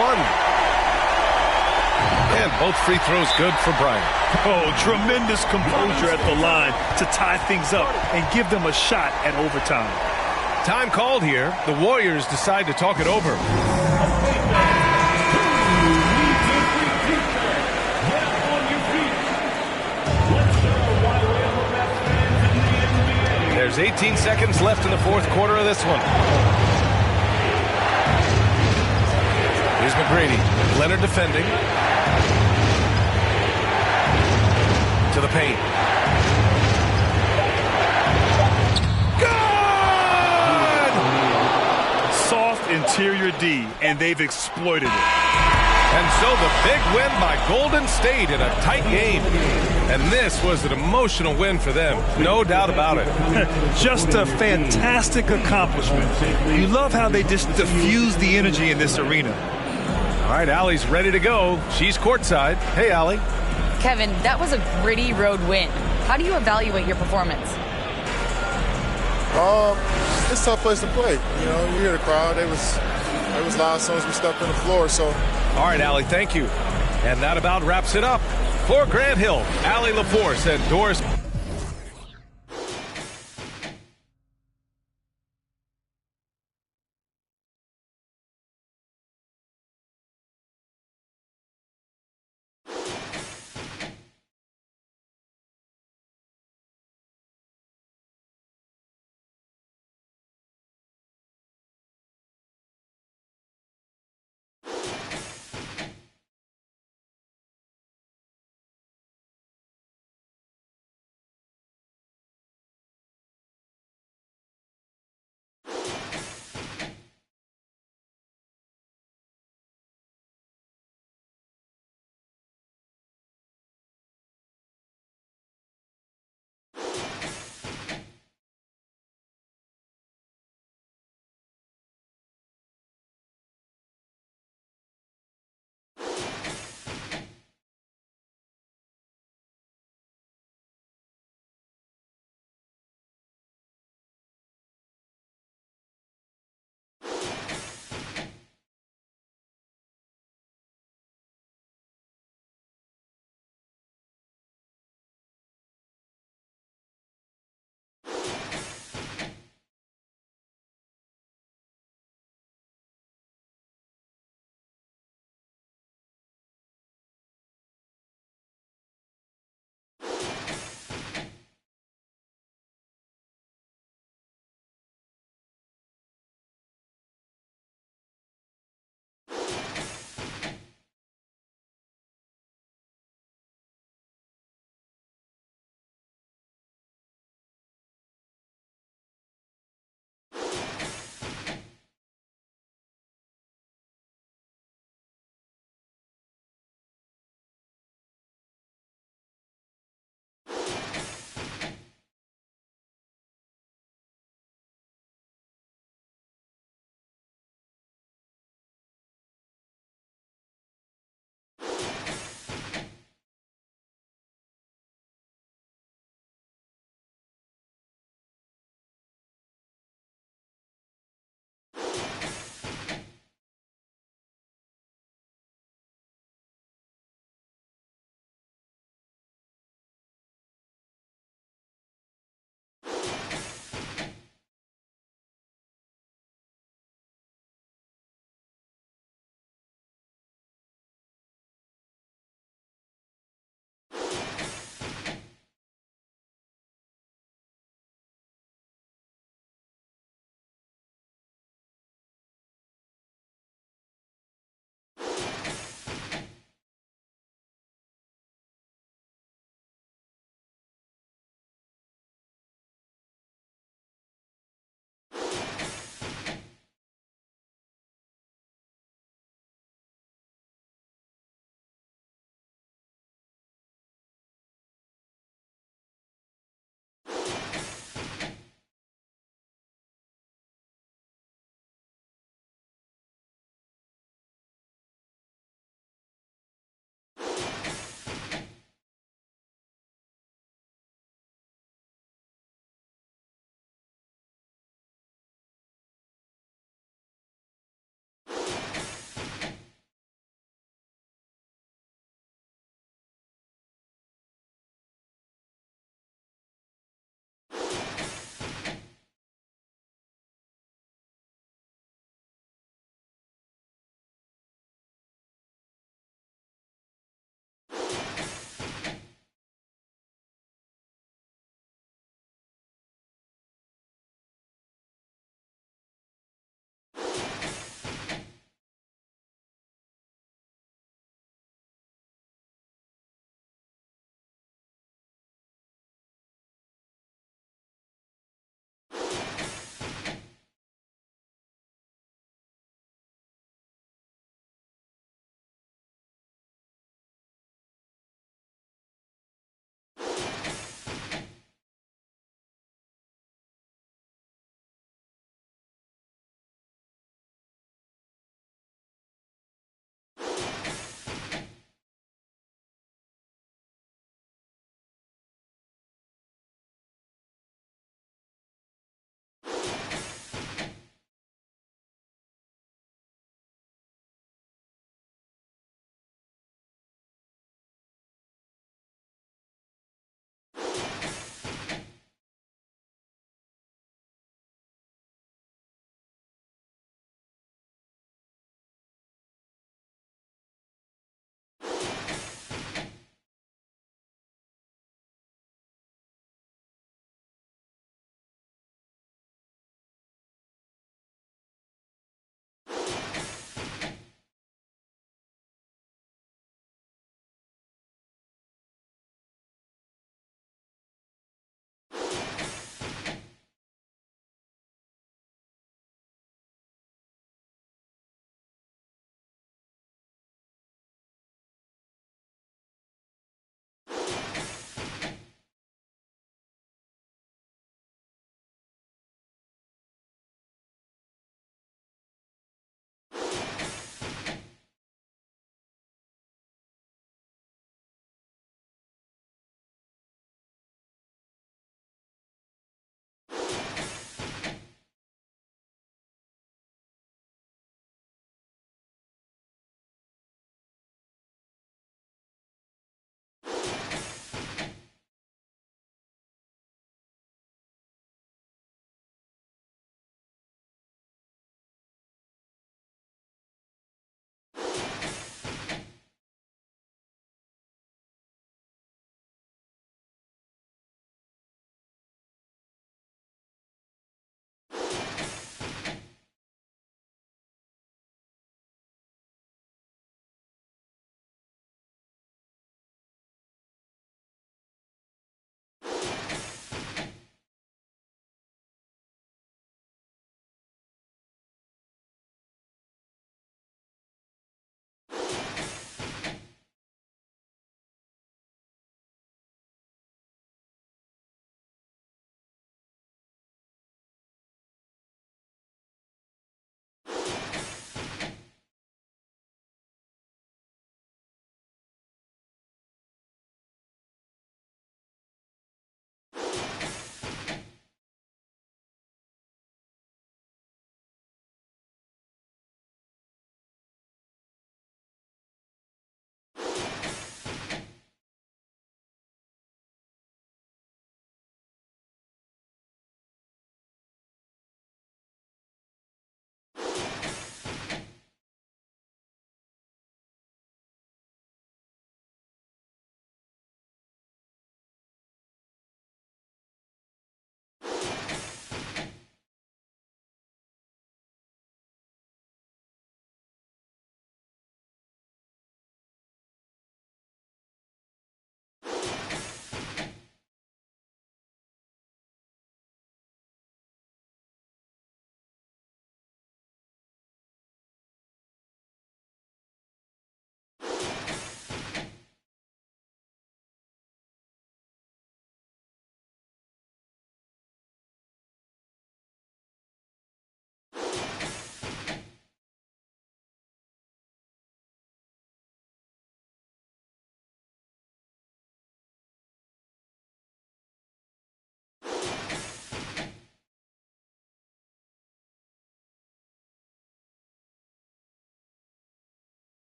And both free throws good for Bryant. Oh, tremendous composure at the line to tie things up and give them a shot at overtime. Time called here. The Warriors decide to talk it over. There's 18 seconds left in the fourth quarter of this one. Here's McGrady. Leonard defending. To the paint. Good! Soft interior D, and they've exploited it. And so the big win by Golden State in a tight game. And this was an emotional win for them. No doubt about it. Just a fantastic accomplishment. You love how they just diffuse the energy in this arena. All right, Allie's ready to go. She's courtside. Hey, Allie. Kevin, that was a gritty road win. How do you evaluate your performance? It's a tough place to play. You know, you hear the crowd. It was loud as soon as we stepped on the floor. So. All right, Allie, thank you. And that about wraps it up. For Grant Hill, Allie LaForce, and Doris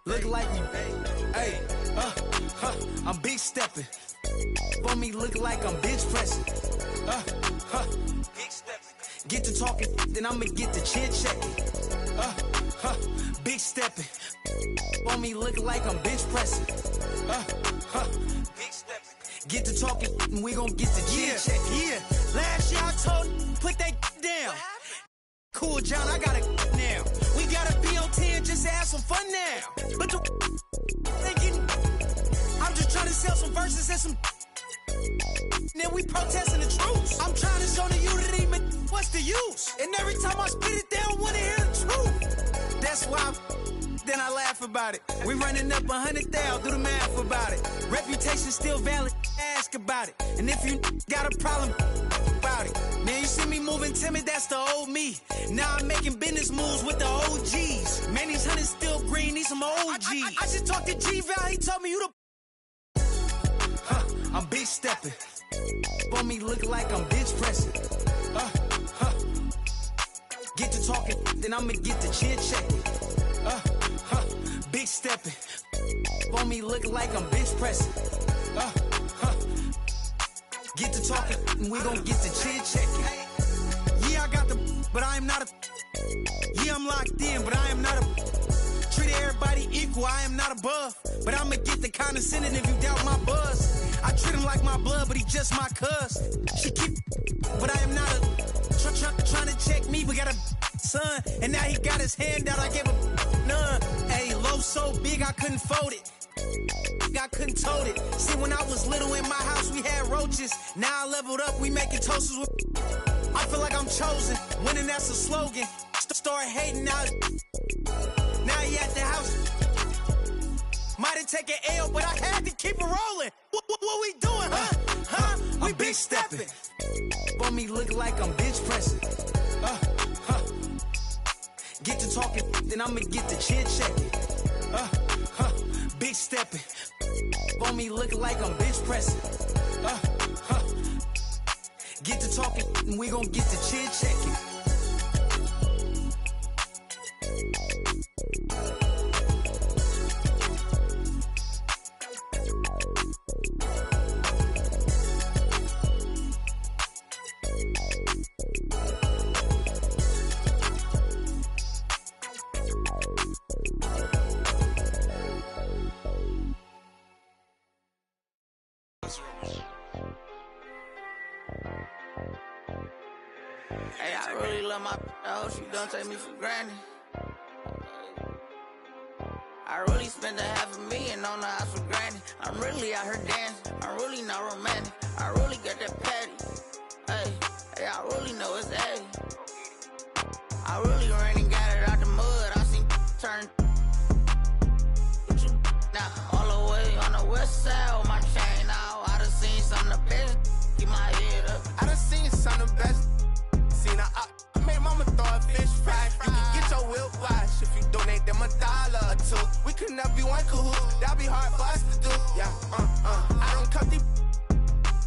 Look like we, hey, I'm big stepping. For me, look like I'm bench pressing. Big stepping. Get to talking, then I'ma get to chin checking. Big stepping. For me, look like I'm bench pressing. Big stepping. Get to talking, and we gon' get to chin checking. Yeah, last year I told him, put that down. Cool, John, I got it now. We gotta be on 10 just to have some fun now. But they getting, I'm just trying to sell some verses and some. Then we protesting the truth. I'm trying to show the unity, but what's the use? And every time I spit it, they don't want to hear the truth. That's why then I laugh about it. We running up 100,000, do the math about it. Reputation still valid, ask about it. And if you got a problem about it, man, you see me moving timid, that's the old me. Now I'm making business moves with the OGs. Man, these hunters still green, need some OGs. I just talked to G-Val, he told me you the. I'm big stepping. For me, look like I'm bench pressing. Get to talking, then I'ma get to chin checking. Big stepping. For me, look like I'm bench pressing. Get to talking, and we gon' get to chin checking. Yeah, I got the, but I am not a. Yeah, I'm locked in, but I am not a. Treat everybody equal, I am not above. But I'ma get the condescending if you doubt my buzz. I treat him like my blood, but he just my cuz. She keep, but I am not a. Trying to check me, we got a son. And now he got his hand out, I gave him none. Hey, low so big, I couldn't fold it. I couldn't tote it. See, when I was little in my house, we had roaches. Now I leveled up, we making toasters with. I feel like I'm chosen. Winning, that's a slogan. Start hating now. Now he at the house. Might have taken L, but I had to keep it rolling. What we doing, huh? We big stepping. For me, look like I'm bench pressing. Get to talking, then I'ma get to chin checking. Big stepping. For me, look like I'm bench pressing. Get to talking, and we gon' get to chin checking. really love my I hope she don't take me for granted. I really spent $500,000 on the house for granted. I'm really out here dancing. I'm really not romantic. I really got that patty. Hey, I really know it's 80. I really ran and got it out the mud. I seen turn. Now all the way on the west side with my chain out. I done seen some of the best. Keep my head up. I done seen some of the best. Seen I made mama throw a fish fry. You can get your whip wash if you donate them $1 or $2. We could never be one cahoot. That'd be hard for us to do. Yeah, I don't cut these.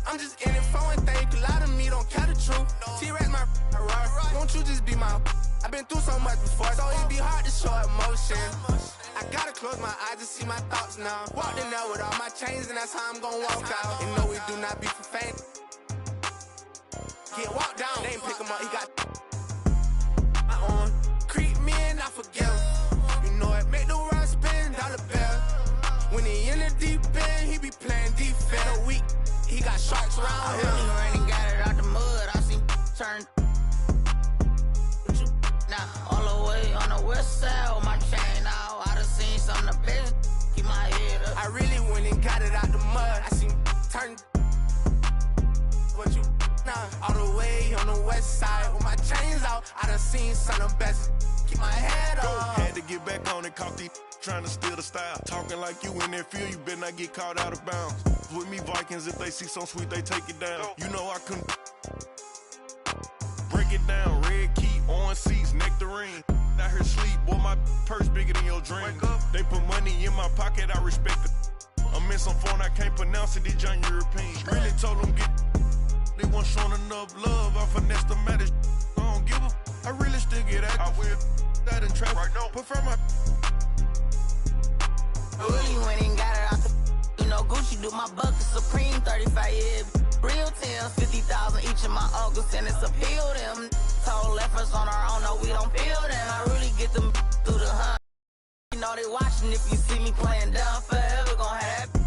I'm just in it for one thing. A lot of me don't care the truth. T-Rex my right. Won't you just be my? I've been through so much before, so it'd be hard to show emotion. I gotta close my eyes to see my thoughts now. Walked in there with all my chains, and that's how I'm gonna walk out. And no, we do not be for fame. Get walked down, they ain't pick him up, he got my own. Creep me and I forgive him. You know it, make the world spin, dollar bill. When he in the deep end, he be playing defense. A week, he got sharks around him. I really ran and got it out the mud, I seen turn. Now, all the way on the west side with my chain out. I done seen some of the best, keep my head up. I really went and got it out the mud, I seen turn. What you now? All the way on the west side with my chains out. I done seen some of the best, keep my head up. Had to get back on and caught these trying to steal the style. Talking like you in that field, you better not get caught out of bounds. With me Vikings, if they see some sweet, they take it down. You know I couldn't break it down. Red key, orange seats, nectarine. Out here sleep, boy, my purse bigger than your dream. They put money in my pocket, I respect it. I'm in some phone, I can't pronounce it, these giant Europeans. Really told them get. They weren't showing enough love, I finessed them at it. I don't give a. I really still get at it. I will that in traffic. Right now. Prefer my. I really went and got it out the. You know, Gucci do my bucket Supreme 35 years. Real tails, 50,000 each of my uncles, and it's appeal them. Total efforts on our own, no, we don't feel them. I really get them through the hunt. You know they watching if you see me playing down forever, gon' have that.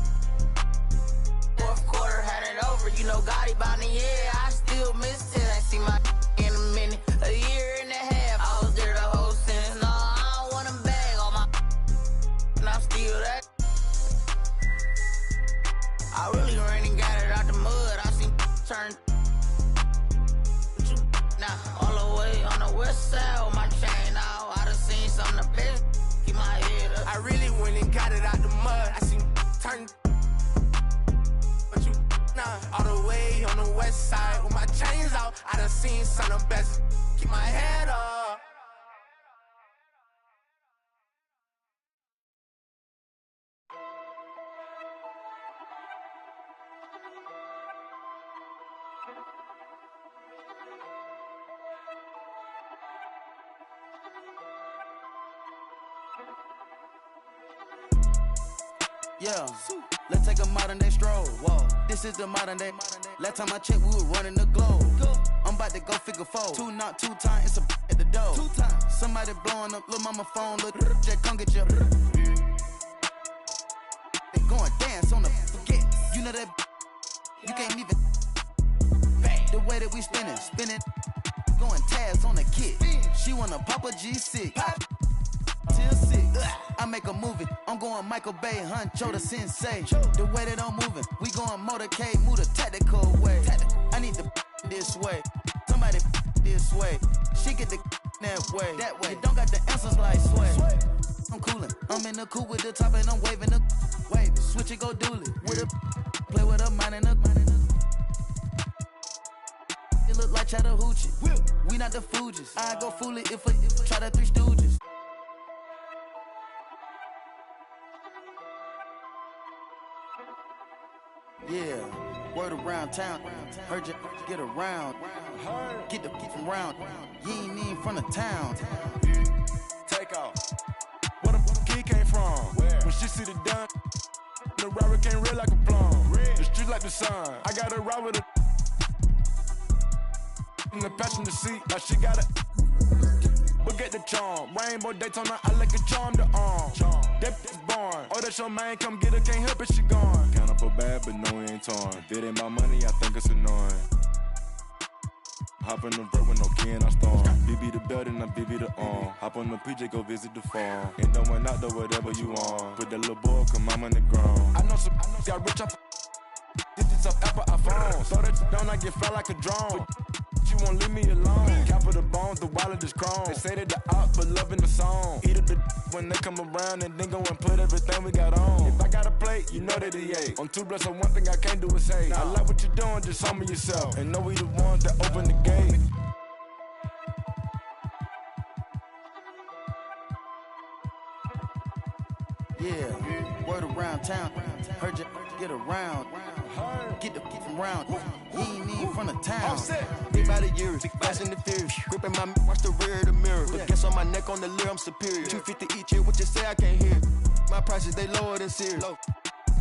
Fourth quarter, had it over. You know, Gotti by the year, I still miss it. I see my in a minute, a year and a half. I was there the whole sentence. No, I don't want them bag on my. And I'm still that. I really ran and got it out the mud. I seen turn. Now, all the way on the west side with my chain out. I done seen some of the best. Keep my head up. I really went and got it out the mud. I seen turn. But you, nah, all the way on the west side with my chains out. I done seen some of the best. Keep my head up. Yeah, let's take a modern day stroll. Whoa, this is the modern day. Last time I checked, we were running the globe. I'm about to go figure 4. 2 not 2 times, it's a at the door. 2 times. Somebody blowing up, little mama phone, little Jack, come get your. They going dance on the forget. You know that you can't even. The way that we spinning, going tabs on the kid. She wanna pop a G6. Till 6, I make a movie. I'm going Michael Bay, Huncho the Sensei. The way that I'm moving, we going motorcade, move the tactical way. I need the this way, somebody this way. She get the that way. You don't got the answers like sway. I'm coolin', I'm in the coupe with the top and I'm waving the wave. Switch it, go dooley. With a play with a mind and a. It look like Chattahoochee. We not the Fugees. I go fool it if I try the Three Stooges. Yeah, word around town. Heard you get around. Get the from round. You ain't even from the town. Take off. Where the kid came from? When she see the done, the robber came red like a plum. The street like the sun. I got a ride with a in the passenger seat. Like she got a look at the charm. Rainbow Daytona, I like a charm to arm. That bitch born. Oh, that's your man, come get her, can't help it, she gone. Count up a bad, but no, it ain't torn. If it ain't my money, I think it's annoying. Hop in the vert with no key and I storm. BB the belt and I BB the arm. Hop on the PJ, go visit the farm. And don't went out there, whatever you want. Put that little boy, come I'm on the ground. I know some got rich off digits of Apple iPhone. Throw that down, I get fly like a drone. You won't leave me alone. Cap of the bones, the wallet is chrome. They say that the op, but loving the song. Eat up the when they come around and then go and put everything we got on. If I got a plate, you know that he ate. On 2 blocks, so one thing I can't do is say, I like what you're doing, just humble yourself. And know we the ones that open the gate. Yeah, word around town. Heard you get around. Get the from round. He ain't even from the town. Big by the years, fast and the furious. Gripping my watch the rear of the mirror. But guess on my neck on the leer, I'm superior. 250 each year, what you say I can't hear. My prices, they lower than Sears.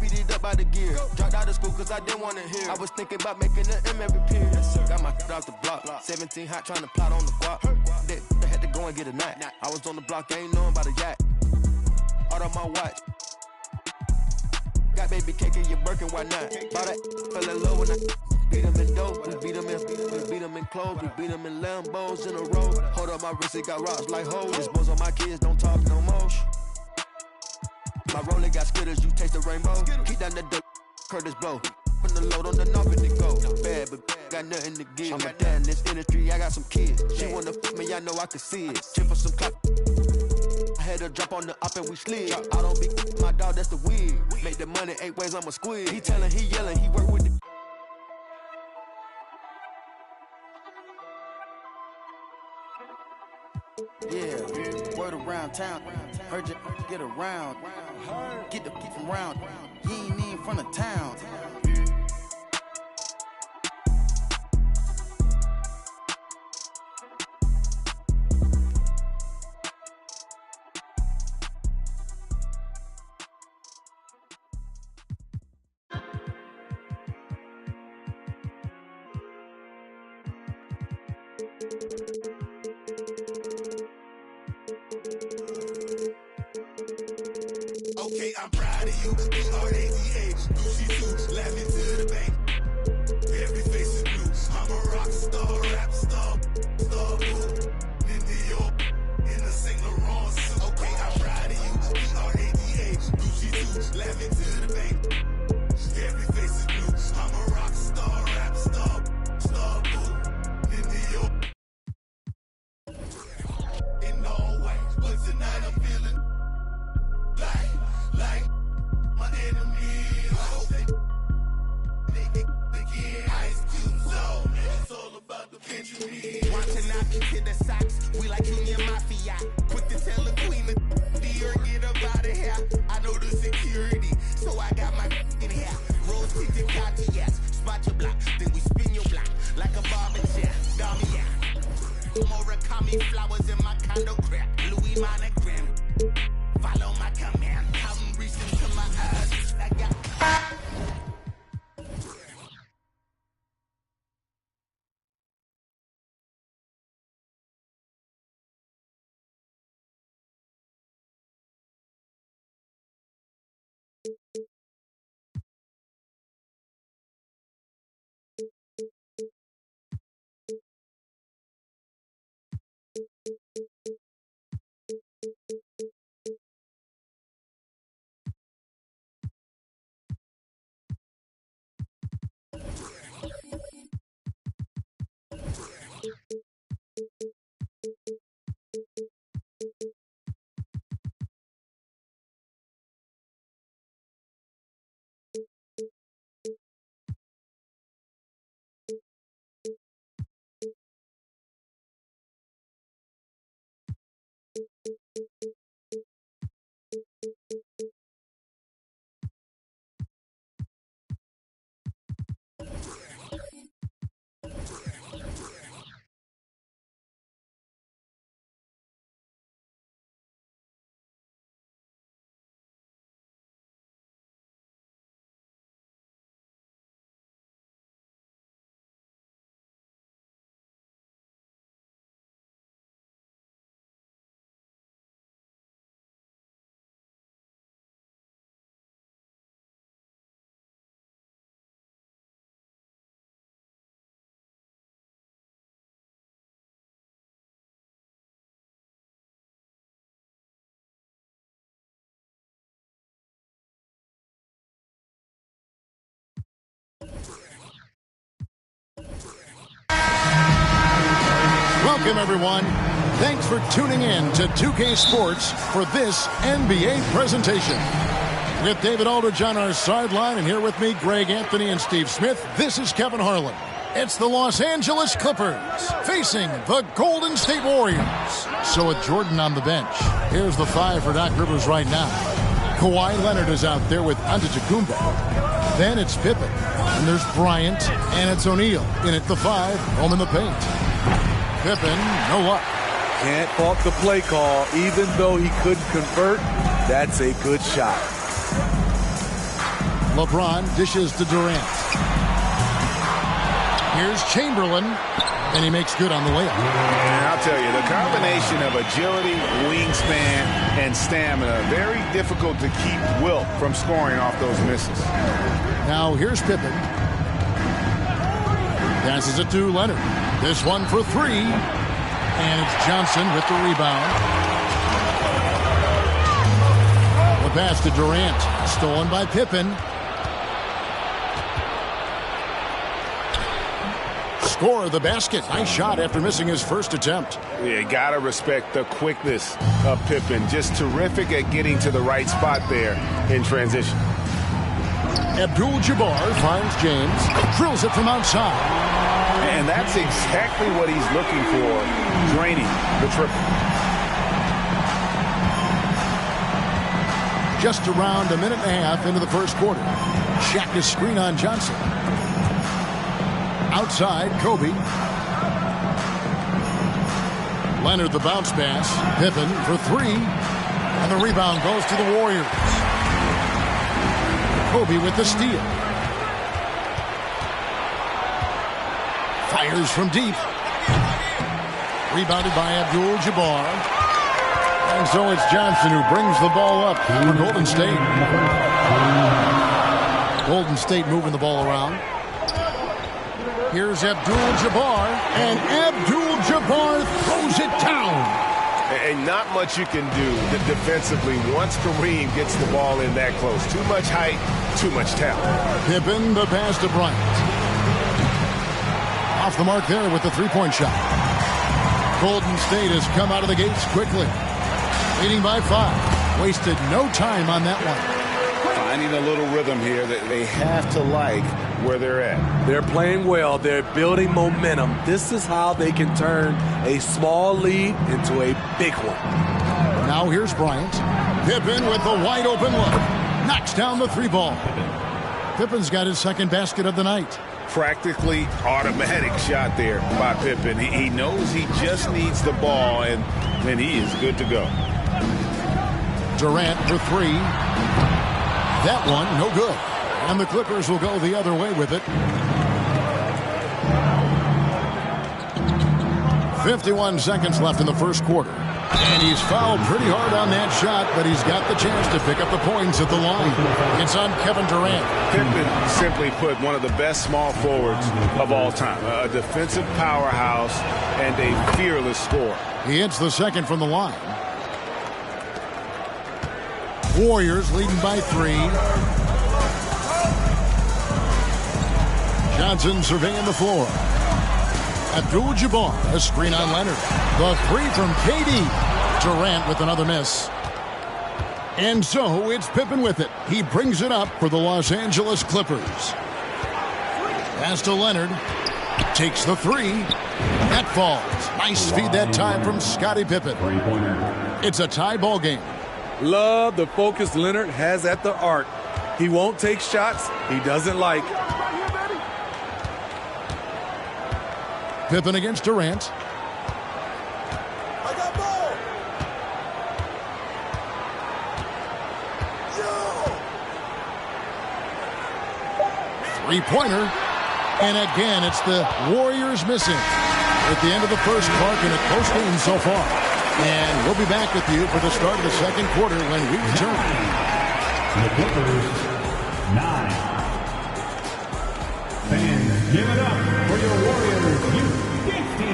Beat it up by the gear. Dropped out of school cause I didn't want to hear. I was thinking about making an M every period. Got my off the block. 17 hot trying to plot on the guap. They had to go and get a knot. I was on the block, ain't knowing about a yacht. Out of my watch. Got baby cake in your Birkin, why not? Bought that, fell in love when I beat them in dope. We beat them in clothes. We beat them in Lambos in a row. Hold up my wrist, it got rocks like hoes. This boys on my kids, don't talk no more. My roller got skitters, you taste the rainbow. Keep down the dope, Curtis blow. Put the load on the knob and it go. Bad, but got nothing to give. I'm a dad in this industry, I got some kids. She wanna fuck me, I know I can see it. Chip for some clock. I had her drop on the up and we slid. I don't be my dog, that's the wig. Make the money 8 ways, I'm a squid. He tellin', he yellin', he work with the. Yeah, word around town. Heard you get around. Get the from round. He ain't even from the town. Okay, I'm proud of you. B-R-A-D-A, Gucci suit, laughing to the bank. Every face is blue. I'm a rock star, rap star, star blue. In New York, in a Saint Laurent suit. Okay, I'm proud of you. B-R-A-D-A, Gucci suit, laughing to the bank. Every face is blue. I'm a rock star, rap star, star blue. In New York. In Norway, but tonight I'm feeling like my enemy. I hope they get again. Ice Cube Zone. It's all about the Benjamin. Watching out to the socks. We like Union Mafia. Quick to tell the queen of the earth, get up out of here. I know the security, so I got my in here. Rose tinted Cartiers. Spot your block, then we spin your block like a barber chair. Damian. Murakami flowers in my condo crap. Louis monogram. Follow my command. Come reach into my eyes. I got. Welcome, everyone. Thanks for tuning in to 2K Sports for this NBA presentation. With David Aldridge on our sideline, and here with me, Greg Anthony and Steve Smith, this is Kevin Harlan. It's the Los Angeles Clippers facing the Golden State Warriors. So with Jordan on the bench, here's the 5 for Doc Rivers right now. Kawhi Leonard is out there with Antetokounmpo. Then it's Pippen. And there's Bryant, and it's O'Neal. In at the 5, home in the paint. Pippen, no luck. Can't fault the play call. Even though he couldn't convert, that's a good shot. LeBron dishes to Durant. Here's Chamberlain, and he makes good on the layup. And I'll tell you, the combination of agility, wingspan, and stamina, very difficult to keep Wilt from scoring off those misses. Now here's Pippen. Passes it to Leonard. This one for 3. And it's Johnson with the rebound. The pass to Durant. Stolen by Pippen. Score the basket. Nice shot after missing his first attempt. Yeah, gotta respect the quickness of Pippen. Just terrific at getting to the right spot there in transition. Abdul-Jabbar finds James. Drills it from outside. And that's exactly what he's looking for, draining the triple. Just around a minute and a half into the first quarter. Shaq is screen on Johnson. Outside, Kobe. Leonard the bounce pass. Pippen for 3. And the rebound goes to the Warriors. Kobe with the steal. Fires from deep. Rebounded by Abdul-Jabbar. And so it's Johnson who brings the ball up for Golden State. Golden State moving the ball around. Here's Abdul-Jabbar, and Abdul-Jabbar throws it down. And not much you can do defensively once Kareem gets the ball in that close. Too much height, too much talent. Pippen, the pass to Bryant. Off the mark there with the three-point shot. Golden State has come out of the gates quickly. Leading by 5. Wasted no time on that one. Finding a little rhythm here that they have to like where they're at. They're playing well. They're building momentum. This is how they can turn a small lead into a big one. Now here's Bryant. Pippen with the wide open look. Knocks down the 3 ball. Pippen's got his second basket of the night. Practically automatic shot there by Pippen. He knows he just needs the ball, and then he is good to go. Durant for 3. That one, no good. And the Clippers will go the other way with it. 51 seconds left in the first quarter. And he's fouled pretty hard on that shot, but he's got the chance to pick up the points at the line. It's on Kevin Durant. Pippen, simply put, one of the best small forwards of all time. A defensive powerhouse and a fearless scorer. He hits the second from the line. Warriors leading by 3. Johnson surveying the floor. Abdul-Jabbar, a screen on Leonard. The 3 from KD. Durant with another miss. And so it's Pippen with it. He brings it up for the Los Angeles Clippers. Pass to Leonard. Takes the 3. That falls. Nice feed that time from Scottie Pippen. It's a tie ball game. Love the focus Leonard has at the arc. He won't take shots he doesn't like. Pippen against Durant. Three-pointer. And again, it's the Warriors missing. At the end of the first part, in a close game so far. And we'll be back with you for the start of the second quarter when we return. The Clippers, 9. Fans, give it up for your Warriors, U15.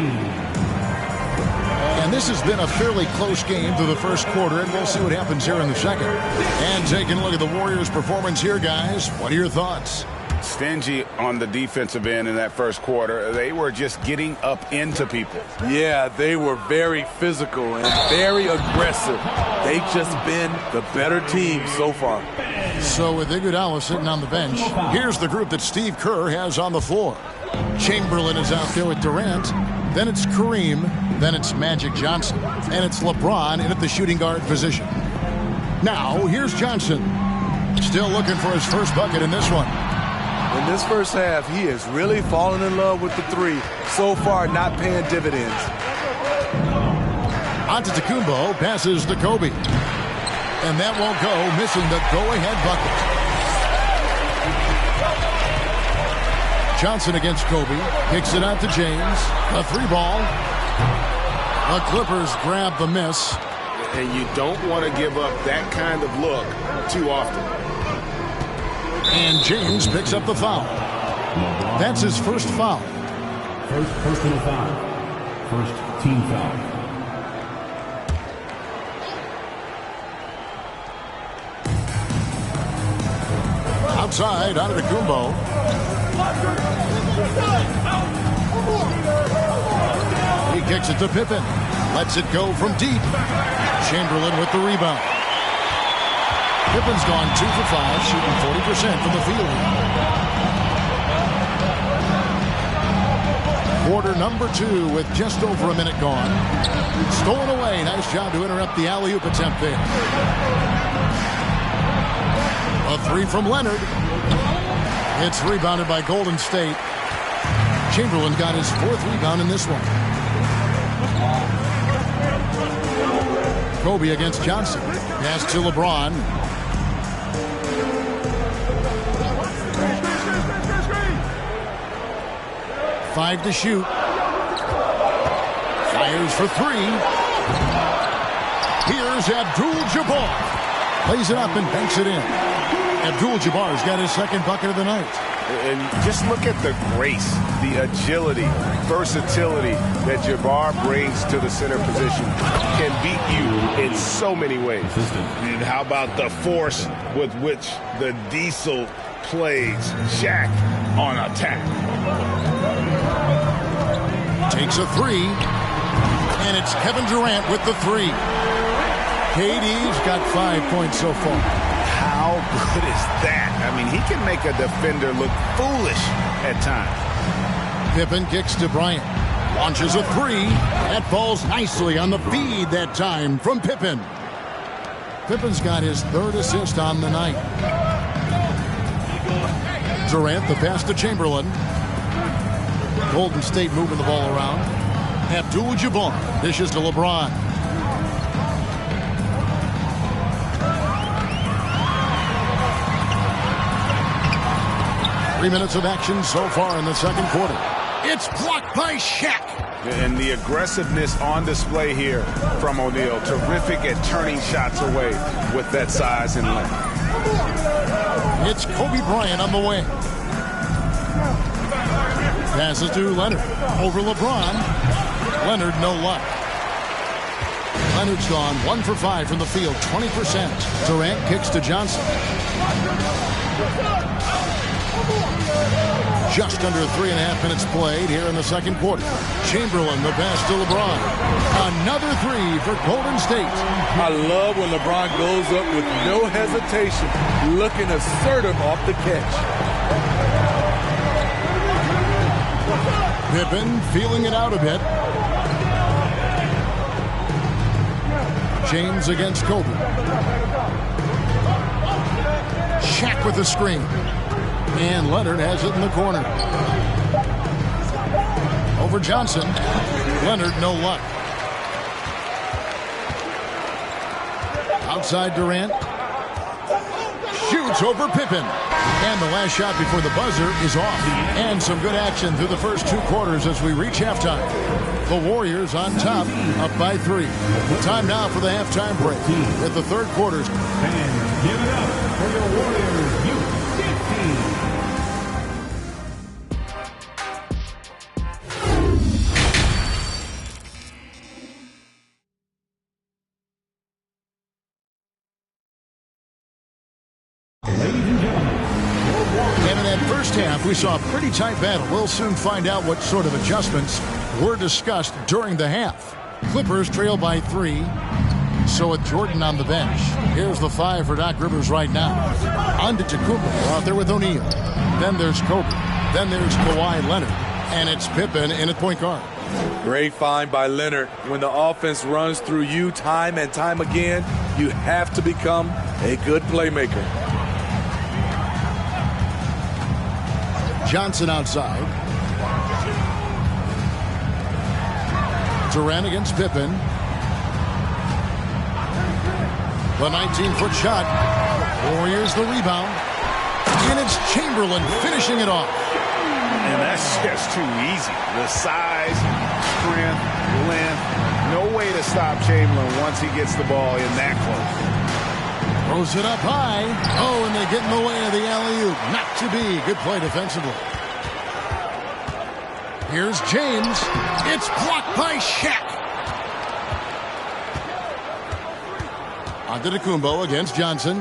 And this has been a fairly close game through the first quarter, and we'll see what happens here in the second. And taking a look at the Warriors' performance here, guys, what are your thoughts? stingy on the defensive end in that first quarter. They were just getting up into people. Yeah, they were very physical and very aggressive. They've just been the better team so far. So with Iguodala sitting on the bench, here's the group that Steve Kerr has on the floor. Chamberlain is out there with Durant. Then it's Kareem. Then it's Magic Johnson. And it's LeBron in at the shooting guard position. Now, here's Johnson. Still looking for his first bucket in this one. In this first half, he has really fallen in love with the three. So far, not paying dividends. Antetokounmpo passes to Kobe. And that won't go, missing the go-ahead bucket. Johnson against Kobe. Kicks it out to James. A three ball. The Clippers grab the miss. And you don't want to give up that kind of look too often. And James picks up the foul. That's his first foul. First personal foul. First team foul. Outside, Antetokounmpo. He kicks it to Pippen. Lets it go from deep. Chamberlain with the rebound. Pippen's gone 2 for 5, shooting 40% from the field. Quarter number 2 with just over a minute gone. Stolen away. Nice job to interrupt the alley-oop attempt there. A three from Leonard. It's rebounded by Golden State. Chamberlain got his 4th rebound in this one. Kobe against Johnson. Pass to LeBron. Five to shoot. Fires for 3. Here's Abdul-Jabbar. Plays it up and banks it in. Abdul-Jabbar's got his 2nd bucket of the night. And just look at the grace, the agility, versatility that Jabbar brings to the center position. Can beat you in so many ways. And how about the force with which the Diesel plays Shaq on attack? Takes a 3. And it's Kevin Durant with the 3. KD's got 5 points so far. How good is that? I mean, he can make a defender look foolish at times. Pippen kicks to Bryant. Launches a 3. That falls nicely on the feed that time from Pippen. Pippen's got his 3rd assist on the night. Durant, the pass to Chamberlain. Golden State moving the ball around. Abdul-Jabbar dishes to LeBron. Three minutes of action so far in the second quarter. It's blocked by Shaq. And the aggressiveness on display here from O'Neal. Terrific at turning shots away with that size and length. It's Kobe Bryant on the wing. Passes to Leonard. Over LeBron. Leonard, no luck. Leonard's gone 1 for 5 from the field, 20%. Durant kicks to Johnson. Just under 3.5 minutes played here in the second quarter. Chamberlain, the pass to LeBron. Another 3 for Golden State. I love when LeBron goes up with no hesitation, looking assertive off the catch. Pippen feeling it out a bit. James against Kobe. Shaq with the screen. And Leonard has it in the corner. Over Johnson. Leonard, no luck. Outside Durant. Shoots over Pippen. And the last shot before the buzzer is off. And some good action through the first 2 quarters as we reach halftime. The Warriors on top, up by 3. Time now for the halftime break with the third quarters. And give it up for your Warriors U15. We saw a pretty tight battle. We'll soon find out what sort of adjustments were discussed during the half. Clippers trail by 3. So with Jordan on the bench, here's the 5 for Doc Rivers right now. Antetokounmpo out there with O'Neal. Then there's Kobe. Then there's Kawhi Leonard. And it's Pippen in at point guard. Great find by Leonard. When the offense runs through you time and time again, you have to become a good playmaker. Johnson outside. Durant against Pippen. The 19-foot shot. Warriors the rebound. And it's Chamberlain finishing it off. And that's just too easy. The size, strength, length. No way to stop Chamberlain once he gets the ball in that close. Throws it up high. Oh, and they get in the way of the alley-oop. Not to be. Good play defensively. Here's James. It's blocked by Shaq. Antetokounmpo against Johnson.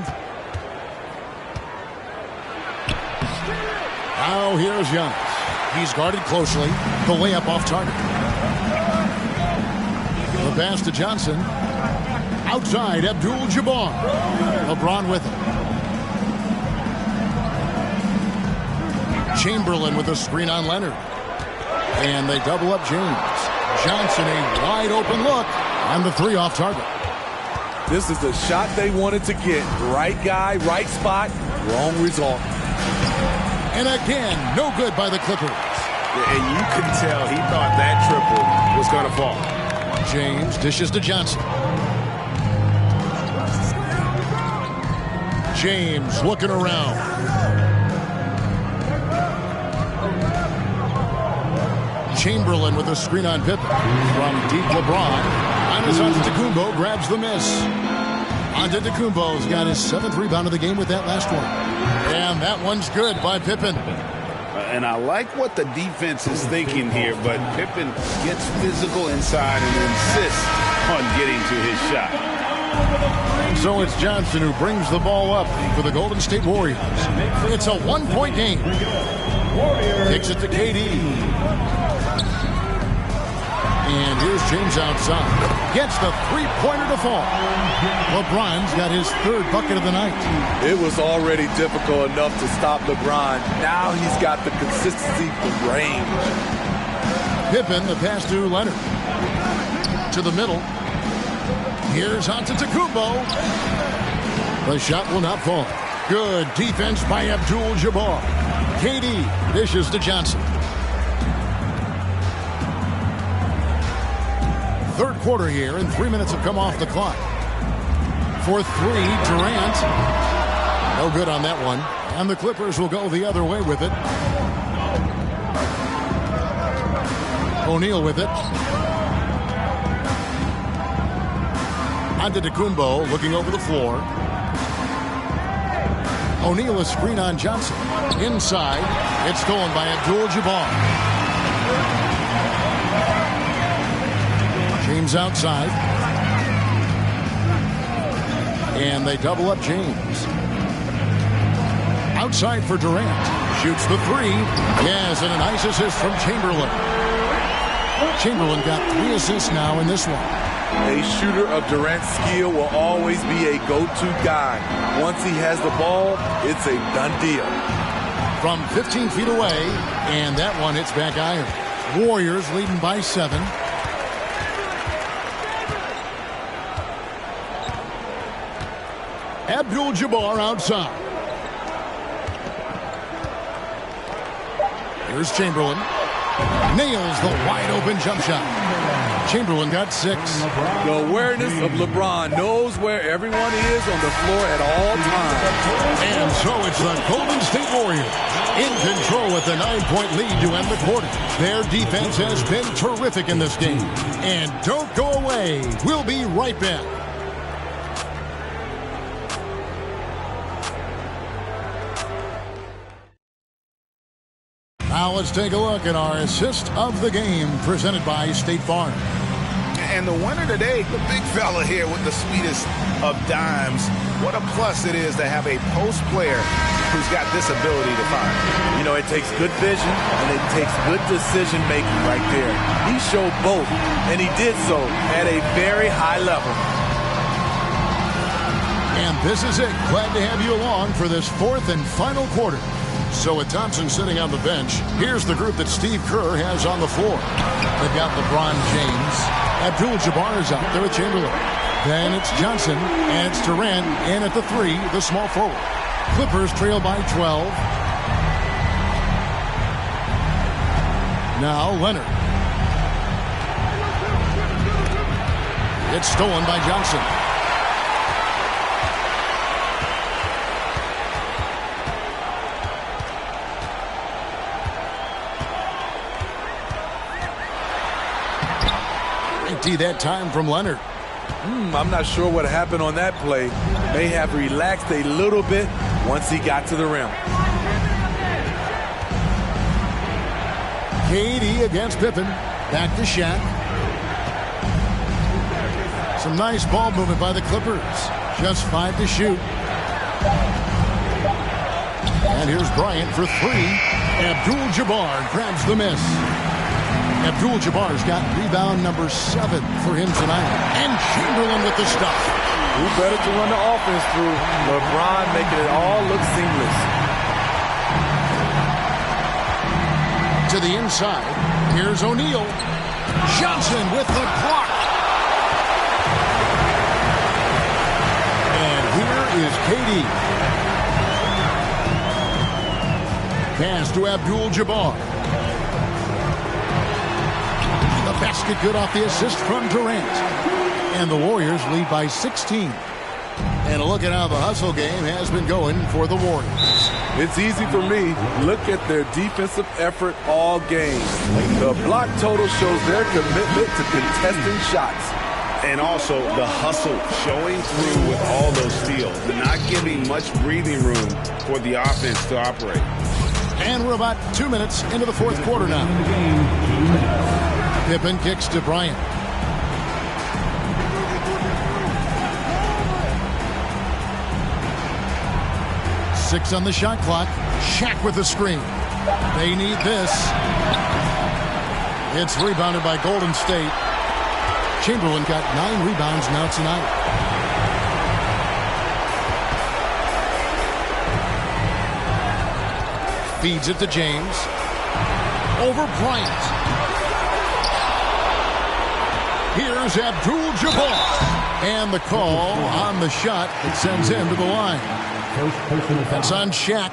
Now here's Giannis. He's guarded closely. The layup off target. The pass to Johnson. Outside, Abdul-Jabbar. LeBron with him. Chamberlain with a screen on Leonard. And they double up James. Johnson, a wide open look. And the 3 off target. This is the shot they wanted to get. Right guy, right spot, wrong result. And again, no good by the Clippers. Yeah, and you could tell he thought that triple was going to fall. James dishes to Johnson. James looking around. Chamberlain with a screen on Pippen. From deep LeBron. Antetokounmpo grabs the miss. Antetokounmpo's got his 7th rebound of the game with that last one. And that one's good by Pippen. And I like what the defense is thinking here, but Pippen gets physical inside and insists on getting to his shot. So it's Johnson who brings the ball up for the Golden State Warriors. It's a 1-point game. Takes it to KD. And here's James outside. Gets the 3-pointer to fall. LeBron's got his 3rd bucket of the night. It was already difficult enough to stop LeBron. Now he's got the consistency for range. Pippen, the pass to Leonard. To the middle. Here's Antetokounmpo. The shot will not fall. Good defense by Abdul-Jabbar. KD dishes to Johnson. 3rd quarter here, and 3 minutes have come off the clock. For 3, Durant. No good on that one. And the Clippers will go the other way with it. O'Neal with it. Antetokounmpo looking over the floor. O'Neal a screen on Johnson. Inside. It's stolen by Abdul-Jabbar. James outside. And they double up James. Outside for Durant. Shoots the 3. Yes, and a nice assist from Chamberlain. Chamberlain got 3 assists now in this one. A shooter of Durant's skill will always be a go-to guy. Once he has the ball, it's a done deal. From 15 feet away, and that one hits back iron. Warriors leading by 7. Abdul-Jabbar outside. Here's Chamberlain. Nails the wide-open jump shot. Chamberlain got 6. The awareness of LeBron knows where everyone is on the floor at all times. And so it's the Golden State Warriors in control with a 9-point lead to end the quarter. Their defense has been terrific in this game. And don't go away. We'll be right back. Now let's take a look at our assist of the game presented by State Farm. And the winner today, the big fella here with the sweetest of dimes. What a plus it is to have a post player who's got this ability to find. You know, it takes good vision and it takes good decision-making right there. He showed both, and he did so at a very high level. And this is it. Glad to have you along for this fourth and final quarter. So with Thompson sitting on the bench, here's the group that Steve Kerr has on the floor. They've got LeBron James. Abdul-Jabbar is out there with Chamberlain. Then it's Johnson, and it's Durant, and at the 3, the small forward. Clippers trail by 12. Now Leonard. It's stolen by Johnson. Empty that time from Leonard. I'm not sure what happened on that play. May have relaxed a little bit once he got to the rim. KD against Pippen. Back to Shaq. Some nice ball movement by the Clippers. Just 5 to shoot. And here's Bryant for 3. Abdul-Jabbar grabs the miss. Abdul-Jabbar's got rebound number 7 for him tonight. And Chamberlain with the stuff. Who better to run the offense through? LeBron making it all look seamless. To the inside. Here's O'Neal. Johnson with the block. And here is KD. Pass to Abdul-Jabbar. Basket good off the assist from Durant. And the Warriors lead by 16. And a look at how the hustle game has been going for the Warriors. It's easy for me. Look at their defensive effort all game. The block total shows their commitment to contesting shots. And also the hustle showing through with all those steals. They're not giving much breathing room for the offense to operate. And we're about 2 minutes into the fourth quarter now. Pippen kicks to Bryant. Six on the shot clock. Shaq with the screen. They need this. It's rebounded by Golden State. Chamberlain got 9 rebounds now tonight. Feeds it to James. Over Bryant. Here's Abdul-Jabbar. And the call on the shot that sends him to the line. That's on Shaq.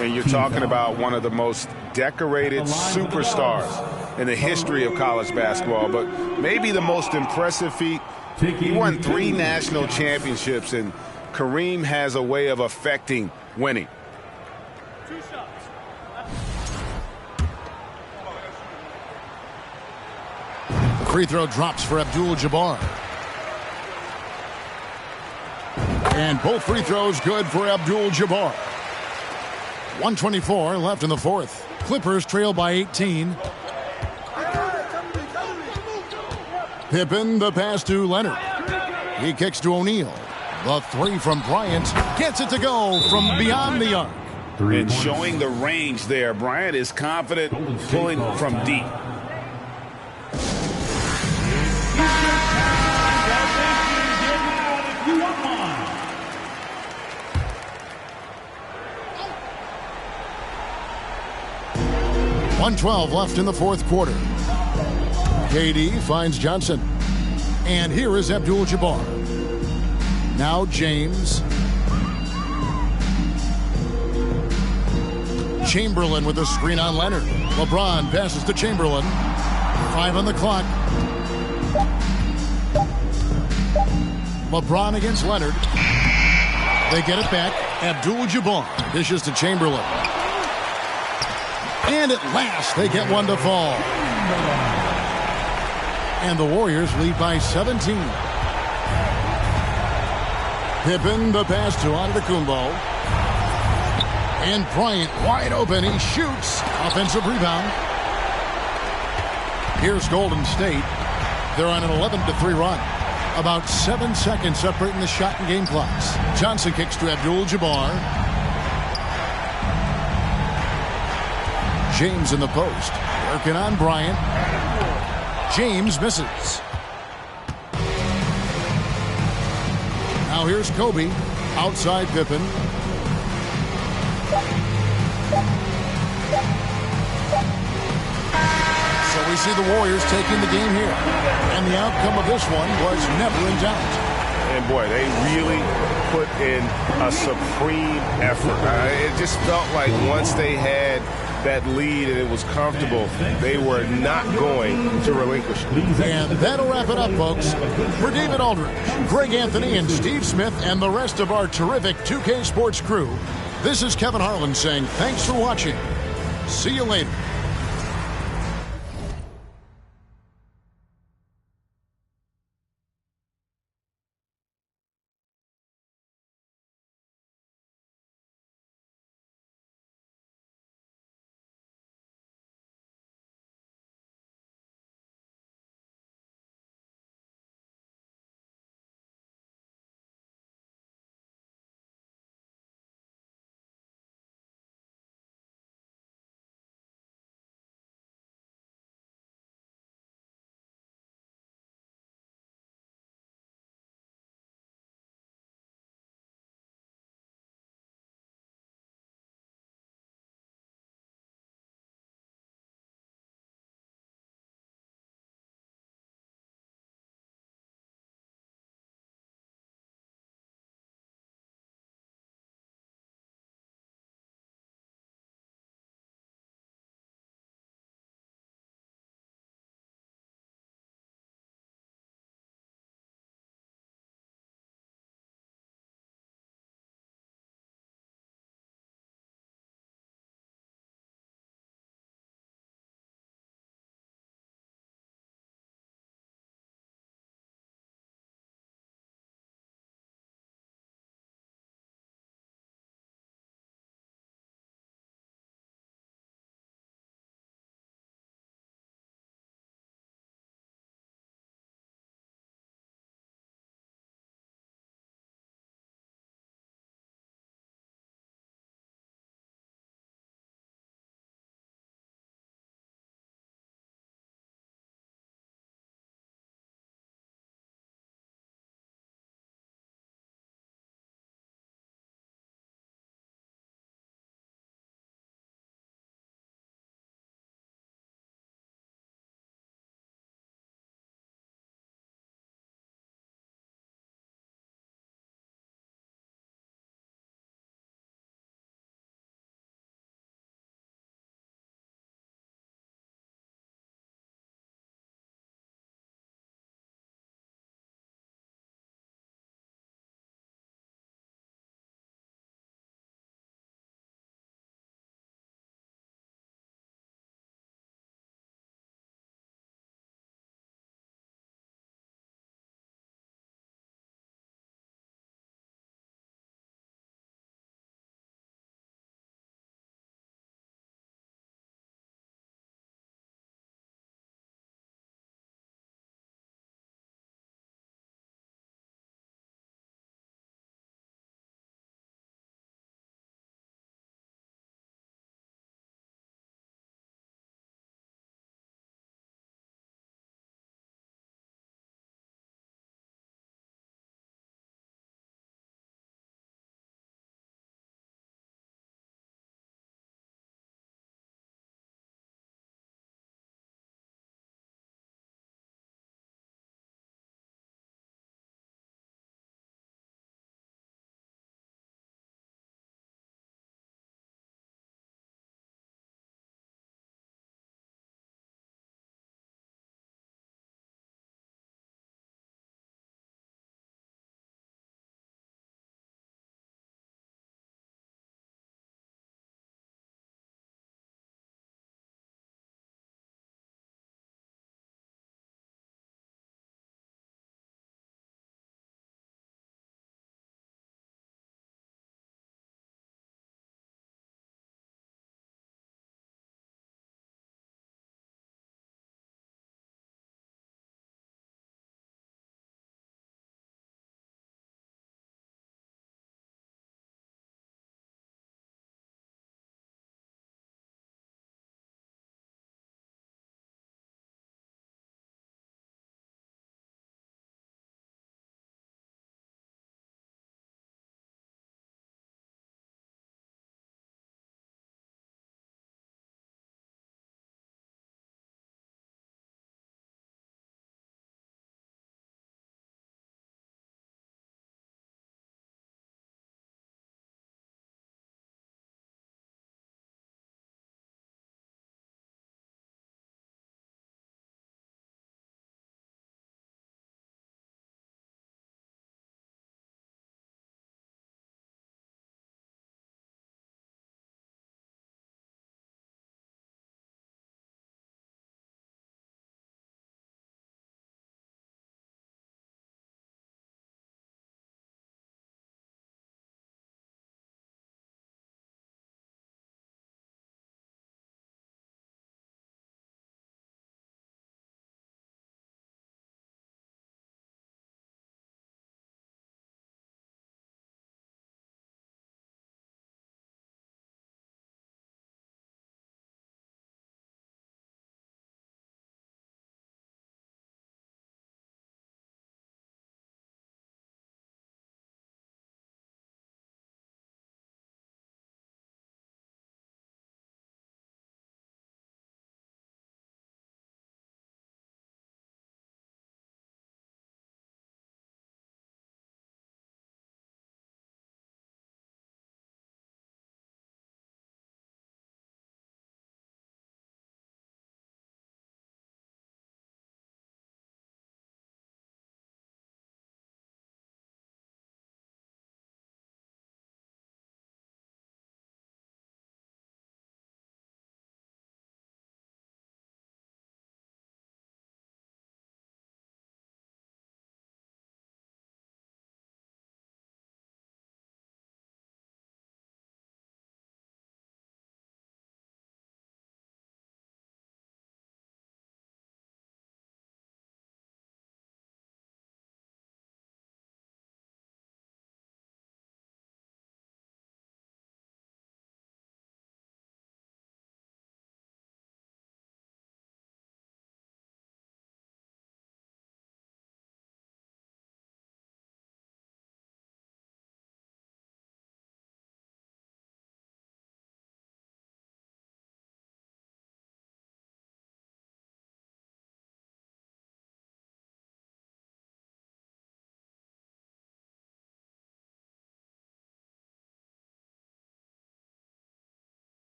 And you're talking about one of the most decorated superstars in the history of college basketball, but maybe the most impressive feat. He won 3 national championships, and Kareem has a way of affecting winning. Free throw drops for Abdul-Jabbar. And both free throws good for Abdul-Jabbar. 1:24 left in the fourth. Clippers trail by 18. Pippen, the pass to Leonard. He kicks to O'Neal. The 3 from Bryant. Gets it to go from beyond the arc. And showing the range there. Bryant is confident pulling from deep. .112 left in the fourth quarter. KD finds Johnson. And here is Abdul-Jabbar. Now James. Chamberlain with a screen on Leonard. LeBron passes to Chamberlain. 5 on the clock. LeBron against Leonard. They get it back. Abdul-Jabbar dishes to Chamberlain. And at last, they get one to fall. And the Warriors lead by 17. Pippen, the pass to Antetokounmpo. And Bryant wide open. He shoots. Offensive rebound. Here's Golden State. They're on an 11-3 run. About 7 seconds separating the shot and game clocks. Johnson kicks to Abdul-Jabbar. James in the post. Working on Bryant. James misses. Now here's Kobe. Outside Pippen. So we see the Warriors taking the game here. And the outcome of this one was never in doubt. And boy, they really put in a supreme effort. It just felt like once they had that lead and it was comfortable, they were not going to relinquish it. And that'll wrap it up, folks. For David Aldridge, Greg Anthony, and Steve Smith, and the rest of our terrific 2K Sports crew, this is Kevin Harlan saying thanks for watching. See you later.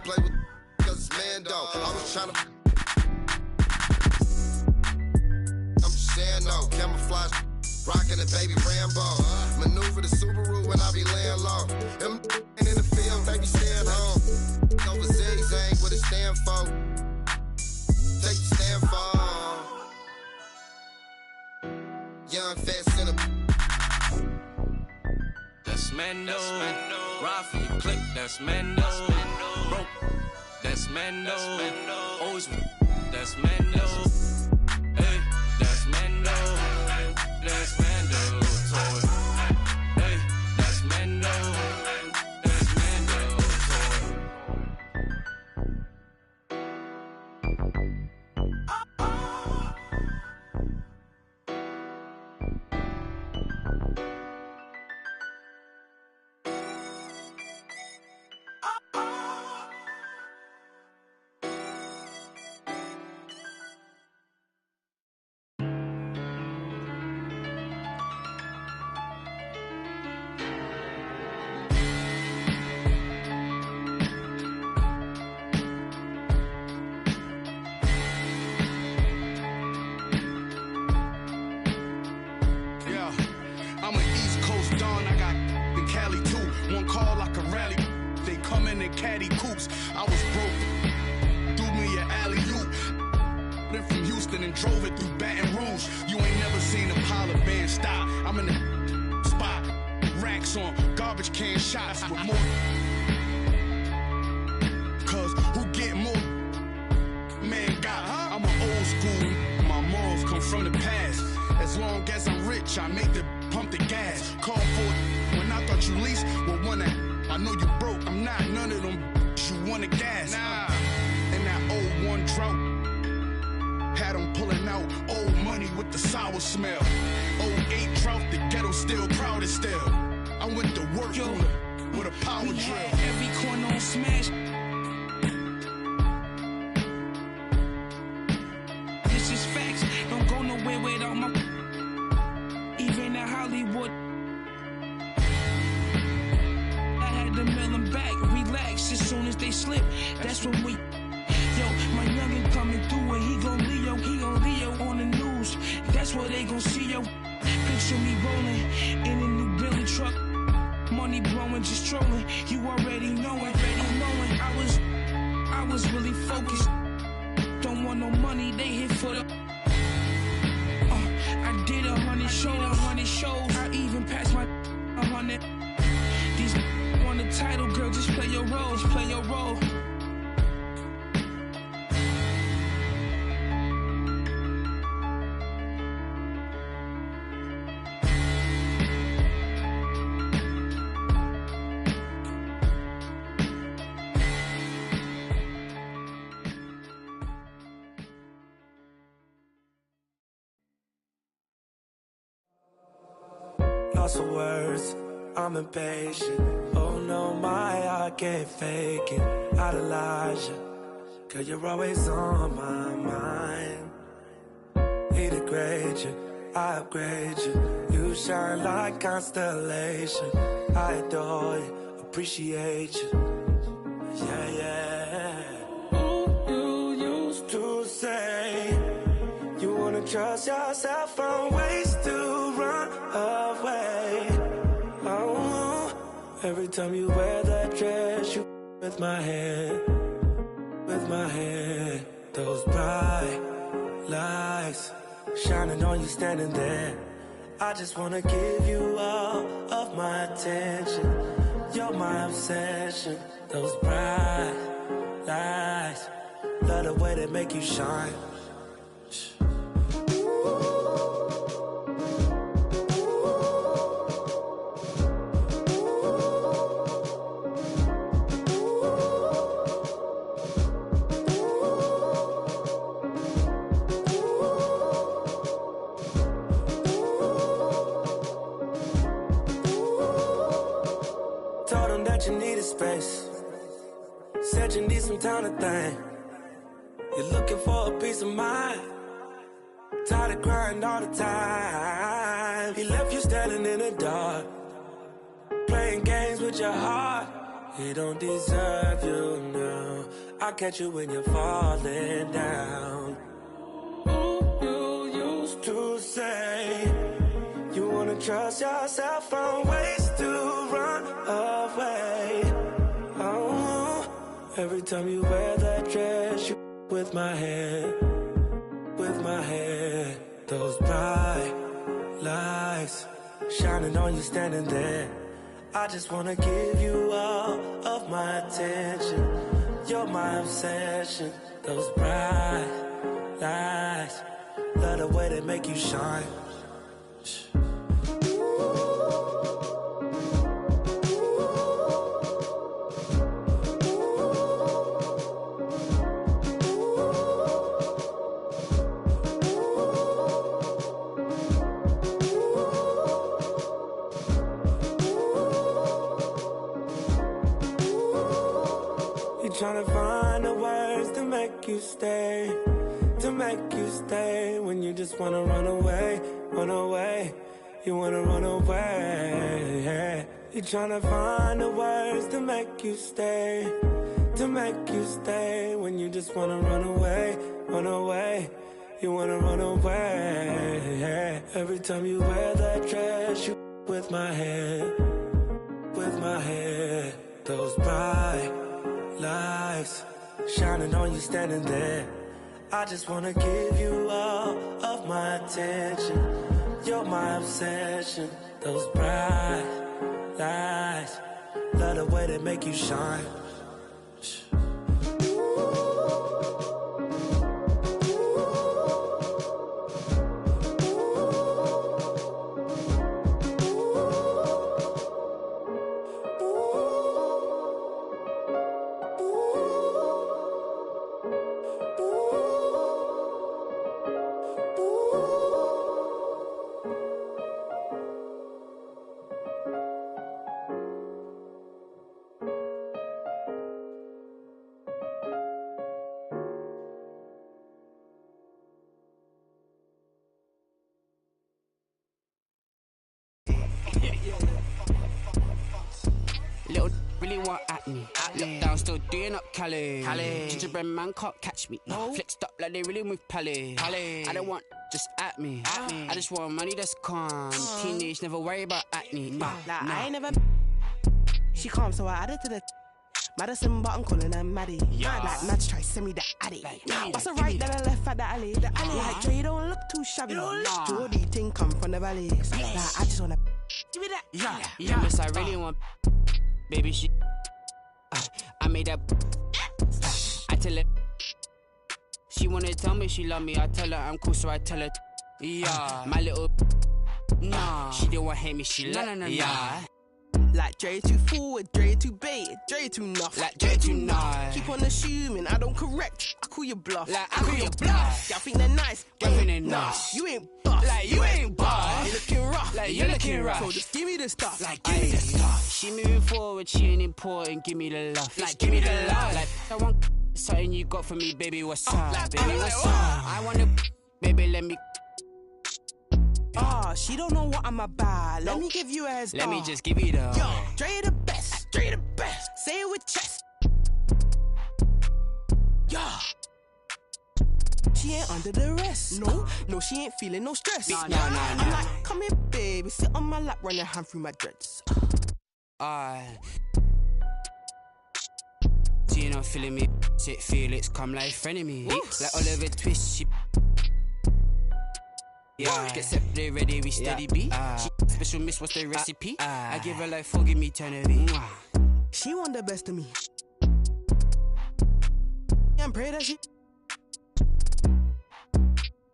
play with cause it's Mando. I was trying to. I'm just saying no. Camouflage, rocking the baby Rambo. Maneuver the Subaru when I be laying low. Them in the field, baby staying home. Over zigzag, what it stand for? Take the stand for. Young fat center. That's Mando. Ride for your click, that's Mando. Broke, that's Mando. Always, that's Mando. Hey, that's Mando. That's Mando. Toy. Hey, that's Mando. That's Mando. I'm an East Coast Don, I got in Cali too. One call like a rally, they come in caddy coupes. I was broke, threw me an alley-oop. Then from Houston and drove it through Baton Rouge. You ain't never seen a Polar band stop. I'm in the spot, racks on garbage can shots with more. Cause who get more man got? I'm an old school, my morals come from the past. As long as I'm rich, I make the pump the gas. Call for it when I thought you leased. Well, one that I know you broke. I'm not none of them. You want the gas? Nah. And that old one drought had them pulling out old money with the sour smell. 08 drought, the ghetto still crowded still. I went to work with a power drill. Every corner on smash. This is facts. Don't go nowhere without my. Even in Hollywood, I had to mail them back. Relax as soon as they slip. That's when we. Yo, my youngin' coming through and he gon' Leo on the news. That's what they gon' see, yo. Picture me rolling in a new Billy truck. Money blowing, just trolling. You already know it. I was really focused. Don't want no money, they hit for the. I did 100 shows. I even passed my 100. These want the title, girl. Just play your role. Lost for words, I'm impatient. Oh no, I can't fake it. Idolize you, cause you're always on my mind. He degrade you, I upgrade you. You shine like constellation. I adore you, appreciate you. Yeah. Ooh, you used to say you wanna trust yourself, found ways to run away. Oh, every time you wear that dress, you with my hand. Those bright lights shining on you standing there. I just wanna give you all of my attention. You're my obsession. Those bright lights, love the way they make you shine. You needed space. Said you need some time to think. You're looking for a peace of mind. Tired of crying all the time. He left you standing in the dark, playing games with your heart. He don't deserve you now. I'll catch you when you're falling down. Ooh, you used to say you wanna trust yourself from ways to run away. Oh, every time you wear that dress, you with my head. Those bright lights shining on you standing there. I just wanna give you all of my attention. You're my obsession. Those bright lights, love the way they make you shine. Trying to find the words to make you stay, when you just wanna run away, you wanna run away. You're trying to find the words to make you stay, when you just wanna run away, you wanna run away. Every time you wear that dress, you with my head, those bright lights shining on you standing there. I just wanna give you all of my attention. You're my obsession. Those bright lights, love the way they make you shine. Little really want at me. Look down, still doing up Cali. Gingerbread man can't catch me. Flexed up like they really move Pally. I don't want just at me. I just want money that's calm. Teenage, never worry about acne. I ain't never. She calm, so I added to the. Madison, but I'm calling her Maddie. Like Mads try send me the addy. What's the right that I left at the alley? Like Dre don't look too shabby. Jordy thing come from the valley. Like I just wanna give me that. Yeah, miss, I really want. Baby, she. I made that. I tell her. She wanna tell me she love me. I tell her I'm cool, so I tell her. Yeah, my little. Nah, she didn't want hate me. She love me. Yeah. Like Dre too forward, Dre too bait, Dre too nuff. Like Dre too nice. Keep on assuming I don't correct. I call you bluff. Like I call you bluff. Y'all think they're nice. Y'all think they're nice. You ain't buff. Like you ain't buff. You looking rough. Like you looking rough. So just give me the stuff. Like give me the stuff. She moving forward, she ain't important. Give me the love. Like give me the love. Like I want something you got for me, baby. What's up? Baby, what's up? I wanna, baby, let me. She don't know what I'm about. Let me give you a head start. Let me just give you the. Yo, Dre the best. Dre the best. Say it with chest. Yeah. She ain't under the rest. No, she ain't feeling no stress. No. I'm like, come here, baby. Sit on my lap, run your hand through my dreads. She not feeling me. Sit Felix, come like frenemy. Like Oliver Twist, she. Yeah, get separate, ready, we steady B. She special miss, what's the recipe? I give her like forgive me, eternity. She want the best of me. I'm pray that she.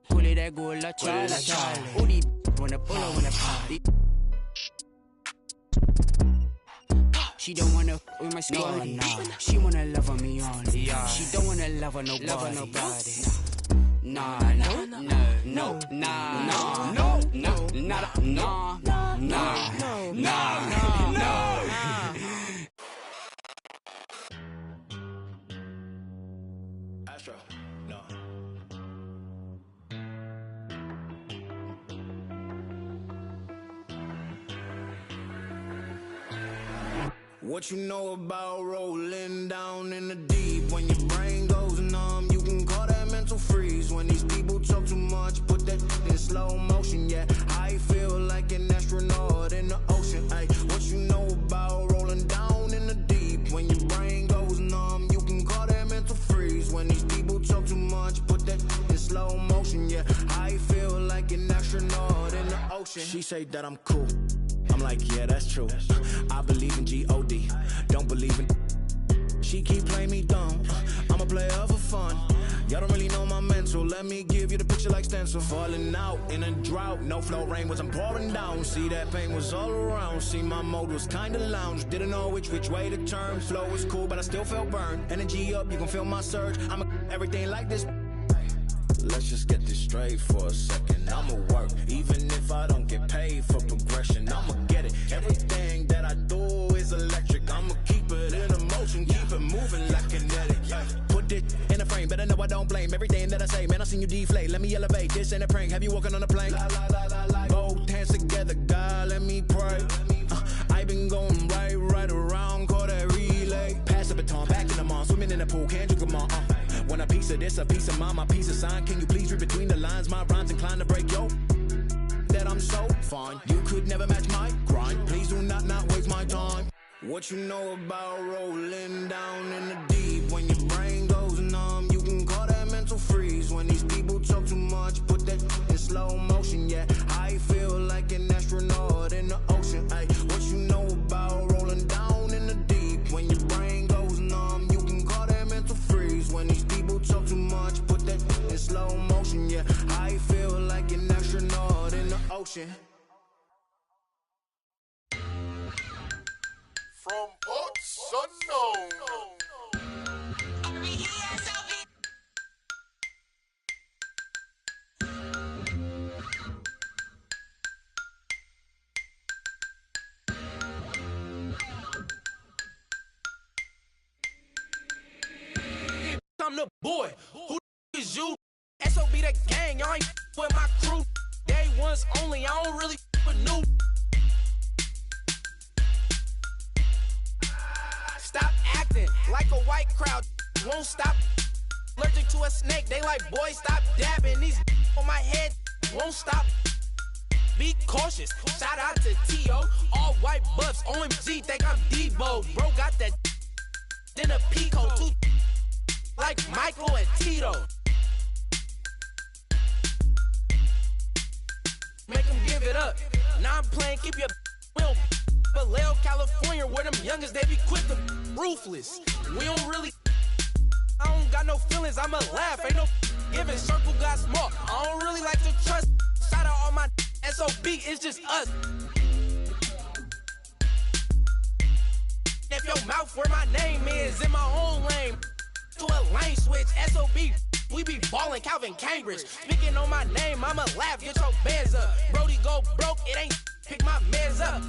Pull it, that go, la Charlie. All these wanna pull her, wanna party. She don't wanna with my squad, She wanna love on me only. She don't wanna love on nobody. Nah. Astro, no. What you know about rolling down in the deep? When your brain goes numb, you can call that mental freeze. When these people talk too much, put that in slow motion. Yeah, I feel like an astronaut in the ocean. Ay, what you know about rolling down in the deep? When your brain goes numb, you can call that mental freeze. When these people talk too much, put that in slow motion. Yeah, I feel like an astronaut in the ocean. She say that I'm cool. I'm like, yeah, that's true. I believe in G-O-D, don't believe in. She keep playing me dumb. I'm a player for fun. Y'all don't really know my mental. Let me give you the picture like stencil. Falling out in a drought. No flow, rain wasn't pouring down. See, that pain was all around. See, my mode was kinda lounge. Didn't know which way to turn. Flow was cool, but I still felt burned. Energy up, you can feel my surge. I'm everything like this. Let's just get this straight for a second. I'ma work, even if I don't get paid for progression. I'ma get it. Everything that I do is electric. I'ma keep it in motion, keep it moving like kinetic. Put it in a frame, better know I don't blame everything that I say. Man, I seen you deflate. Let me elevate. This ain't a prank. Have you walking on a plane? Both hands together, God, let me pray. I been going right around, call that relay. Pass the baton, back in the mall, swimming in the pool, can't drink them all. Want a piece of this, a piece of mine, my piece of sign. Can you please read between the lines? My rhymes inclined to break yo. That I'm so fine. You could never match my grind. Please do not waste my time. What you know about rolling down in the deep? When your brain goes numb, you can call that mental freeze. When these people talk too much, put that in slow motion. Yeah, I feel like an astronaut in the ocean. Ay, what you know about rolling down in the deep? When your brain goes numb, you can call that mental freeze. When these people talk too much, put that in slow motion. Yeah, I feel like an astronaut in the ocean. From parts unknown. I'm the boy. Who is you? SOB the gang. Y'all ain't with my crew. Day ones only. I don't really with new. Stop acting like a white crowd. Won't stop. Allergic to a snake. They like, boy, stop dabbing. These on my head won't stop. Be cautious. Shout out to T.O. All white buffs. OMG, think I'm Debo. Bro got that then a Pico. Two like Michael and Tito. Make them give it up. Now I'm playing, keep your will. Vallejo, California, where them youngest, they be quick to ruthless. We don't really, I don't got no feelings, I'ma laugh. Ain't no giving, circle got small. I don't really like to trust. Shout out all my SOB, it's just us. If your mouth where my name is, in my own lane. To a lane switch, SOB, we be ballin' Calvin Cambridge. Speaking on my name, I'ma laugh, get your bands up. Brody go broke, it ain't pick my mans up.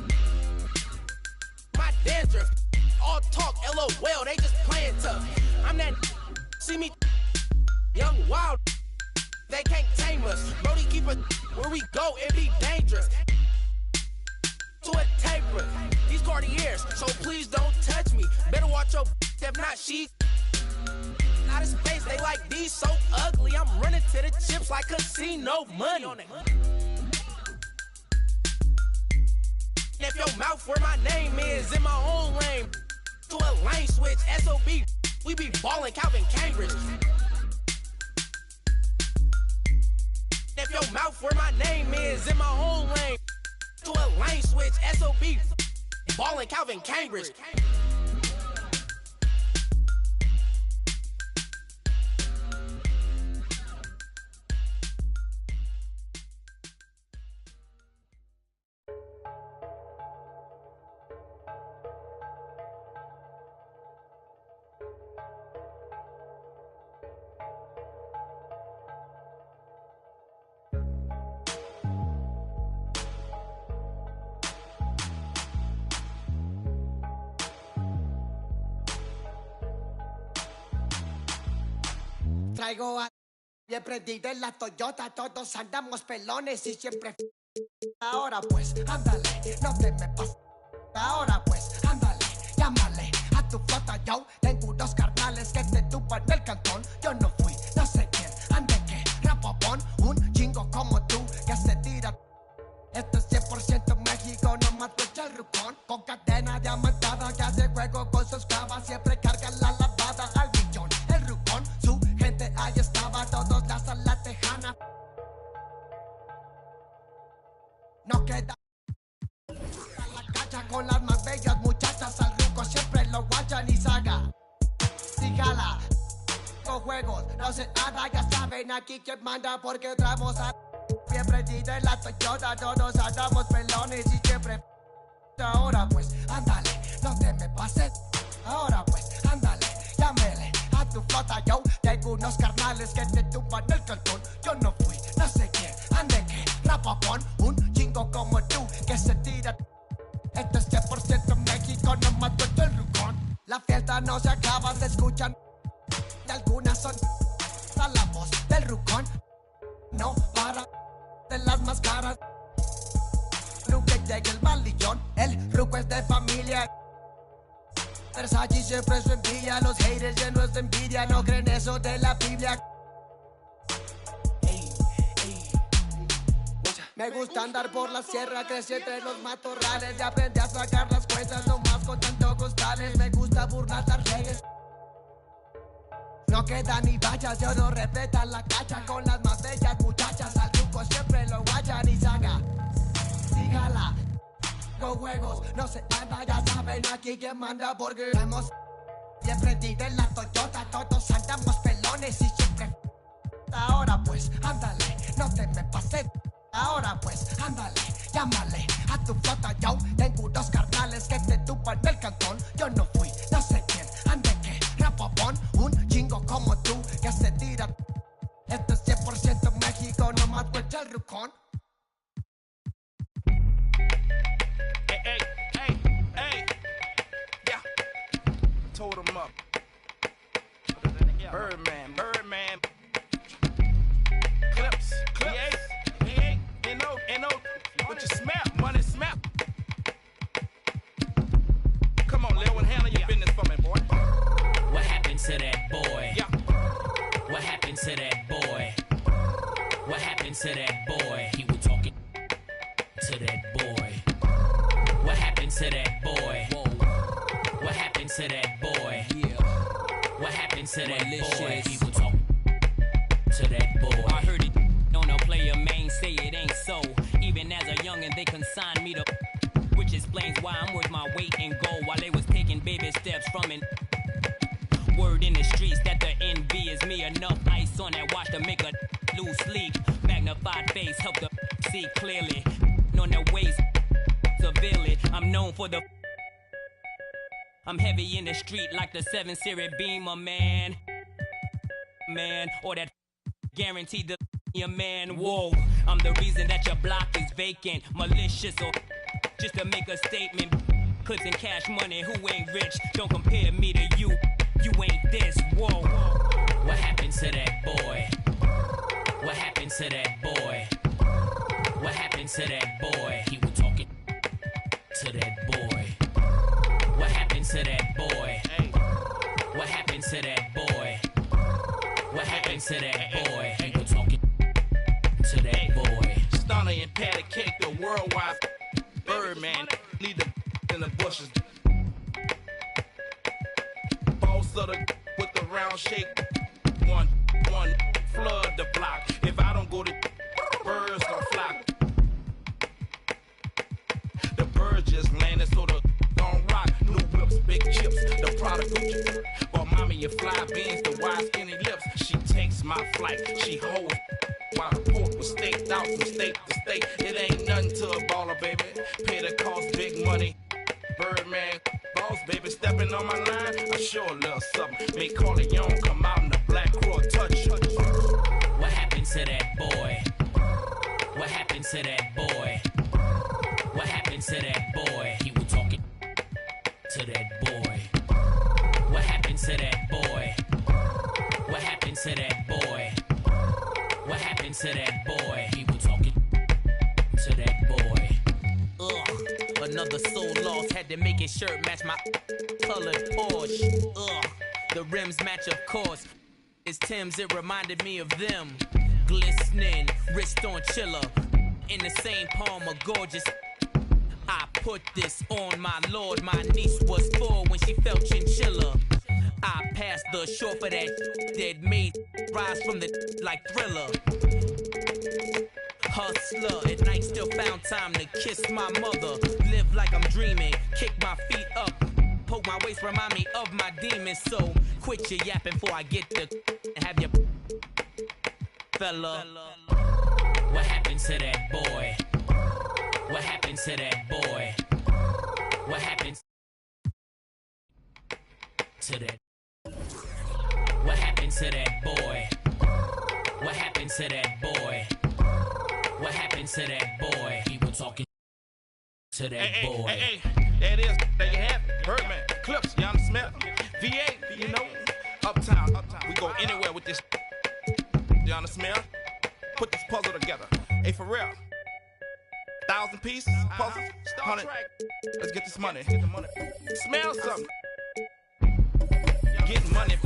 My dandruff, all talk, LOL, they just playin' tough. I'm that, see me, young wild, they can't tame us. Brody keep it, where we go, it be dangerous. To a taper, these Cartiers, so please don't touch me. Better watch your, if not she. Out of space, they like these so ugly. I'm running to the chips like casino money. If your mouth where my name is, in my own lane. To a lane switch, SOB, we be ballin' Calvin Cambridge. If your mouth where my name is, in my own lane. To a lane switch, SOB, ballin' Calvin Cambridge. Traigo a he prendido en la Toyota, todos andamos pelones y siempre ahora pues, ándale, no te me pases. Ahora pues, ándale, llámale a tu flota, yo. Tengo unos carnales que te tupan el cantón. Yo no fui, no sé quién, ande que rapopón. Un chingo como tú que se tira. Esto es 100% México, no mato el rucón. Con cadena diamantada que hace juego con sus clavas. Siempre carga la lavada al millón. El rucón, su gente ahí estaba, todos lazan la tejana. No queda la cacha con las más bellas muchachas. Al ruco siempre lo guachan y saga. Si jala, con juegos, no se nada. Ya saben aquí quién manda porque entramos a... Bien prendida en la Toyota, todos andamos pelones y siempre. Ahora pues, ándale, no te me pases. Ahora pues, ándale, llámele a tu flota, yo. Tengo unos carnales que te tumban el cantón. Yo no fui, no sé quién, ande que rapapón. Un chingo como tú que se tira. Esto es 100% México, no mato el rucón. La fiesta no se acaba, se escuchan. Y algunas son a la voz del rucón. No para de las máscaras. Ruque llega el malillón. El ruco es de familia. Versace siempre su envidia. Los haters llenos de envidia. No creen eso de la Biblia. Me gusta andar por la sierra, crecí entre los matorrales y aprendí a sacar las cuentas nomás con tanto costales. Me gusta burlar las reyes. No queda ni vallas, yo no respetan la cacha con las más bellas muchachas. Al truco siempre lo guayan y saga. Sígala, con juegos, no se anda, ya saben aquí quién manda porque hemos siempre prendido en la Toyota, todos andamos pelones y siempre. Ahora pues, ándale, no te me pases. Ahora pues, ándale, llámale a tu flota, yo. Tengo unos carnales que te tupan el cantón. Yo no fui, no sé quién, ande que rapopón. Un chingo como tú que se tira. Esto es 100% México, no mato el rucón. Hey, yeah. Told him up. Birdman. Clips. N.O. What you smell? Money smell. Come on, Lil, handle your business for me, boy. What happened to that boy? Yeah. What happened to that boy? What happened to that boy? He was talking to that boy. What happened to that boy? Whoa. What happened to that boy? Yeah. What happened to that boy? He was talking to that boy. I heard it on a player main say it ain't so. Even as a youngin', they consigned me to, which explains why I'm worth my weight in gold while they was taking baby steps from an. Word in the streets that the envy is me. Enough ice on that watch to make a lose sleep. Magnified face help the see clearly. On the waist severely. I'm known for the. I'm heavy in the street like the 7 Series Beamer, man. Or that guaranteed the your man. Whoa, I'm the reason that your block is vacant. Malicious or just to make a statement. Clips and cash money, who ain't rich? Don't compare me to you. You ain't this. Whoa. What happened to that boy? What happened to that boy? What happened to that boy? He was talking to that boy. What happened to that boy? What happened to that boy? What happened to that boy? He was talking to that boy. Stunner and patty cake, the worldwide Birdman. Lead the in the bushes. Boss of the with the round shape. One flood the block. If I don't go to birds gon' flock. The birds just landed, so the gon' rock. New whips, big chips, the product Gucci. Bought mommy your fly beans, the wide skinny lips. She takes my flight, she holds. While the pork was staked out from state to state. It ain't nothing to a baller, baby. Pay the cost, big money. Birdman, boss, baby, stepping on my line. I sure love something. Make Corleone come out in the black crow touch. What happened to that boy? What happened to that boy? What happened to that boy? He was talking to that boy. What happened to that boy? What happened to that boy? What happened to that boy? He was talking to that boy. Another soul lost, had to make his shirt match my colored Porsche. Ugh, the rims match, of course. It's Tim's, it reminded me of them. Glistening, wrist on chiller. In the same palm, a gorgeous. I put this on my lord. My niece was 4 when she felt chinchilla. I passed the short for that that made rise from the like Thriller. Hustler, at night still found time to kiss my mother. Live like I'm dreaming, kick my feet up. Poke my waist, remind me of my demons. So quit your yapping before I get the have your fella. What happened to that boy? What happened to that boy? What happened to that? What happened to that boy? What happened to that boy? What happened to that boy? He was talking to that boy. Hey, there it is. There you have it. Birdman, Clips, Yana Smith, VA, you know, Uptown. We go anywhere with this. Yana Smith, put this puzzle together. Hey, for real. 1,000 pieces, puzzle, 100. Let's get this money. Smell something. Getting money.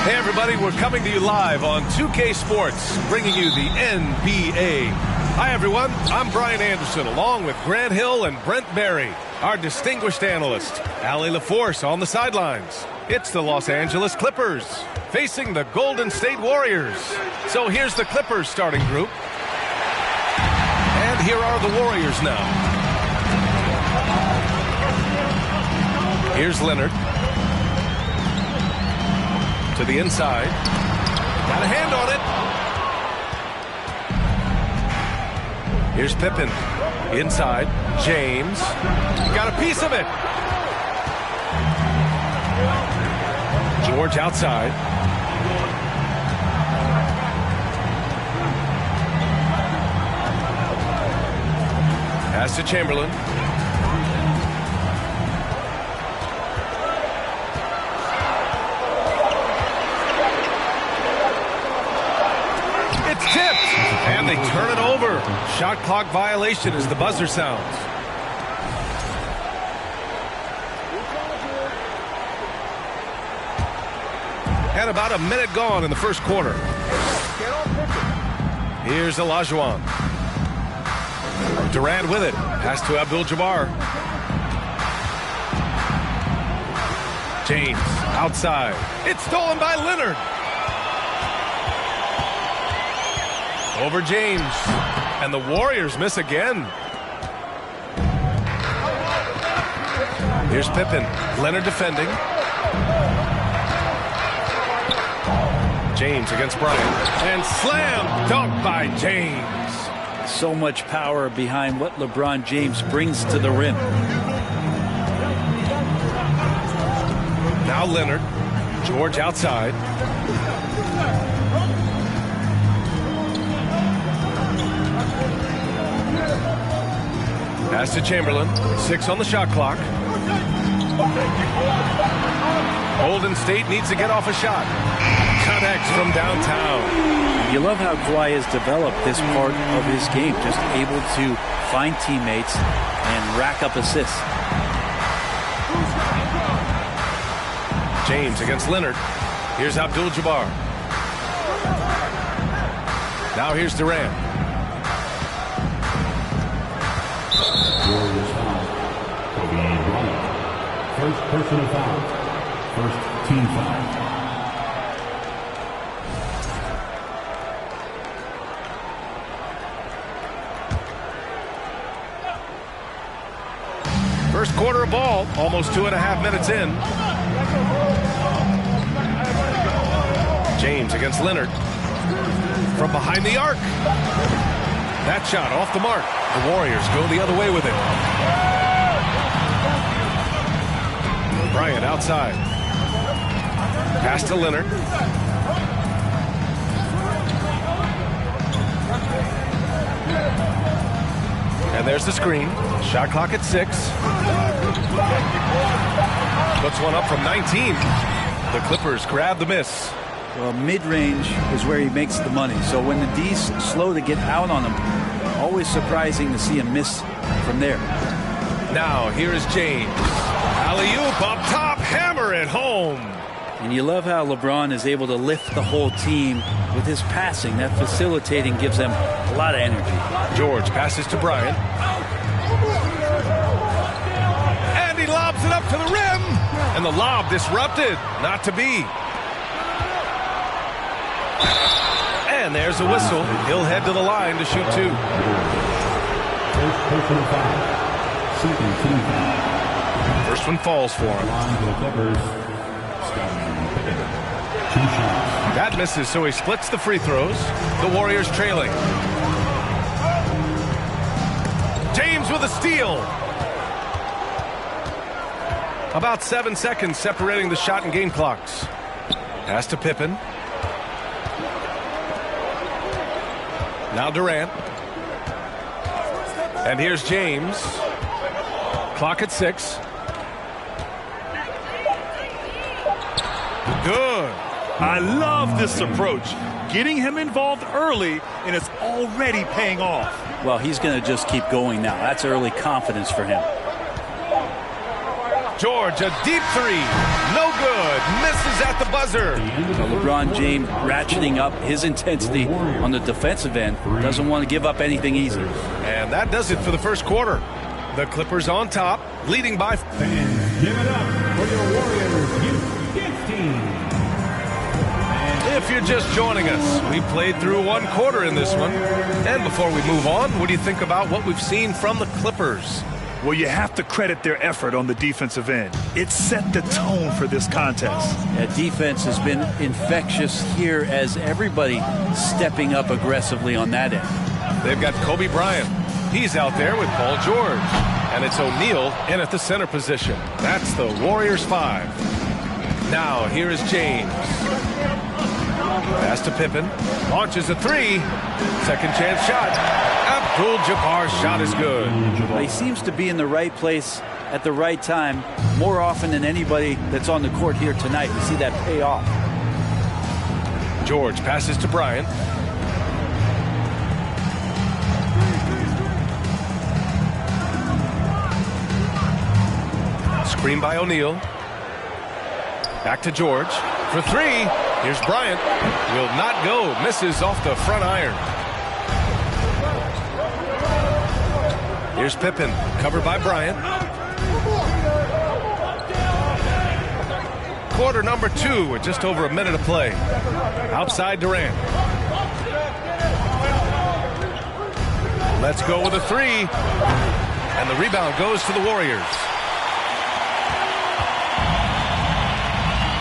Hey everybody, we're coming to you live on 2K Sports, bringing you the NBA. Hi everyone, I'm Brian Anderson, along with Grant Hill and Brent Berry, our distinguished analyst, Allie LaForce on the sidelines. It's the Los Angeles Clippers facing the Golden State Warriors. So here's the Clippers starting group. And here are the Warriors now. Here's Leonard. To the inside. Got a hand on it. Here's Pippen. Inside. James. Got a piece of it. George outside. Pass to Chamberlain. It's tipped, and they turn it over. Shot clock violation as the buzzer sounds. And about a minute gone in the first quarter. Here's Olajuwon. Durant with it. Pass to Abdul-Jabbar. James outside. It's stolen by Leonard. Over James. And the Warriors miss again. Here's Pippen. Leonard defending. James against Bryant. And slam dunk by James. So much power behind what LeBron James brings to the rim. Now Leonard. George outside. Pass Pass to Chamberlain. 6 on the shot clock. Golden State needs to get off a shot. Connects from downtown. You love how Kawhi has developed this part of his game, just able to find teammates and rack up assists. James against Leonard. Here's Abdul-Jabbar. Now here's Durant. Warriors foul. Kobe Bryant. First personal foul. First team foul. First quarter of ball, almost 2.5 minutes in. James against Leonard. From behind the arc. That shot off the mark. The Warriors go the other way with it. Bryant outside. Pass to Leonard. And there's the screen. Shot clock at 6. Puts one up from 19. The Clippers grab the miss. Well, mid-range is where he makes the money. So when the D's slow to get out on him, always surprising to see him miss from there. Now, here is James. Alley-oop up top, hammer it home. And you love how LeBron is able to lift the whole team with his passing. That facilitating gives them a lot of energy. George passes to Bryant. And he lobs it up to the rim. And the lob disrupted. Not to be. And there's a whistle. He'll head to the line to shoot 2. First personal foul. Second team foul. First one falls for him. That misses, so he splits the free throws. The Warriors trailing. James with a steal. About 7 seconds separating the shot and game clocks. Pass to Pippen. Now Durant. And here's James. Clock at 6. Good. I love this approach. Getting him involved early, and it's already paying off. Well, he's going to just keep going now. That's early confidence for him. George, a deep 3. No good. Misses at the buzzer. Now, LeBron James ratcheting up his intensity on the defensive end. Doesn't want to give up anything easy. And that does it for the first quarter. The Clippers on top, leading by... And give it up for your Warriors Youth team. If you're just joining us, we played through 1 quarter in this one. And before we move on, what do you think about what we've seen from the Clippers? Well, you have to credit their effort on the defensive end. It set the tone for this contest. That defense has been infectious here as everybody stepping up aggressively on that end. They've got Kobe Bryant. He's out there with Paul George. And it's O'Neal in at the center position. That's the Warriors 5. Now, here is James. Pass to Pippen. Launches a 3. Second chance shot. Abdul-Jabbar's shot is good. He seems to be in the right place at the right time more often than anybody that's on the court here tonight. We see that pay off. George passes to Bryant. Screen by O'Neal. Back to George for 3. Here's Bryant. Will not go. Misses off the front iron. Here's Pippen. Covered by Bryant. Quarter number 2 with just over a minute to play. Outside Durant. Let's go with a 3. And the rebound goes to the Warriors.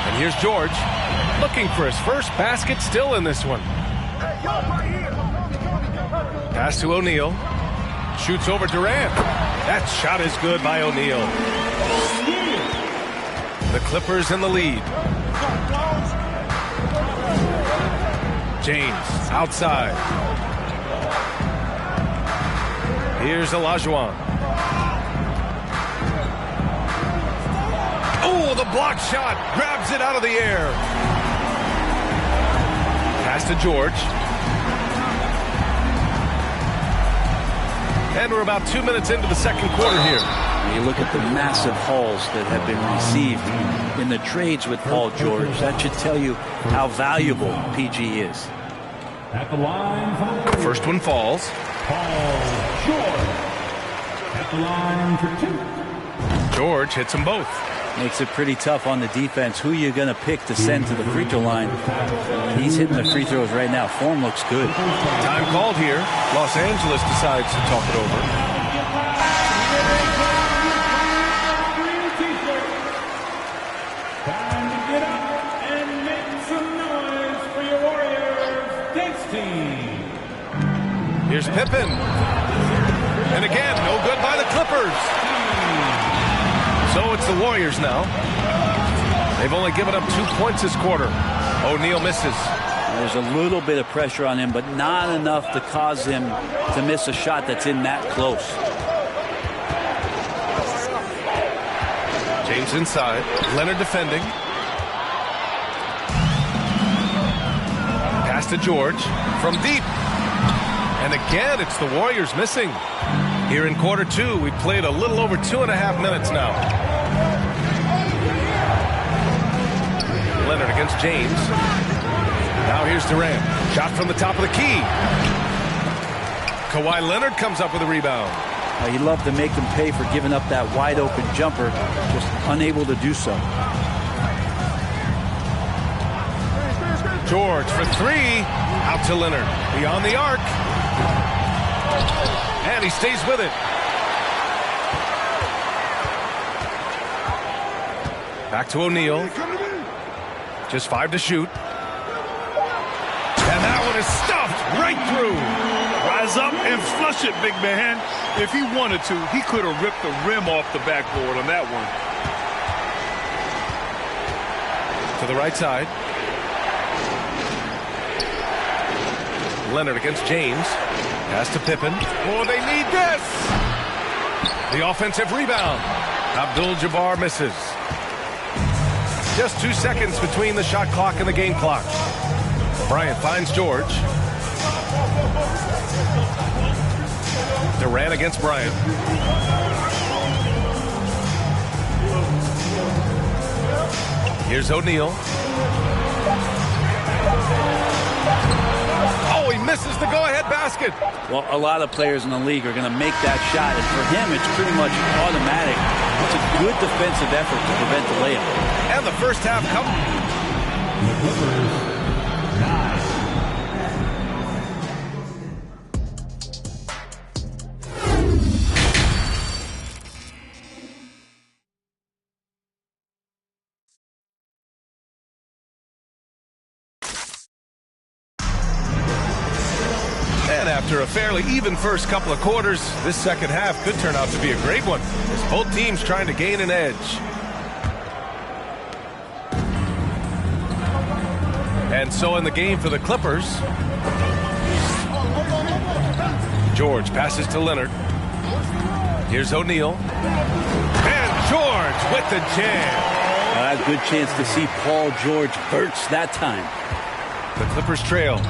And here's George. Looking for his first basket still in this one. Pass to O'Neal. Shoots over Durant. That shot is good by O'Neal. The Clippers in the lead. James outside. Here's Olajuwon. Oh, the block shot. Grabs it out of the air. Pass to George. And we're about 2 minutes into the second quarter here. You look at the massive hauls that have been received in the trades with Paul George. That should tell you how valuable PG is. At the line, first one falls. Paul George at the line for 2. George hits them both. Makes it pretty tough on the defense. Who you going to pick to send to the free throw line? He's hitting the free throws right now. Form looks good. Time called here. Los Angeles decides to talk it over. Time to get up and make some noise for your Warriors dance team. Here's Pippen. And again, no good by the Clippers. So it's the Warriors now. They've only given up 2 points this quarter. O'Neal misses. There's a little bit of pressure on him, but not enough to cause him to miss a shot that's in that close. James inside. Leonard defending. Pass to George from deep. And again, it's the Warriors missing. Here in quarter 2, we played a little over 2.5 minutes now. Leonard against James. Now here's Durant. Shot from the top of the key. Kawhi Leonard comes up with a rebound. He'd love to make them pay for giving up that wide open jumper, just unable to do so. George for 3. Out to Leonard. Beyond the arc. And he stays with it. Back to O'Neal. Just 5 to shoot. And that one is stuffed right through. Rise up and flush it, big man. If he wanted to, he could have ripped the rim off the backboard on that one. To the right side. Leonard against James. Pass to Pippen. Oh, they need this! The offensive rebound. Abdul-Jabbar misses. Just 2 seconds between the shot clock and the game clock. Bryant finds George. Durant against Bryant. Here's O'Neal. Oh, he misses the go-ahead basket. Well, a lot of players in the league are going to make that shot, and for him, it's pretty much automatic. It's a good defensive effort to prevent the layup. And the first half And after a fairly even first couple of quarters, this second half could turn out to be a great one, as both teams trying to gain an edge. And so in the game for the Clippers, George passes to Leonard. Here's O'Neal. And George with the jam. A good chance to see Paul George burst that time. The Clippers trail.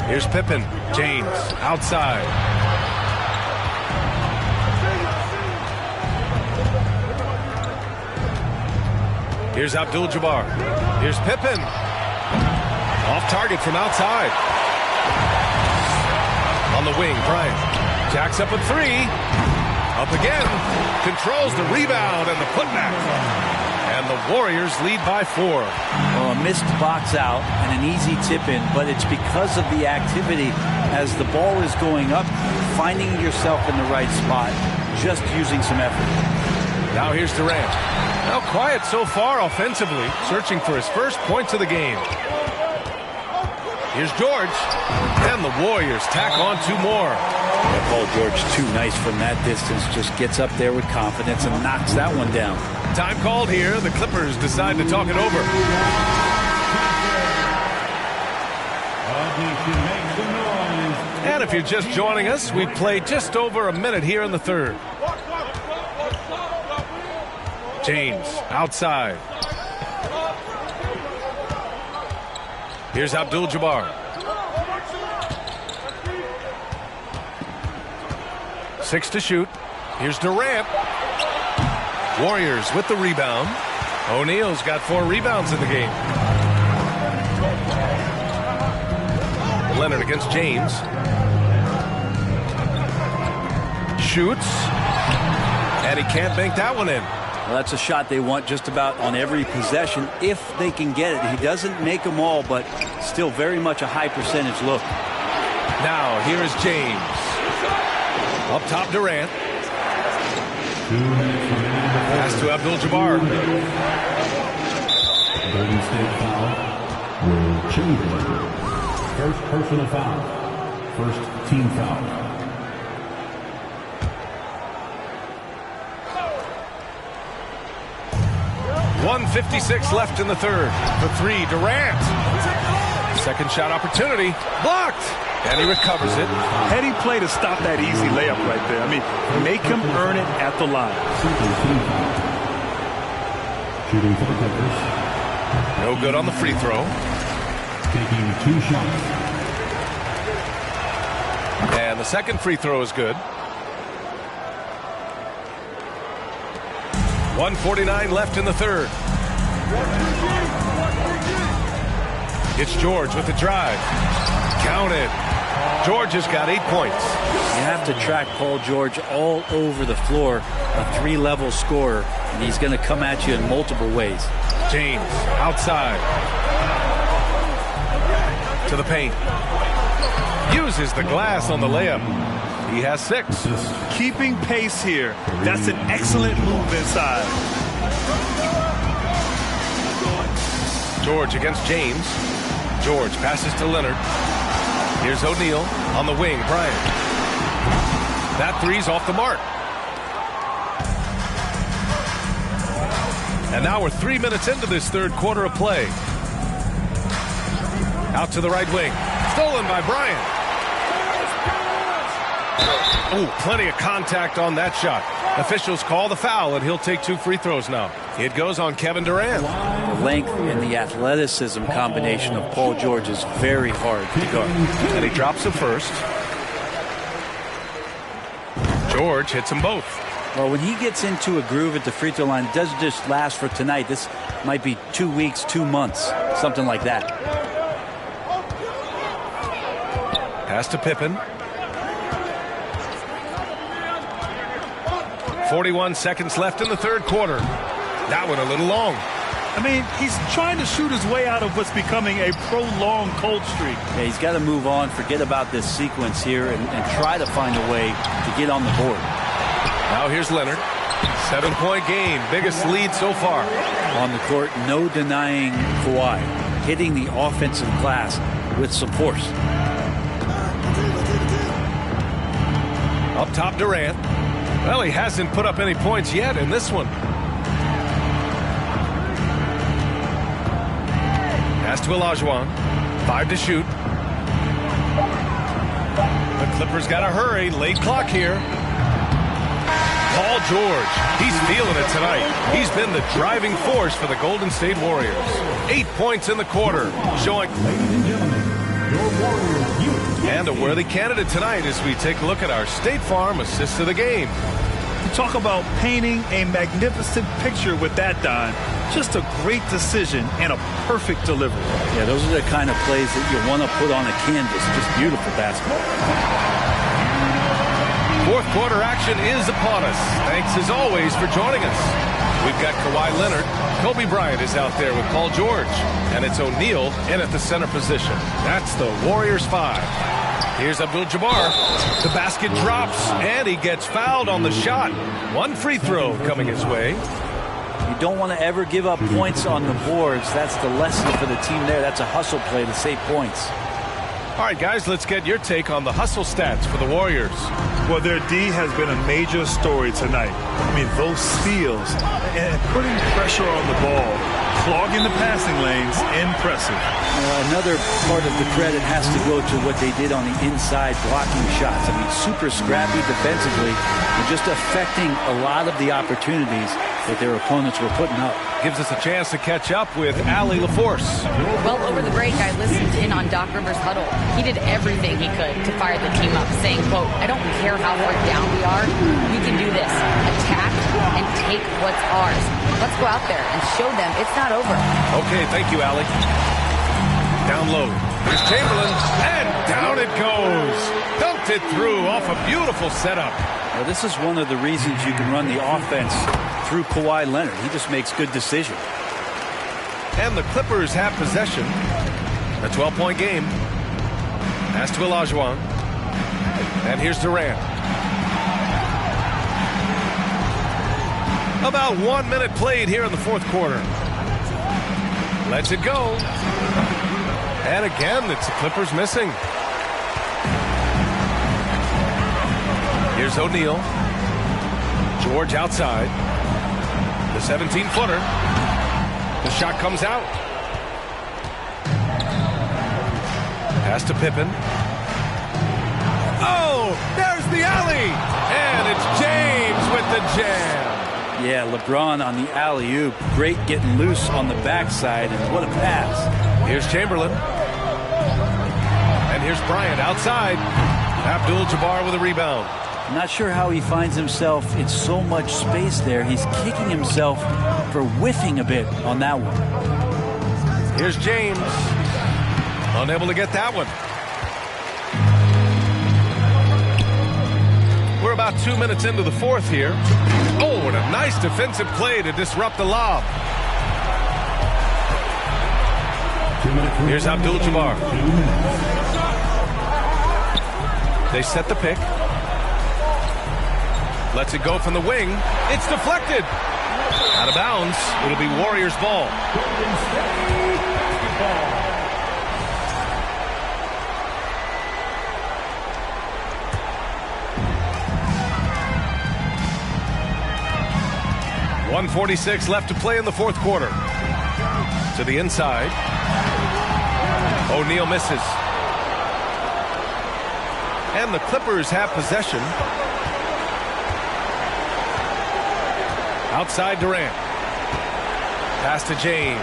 Here's Pippen. James outside. Here's Abdul-Jabbar. Here's Pippen. Off target from outside. On the wing, Bryant. Jacks up a 3. Up again. Controls the rebound and the putback. And the Warriors lead by 4. Well, a missed box out and an easy tip in, but it's because of the activity as the ball is going up, finding yourself in the right spot, just using some effort. Now here's Durant. Now quiet so far offensively, searching for his first points of the game. Here's George. And the Warriors tack on 2 more. Yeah, Paul George, too nice from that distance. Just gets up there with confidence and knocks that one down. Time called here. The Clippers decide to talk it over. And if you're just joining us, we've played just over a minute here in the third. James outside. Here's Abdul-Jabbar. 6 to shoot. Here's Durant. Warriors with the rebound. O'Neal's got 4 rebounds in the game. Leonard against James. Shoots. And he can't bank that one in. Well, that's a shot they want just about on every possession if they can get it. He doesn't make them all, but still very much a high percentage look. Now, here is James. Up top, Durant. Pass to Abdul-Jabbar. Golden State foul. Will Chamberlain. First personal foul. First team foul. .156 left in the third. For 3, Durant. Second shot opportunity. Blocked. And he recovers it. Heady play to stop that easy layup right there. I mean, make him earn it at the line. Shooting for the Clippers. No good on the free throw. Taking 2 shots. And the second free throw is good. 1:49 left in the third. It's George with the drive. Counted. George has got 8 points. You have to track Paul George all over the floor, a 3-level scorer, and he's going to come at you in multiple ways. James outside. To the paint. Uses the glass on the layup. He has 6. Keeping pace here. That's an excellent move inside. George against James. George passes to Leonard. Here's O'Neal on the wing. Bryant. That 3's off the mark. And now we're 3 minutes into this third quarter of play. Out to the right wing. Stolen by Bryant. Oh, plenty of contact on that shot. Officials call the foul, and he'll take 2 free throws now. It goes on Kevin Durant. The length and the athleticism combination of Paul George is very hard to guard. And he drops the first. George hits them both. Well, when he gets into a groove at the free throw line, it doesn't just last for tonight. This might be 2 weeks, 2 months, something like that. Pass to Pippen. 41 seconds left in the third quarter. That one a little long. I mean, he's trying to shoot his way out of what's becoming a prolonged cold streak. Yeah, he's got to move on, forget about this sequence here, and try to find a way to get on the board. Now here's Leonard. 7-point game, biggest lead so far. On the court, no denying Kawhi. Hitting the offensive glass with some force. Up top, Durant. Well, he hasn't put up any points yet in this one. Pass to Olajuwon. 5 to shoot. The Clippers got to hurry. Late clock here. Paul George. He's feeling it tonight. He's been the driving force for the Golden State Warriors. 8 points in the quarter, showing. Ladies and gentlemen, your Warriors youth. And a worthy candidate tonight as we take a look at our State Farm assist of the game. You talk about painting a magnificent picture with that, Don. Just a great decision and a perfect delivery. Yeah, those are the kind of plays that you want to put on a canvas. Just beautiful basketball. Fourth quarter action is upon us. Thanks as always for joining us. We've got Kawhi Leonard. Kobe Bryant is out there with Paul George. And it's O'Neal in at the center position. That's the Warriors 5. Here's Abdul-Jabbar. The basket drops, and he gets fouled on the shot. 1 free throw coming his way. You don't want to ever give up points on the boards. That's the lesson for the team there. That's a hustle play to save points. All right, guys, let's get your take on the hustle stats for the Warriors. Well, their D has been a major story tonight. I mean, those steals and putting pressure on the ball, clogging the passing lanes, impressive. Another part of the credit has to go to what they did on the inside blocking shots. I mean, super scrappy defensively and just affecting a lot of the opportunities that their opponents were putting up. Gives us a chance to catch up with Allie LaForce. Well, over the break, I listened in on Doc Rivers' huddle. He did everything he could to fire the team up, saying, quote, "I don't care how far down we are. We can do this. Attack and take what's ours. Let's go out there and show them it's not over." Okay, thank you, Allie. Down low. Here's Chamberlain, and down it goes. Dunked it through off a beautiful setup. Well, this is one of the reasons you can run the offense through Kawhi Leonard. He just makes good decisions. And the Clippers have possession. A 12-point game. Pass to Olajuwon. And here's Durant. About 1 minute played here in the fourth quarter. Lets it go. And again, it's the Clippers missing. Here's O'Neal. George outside. The 17-footer. The shot comes out. Pass to Pippen. Oh, there's the alley. And it's James with the jam. Yeah, LeBron on the alley-oop. Great getting loose on the backside, and what a pass. Here's Chamberlain. And here's Bryant outside. Abdul-Jabbar with a rebound. I'm not sure how he finds himself in so much space there. He's kicking himself for whiffing a bit on that one. Here's James. Unable to get that one. We're about 2 minutes into the fourth here. Oh, and a nice defensive play to disrupt the lob. Here's Abdul-Jabbar. They set the pick. Lets it go from the wing. It's deflected. Out of bounds. It'll be Warriors ball. .146 left to play in the fourth quarter. To the inside. O'Neal misses. And the Clippers have possession. Outside Durant. Pass to James.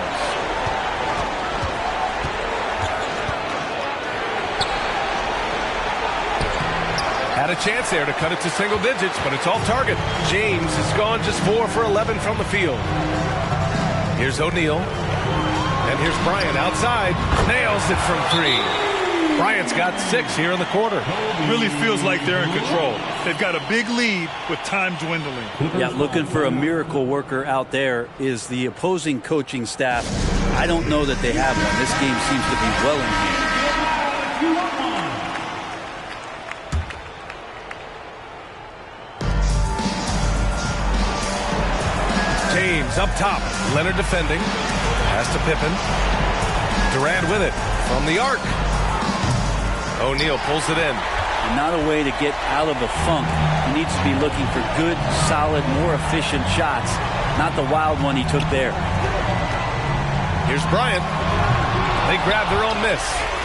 Had a chance there to cut it to single digits, but it's off target. James has gone just 4 for 11 from the field. Here's O'Neal. And here's Bryant outside. Nails it from 3. Bryant's got 6 here in the quarter. Really feels like they're in control. They've got a big lead with time dwindling. Yeah, looking for a miracle worker out there is the opposing coaching staff. I don't know that they have one. This game seems to be well in hand. James up top. Leonard defending. Pass to Pippen. Durant with it from the arc. O'Neal pulls it in. And not a way to get out of a funk. He needs to be looking for good, solid, more efficient shots. Not the wild one he took there. Here's Bryant. They grab their own miss.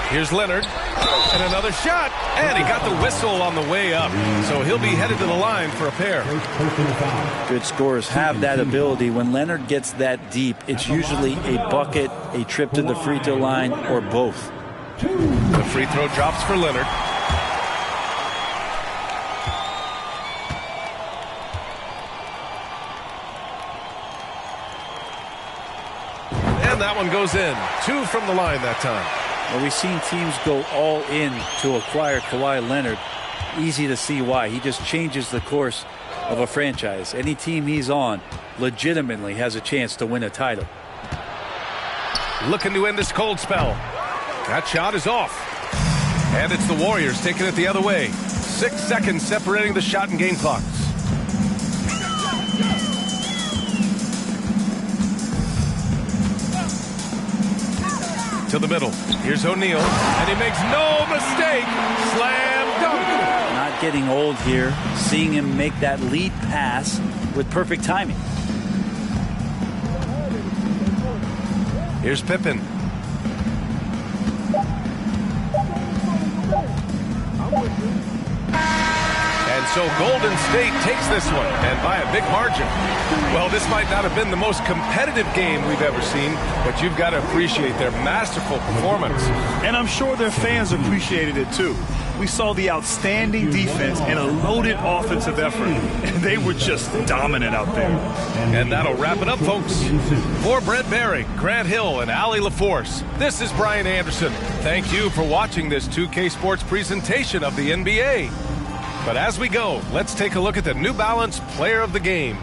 Here's Leonard. And another shot. And he got the whistle on the way up. So he'll be headed to the line for a pair. Good scorers have that ability. When Leonard gets that deep, it's usually a bucket, a trip to the free throw line, or both. The free throw drops for Leonard. And that one goes in. 2 from the line that time. Well, we've seen teams go all in to acquire Kawhi Leonard. Easy to see why. He just changes the course of a franchise. Any team he's on legitimately has a chance to win a title. Looking to end this cold spell. That shot is off. And it's the Warriors taking it the other way. 6 seconds separating the shot and game clocks. To the middle. Here's O'Neal. And he makes no mistake. Slam dunk. Not getting old here. Seeing him make that lead pass with perfect timing. Here's Pippen. And so Golden State takes this one, and by a big margin. Well, this might not have been the most competitive game we've ever seen, but you've got to appreciate their masterful performance. And I'm sure their fans appreciated it too. We saw the outstanding defense and a loaded offensive effort, and they were just dominant out there. And that'll wrap it up, folks. For Brent Barry, Grant Hill, and Allie LaForce, this is Brian Anderson. Thank you for watching this 2K Sports presentation of the NBA. But as we go, let's take a look at the New Balance Player of the Game.